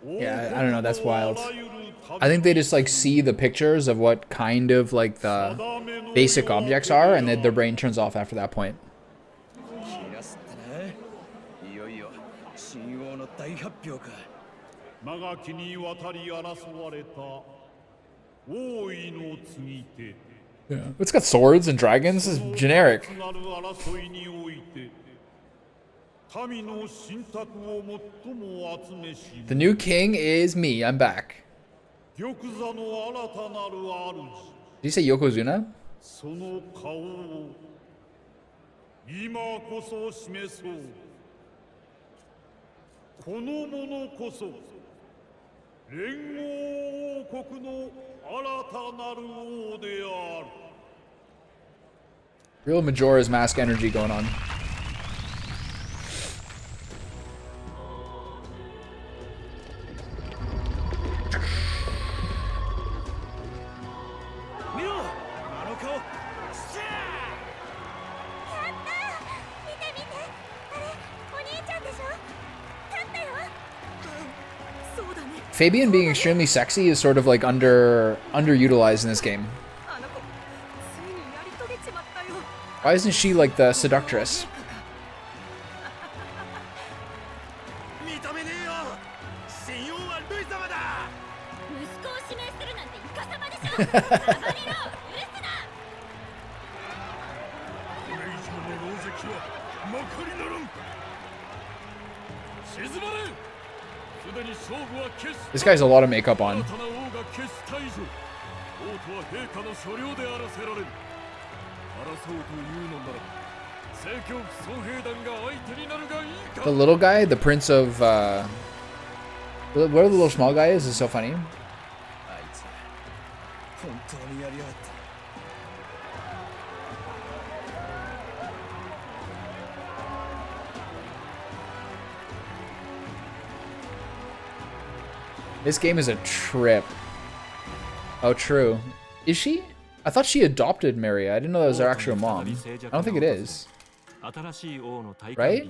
Yeah, I don't know, that's wild. I think they just like see the pictures of what kind of like the basic objects are, and then their brain turns off after that point. いよいよ神王の大発表か。長きにわたり争われた王位の継ぎ手。 Yeah. It's got swords and dragons. This is generic. The new king is me. I'm back. Did you say Yokozuna? 今こそ示そう。この者こそ連合王国の新たなる王である。 Real Majora's Mask energy going on. Fabian being extremely sexy is sort of like underutilized in this game. Why isn't she like the seductress? This guy's a lot of makeup on. The little guy, the prince of whatever the little small guy is so funny. This game is a trip. Oh, true. Is she? I thought she adopted Maria. I didn't know that was her actual mom. I don't think it is. Right?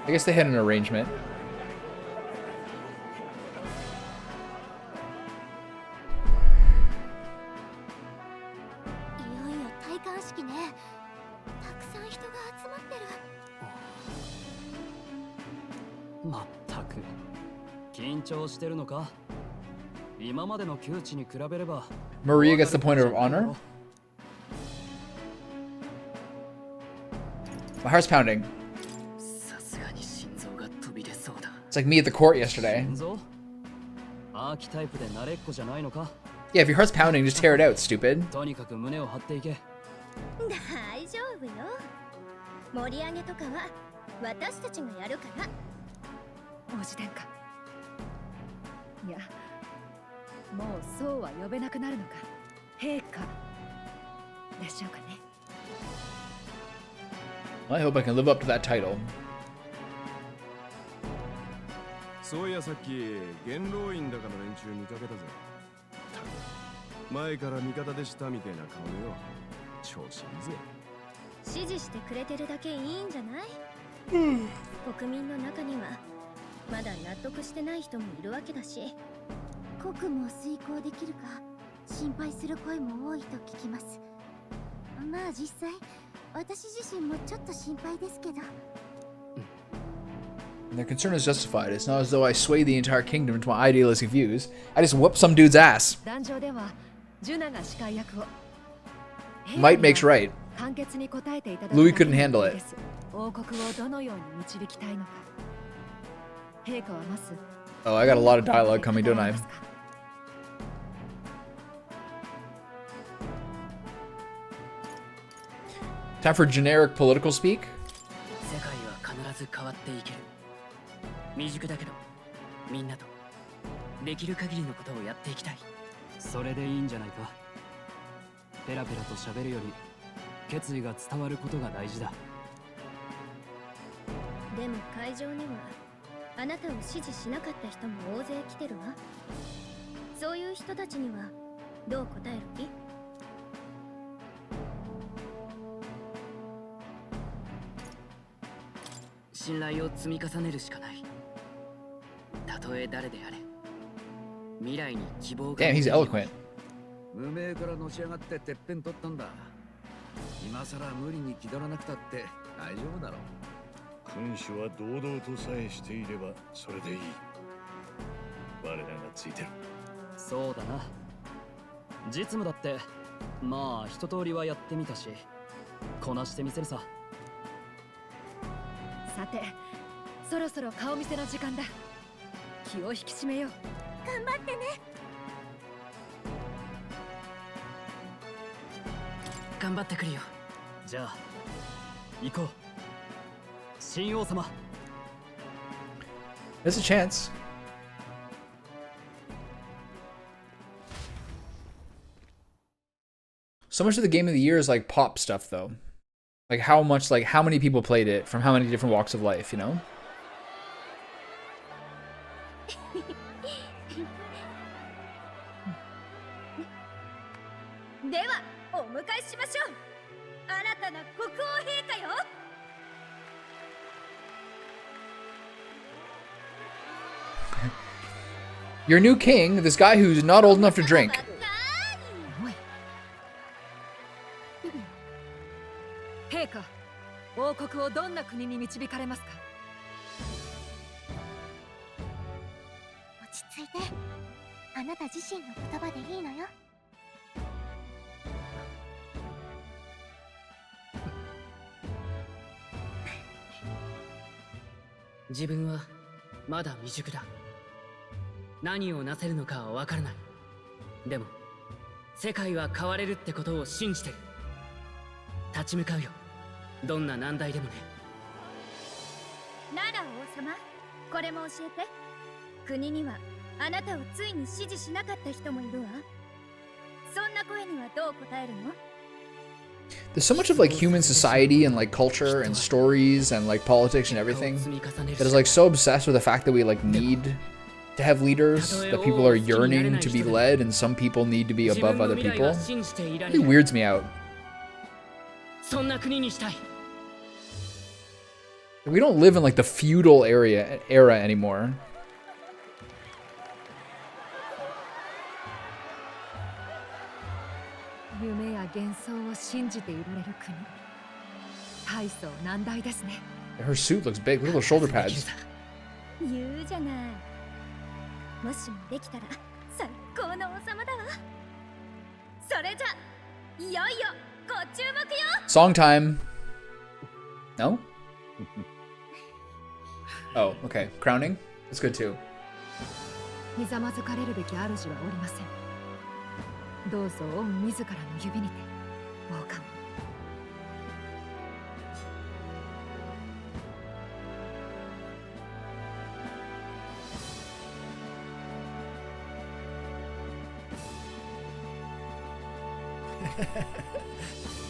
I guess they had an arrangement. Maria gets the point of honor. My heart's pounding. It's like me at the court yesterday. Yeah, if your heart's pounding, just tear it out, stupid. I hope I can live up to that title. そういやさっき元老院だかの連中見かけたぜ。前から味方でしたみたいな顔でよ。調子いいぜ。支持してくれてるだけいいんじゃない？国民の中にはまだ納得してない人もいるわけだし、国務を遂行できるか心配する声も多いと聞きます。まあ実際私自身もちょっと心配ですけど。Their concern is justified. It's not as though I sway the entire kingdom to my idealistic views. I just whoop some dude's ass. Might makes right. Louis couldn't handle it. Oh, I got a lot of dialogue coming, don't I? Time for generic political speak. 未熟だけどみんなとできる限りのことをやっていきたい。それでいいんじゃないか。ペラペラと喋るより決意が伝わることが大事だ。でも会場にはあなたを支持しなかった人も大勢来てるわ。そういう人たちにはどう答える気？信頼を積み重ねるしかない。たとえ誰であれ、未来に希望が。 Damn, he's eloquent. 無名からのし上がっててっぺん取ったんだ。今さら無理に気取らなくたって大丈夫だろう。君主は堂々とさえしていればそれでいい。我らがついてる。そうだな。実務だってまあ一通りはやってみたし、こなしてみせるさ。さて、そろそろ顔見せの時間だ。気を引き締めよう。頑張ってね。頑張ってくるよ。じゃあ行こう、新王様。 There's a chance. So much of the game of the year is like pop stuff, though. Like how much, like how many people played it from how many different walks of life, you know? ではお迎えしましょう。新たな国王陛下よ。Your new king, this guy who's not old enough to drink. 陛下、王国をどんな国に導かれますか？落ち着いて。あなた自身の言葉でいいのよ。自分はまだ未熟だ。何をなせるのかはわからない。でも世界は変われるってことを信じてる。立ち向かうよ、どんな難題でもね。なら王様、これも教えて。国にはあなたをついに支持しなかった人もいるわ。そんな声にはどう答えるの？ There's so much of like human society and like culture and stories and like politics and everything that is like so obsessed with the fact that we like need to have leaders, that people are yearning to be led, and some people need to be above other people. It really weirds me out. そんな国にしたい。 We don't live in like the feudal era anymore. 夢や幻想を信じていられる国。大層難題ですね。 Her suit looks big. Look at those shoulder pads. 言うじゃない。もしもできたら最高の王様だわ。それじゃいよいよご注目よ。 Song time. No? Oh, okay. Crowning? That's good too. ひざまずかれるべき主はおりません。どうぞ御自らの指にて王冠を。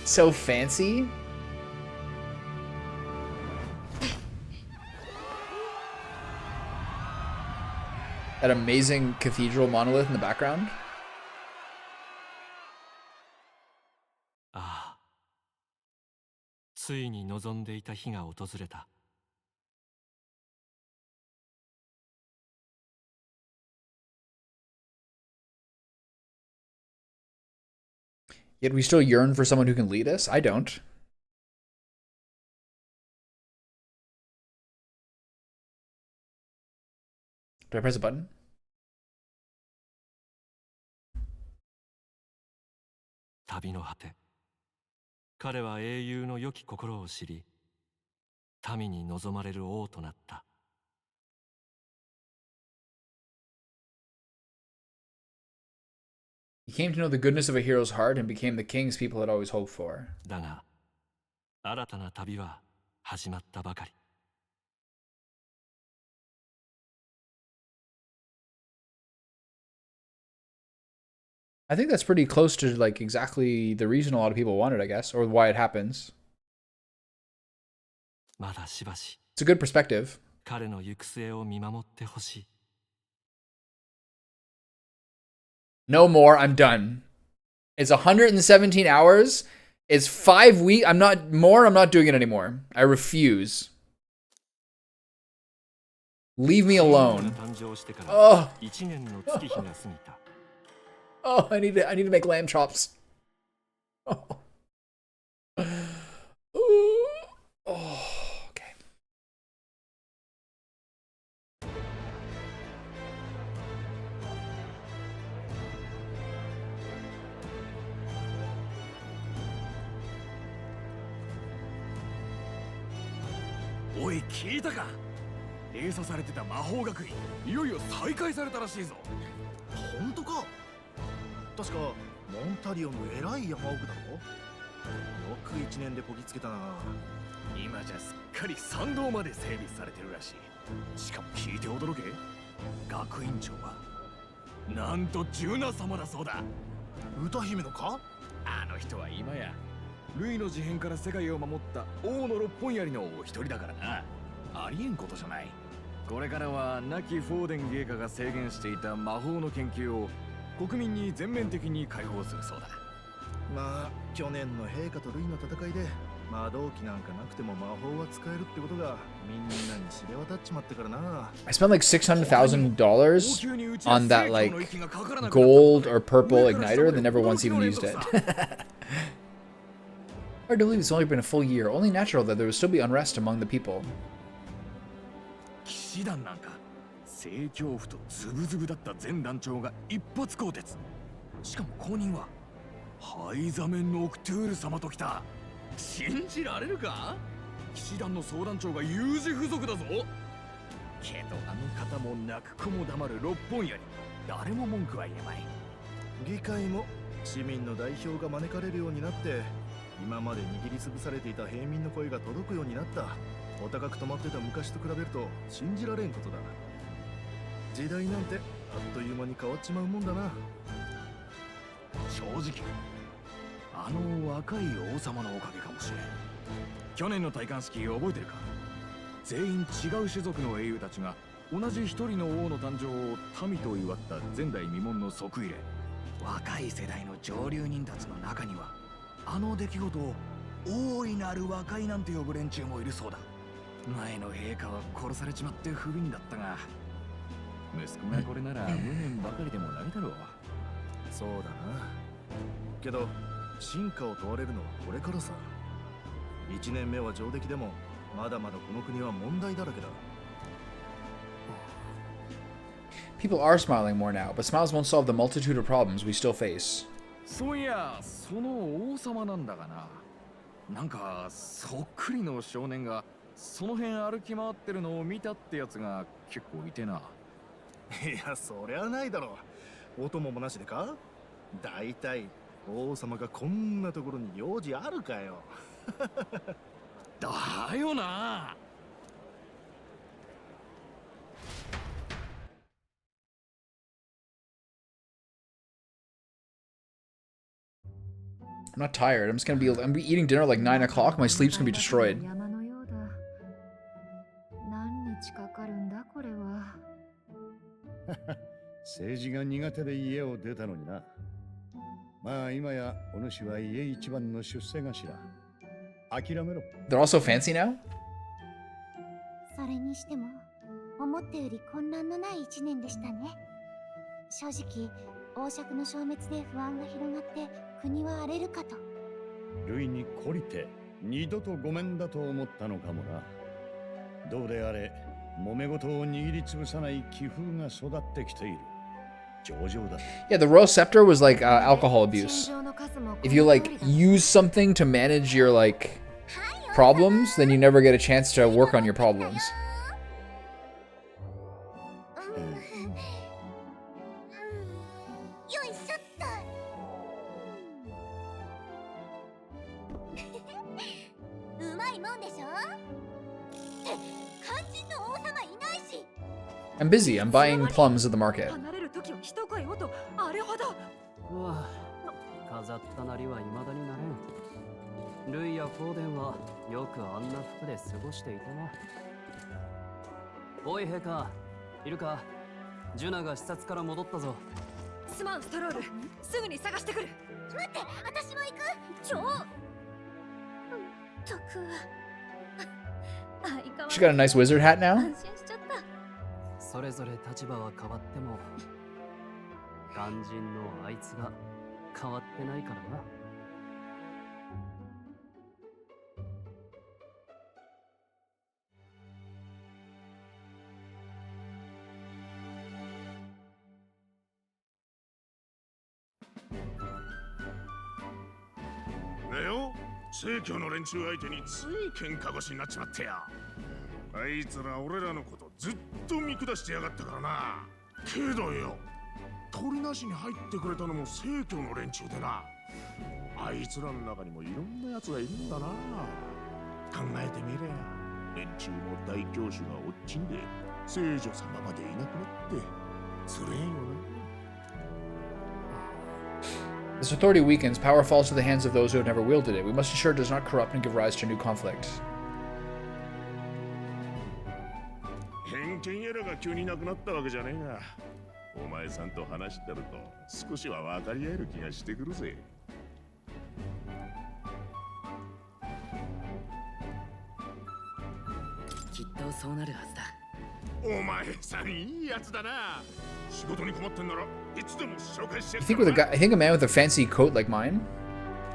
So fancy. That amazing cathedral monolith in the background. ああ、ついに望んでいた日が訪れた。 Yet we still yearn for someone who can lead us? I don't. Do I press a button? 旅の果て、彼は英雄の良き心を知り、民に望まれる王となった。 He came to know the goodness of a hero's heart and became the kings people had always hoped for. だが、新たな旅は始まったばかり。 I think that's pretty close to like exactly the reason a lot of people want it, I guess, or why it happens. まだしばし、 It's a good perspective. 彼の行く末を見守ってほしい。No more. I'm done. It's 117 hours. It's 5 weeks. I'm not doing it anymore. I refuse. Leave me alone. Oh. Oh, I need to make lamb chops. Oh. Oh, okay. Oi, 聞いたか？閉鎖されてた魔法学院、いよいよ再開されたらしいぞ。本当か？確かモンタリオの偉い山奥だろ。よく1年でこぎつけたな。今じゃすっかり参道まで整備されてるらしい。しかも聞いて驚け、学院長はなんとジュナ様だそうだ。歌姫のか？あの人は今やルイの事変から世界を守った王の六本槍のお一人だからな。ありえんことじゃない。これからは亡きフォーデン陛下が制限していた魔法の研究を国民に全面的に開放するそうだ。まあ去年の陛下とルイの戦いで魔導機なんかなくても魔法は使えるってことがみんなに知れ渡っちまってからな。I spent like $600,000 on that like gold or purple igniter and never once even used it. Hard to believe it's only been a full year. Only natural that there would still be unrest among the people. 騎士団なんか正教府とズブズブだった前団長が一発更迭。しかも後任はハイザメンのオクトゥール様ときた。信じられるか？騎士団の総団長が有事不足だぞ。けどあの方も泣く子も黙る六本槍、誰も文句は言えまい。議会も市民の代表が招かれるようになって、今まで握りつぶされていた平民の声が届くようになった。お高く止まってた昔と比べると信じられんことだ。時代なんてあっという間に変わっちまうもんだな。正直あの若い王様のおかげかもしれん。去年の戴冠式覚えてるか？全員違う種族の英雄たちが同じ一人の王の誕生を民と祝った前代未聞の即入れ。若い世代の上流人たちの中にはあの出来事を大いなる和解なんて呼ぶ連中もいるそうだ。前の陛下は殺されちまって不憫だったが、息子がこれなら無念ばかりでもないだろう。そうだな。けど進化を問われるのはこれからさ。1年目は上出来でもまだまだこの国は問題だらけだ。People are smiling more now, but smiles won't solve the multitude of problems we still face. そういや、その王様なんだがな。なんかそっくりの少年がその辺歩き回ってるのを見たってやつが結構いてな。いや、そりゃないだろう。お供もなしでか？だいたい王様がこんなところに用事あるかよ。だよな。I'm not tired. I'm be eating dinner like 9 o'clock. My sleep's gonna be destroyed. 政治が苦手で家を出たのにな。まあ今やお主は家一番の出世頭。諦めろ。They're also fancy now? それにしても思ったより混乱のない1年でしたね。正直王爵の消滅で不安が広がって国は荒れるかと。ルイに懲りて二度とごめんだと思ったのかもな。どうであれ揉め事を握りつぶさない気風が育ってきている。Yeah, the Royal Scepter was like alcohol abuse. If you like use something to manage your like problems, then you never get a chance to work on your problems. うまいもんでしょ？って肝心の王様いないし。I'm busy. I'm buying plums at the market. うわ、飾ったなりは未だになれん。ルイやフォーデンはよくあんな服で過ごしていたな。おい陛下、いるか？ジュナが視察から戻ったぞ。すまんストロール、すぐに探してくる。待って、私も行く。超とく相変わらず She got a nice wizard hat now? 安心しちゃった。それぞれ立場は変わっても肝心のあいつが変わってないからな。ねよ、正教の連中相手につい喧嘩腰になっちまってや。あいつら俺らのことずっと見下してやがったからな。けどよ、鳥なしに入ってくれたのも正教の連中でな。あいつらの中にもいろんな奴がいるんだな。考えてみりゃ、連中も大教主がおっちんで聖女様までいなくなってつれえよな。This authority weakens, power falls to the hands of those who have never wielded it. We must ensure it does not corrupt and give rise to new conflict. 偏見やらが急になくなったわけじゃねえが、お前さんと話してると少しは分かり合える気がしてくるぜ。きっとそうなるはずだ。お前さんいいやつだな。仕事に困ってんならいつでも紹介してや I think with a guy, I think a man with a fancy coat like mine.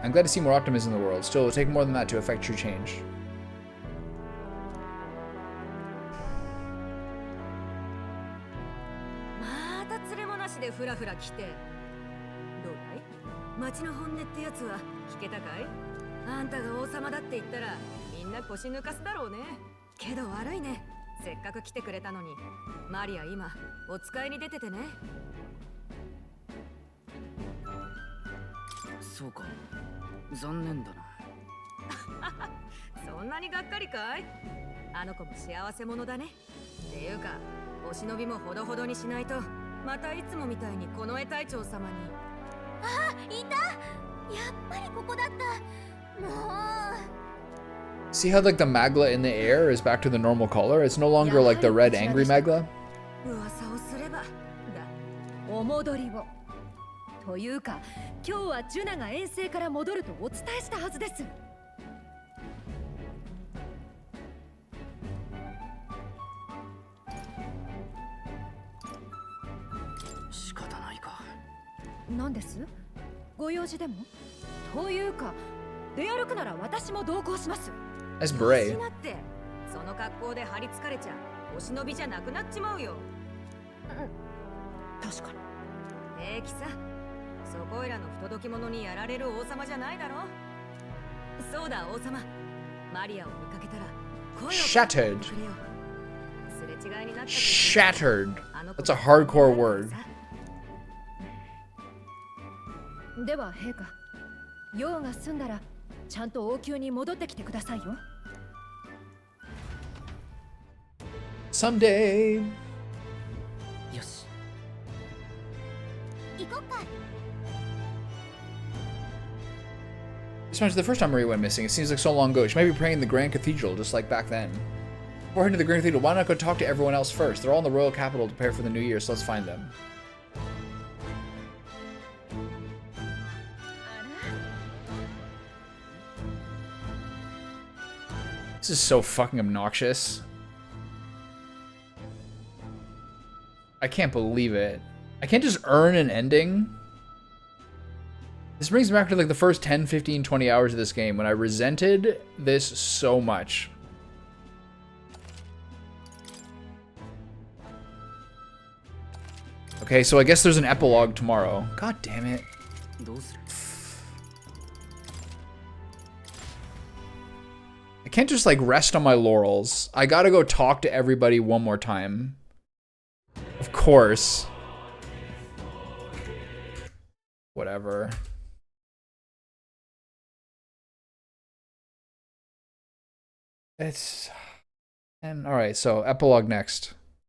I'm glad to see more optimism in the world. Still, it will take more than that to affect true change. また連れもなしでフラフラ来て。どうだい？町の本音ってやつは聞けたかい？あんたが王様だって言ったらみんな腰抜かすだろうね。けど悪いね。せっかく来てくれたのに。マリア今お使いに出ててね。そうか、残念だな。そんなにがっかりかい？あの子も幸せ者だね。っていうか、お忍びもほどほどにしないと、またいつもみたいにこの絵隊長様に。あ、いた。やっぱりここだった。もう。 See how like the magla in the air is back to the normal color? It's no longer like the red angry magla. 噂をすればだ。お戻りを。というか、今日はジュナが遠征から戻るとお伝えしたはずです。仕方ないか。何です？ご用事でも？というか、出歩くなら私も同行します。That's beret. しなって、その格好で張り付かれちゃお忍びじゃなくなっちまうよ。確かに。平気さ。そこいらの不届き者にやられる王様じゃないだろ。そうだ王様。マリアを見かけたら声をかけてくれよ。すれ違いになった時。Shattered. That's a hardcore word. では陛下、用が済んだらちゃんと王宮に戻ってきてくださいよ。Someday. よし。行こっか。 This reminds me of the first time Marie went missing. It seems like so long ago. She might be praying in the Grand Cathedral, just like back then. Before heading to the Grand Cathedral, why not go talk to everyone else first? They're all in the royal capital to prepare for the new year, so let's find them. This is so fucking obnoxious. I can't believe it. I can't just earn an ending. This brings me back to like the first 10, 15, 20 hours of this game when I resented this so much. Okay, so I guess there's an epilogue tomorrow. God damn it. I can't just like rest on my laurels. I gotta go talk to everybody one more time. Of course. Whatever. It's... And alright, so epilogue next.